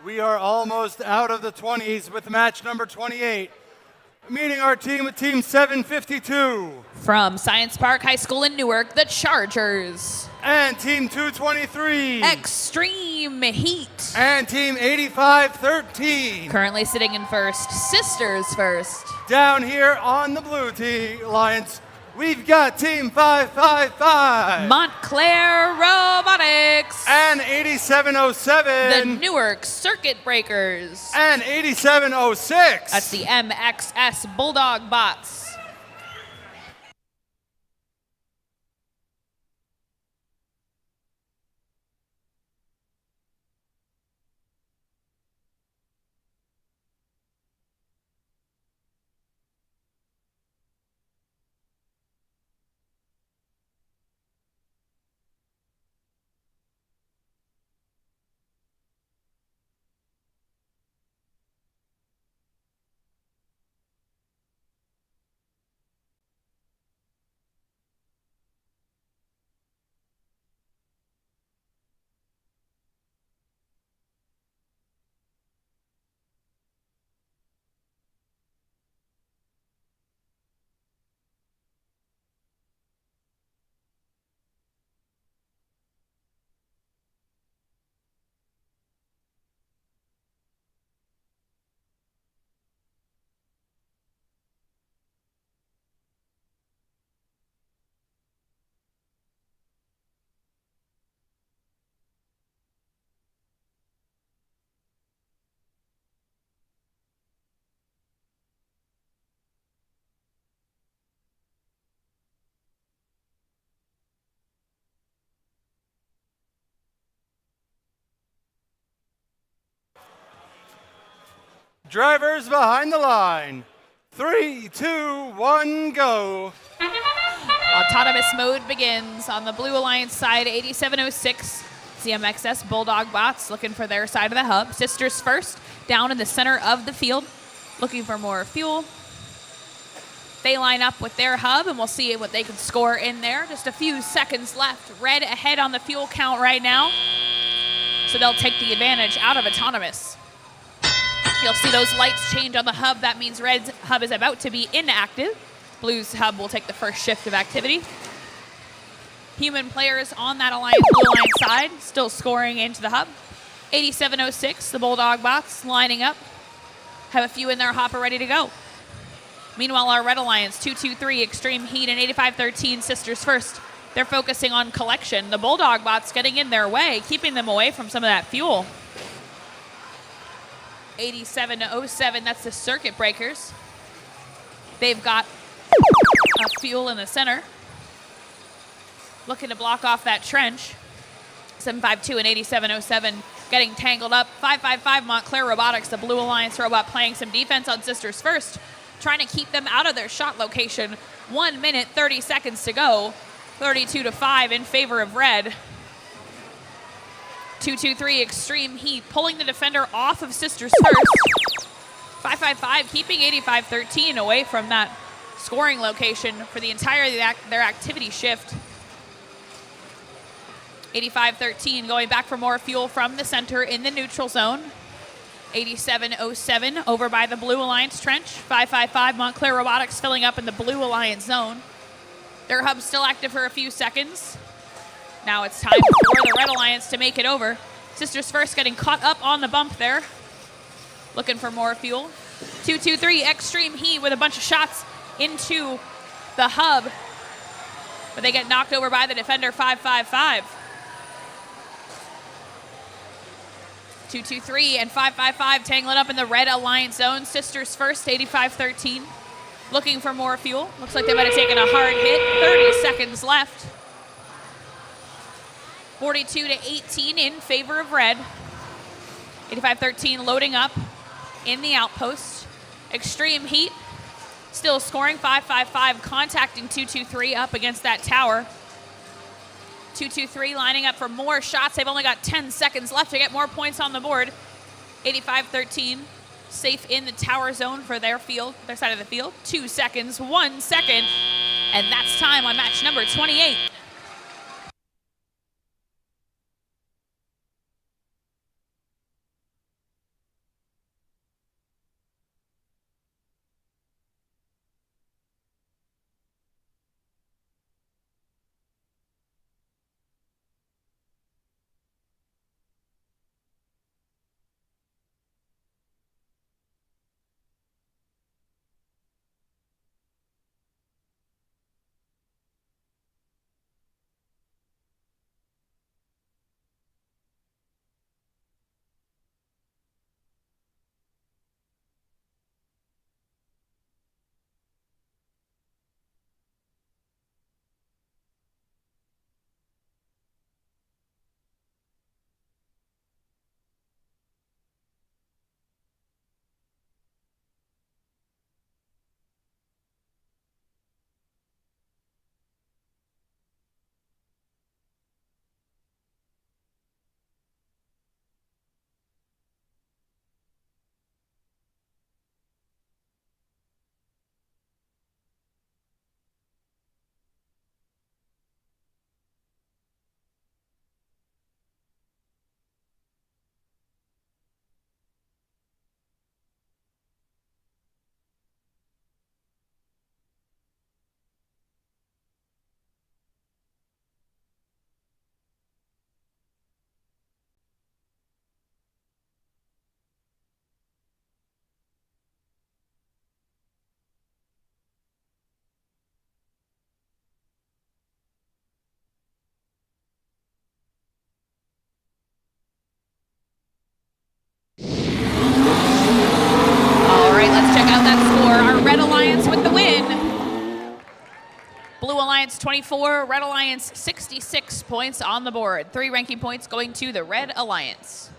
We are almost out of the 20s with match number 28. Meeting our team with team 752. From Science Park High School in Newark, the Chargers. And team 223. Extreme Heat. And team 8513. Currently sitting in first, Sisters first. Down here on the blue team alliance, we've got team 555. Montclair Robotics. And 8707. The Newark Circuit Breakers. And 8706. That's the MXS Bulldog Bots. Drivers behind the line. 3, 2, 1, go. Autonomous mode begins on the Blue Alliance side, 8706. CMXS Bulldog Bots looking for their side of the hub. Sisters first, down in the center of the field, looking for more fuel. They line up with their hub, and we'll see what they can score in there. Just a few seconds left. Red ahead on the fuel count right now, so they'll take the advantage out of Autonomous. You'll see those lights change on the hub. That means Red's hub is about to be inactive. Blue's hub will take the first shift of activity. Human players on that Alliance Blue Alliance side still scoring into the hub. 8706, the Bulldog Bots lining up. Have a few in their hopper ready to go. Meanwhile, our Red Alliance, 223, Extreme Heat, and 8513, Sisters first. They're focusing on collection. The Bulldog Bots getting in their way, keeping them away from some of that fuel. 8707, that's the Circuit Breakers. They've got fuel in the center. Looking to block off that trench. 752 and 8707 getting tangled up. 555 Montclair Robotics, the Blue Alliance robot, playing some defense on Sisters first, trying to keep them out of their shot location. 1 minute, 30 seconds to go. 32-5 in favor of Red. 223 Extreme Heat pulling the defender off of Sisters first. 555 keeping 8513 away from that scoring location for the entire their activity shift. 8513 going back for more fuel from the center in the neutral zone. 8707 over by the Blue Alliance trench. 555 Montclair Robotics filling up in the Blue Alliance zone. Their hub's still active for a few seconds. Now it's time for the Red Alliance to make it over. Sisters first getting caught up on the bump there. Looking for more fuel. 223 Extreme Heat with a bunch of shots into the hub. But they get knocked over by the defender, 555. 223 and 555 tangling up in the Red Alliance zone. Sisters first, 8513. Looking for more fuel. Looks like they might have taken a hard hit. 30 seconds left. 42-18 in favor of Red. 8513 loading up in the outpost. Extreme Heat still scoring. 555 contacting 223 up against that tower. 223 lining up for more shots. They've only got 10 seconds left to get more points on the board. 8513 safe in the tower zone for their side of the field. 2 seconds, 1 second, and that's time on match number 28. Blue Alliance 24, Red Alliance 66 points on the board. 3 ranking points going to the Red Alliance.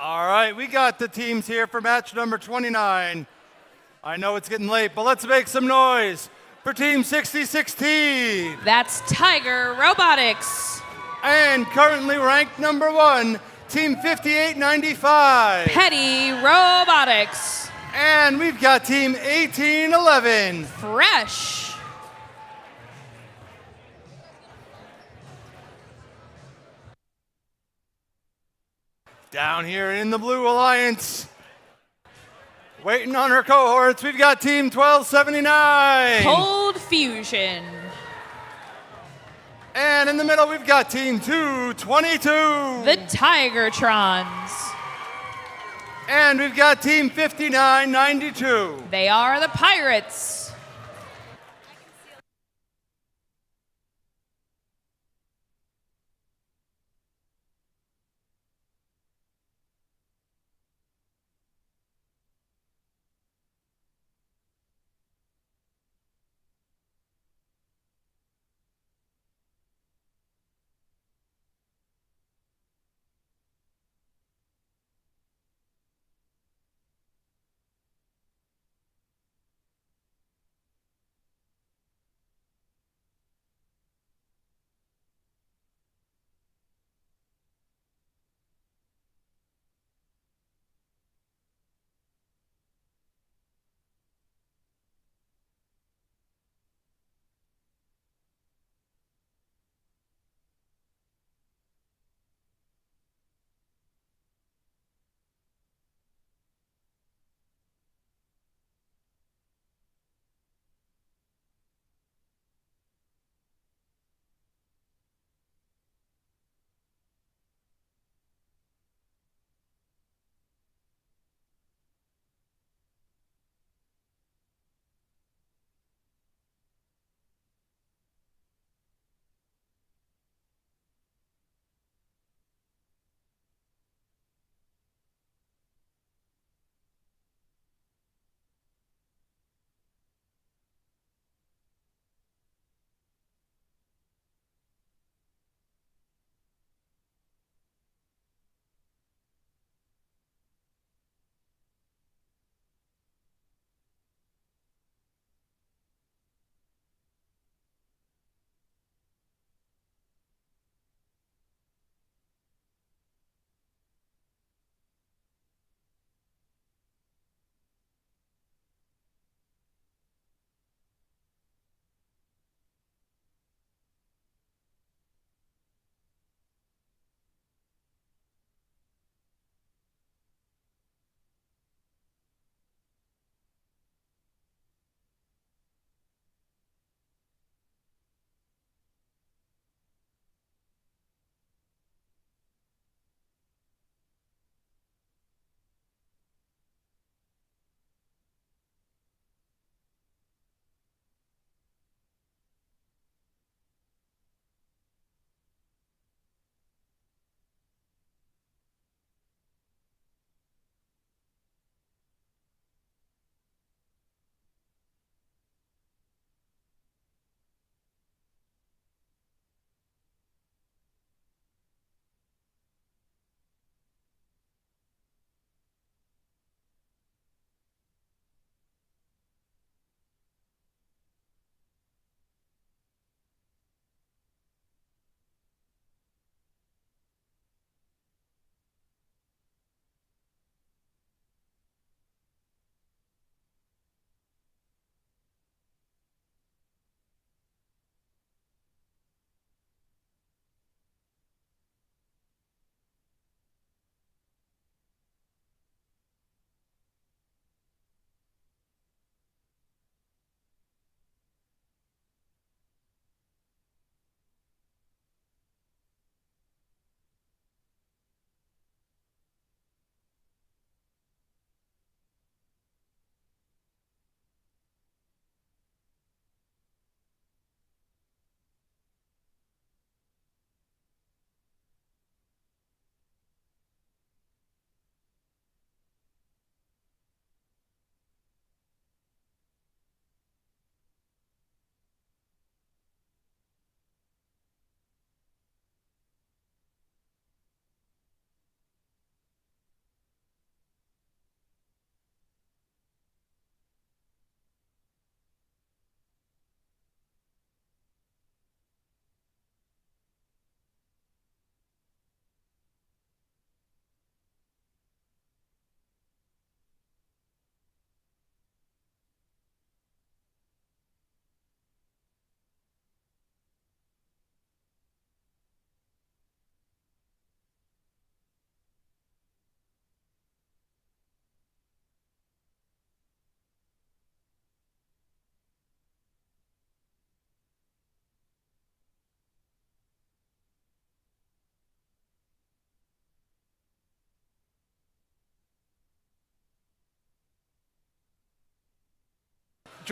All right, we got the teams here for match number 29. I know it's getting late, but let's make some noise for Team 6016. That's Tiger Robotics. And currently ranked number 1, Team 5895. Petty Robotics. And we've got Team 1811. Fresh. Down here in the Blue Alliance, waiting on her cohorts, we've got Team 1279. Cold Fusion. And in the middle, we've got Team 222. The Tigertrons. And we've got Team 5992. They are the Pirates.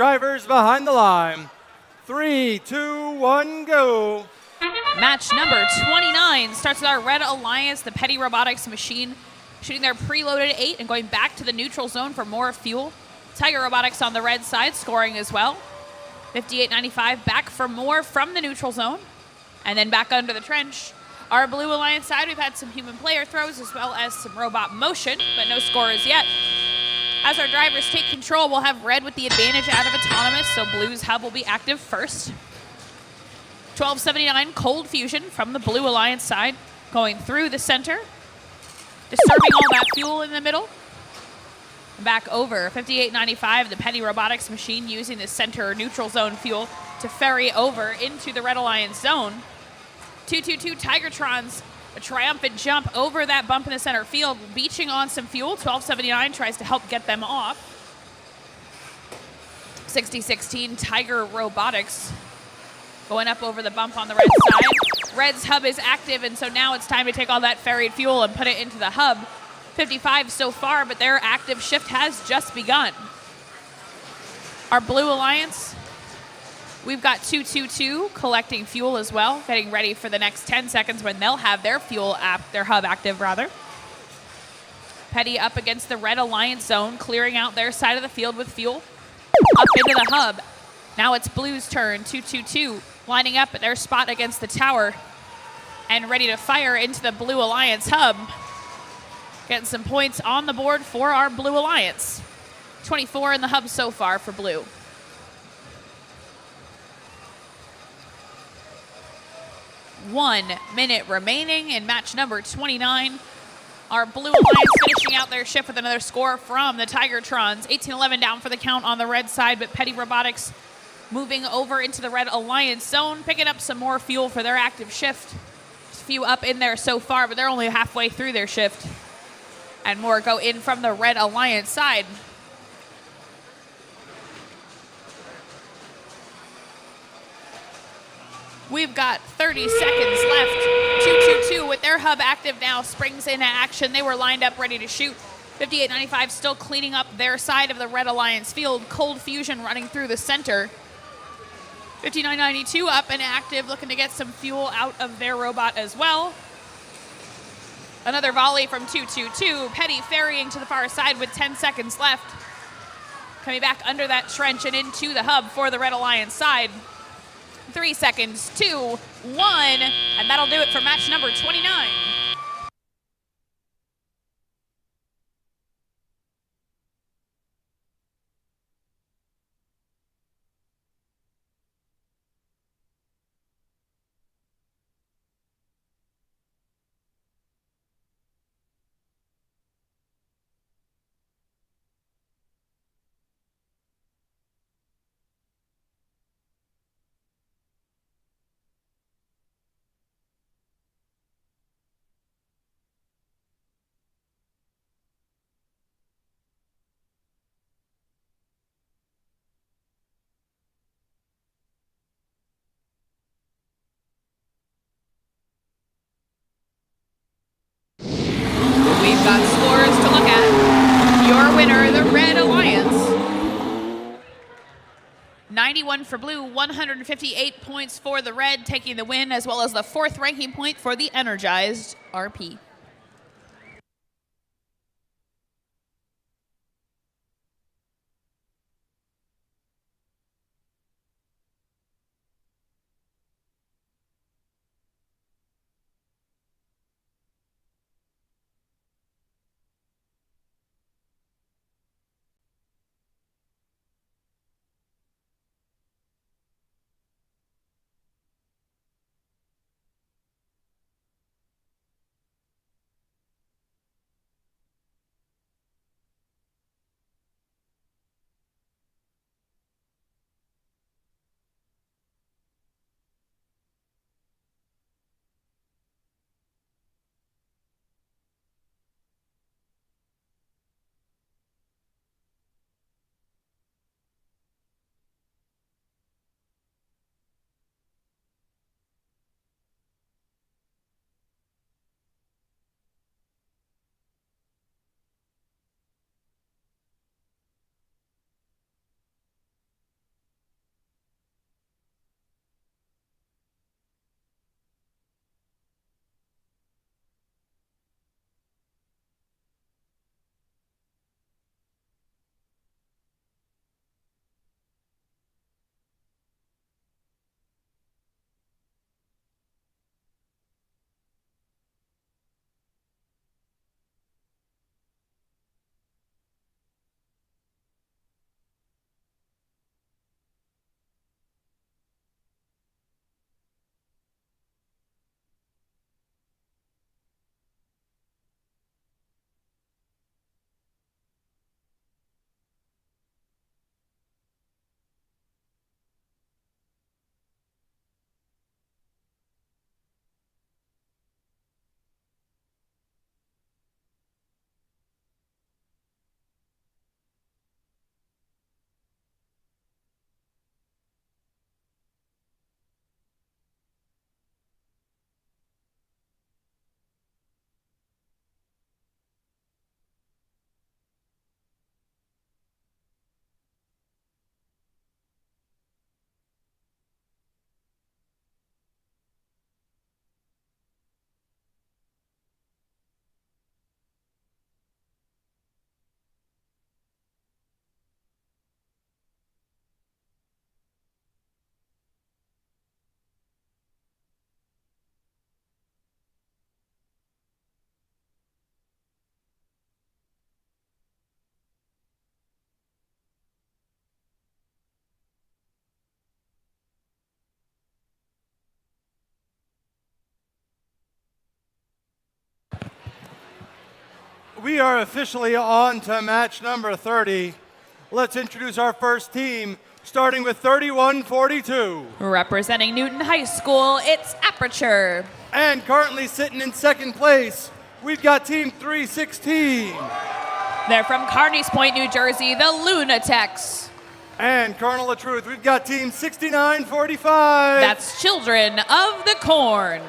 drivers behind the line. 3, 2, 1, go. Match number 29 starts with our Red Alliance, the Petty Robotics machine, shooting their preloaded 8 and going back to the neutral zone for more fuel. Tiger Robotics on the red side scoring as well. 58.95 back for more from the neutral zone. And then back under the trench. Our Blue Alliance side, we've had some human player throws as well as some robot motion, but no scores yet. As our drivers take control, we'll have red with the advantage out of autonomous, so Blue's hub will be active first. 1279 cold fusion from the Blue Alliance side, going through the center, disturbing all that fuel in the middle. Back over, 58.95, the Petty Robotics machine using the center neutral zone fuel to ferry over into the Red Alliance zone. 222 Tigertrons, a triumphant jump over that bump in the center field, beaching on some fuel. 1279 tries to help get them off. 6016 Tiger Robotics going up over the bump on the red side. Red's hub is active, and so now it's time to take all that ferried fuel and put it into the hub. 55 so far, but their active shift has just begun. Our Blue Alliance, we've got 222 collecting fuel as well, getting ready for the next 10 seconds when they'll have their their hub active rather. Petty up against the Red Alliance zone, clearing out their side of the field with fuel. Up into the hub. Now it's Blue's turn, 222 lining up at their spot against the tower and ready to fire into the Blue Alliance hub. Getting some points on the board for our Blue Alliance. 24 in the hub so far for Blue. One minute remaining in match number 29. Our Blue Alliance finishing out their shift with another score from the Tigertrons. 18-11 down for the count on the red side, but Petty Robotics moving over into the Red Alliance zone, picking up some more fuel for their active shift. Just a few up in there so far, but they're only halfway through their shift. And more go in from the Red Alliance side. We've got 30 seconds left. 222 with their hub active now springs into action. They were lined up ready to shoot. 58.95 still cleaning up their side of the Red Alliance field. Cold fusion running through the center. 59.92 up and active, looking to get some fuel out of their robot as well. Another volley from 222. Petty ferrying to the far side with 10 seconds left. Coming back under that trench and into the hub for the Red Alliance side. 3 seconds, 2, 1, and that'll do it for match number 29. We've got scores to look at. Your winner, the Red Alliance. 91 for Blue, 158 points for the Red, taking the win, as well as the 4th ranking point for the Energized RP. we are officially on to match number 30. Let's introduce our first team, starting with 3142. Representing Newton High School, it's Aperture. And currently sitting in second place, we've got Team 316. They're from Carneys Point, New Jersey, the Lunatics. And Kernel of Truth, we've got Team 6945. That's Children of the Corn.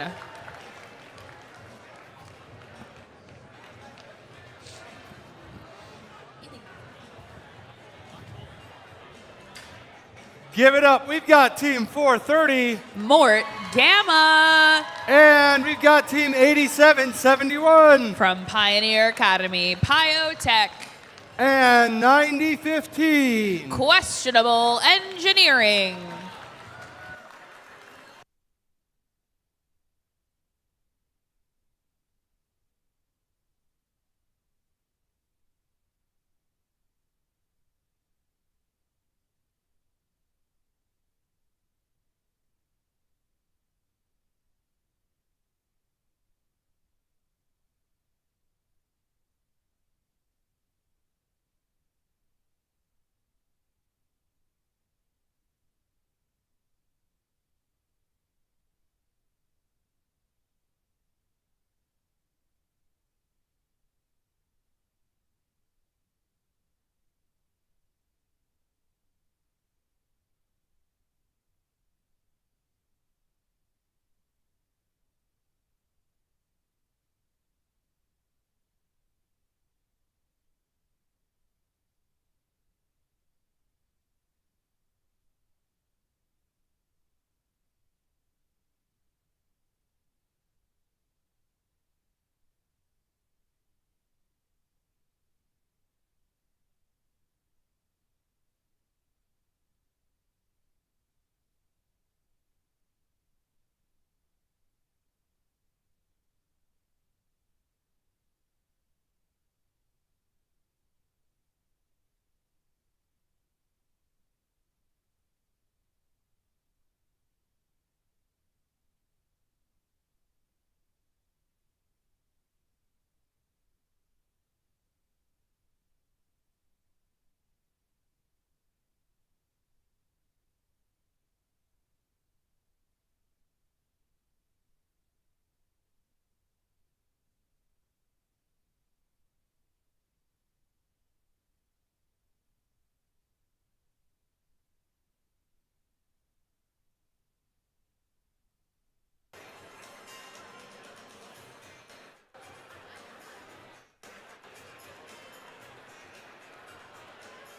Give it up. We've got Team 430. Mort Gamma. And we've got Team 8771. From Pioneer Academy, Piotech. And 9015. Questionable Engineering.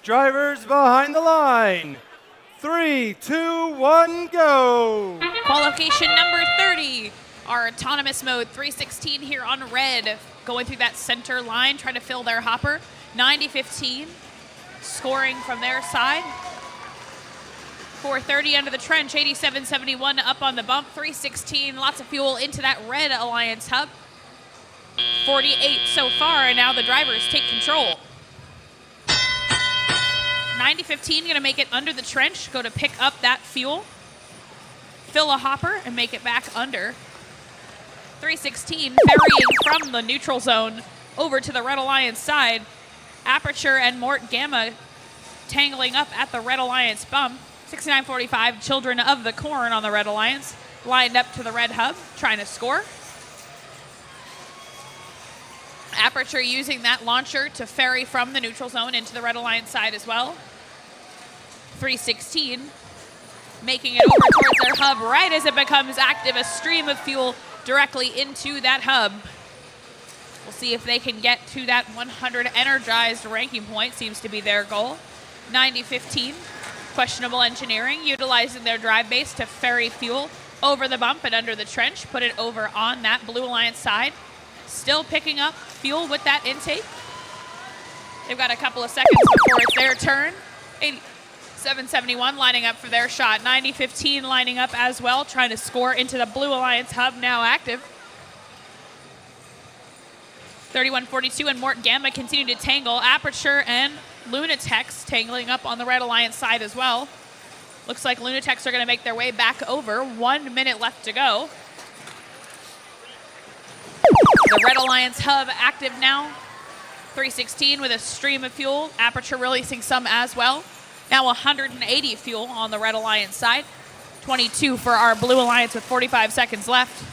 Drivers behind the line. 3, 2, 1, go. Qualification number 30. Our autonomous mode 316 here on red, going through that center line, trying to fill their hopper. 90-15, scoring from their side. 430 under the trench, 87-71 up on the bump. 316, lots of fuel into that red Alliance hub. 48 so far, and now the drivers take control. 90-15 gonna make it under the trench, go to pick up that fuel, fill a hopper, and make it back under. 316 ferrying from the neutral zone over to the Red Alliance side. Aperture and Mort Gamma tangling up at the Red Alliance bump. 69-45, Children of the Corn on the Red Alliance, lined up to the red hub, trying to score. Aperture using that launcher to ferry from the neutral zone into the Red Alliance side as well. 316 making it over towards their hub right as it becomes active, a stream of fuel directly into that hub. We'll see if they can get to that 100 energized ranking point, seems to be their goal. 90-15, Questionable Engineering, utilizing their drive base to ferry fuel over the bump and under the trench, put it over on that Blue Alliance side. Still picking up fuel with that intake. They've got a couple of seconds before it's their turn. 87-71 lining up for their shot. 90-15 lining up as well, trying to score into the Blue Alliance hub, now active. 31-42 and Mort Gamma continue to tangle. Aperture and Lunatics tangling up on the Red Alliance side as well. Looks like Lunatics are going to make their way back over. 1 minute left to go. The Red Alliance hub active now. 316 with a stream of fuel. Aperture releasing some as well. Now 180 fuel on the Red Alliance side. 22 for our Blue Alliance with 45 seconds left.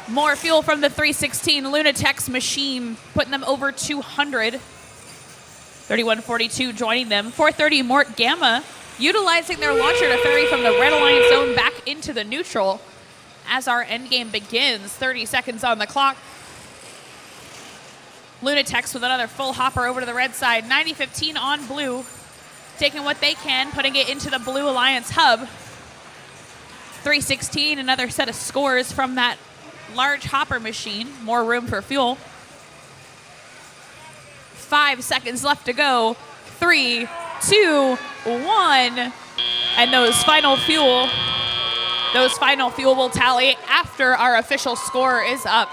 More fuel from the 316 Lunatech's machine, putting them over 200. 3142 joining them. 430 Mort Gamma, utilizing their launcher to ferry from the Red Alliance zone back into the neutral. As our endgame begins, 30 seconds on the clock. Lunatech's with another full hopper over to the red side. 9015 on blue, taking what they can, putting it into the Blue Alliance hub. 316, another set of scores from that large hopper machine. More room for fuel. 5 seconds left to go. 3, 2, 1. And those final fuel will tally after our official score is up.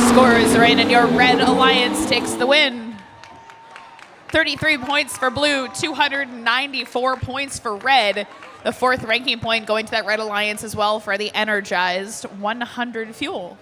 Scores are in, and your Red Alliance takes the win. 33 points for blue, 294 points for red. The fourth ranking point going to that Red Alliance as well for the energized 100 fuel.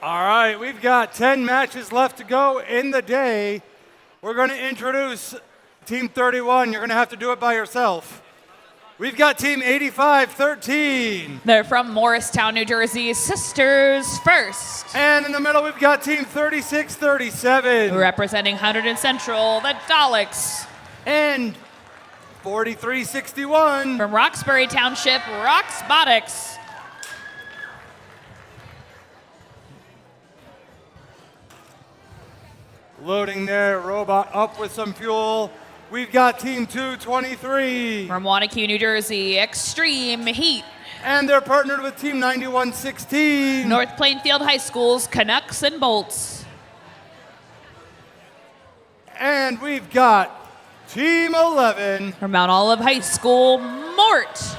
All right, we've got 10 matches left to go in the day. We're going to introduce Team 31. You're going to have to do it by yourself. We've got Team 8513. They're from Morristown, New Jersey. Sisters first. And in the middle, we've got Team 3637. Representing Hunterdon Central, the Daleks. And 4361. From Roxbury Township, Roxbotics. Loading their robot up with some fuel. We've got Team 223. From Wanacue, New Jersey, Extreme Heat. And they're partnered with Team 9116. North Plainfield High School's Canucks and Bolts. And we've got Team 11. From Mount Olive High School, Mort.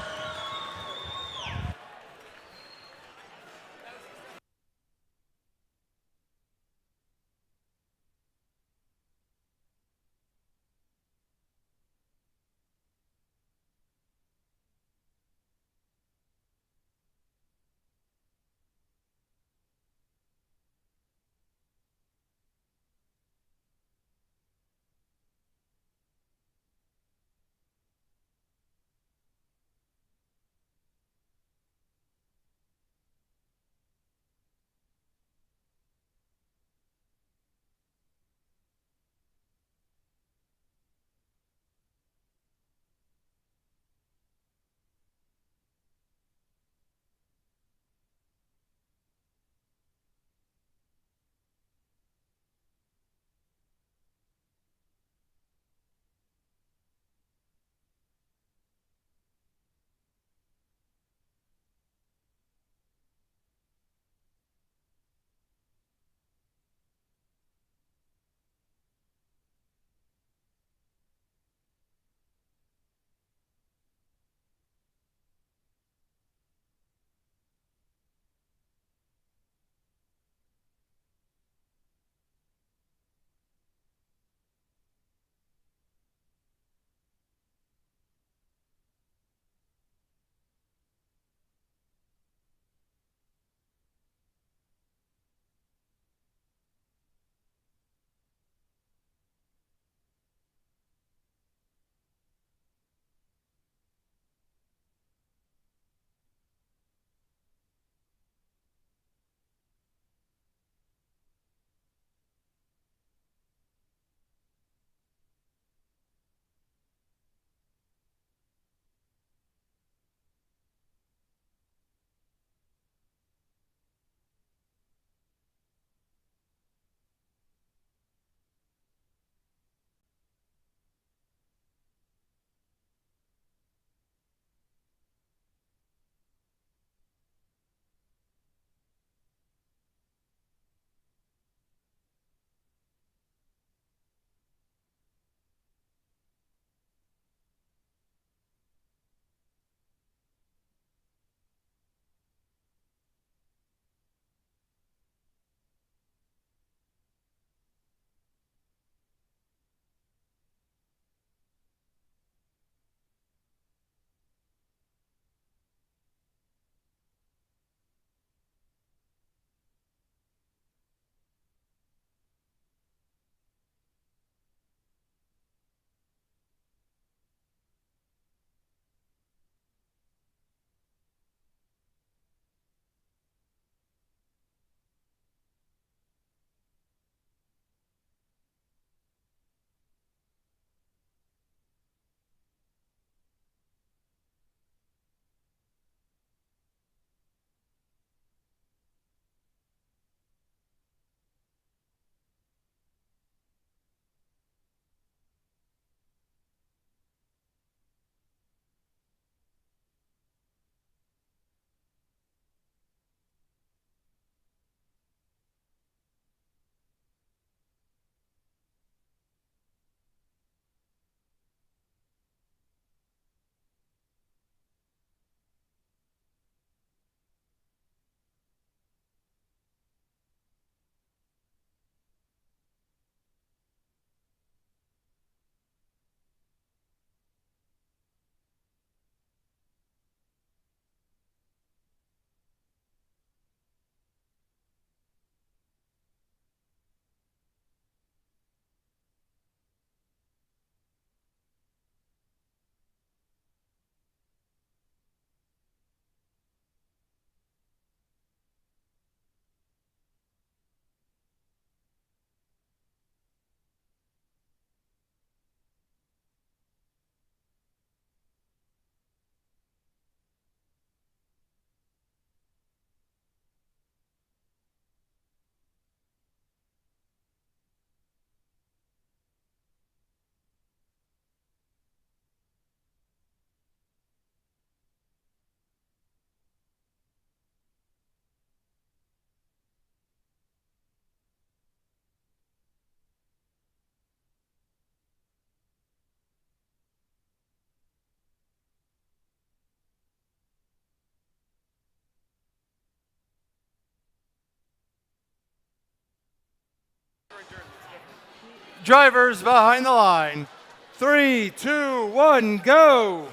Drivers behind the line. 3, 2, 1, go.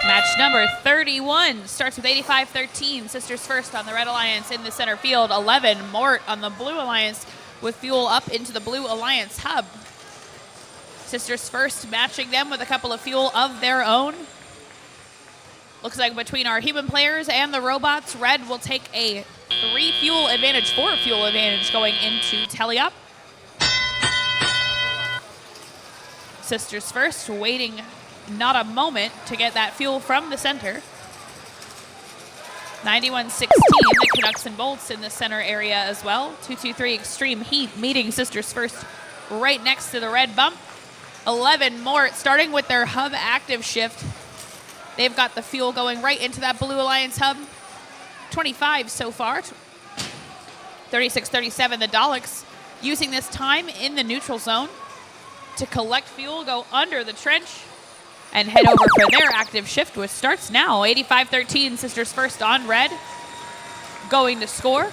Match number 31 starts with 85-13. Sisters first on the Red Alliance in the center field. 11, Mort on the Blue Alliance with fuel up into the Blue Alliance hub. Sisters first matching them with a couple of fuel of their own. Looks like between our human players and the robots, Red will take a 4 fuel advantage going into Teleup. Sisters first, waiting not a moment to get that fuel from the center. 91-16, the Canucks and Bolts in the center area as well. 2-2-3 Extreme Heat meeting Sisters first right next to the red bump. 11 Mort starting with their hub active shift. They've got the fuel going right into that Blue Alliance hub. 25 so far. 36-37, the Daleks using this time in the neutral zone to collect fuel, go under the trench, and head over for their active shift, which starts now. 85-13, Sisters first on Red. Going to score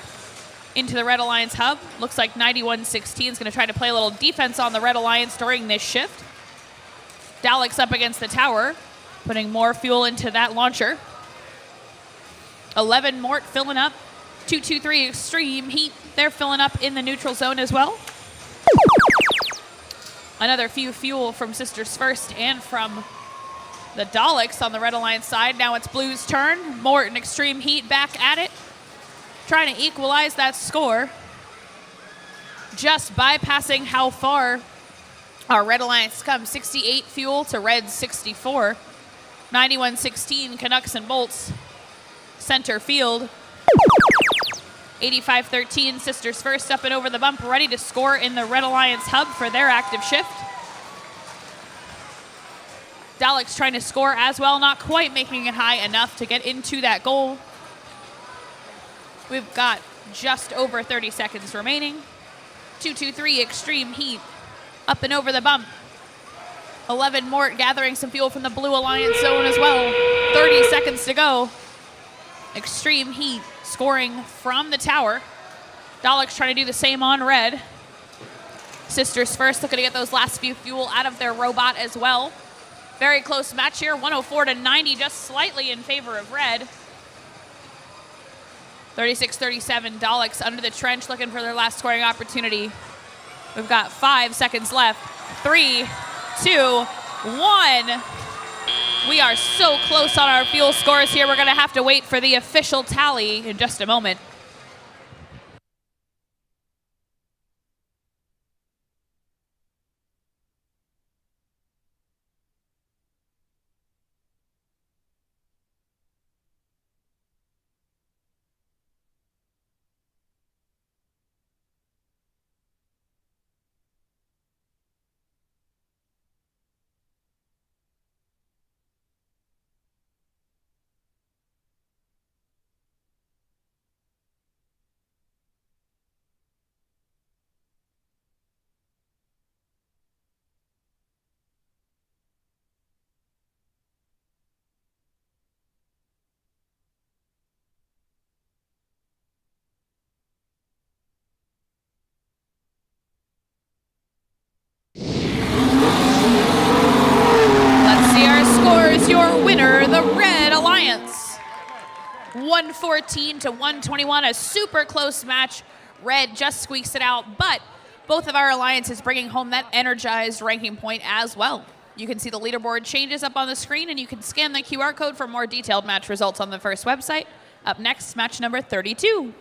into the Red Alliance hub. Looks like 91-16 is going to try to play a little defense on the Red Alliance during this shift. Daleks up against the tower, putting more fuel into that launcher. 11 Mort filling up. 2-2-3 Extreme Heat, they're filling up in the neutral zone as well. Another few fuel from Sisters first and from the Daleks on the Red Alliance side. Now it's Blue's turn. Mort and Extreme Heat back at it, trying to equalize that score. Just bypassing how far our Red Alliance comes. 68 fuel to Red's 64. 91-16 Canucks and Bolts center field. 85-13 Sisters first up and over the bump, ready to score in the Red Alliance hub for their active shift. Daleks trying to score as well, not quite making it high enough to get into that goal. We've got just over 30 seconds remaining. 2-2-3 Extreme Heat up and over the bump. 11 Mort gathering some fuel from the Blue Alliance zone as well. 30 seconds to go. Extreme Heat scoring from the tower. Daleks trying to do the same on Red. Sisters first looking to get those last few fuel out of their robot as well. Very close match here, 104-90, just slightly in favor of Red. 36-37, Daleks under the trench looking for their last scoring opportunity. We've got 5 seconds left. 3, 2, 1. We are so close on our fuel scores here. We're going to have to wait for the official tally in just a moment. Your winner, the Red Alliance. 114-121, a super close match. Red just squeaks it out, but both of our alliances bringing home that energized ranking point as well. You can see the leaderboard changes up on the screen, and you can scan the QR code for more detailed match results on the first website. Up next, match number 32.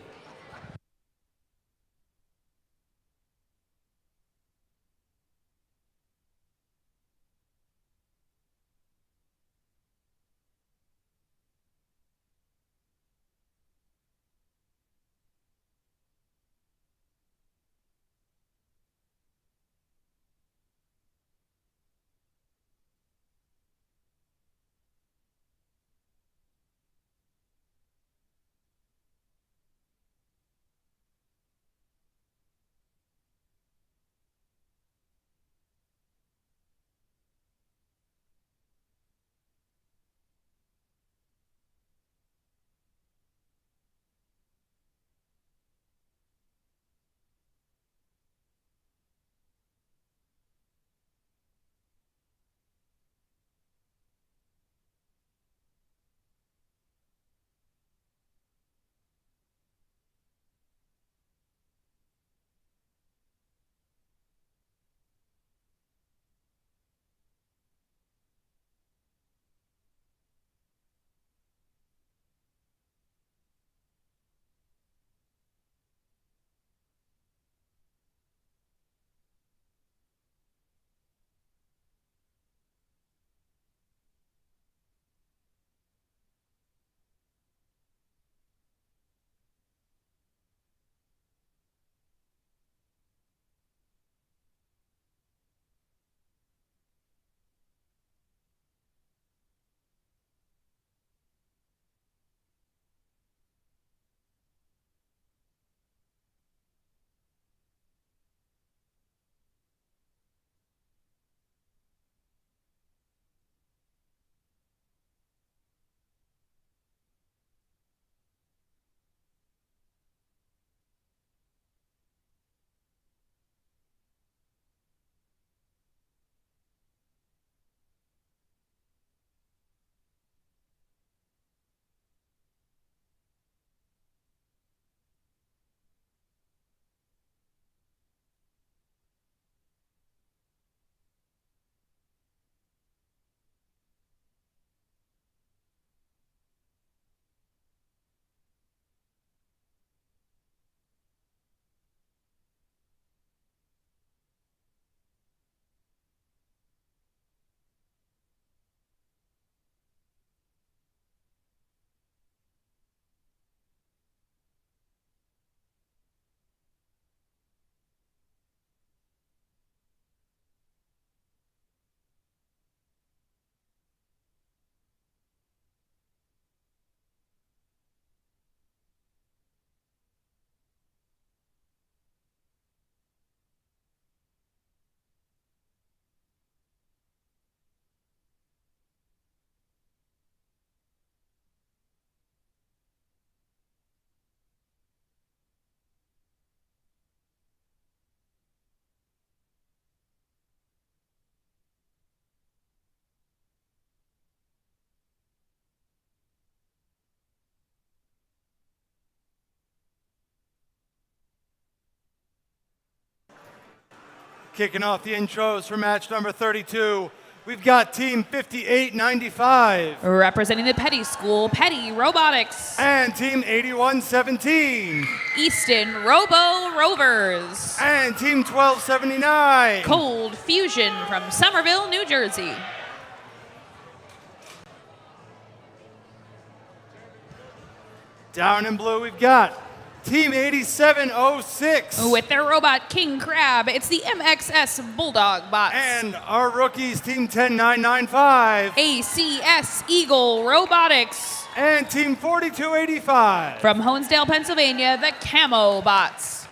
Kicking off the intros for match number 32, we've got Team 5895. Representing the Petty School, Petty Robotics. And Team 8117. Easton Robo Rovers. And Team 1279. Cold Fusion from Somerville, New Jersey. Down in blue, we've got Team 8706. With their robot King Crab, it's the MXS Bulldog bots. And our rookies, Team 10995. ACS Eagle Robotics. And Team 4285. From Honesdale, Pennsylvania, the Camo bots.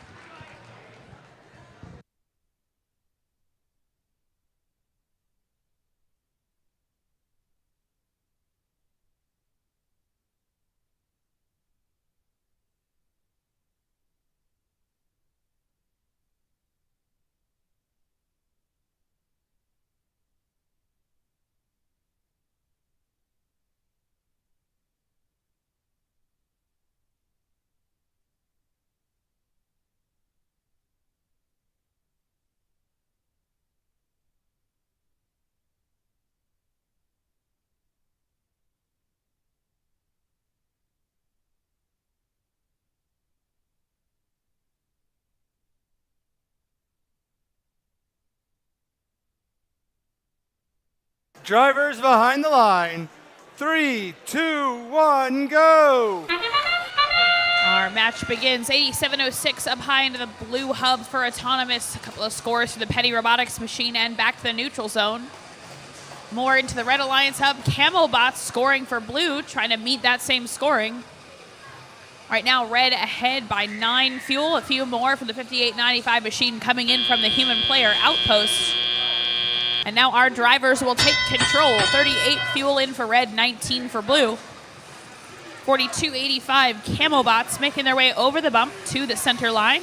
Drivers behind the line. 3, 2, 1, go! Our match begins. 8706 up high into the blue hub for autonomous. A couple of scores for the Petty Robotics machine and back to the neutral zone. More into the Red Alliance hub. Camo bots scoring for blue, trying to meet that same scoring. Right now, red ahead by 9 fuel. A few more for the 5895 machine coming in from the human player outpost. And now our drivers will take control. 38 fuel in for red, 19 for blue. 4285 Camo bots making their way over the bump to the center line.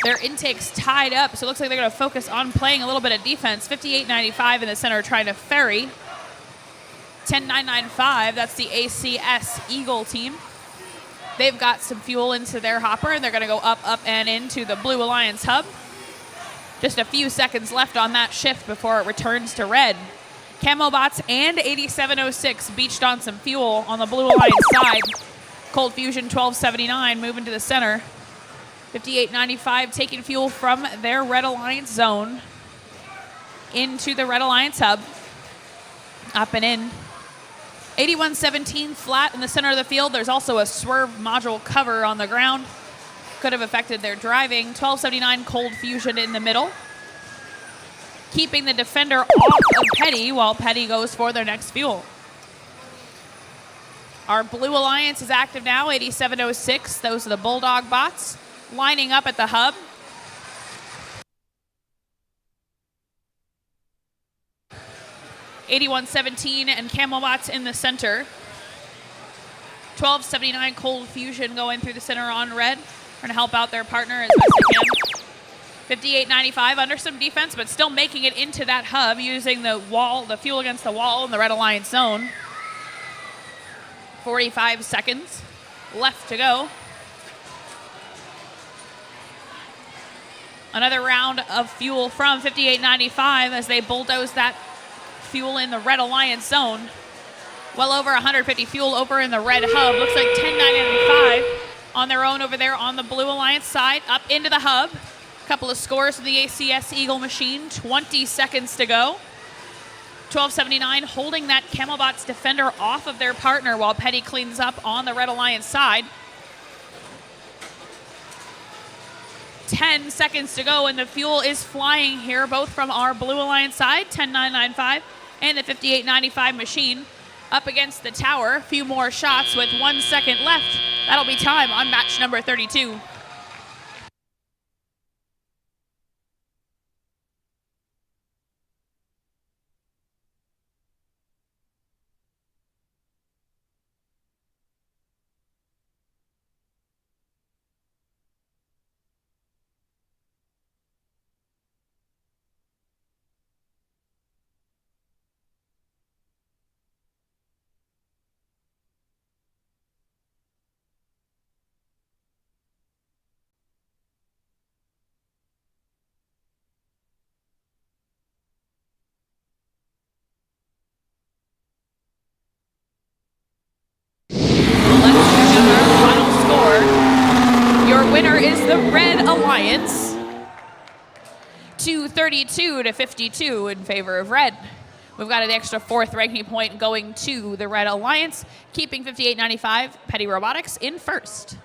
Their intake's tied up, so it looks like they're going to focus on playing a little bit of defense. 5895 in the center trying to ferry. 10995, that's the ACS Eagle team. They've got some fuel into their hopper, and they're going to go up, and into the Blue Alliance hub. Just a few seconds left on that shift before it returns to red. Camo bots and 8706 beached on some fuel on the Blue Alliance side. Cold Fusion 1279 moving to the center. 5895 taking fuel from their Red Alliance zone into the Red Alliance hub. Up and in. 8117 flat in the center of the field. There's also a swerve module cover on the ground. Could have affected their driving. 1279 Cold Fusion in the middle. Keeping the defender off of Petty while Petty goes for their next fuel. Our Blue Alliance is active now, 8706. Those are the Bulldog bots lining up at the hub. (8117) and Camo bots in the center. 1279 Cold Fusion going through the center on red. Trying to help out their partner as best they can. 5895 under some defense, but still making it into that hub using the wall, the fuel against the wall in the Red Alliance zone. 45 seconds left to go. Another round of fuel from 5895 as they bulldoze that fuel in the Red Alliance zone. Well over 150 fuel over in the red hub. Looks like 10995 on their own over there on the Blue Alliance side. Up into the hub. Couple of scores from the ACS Eagle machine. 20 seconds to go. 1279 holding that Camelbot's defender off of their partner while Petty cleans up on the Red Alliance side. 10 seconds to go, and the fuel is flying here, both from our Blue Alliance side, 10995, and the 5895 machine up against the tower. A few more shots with 1 second left. That'll be time on match number 32. the Red Alliance. 232 to 52 in favor of Red. We've got an extra fourth ranking point going to the Red Alliance, keeping 58.95 Petty Robotics in first.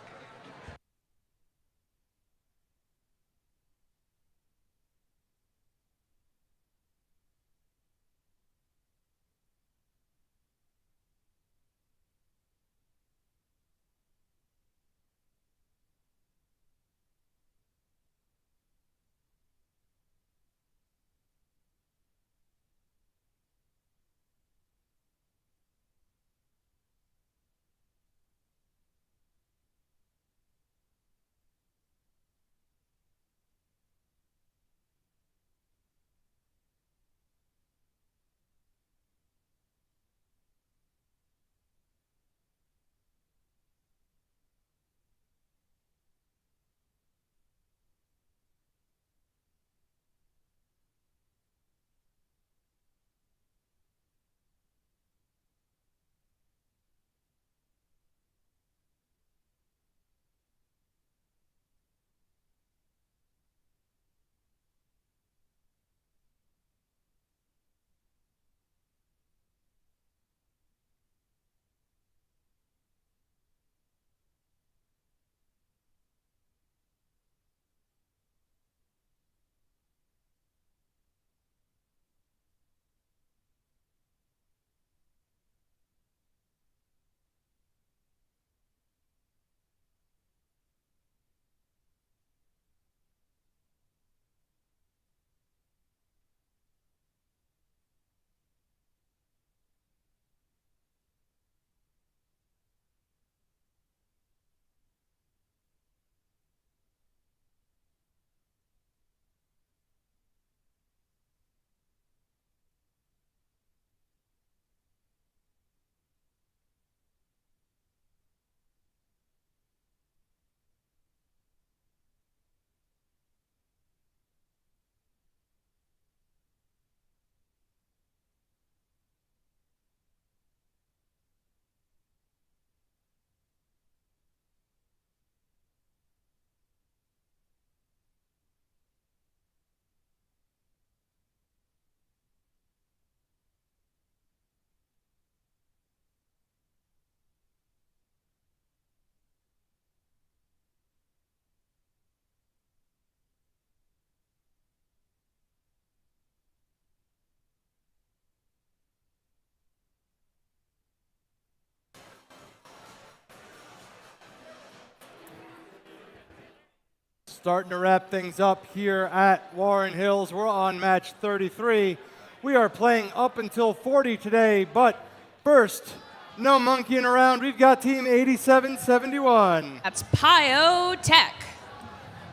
Starting to wrap things up here at Warren Hills. We're on match 33. We are playing up until 40 today, but first, no monkeying around. We've got team 8771. That's Pio Tech.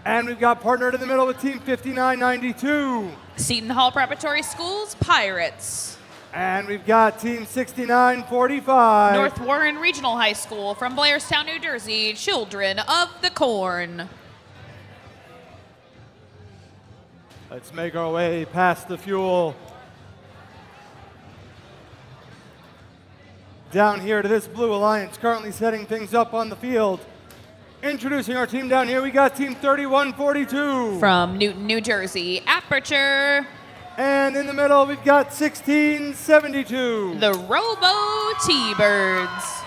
And we've got partnered in the middle with team 5992. Seton Hall Preparatory Schools, Pirates. And we've got team 6945. North Warren Regional High School from Blairstown, New Jersey, Children of the Corn. Let's make our way past the fuel. Down here to this Blue Alliance, currently setting things up on the field. Introducing our team down here, we got team 3142. From Newton, New Jersey, Aperture. And in the middle, we've got 1672. The Robo T-Birds.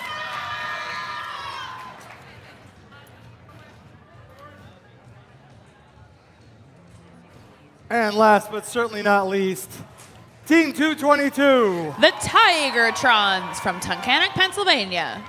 And last but certainly not least, team 222. The Tigertrons from Tunkhannock, Pennsylvania.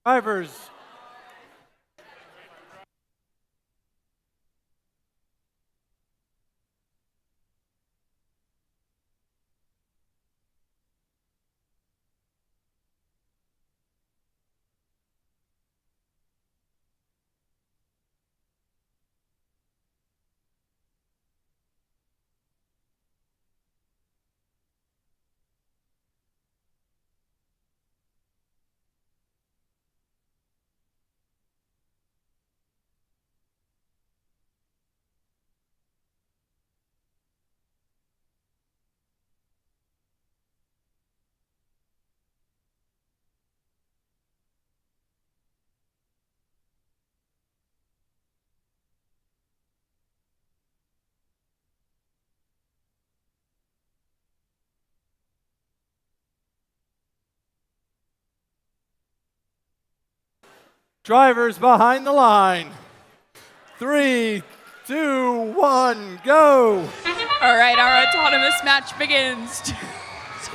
Drivers. Drivers behind the line. 3, 2, 1, go. All right, our autonomous match begins.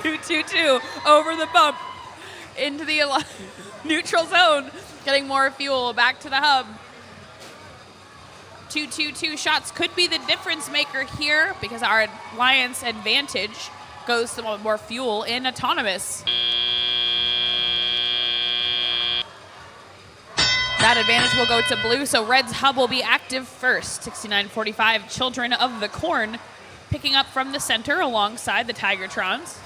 2-2-2 over the bump into the neutral zone, getting more fuel back to the hub. 2-2-2 shots could be the difference maker here because our alliance advantage goes to more fuel in autonomous. That advantage will go to blue, so red's hub will be active first. 6945 Children of the Corn picking up from the center alongside the Tigertrons.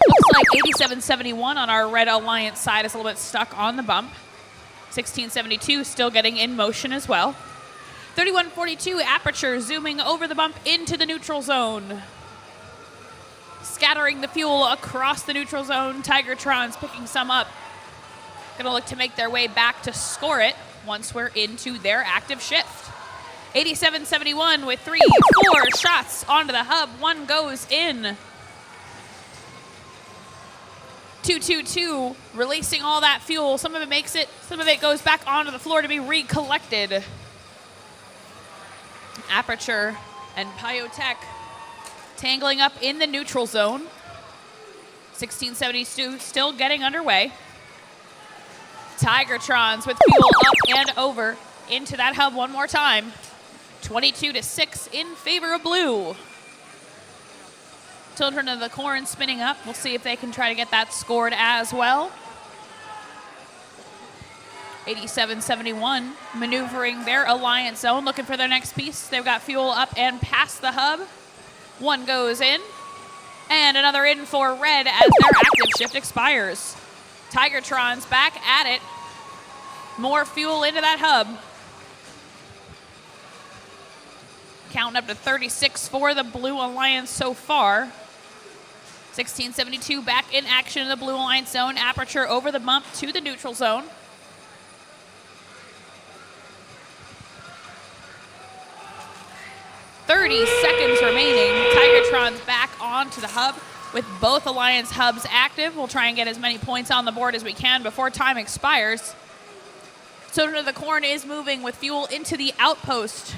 Looks like 8771 on our red alliance side is a little bit stuck on the bump. 1672 still getting in motion as well. 3142 Aperture zooming over the bump into the neutral zone. Scattering the fuel across the neutral zone. Tigertrons picking some up. Gonna look to make their way back to score it once we're into their active shift. 8771 with 3, 4 shots onto the hub. One goes in. 2-2-2 releasing all that fuel. Some of it makes it, some of it goes back onto the floor to be recollected. Aperture and Pyotech tangling up in the neutral zone. 1672 still getting underway. Tigertrons with fuel up and over into that hub one more time. 22-6 in favor of blue. Children of the Corn spinning up. We'll see if they can try to get that scored as well. 8771 maneuvering their alliance zone, looking for their next piece. They've got fuel up and past the hub. One goes in, and another in for red as their active shift expires. Tigertrons back at it. More fuel into that hub. Counting up to 36 for the Blue Alliance so far. 1672 back in action in the Blue Alliance zone. Aperture over the bump to the neutral zone. Seconds remaining. Tigertron's back onto the hub with both Alliance hubs active. We'll try and get as many points on the board as we can before time expires. Children of the Corn is moving with fuel into the outpost.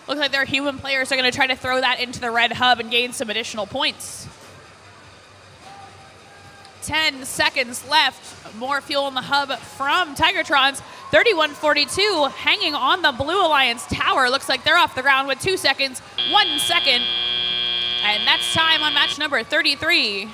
Looks like their human players are going to try to throw that into the red hub and gain some additional points. 10 seconds left. More fuel in the hub from Tigertrons. 3142 hanging on the Blue Alliance tower. Looks like they're off the ground with 2 seconds. 1 second. And that's time on match number 33.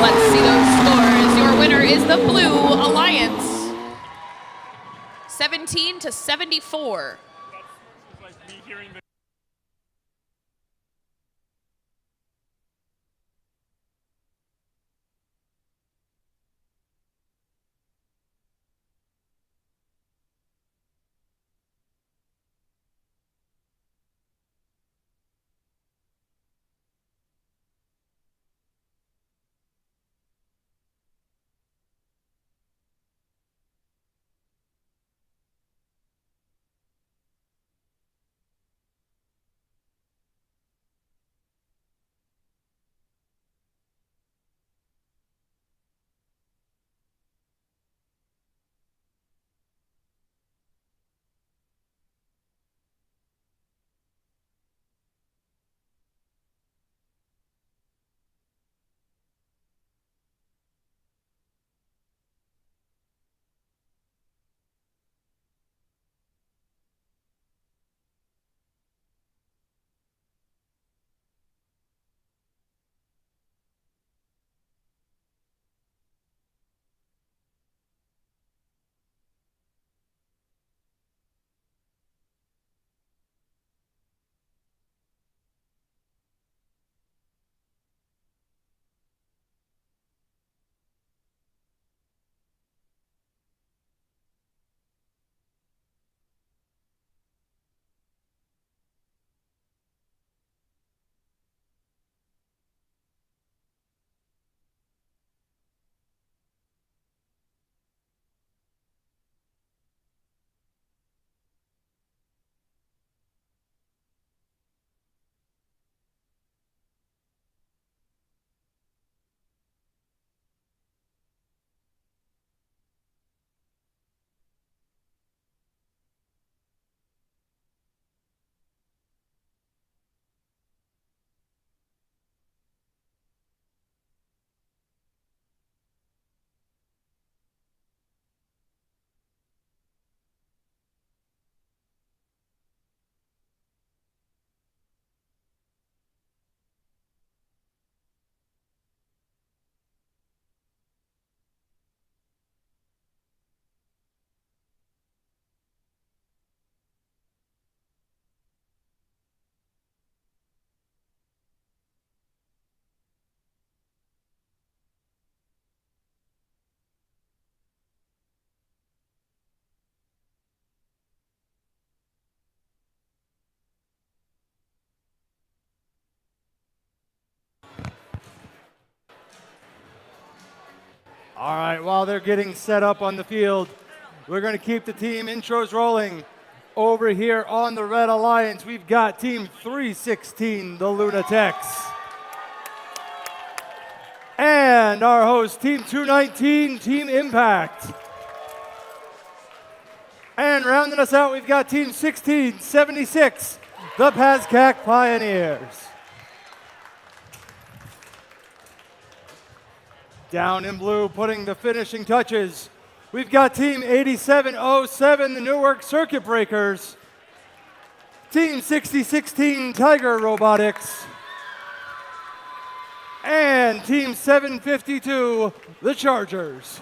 Let's see those scores. Your winner is the Blue Alliance. 17-74. All right, while they're getting set up on the field, we're going to keep the team intros rolling. Over here on the Red Alliance, we've got Team 316, the Lunatics. And our host, Team 219, Team Impact. And rounding us out, we've got Team 1676, the Pascack Pioneers. Down in blue, putting the finishing touches, we've got Team 8707, the Newark Circuit Breakers. Team 6016, Tiger Robotics. And Team 752, the Chargers.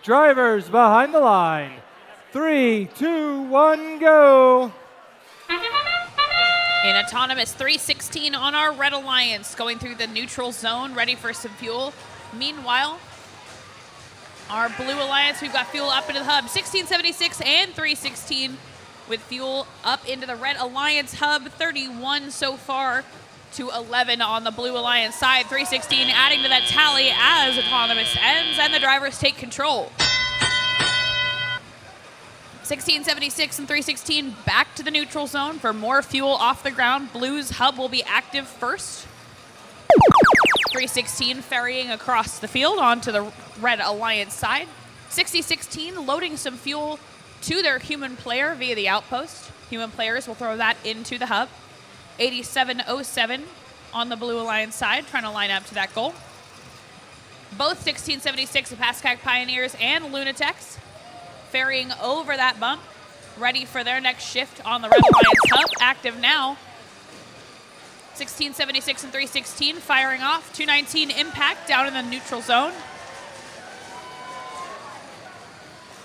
Drivers behind the line. 3, 2, 1, go. In autonomous 316 on our Red Alliance, going through the neutral zone, ready for some fuel. Meanwhile, our Blue Alliance, we've got fuel up into the hub. 1676 and 316 with fuel up into the Red Alliance hub. 31 so far to 11 on the Blue Alliance side. 316 adding to that tally as autonomous ends and the drivers take control. 1676 and 316 back to the neutral zone for more fuel off the ground. Blue's hub will be active first. 316 ferrying across the field onto the Red Alliance side. 6016 loading some fuel to their human player via the outpost. Human players will throw that into the hub. 8707 on the Blue Alliance side, trying to line up to that goal. Both 1676 Pascack Pioneers and Lunatics ferrying over that bump, ready for their next shift on the Red Alliance hub, active now. 1676 and 316 firing off. 219 impact down in the neutral zone.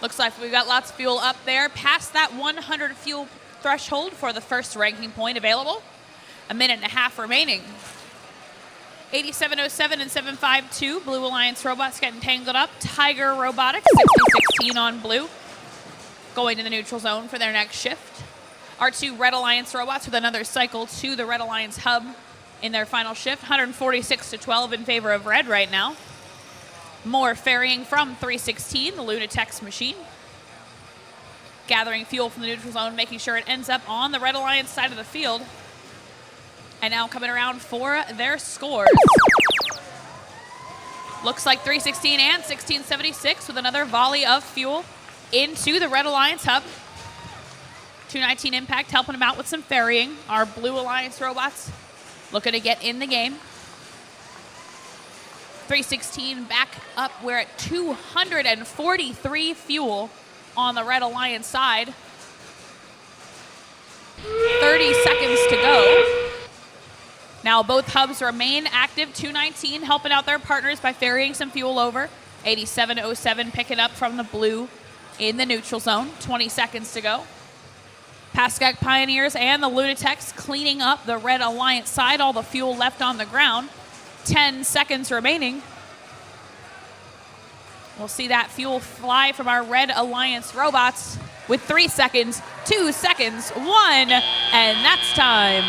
Looks like we've got lots of fuel up there, past that 100 fuel threshold for the first ranking point available. A minute and a half remaining. 8707 and 752, Blue Alliance robots getting tangled up. Tiger Robotics, 6016 on Blue, going to the neutral zone for their next shift. Our two Red Alliance robots with another cycle to the Red Alliance hub in their final shift. 146 to 12 in favor of Red right now. More ferrying from 316, the Lunatech's machine. Gathering fuel from the neutral zone, making sure it ends up on the Red Alliance side of the field. And now coming around for their scores. Looks like 316 and 1676 with another volley of fuel into the Red Alliance hub. 219 impact helping them out with some ferrying. Our Blue Alliance robots looking to get in the game. 316 back up. We're at 243 fuel on the Red Alliance side. 30 seconds to go. Now both hubs remain active. 219 helping out their partners by ferrying some fuel over. 8707 picking up from the Blue in the neutral zone. 20 seconds to go. Pascack Pioneers and the Lunatics cleaning up the Red Alliance side. All the fuel left on the ground. 10 seconds remaining. We'll see that fuel fly from our Red Alliance robots with 3 seconds, 2 seconds, 1, and that's time.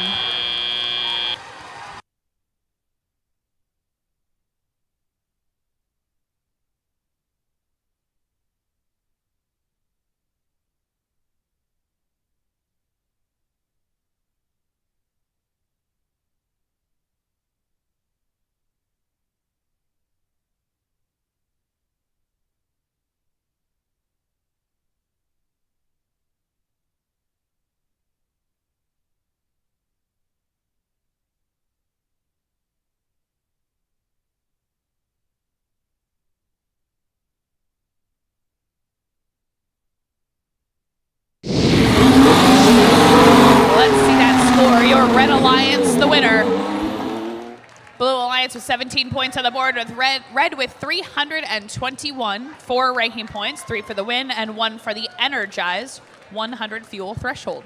Let's see that score. Your Red Alliance, the winner. Blue Alliance with 17 points on the board, with Red with 321, 4 ranking points, 3 for the win and 1 for the energized 100 fuel threshold.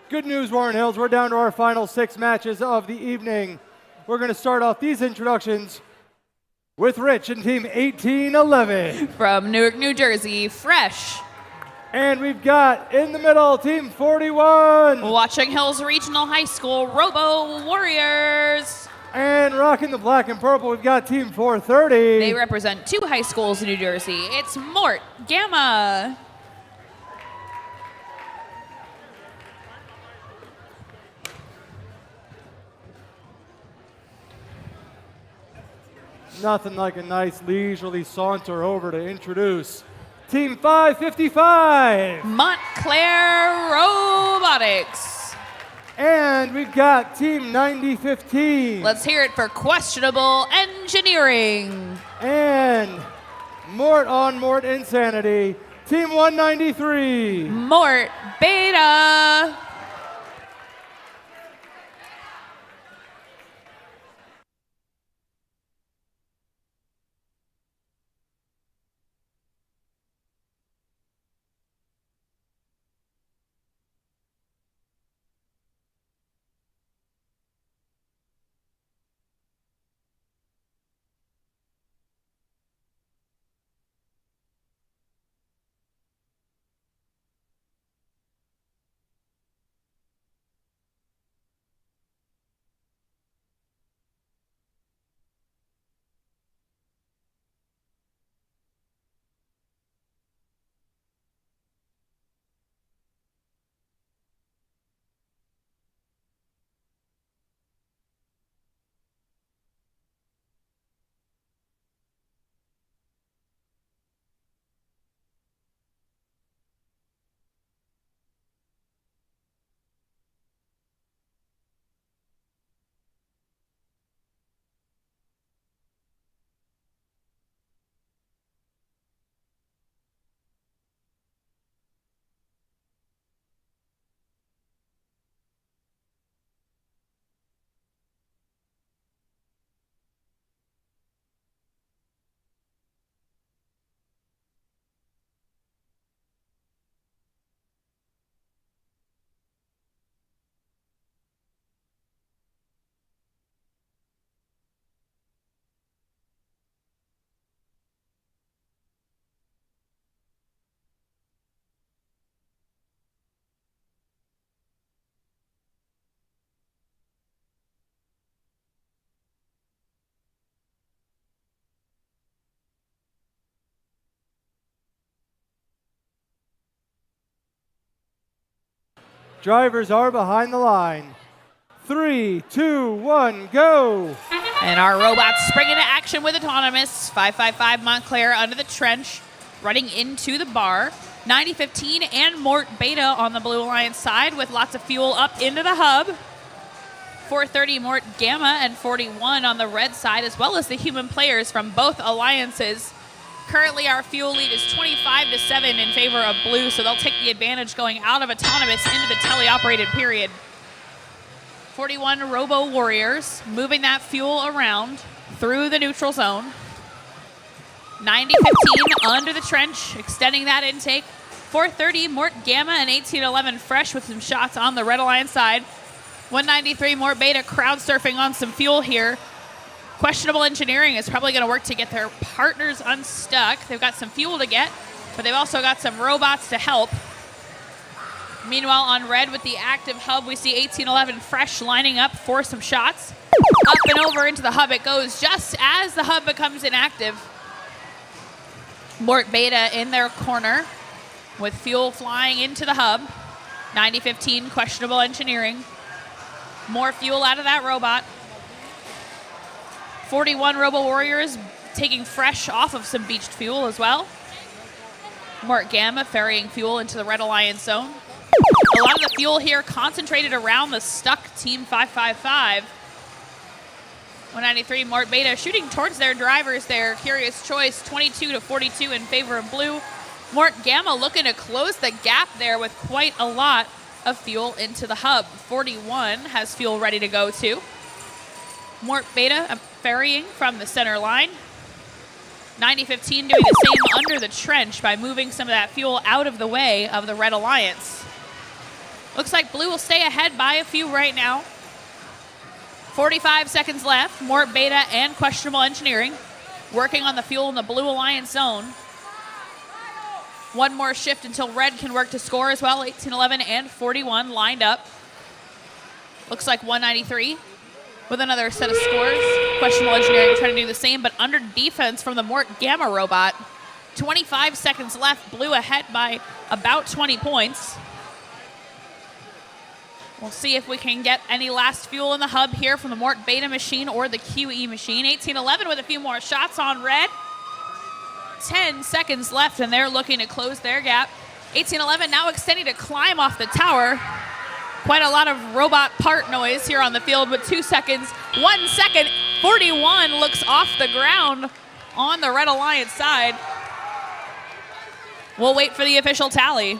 Good news, Warren Hills. We're down to our final 6 matches of the evening. We're going to start off these introductions with Rich and Team 1811. From Newark, New Jersey, fresh. And we've got in the middle, Team 41. Watchung Hills Regional High School, Robo Warriors. And rocking the black and purple, we've got Team 430. They represent 2 high schools in New Jersey. It's Mort Gamma. Nothing like a nice leisurely saunter over to introduce Team 555. Montclair Robotics. And we've got Team 9015. Let's hear it for Questionable Engineering. And Mort on Mort Insanity, Team 193. Mort Beta. Drivers are behind the line. 3, 2, 1, go. And our robots spring into action with autonomous. 555 Montclair under the trench, running into the bar. 9015 and Mort Beta on the Blue Alliance side with lots of fuel up into the hub. 430 Mort Gamma and 41 on the red side, as well as the human players from both alliances. Currently, our fuel lead is 25-7 in favor of blue, so they'll take the advantage going out of autonomous into the teleoperated period. 41 Robo Warriors moving that fuel around through the neutral zone. 9015 under the trench, extending that intake. 430 Mort Gamma and 1811 fresh with some shots on the Red Alliance side. 193 Mort Beta crowd surfing on some fuel here. Questionable Engineering is probably going to work to get their partners unstuck. They've got some fuel to get, but they've also got some robots to help. Meanwhile, on red with the active hub, we see 1811 fresh lining up for some shots. Up and over into the hub it goes just as the hub becomes inactive. Mort Beta in their corner with fuel flying into the hub. 9015 Questionable Engineering. More fuel out of that robot. 41 Robo Warriors taking fresh off of some beached fuel as well. Mort Gamma ferrying fuel into the Red Alliance zone. A lot of the fuel here concentrated around the stuck Team 555. 193 Mort Beta shooting towards their drivers there. Curious choice, 22-42 in favor of blue. Mort Gamma looking to close the gap there with quite a lot of fuel into the hub. 41 has fuel ready to go too. Mort Beta ferrying from the center line. 9015 doing the same under the trench by moving some of that fuel out of the way of the Red Alliance. Looks like blue will stay ahead by a few right now. 45 seconds left. Mort Beta and Questionable Engineering working on the fuel in the Blue Alliance zone. One more shift until red can work to score as well. 18-11 and 41 lined up. Looks like 193 with another set of scores. Questionable Engineering trying to do the same, but under defense from the Mort Gamma robot. 25 seconds left. Blue ahead by about 20 points. We'll see if we can get any last fuel in the hub here from the Mort Beta machine or the QE machine. 18-11 with a few more shots on red. 10 seconds left, and they're looking to close their gap. 18-11 now extending to climb off the tower. Quite a lot of robot part noise here on the field with 2 seconds. 1 second, 41 looks off the ground on the Red Alliance side. We'll wait for the official tally.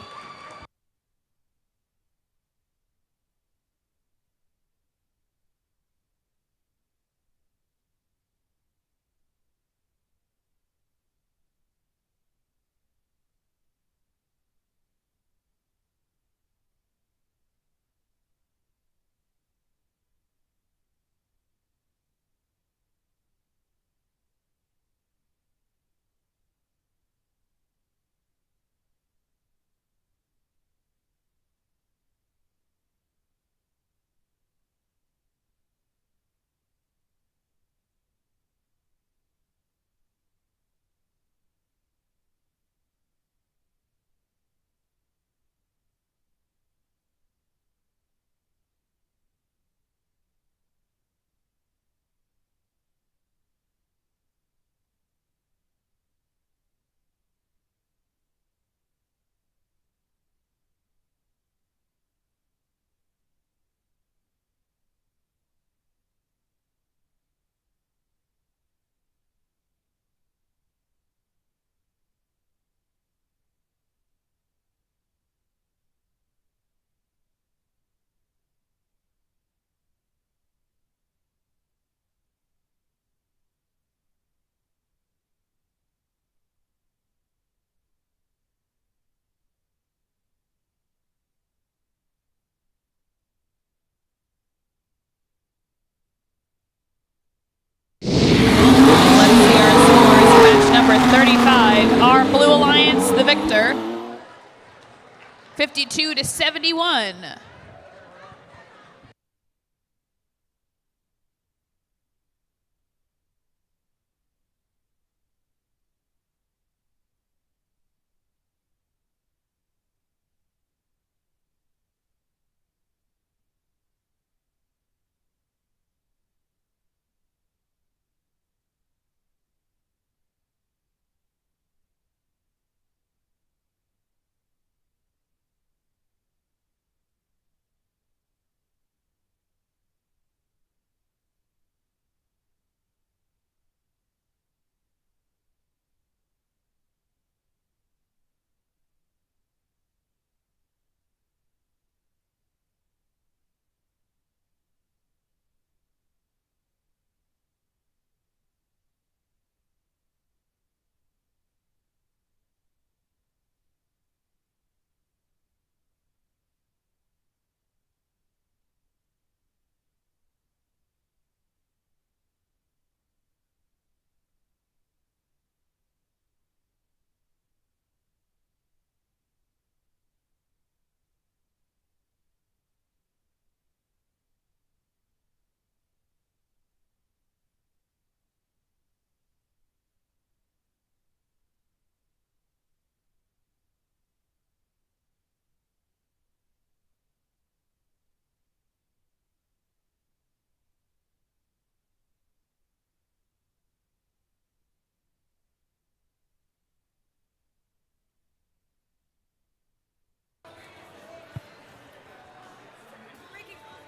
Number 35, our Blue Alliance, the victor, 52-71.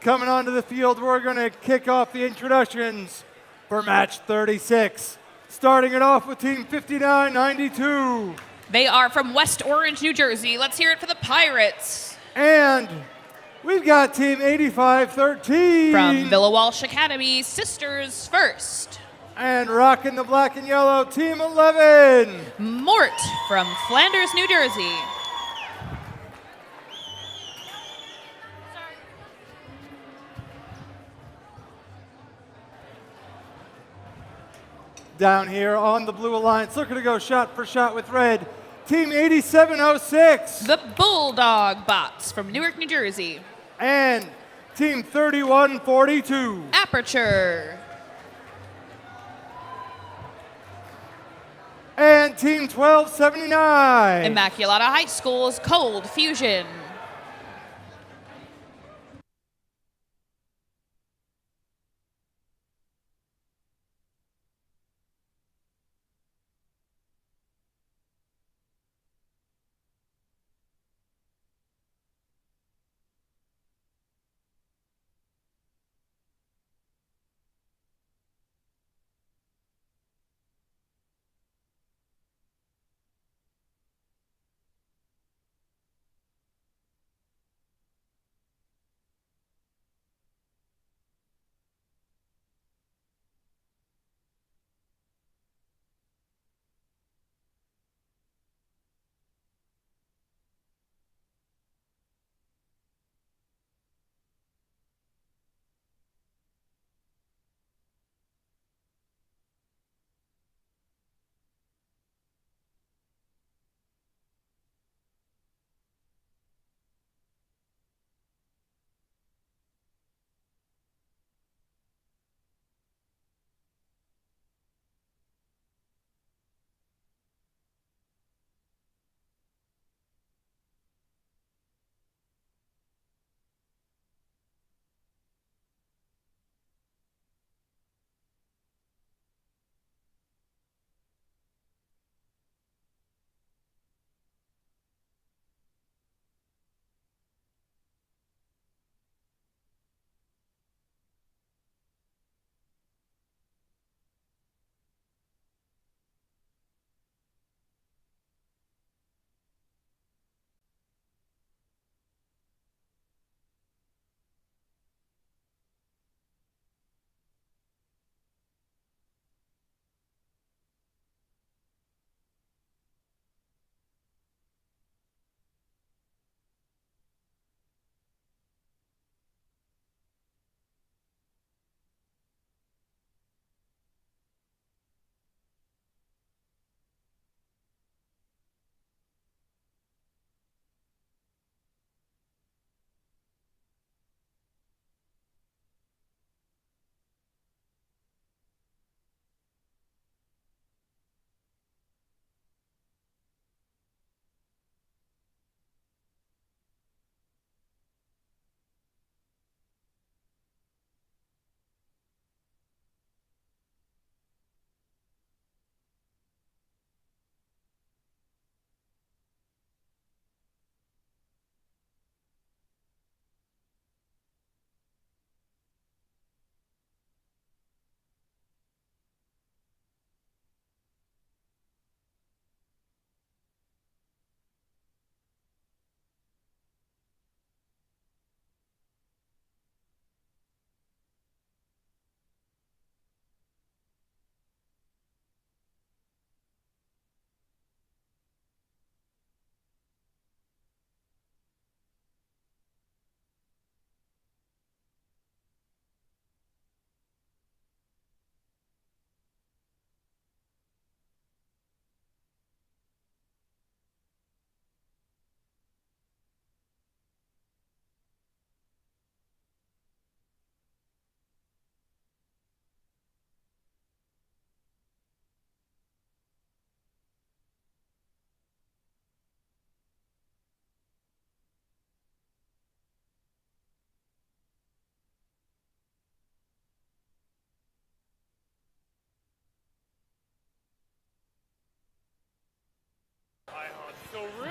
Coming onto the field, we're going to kick off the introductions for match 36. Starting it off with team 5992. They are from West Orange, New Jersey. Let's hear it for the Pirates. And we've got team 8513. From Villa Walsh Academy, Sisters First. And rocking the black and yellow, team 11. Mort from Flanders, New Jersey. Down here on the Blue Alliance, looking to go shot for shot with red, Team 8706. The Bulldog Bots from Newark, New Jersey. And Team 3142. Aperture. And Team 1279. Immaculata High School's Cold Fusion.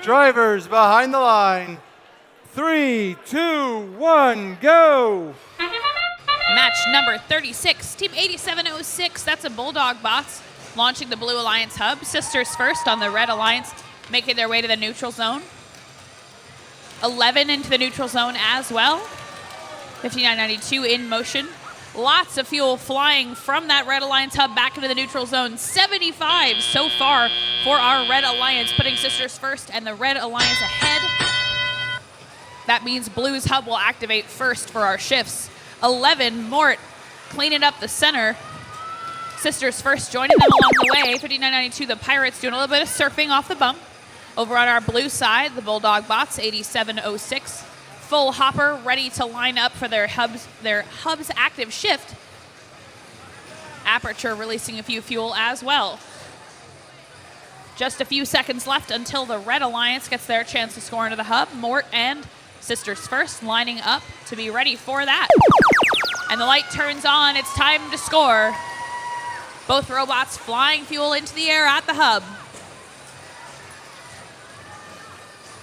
Drivers behind the line. 3, 2, 1, go! Match number 36, Team 8706, that's a Bulldog Bots, launching the Blue Alliance hub. Sisters first on the Red Alliance, making their way to the neutral zone. 11 into the neutral zone as well. 5992 in motion. Lots of fuel flying from that Red Alliance hub back into the neutral zone. 75 so far for our Red Alliance, putting Sisters first and the Red Alliance ahead. That means Blue's hub will activate first for our shifts. 11, Mort cleaning up the center. Sisters First joining them along the way. 59.92, the Pirates doing a little bit of surfing off the bump. Over on our blue side, the Bulldog Bots, 87.06. Full hopper, ready to line up for their hubs active shift. Aperture releasing a few fuel as well. Just a few seconds left until the Red Alliance gets their chance to score into the hub. Mort and Sisters First lining up to be ready for that. And the light turns on. It's time to score. Both robots flying fuel into the air at the hub.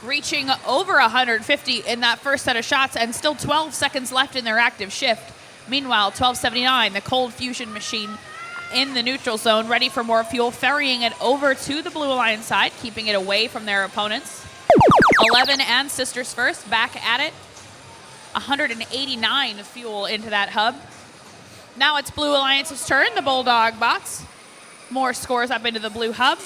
Reaching over 150 in that first set of shots, and still 12 seconds left in their active shift. Meanwhile, 1279, the cold fusion machine in the neutral zone, ready for more fuel, ferrying it over to the Blue Alliance side, keeping it away from their opponents. 11 and Sisters First back at it. 189 fuel into that hub. Now it's Blue Alliance's turn, the Bulldog Bots. More scores up into the blue hub.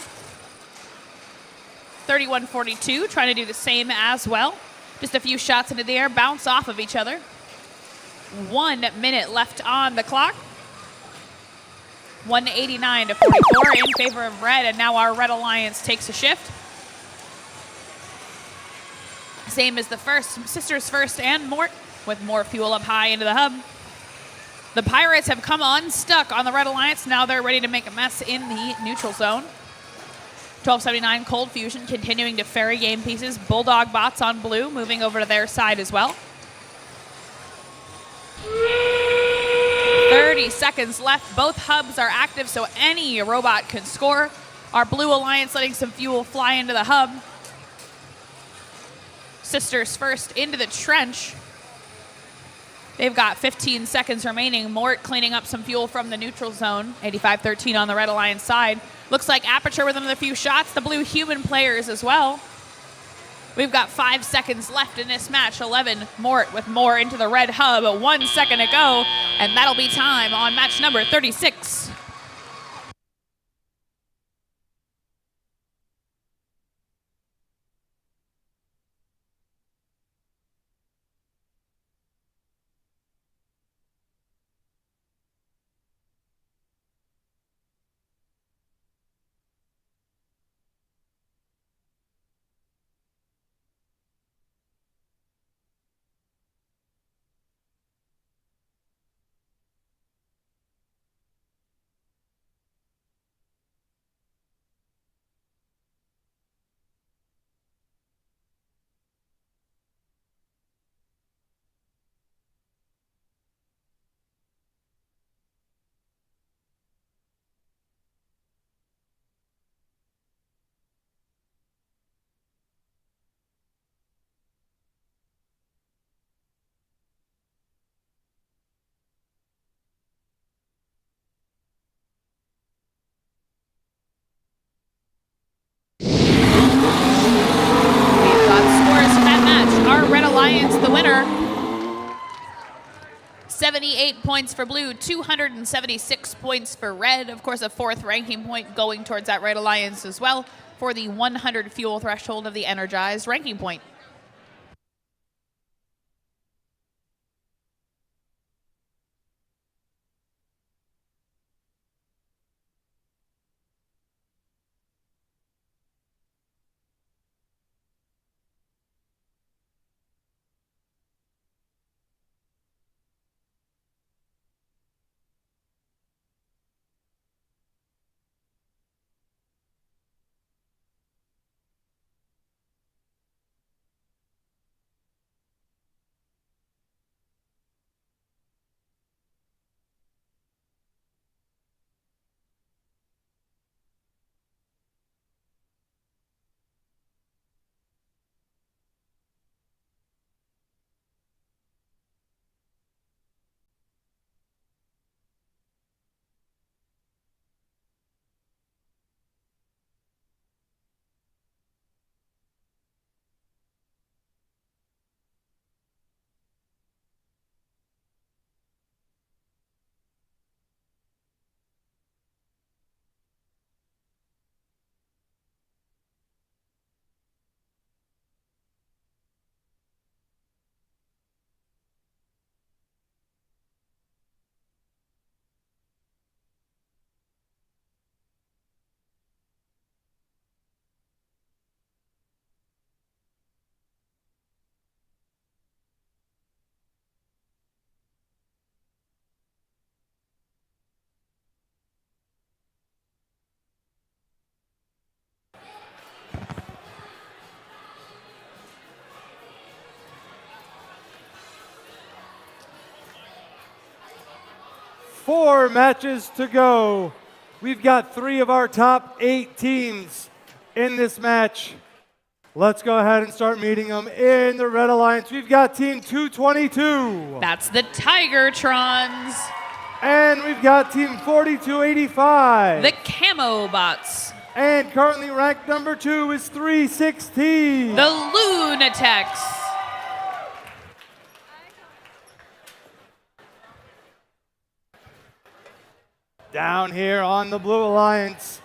31-42, trying to do the same as well. Just a few shots into the air, bounce off of each other. 1 minute left on the clock. 189 to 44 in favor of red, and now our Red Alliance takes a shift. Same as the first, Sisters First and Mort, with more fuel up high into the hub. The Pirates have come unstuck on the Red Alliance. Now they're ready to make a mess in the neutral zone. 1279 Cold Fusion continuing to ferry game pieces. Bulldog Bots on blue, moving over to their side as well. 30 seconds left. Both hubs are active, so any robot can score. Our Blue Alliance letting some fuel fly into the hub. Sisters First into the trench. They've got 15 seconds remaining. Mort cleaning up some fuel from the neutral zone. 85-13 on the Red Alliance side. Looks like Aperture with another few shots. The blue human players as well. We've got 5 seconds left in this match. 11, Mort with more into the red hub. 1 second to go, and that'll be time on match number 36. Alliance, the winner. 78 points for blue, 276 points for red. Of course, a 4th ranking point going towards that Red Alliance as well for the 100 fuel threshold of the energized ranking point. 4 matches to go. We've got 3 of our top 8 teams in this match. Let's go ahead and start meeting them in the Red Alliance. We've got Team 222. That's the Tigertrons. And we've got Team 4285. The Camo Bots. And currently ranked number 2 is 316. The Lunatics. Down here on the Blue Alliance,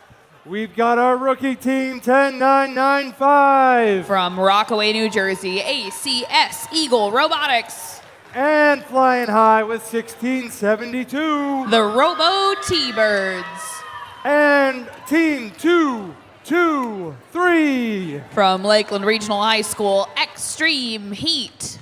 we've got our rookie team, 10995. From Rockaway, New Jersey, ACS Eagle Robotics. And flying high with 1672. The Robo T-Birds. And team 223. From Lakeland Regional High School, Extreme Heat.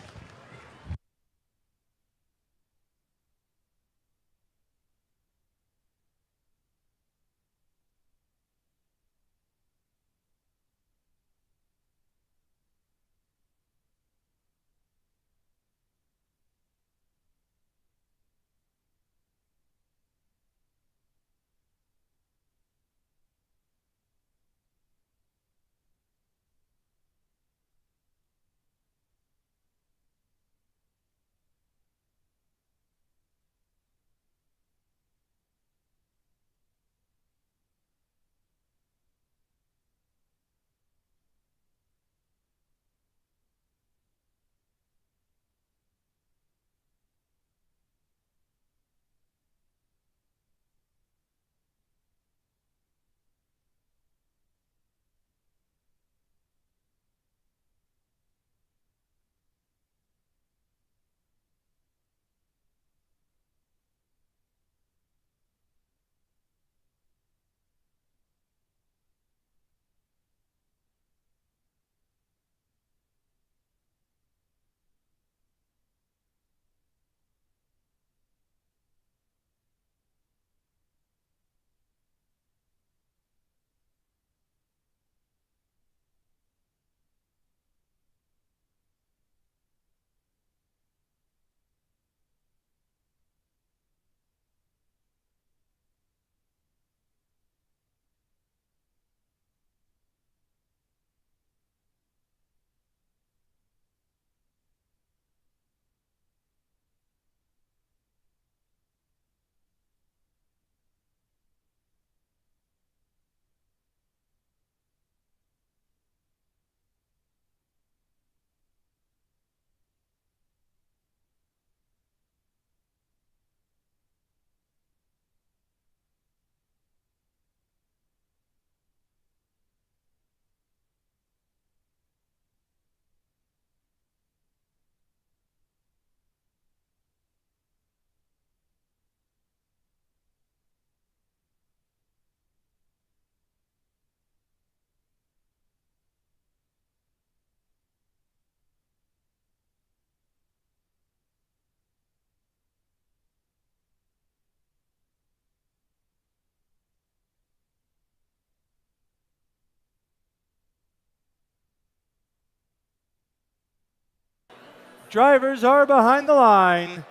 Drivers are behind the line.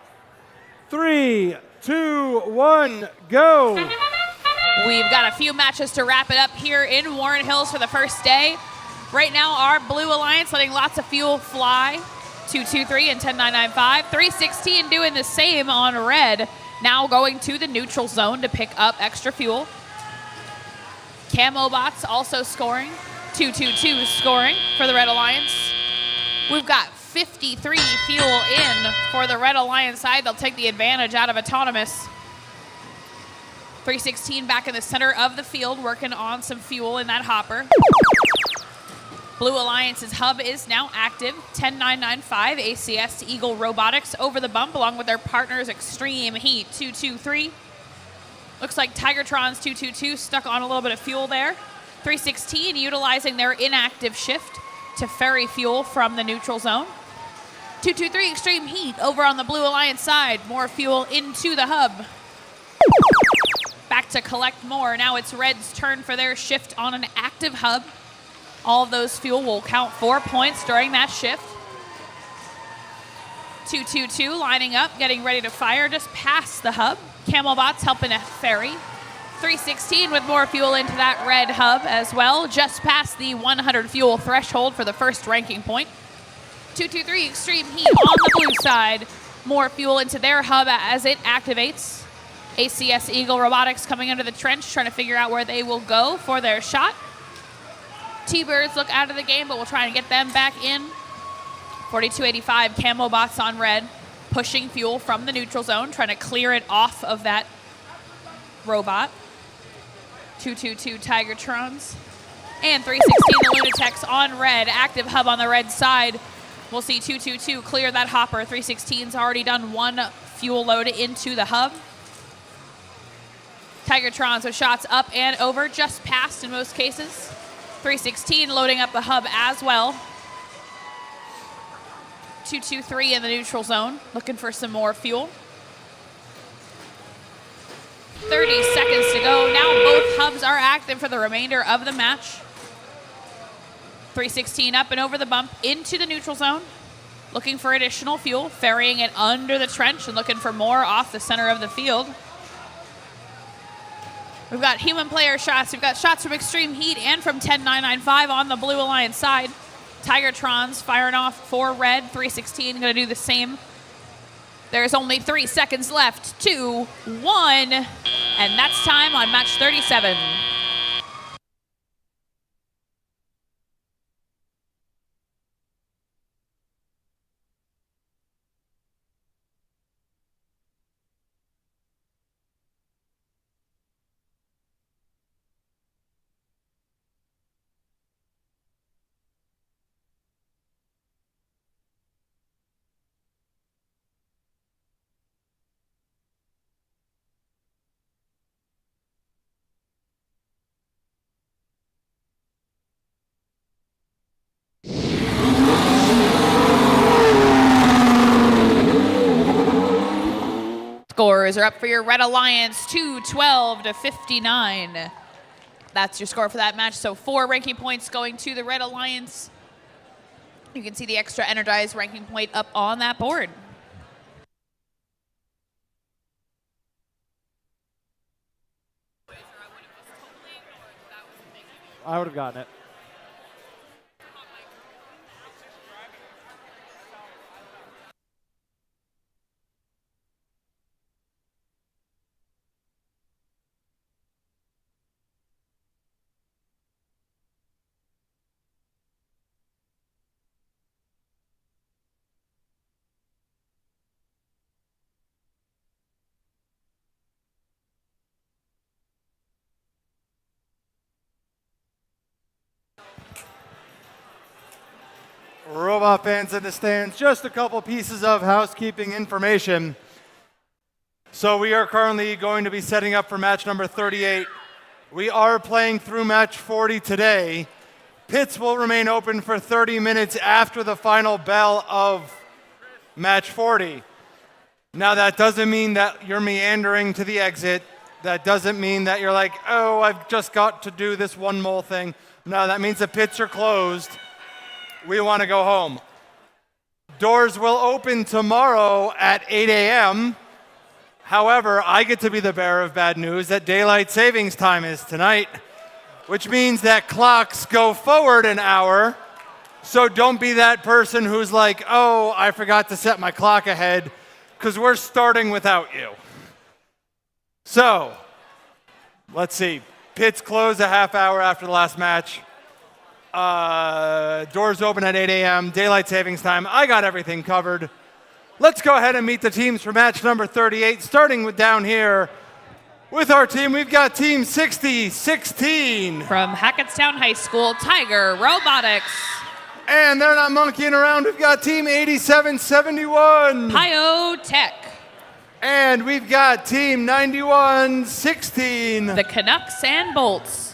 3, 2, 1, go. We've got a few matches to wrap it up here in Warren Hills for the first day. Right now, our Blue Alliance letting lots of fuel fly. 223 and 10995. 316 doing the same on red. Now going to the neutral zone to pick up extra fuel. Camo Bots also scoring. 222 scoring for the Red Alliance. We've got 53 fuel in for the Red Alliance side. They'll take the advantage out of autonomous. 316 back in the center of the field, working on some fuel in that hopper. Blue Alliance's hub is now active. 10995 ACS Eagle Robotics over the bump, along with their partners Extreme Heat 223. Looks like Tigertrons 222 stuck on a little bit of fuel there. 316 utilizing their inactive shift to ferry fuel from the neutral zone. 223 Extreme Heat over on the Blue Alliance side. More fuel into the hub. Back to collect more. Now it's Red's turn for their shift on an active hub. All of those fuel will count 4 points during that shift. 222 lining up, getting ready to fire just past the hub. Camelbot's helping to ferry. 316 with more fuel into that red hub as well, just past the 100 fuel threshold for the first ranking point. 223 Extreme Heat on the blue side. More fuel into their hub as it activates. ACS Eagle Robotics coming under the trench, trying to figure out where they will go for their shot. T-Birds look out of the game, but we'll try and get them back in. 4285 Camelbots on red, pushing fuel from the neutral zone, trying to clear it off of that robot. 222 Tigertrons. And 316 the Lunatex on red, active hub on the red side. We'll see 222 clear that hopper. 316's already done one fuel load into the hub. Tigertrons with shots up and over, just past in most cases. 316 loading up the hub as well. 223 in the neutral zone, looking for some more fuel. 30 seconds to go. Now both hubs are active for the remainder of the match. 316 up and over the bump into the neutral zone, looking for additional fuel, ferrying it under the trench and looking for more off the center of the field. We've got human player shots. We've got shots from Extreme Heat and from 10995 on the Blue Alliance side. Tigertrons firing off for red. 316 going to do the same. There's only 3 seconds left. 2, 1, and that's time on match 37. Scores are up for your Red Alliance, 212 to 59. That's your score for that match. So 4 ranking points going to the Red Alliance. You can see the extra energized ranking point up on that board. I would have gotten it. Robot fans in the stands, just a couple pieces of housekeeping information. So we are currently going to be setting up for match number 38. We are playing through match 40 today. Pits will remain open for 30 minutes after the final bell of match 40. Now that doesn't mean that you're meandering to the exit. That doesn't mean that you're like, oh, I've just got to do this one more thing. No, that means the pits are closed. We want to go home. Doors will open tomorrow at 8 a.m. However, I get to be the bearer of bad news that daylight savings time is tonight, which means that clocks go forward an hour. So don't be that person who's like, oh, I forgot to set my clock ahead, because we're starting without you. So, let's see. Pits close a half hour after the last match. Doors open at 8 a.m., daylight savings time. I got everything covered. Let's go ahead and meet the teams for match number 38, starting with down here. With our team, we've got team 6016. From Hackettstown High School, Tiger Robotics. And they're not monkeying around. We've got team 8771. Pio Tech. And we've got team 9116. The Canucks and Bolts.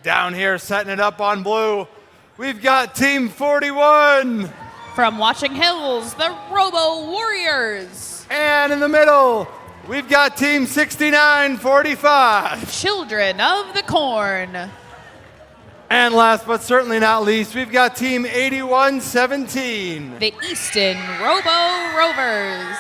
Down here, setting it up on blue, we've got team 41. From Watching Hills, the Robo Warriors. And in the middle, we've got team 6945. Children of the Corn. And last but certainly not least, we've got Team 8117. The Easton Robo Rovers.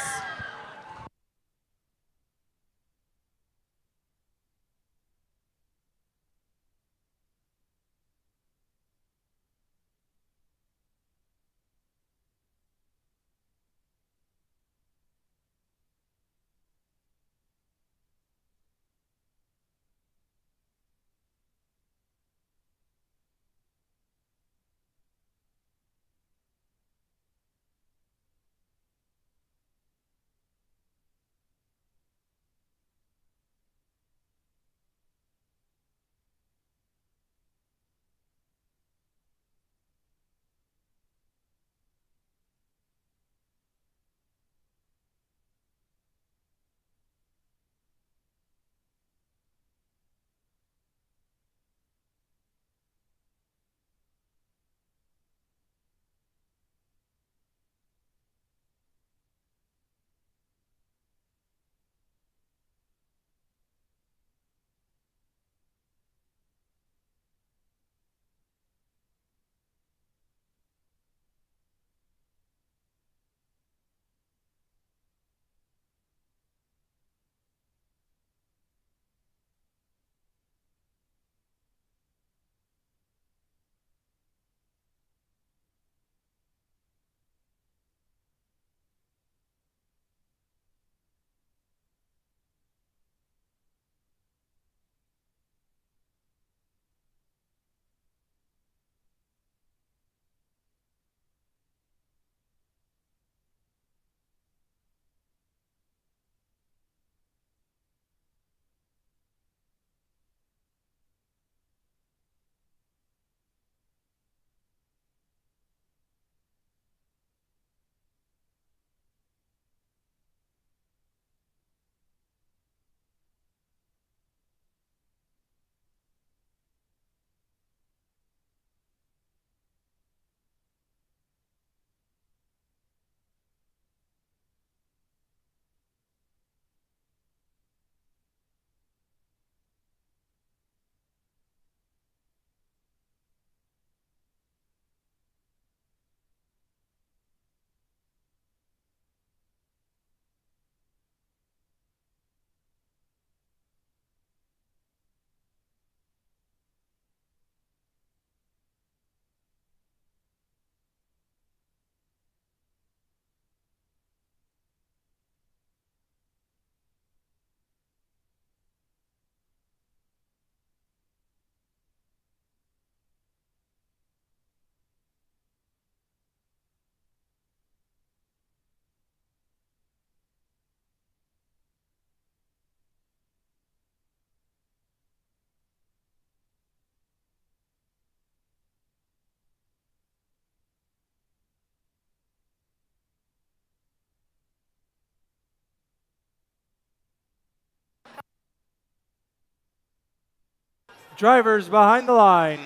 Drivers behind the line.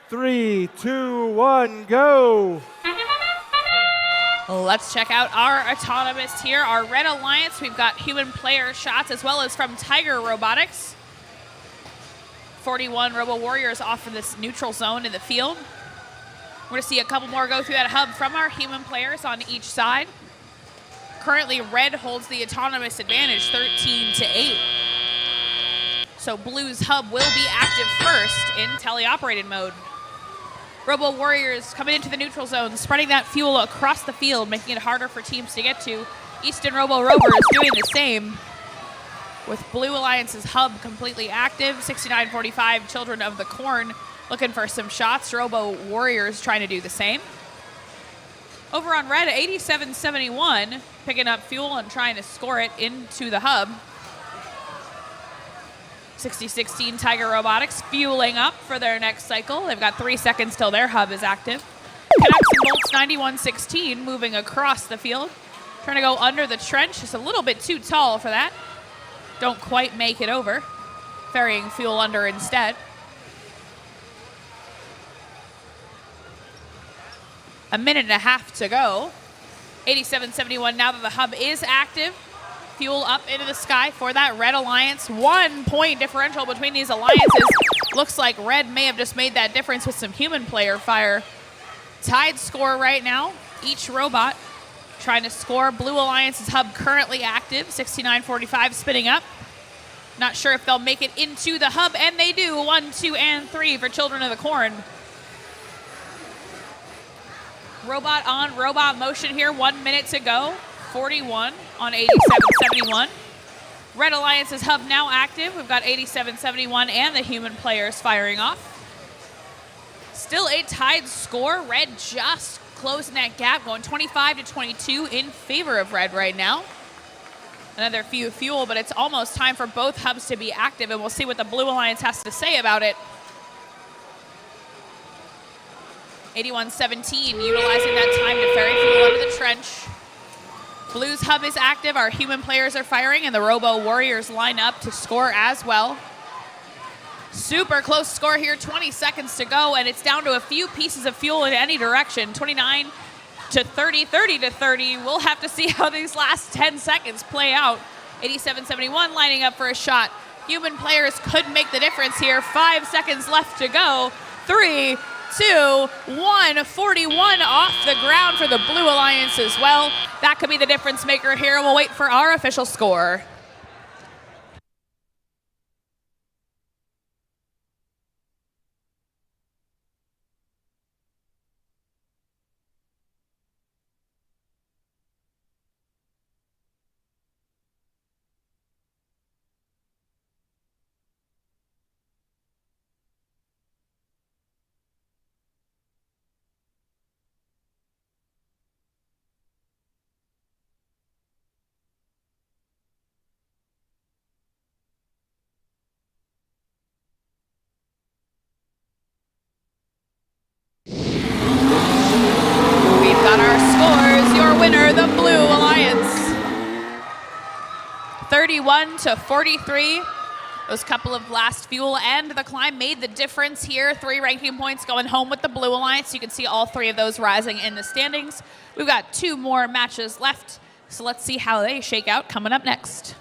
3, 2, 1, go. Let's check out our autonomous here. Our Red Alliance, we've got human player shots as well as from Tiger Robotics. 41 Robo Warriors off in this neutral zone in the field. We're going to see a couple more go through that hub from our human players on each side. Currently, Red holds the autonomous advantage, 13-8. So Blue's hub will be active first in teleoperated mode. Robo Warriors coming into the neutral zone, spreading that fuel across the field, making it harder for teams to get to. Easton Robo Rovers doing the same, with Blue Alliance's hub completely active. 6945 Children of the Corn looking for some shots. Robo Warriors trying to do the same. Over on Red, 8771 picking up fuel and trying to score it into the hub. 6016 Tiger Robotics fueling up for their next cycle. They've got 3 seconds till their hub is active. Canucks and Bolts 9116 moving across the field. Trying to go under the trench, just a little bit too tall for that. Don't quite make it over. Ferrying fuel under instead. A minute and a half to go. 8771 now that the hub is active. Fuel up into the sky for that Red Alliance. 1 point differential between these alliances. Looks like red may have just made that difference with some human player fire. Tied score right now. Each robot trying to score. Blue Alliance's hub currently active. 6945 spinning up. Not sure if they'll make it into the hub, and they do. 1, 2, and 3 for Children of the Corn. Robot on robot motion here. 1 minute to go. 41 on 8771. Red Alliance's hub now active. We've got 8771 and the human players firing off. Still a tied score. Red just closing that gap, going 25-22 in favor of red right now. Another few fuel, but it's almost time for both hubs to be active, and we'll see what the Blue Alliance has to say about it. 8117 utilizing that time to ferry fuel under the trench. Blue's hub is active. Our human players are firing, and the Robo Warriors line up to score as well. Super close score here, 20 seconds to go, and it's down to a few pieces of fuel in any direction. 29 to 30, 30 to 30. We'll have to see how these last 10 seconds play out. 8771 lining up for a shot. Human players could make the difference here. 5 seconds left to go. 3, 2, 1. 41 off the ground for the Blue Alliance as well. That could be the difference maker here, and we'll wait for our official score. We've got our scores. Your winner, the Blue Alliance. 31 to 43. Those couple of last fuel and the climb made the difference here. 3 ranking points going home with the Blue Alliance. You can see all 3 of those rising in the standings. We've got 2 more matches left, so let's see how they shake out coming up next.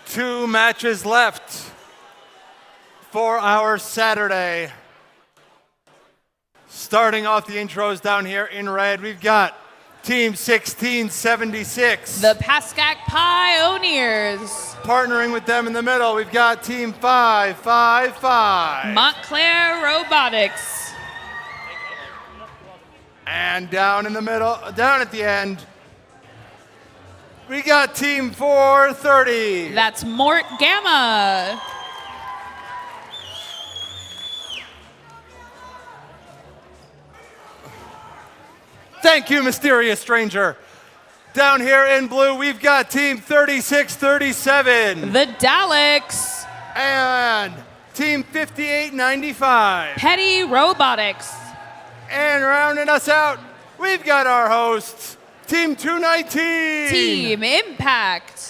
2 matches left for our Saturday. Starting off the intros down here in red, we've got Team 1676. The Pascack Pioneers. Partnering with them in the middle, we've got Team 555. Montclair Robotics. And down in the middle, down at the end, we got Team 430. That's Mort Gamma. Thank you, mysterious stranger. Down here in blue, we've got Team 3637. The Daleks. And Team 5895. Petty Robotics. And rounding us out, we've got our hosts, Team 219. Team Impact.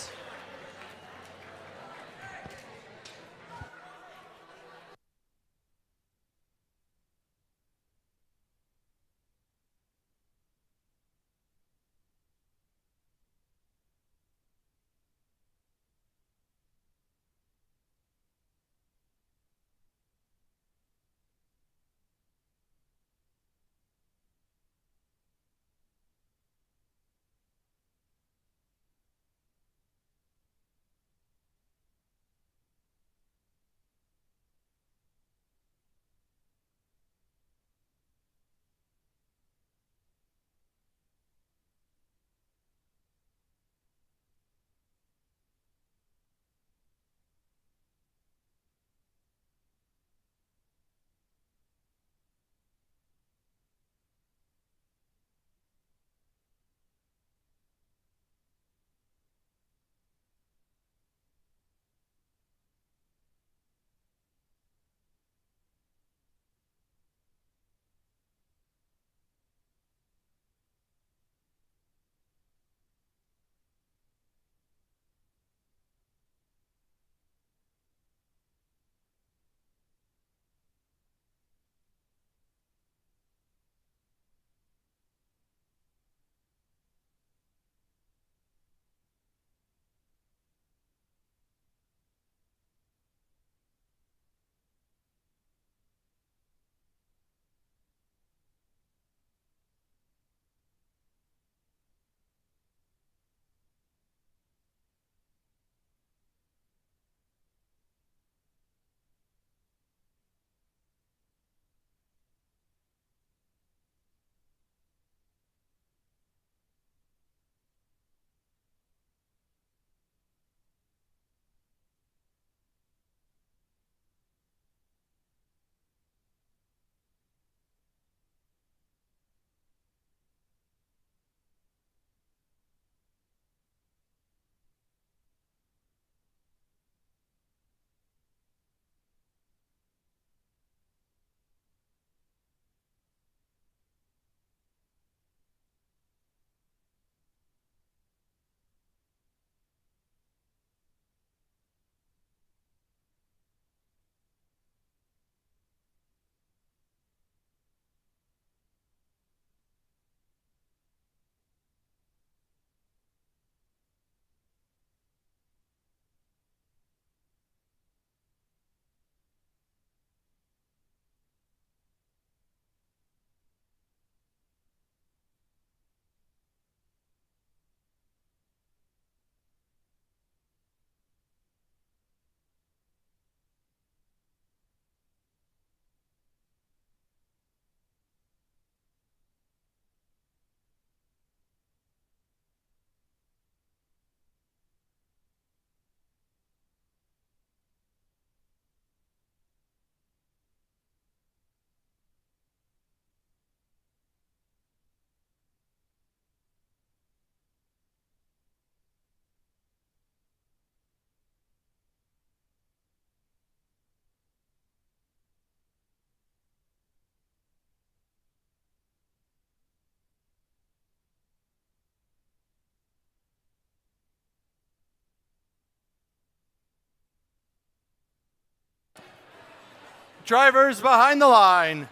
Drivers behind the line.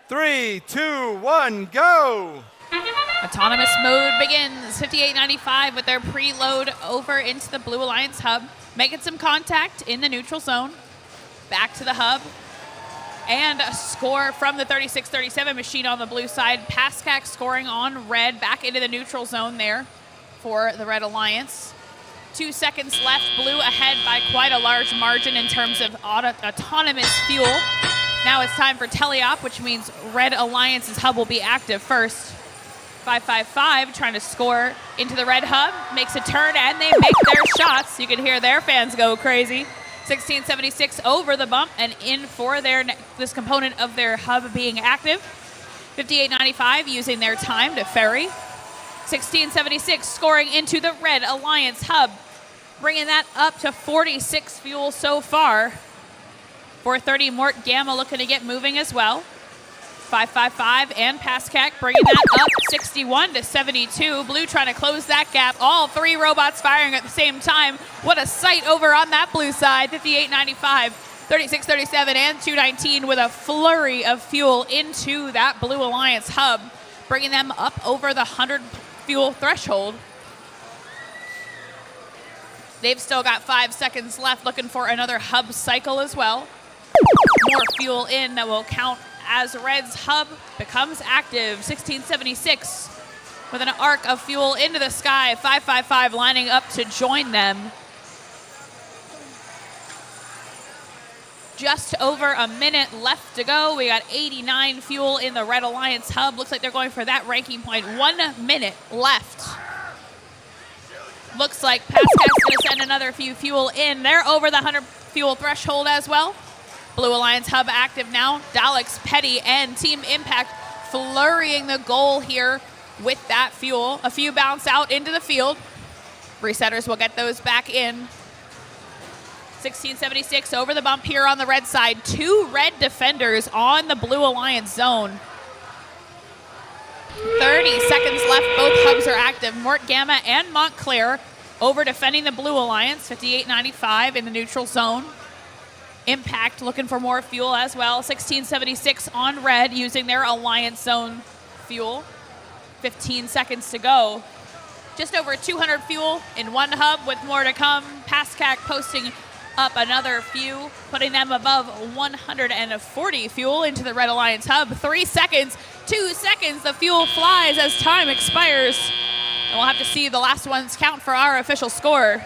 3, 2, 1, go. Autonomous mode begins. 5895 with their preload over into the Blue Alliance hub. Making some contact in the neutral zone. Back to the hub. And a score from the 36-37 machine on the blue side. Pascack scoring on red. Back into the neutral zone there for the Red Alliance. 2 seconds left. Blue ahead by quite a large margin in terms of autonomous fuel. Now it's time for teleop, which means Red Alliance's hub will be active first. 555 trying to score into the red hub. Makes a turn and they make their shots. You can hear their fans go crazy. 1676 over the bump and in for this component of their hub being active. 5895 using their time to ferry. 1676 scoring into the Red Alliance hub, bringing that up to 46 fuel so far. 430 Mort Gamma looking to get moving as well. 555 and Pascack bringing that up 61 to 72. Blue trying to close that gap. All three robots firing at the same time. What a sight over on that blue side. 5895, 3637, and 219 with a flurry of fuel into that Blue Alliance hub, bringing them up over the 100 fuel threshold. They've still got 5 seconds left, looking for another hub cycle as well. More fuel in that will count as Red's hub becomes active. 1676 with an arc of fuel into the sky. 555 lining up to join them. Just over a minute left to go. We got 89 fuel in the Red Alliance hub. Looks like they're going for that ranking point. 1 minute left. Looks like Pascal's going to send another few fuel in. They're over the 100 fuel threshold as well. Blue Alliance hub active now. Daleks, Petty, and Team Impact flurrying the goal here with that fuel. A few bounce out into the field. Resetters will get those back in. 1676 over the bump here on the red side. 2 red defenders on the Blue Alliance zone. 30 seconds left. Both hubs are active. Mort Gamma and Montclair over defending the Blue Alliance. 5895 in the neutral zone. Impact looking for more fuel as well. 1676 on red using their Alliance zone fuel. 15 seconds to go. Just over 200 fuel in one hub with more to come. Pascack posting up another few, putting them above 140 fuel into the Red Alliance hub. 3 seconds, 2 seconds, the fuel flies as time expires. And we'll have to see the last ones count for our official score.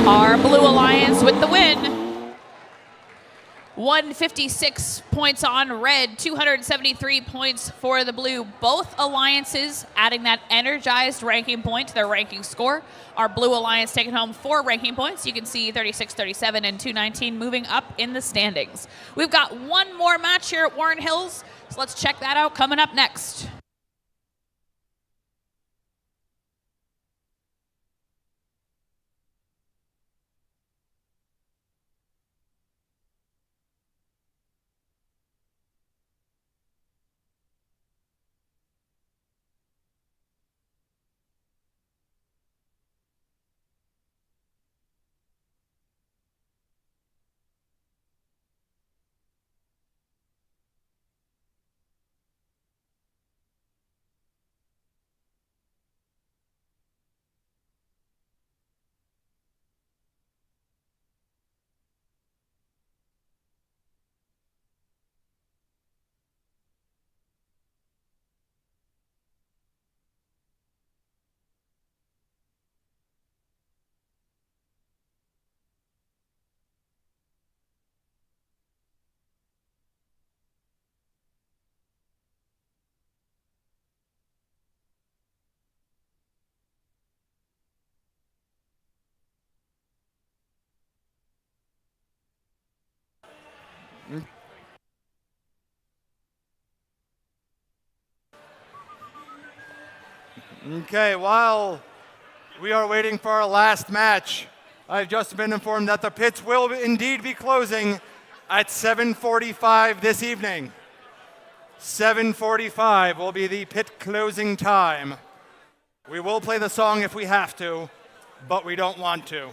Our Blue Alliance with the win. 156 points on red, 273 points for the blue. Both alliances adding that energized ranking point to their ranking score. Our Blue Alliance taking home 4 ranking points. You can see 36, 37, and 219 moving up in the standings. We've got one more match here at Warren Hills, so let's check that out coming up next. Okay, while we are waiting for our last match, I've just been informed that the pits will indeed be closing at 7:45 this evening. 7:45 will be the pit closing time. We will play the song if we have to, but we don't want to.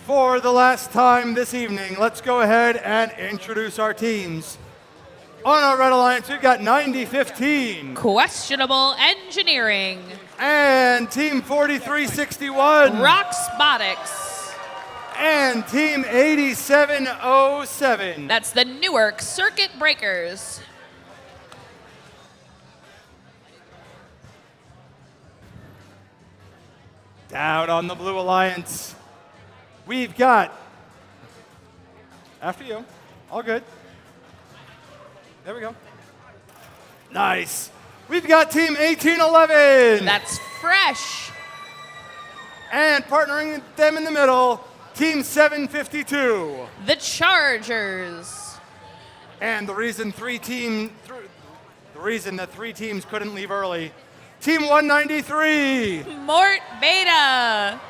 For the last time this evening, let's go ahead and introduce our teams. On our Red Alliance, we've got 9015 Questionable engineering. and Team 4361 Roxbotics. and Team 8707. That's the Newark Circuit Breakers. Down on the Blue Alliance, we've got, after you, all good. There we go. Nice. We've got Team 1811. That's Fresh. And partnering with them in the middle, Team 752. The Chargers. And the reason that three teams couldn't leave early, Team 193. Mort Beta.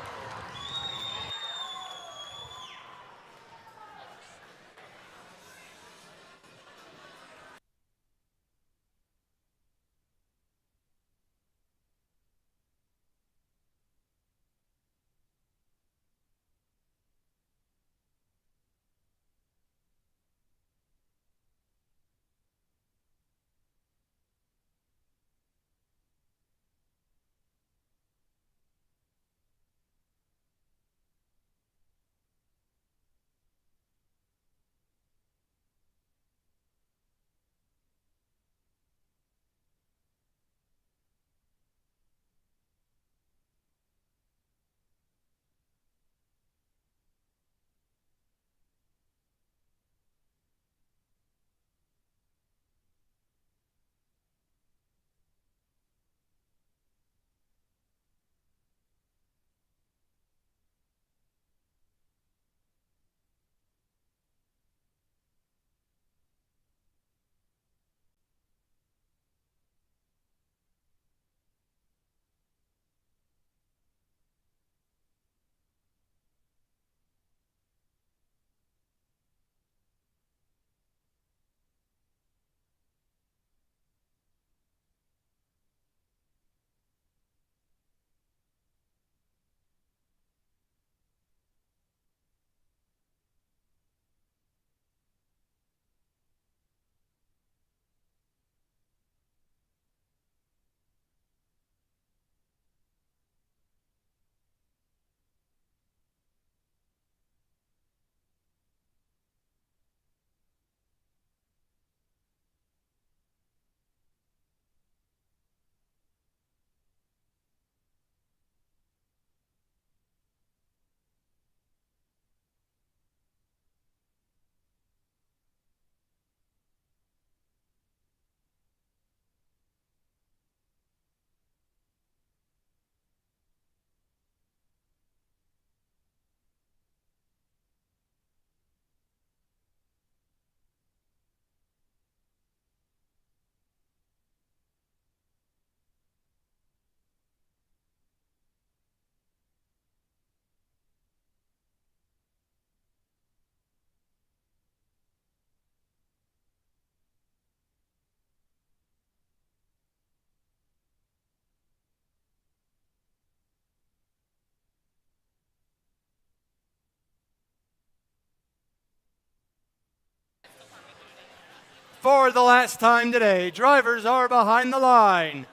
For the last time today, drivers are behind the line.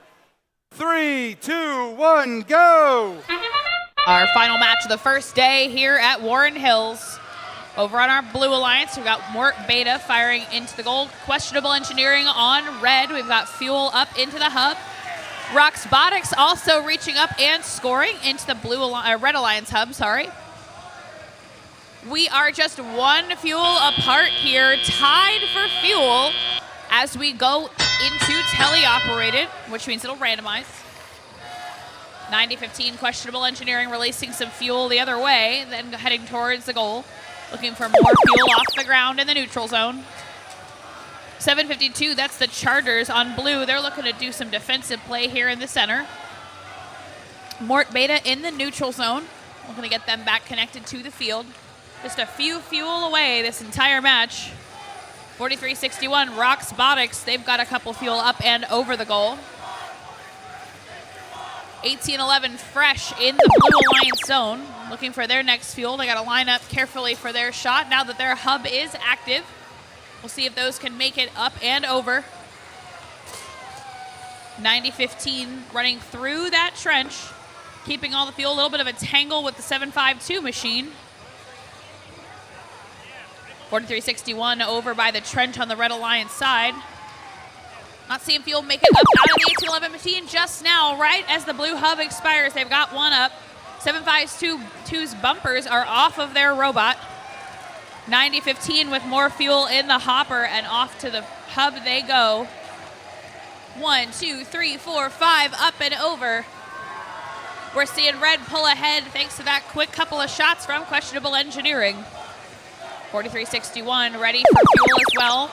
3, 2, 1, go! Our final match of the first day here at Warren Hills. Over on our blue alliance, we've got Mort Beta firing into the goal. Questionable engineering on red. We've got Fuel up into the hub. Roxbotics also reaching up and scoring into the red alliance hub, sorry. We are just one fuel apart here, tied for fuel as we go into teleoperated, which means it'll randomize. 90-15, questionable engineering releasing some fuel the other way, then heading towards the goal. Looking for more fuel off the ground in the neutral zone. 7:52, that's the Chargers on blue. They're looking to do some defensive play here in the center. Mort Beta in the neutral zone. We're going to get them back connected to the field. Just a few fuel away this entire match. 43-61, Roxbotics, they've got a couple fuel up and over the goal. 18-11, Fresh in the blue alliance zone. Looking for their next fuel. They got to line up carefully for their shot now that their hub is active. We'll see if those can make it up and over. 90-15 running through that trench, keeping all the fuel. A little bit of a tangle with the 752 machine. 43-61 over by the trench on the Red Alliance side. Not seeing fuel make it up out of the 18-11 machine just now, right as the blue hub expires. They've got one up. 752's bumpers are off of their robot. 90-15 with more fuel in the hopper, and off to the hub they go. 1, 2, 3, 4, 5, up and over. We're seeing red pull ahead thanks to that quick couple of shots from questionable engineering. 43-61 ready for fuel as well.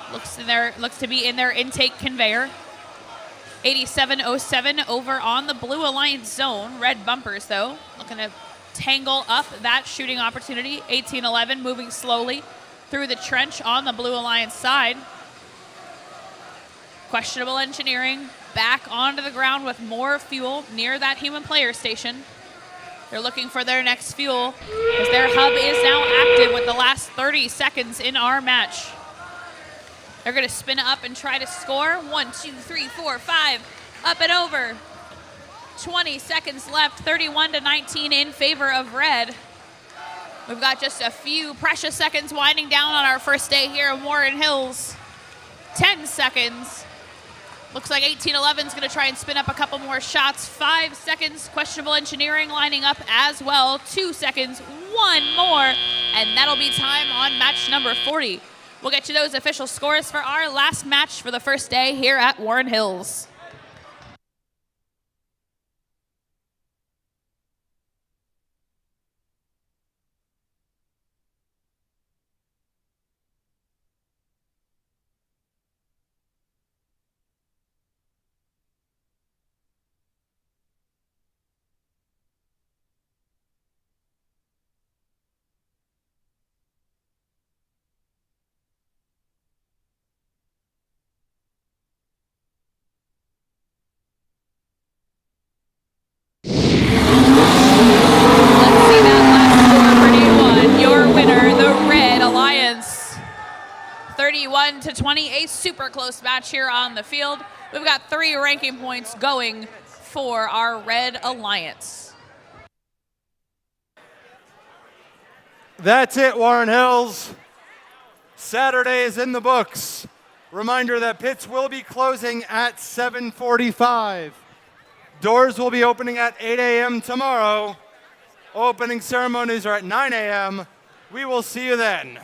Looks to be in their intake conveyor. 87-07 over on the blue alliance zone. Red bumpers though, looking to tangle up that shooting opportunity. 18-11 moving slowly through the trench on the blue alliance side. Questionable engineering back onto the ground with more fuel near that human player station. They're looking for their next fuel as their hub is now active with the last 30 seconds in our match. They're going to spin up and try to score. 1, 2, 3, 4, 5, up and over. 20 seconds left, 31-19 in favor of red. We've got just a few precious seconds winding down on our first day here in Warren Hills. 10 seconds. Looks like 18-11 is going to try and spin up a couple more shots. 5 seconds, questionable engineering lining up as well. 2 seconds, one more, and that'll be time on match number 40. We'll get you those official scores for our last match for the first day here at Warren Hills. To 20, a super close match here on the field. We've got 3 ranking points going for our Red Alliance. That's it, Warren Hills. Saturday is in the books. Reminder that pits will be closing at 7:45. Doors will be opening at 8 a.m. tomorrow. Opening ceremonies are at 9 a.m. We will see you then.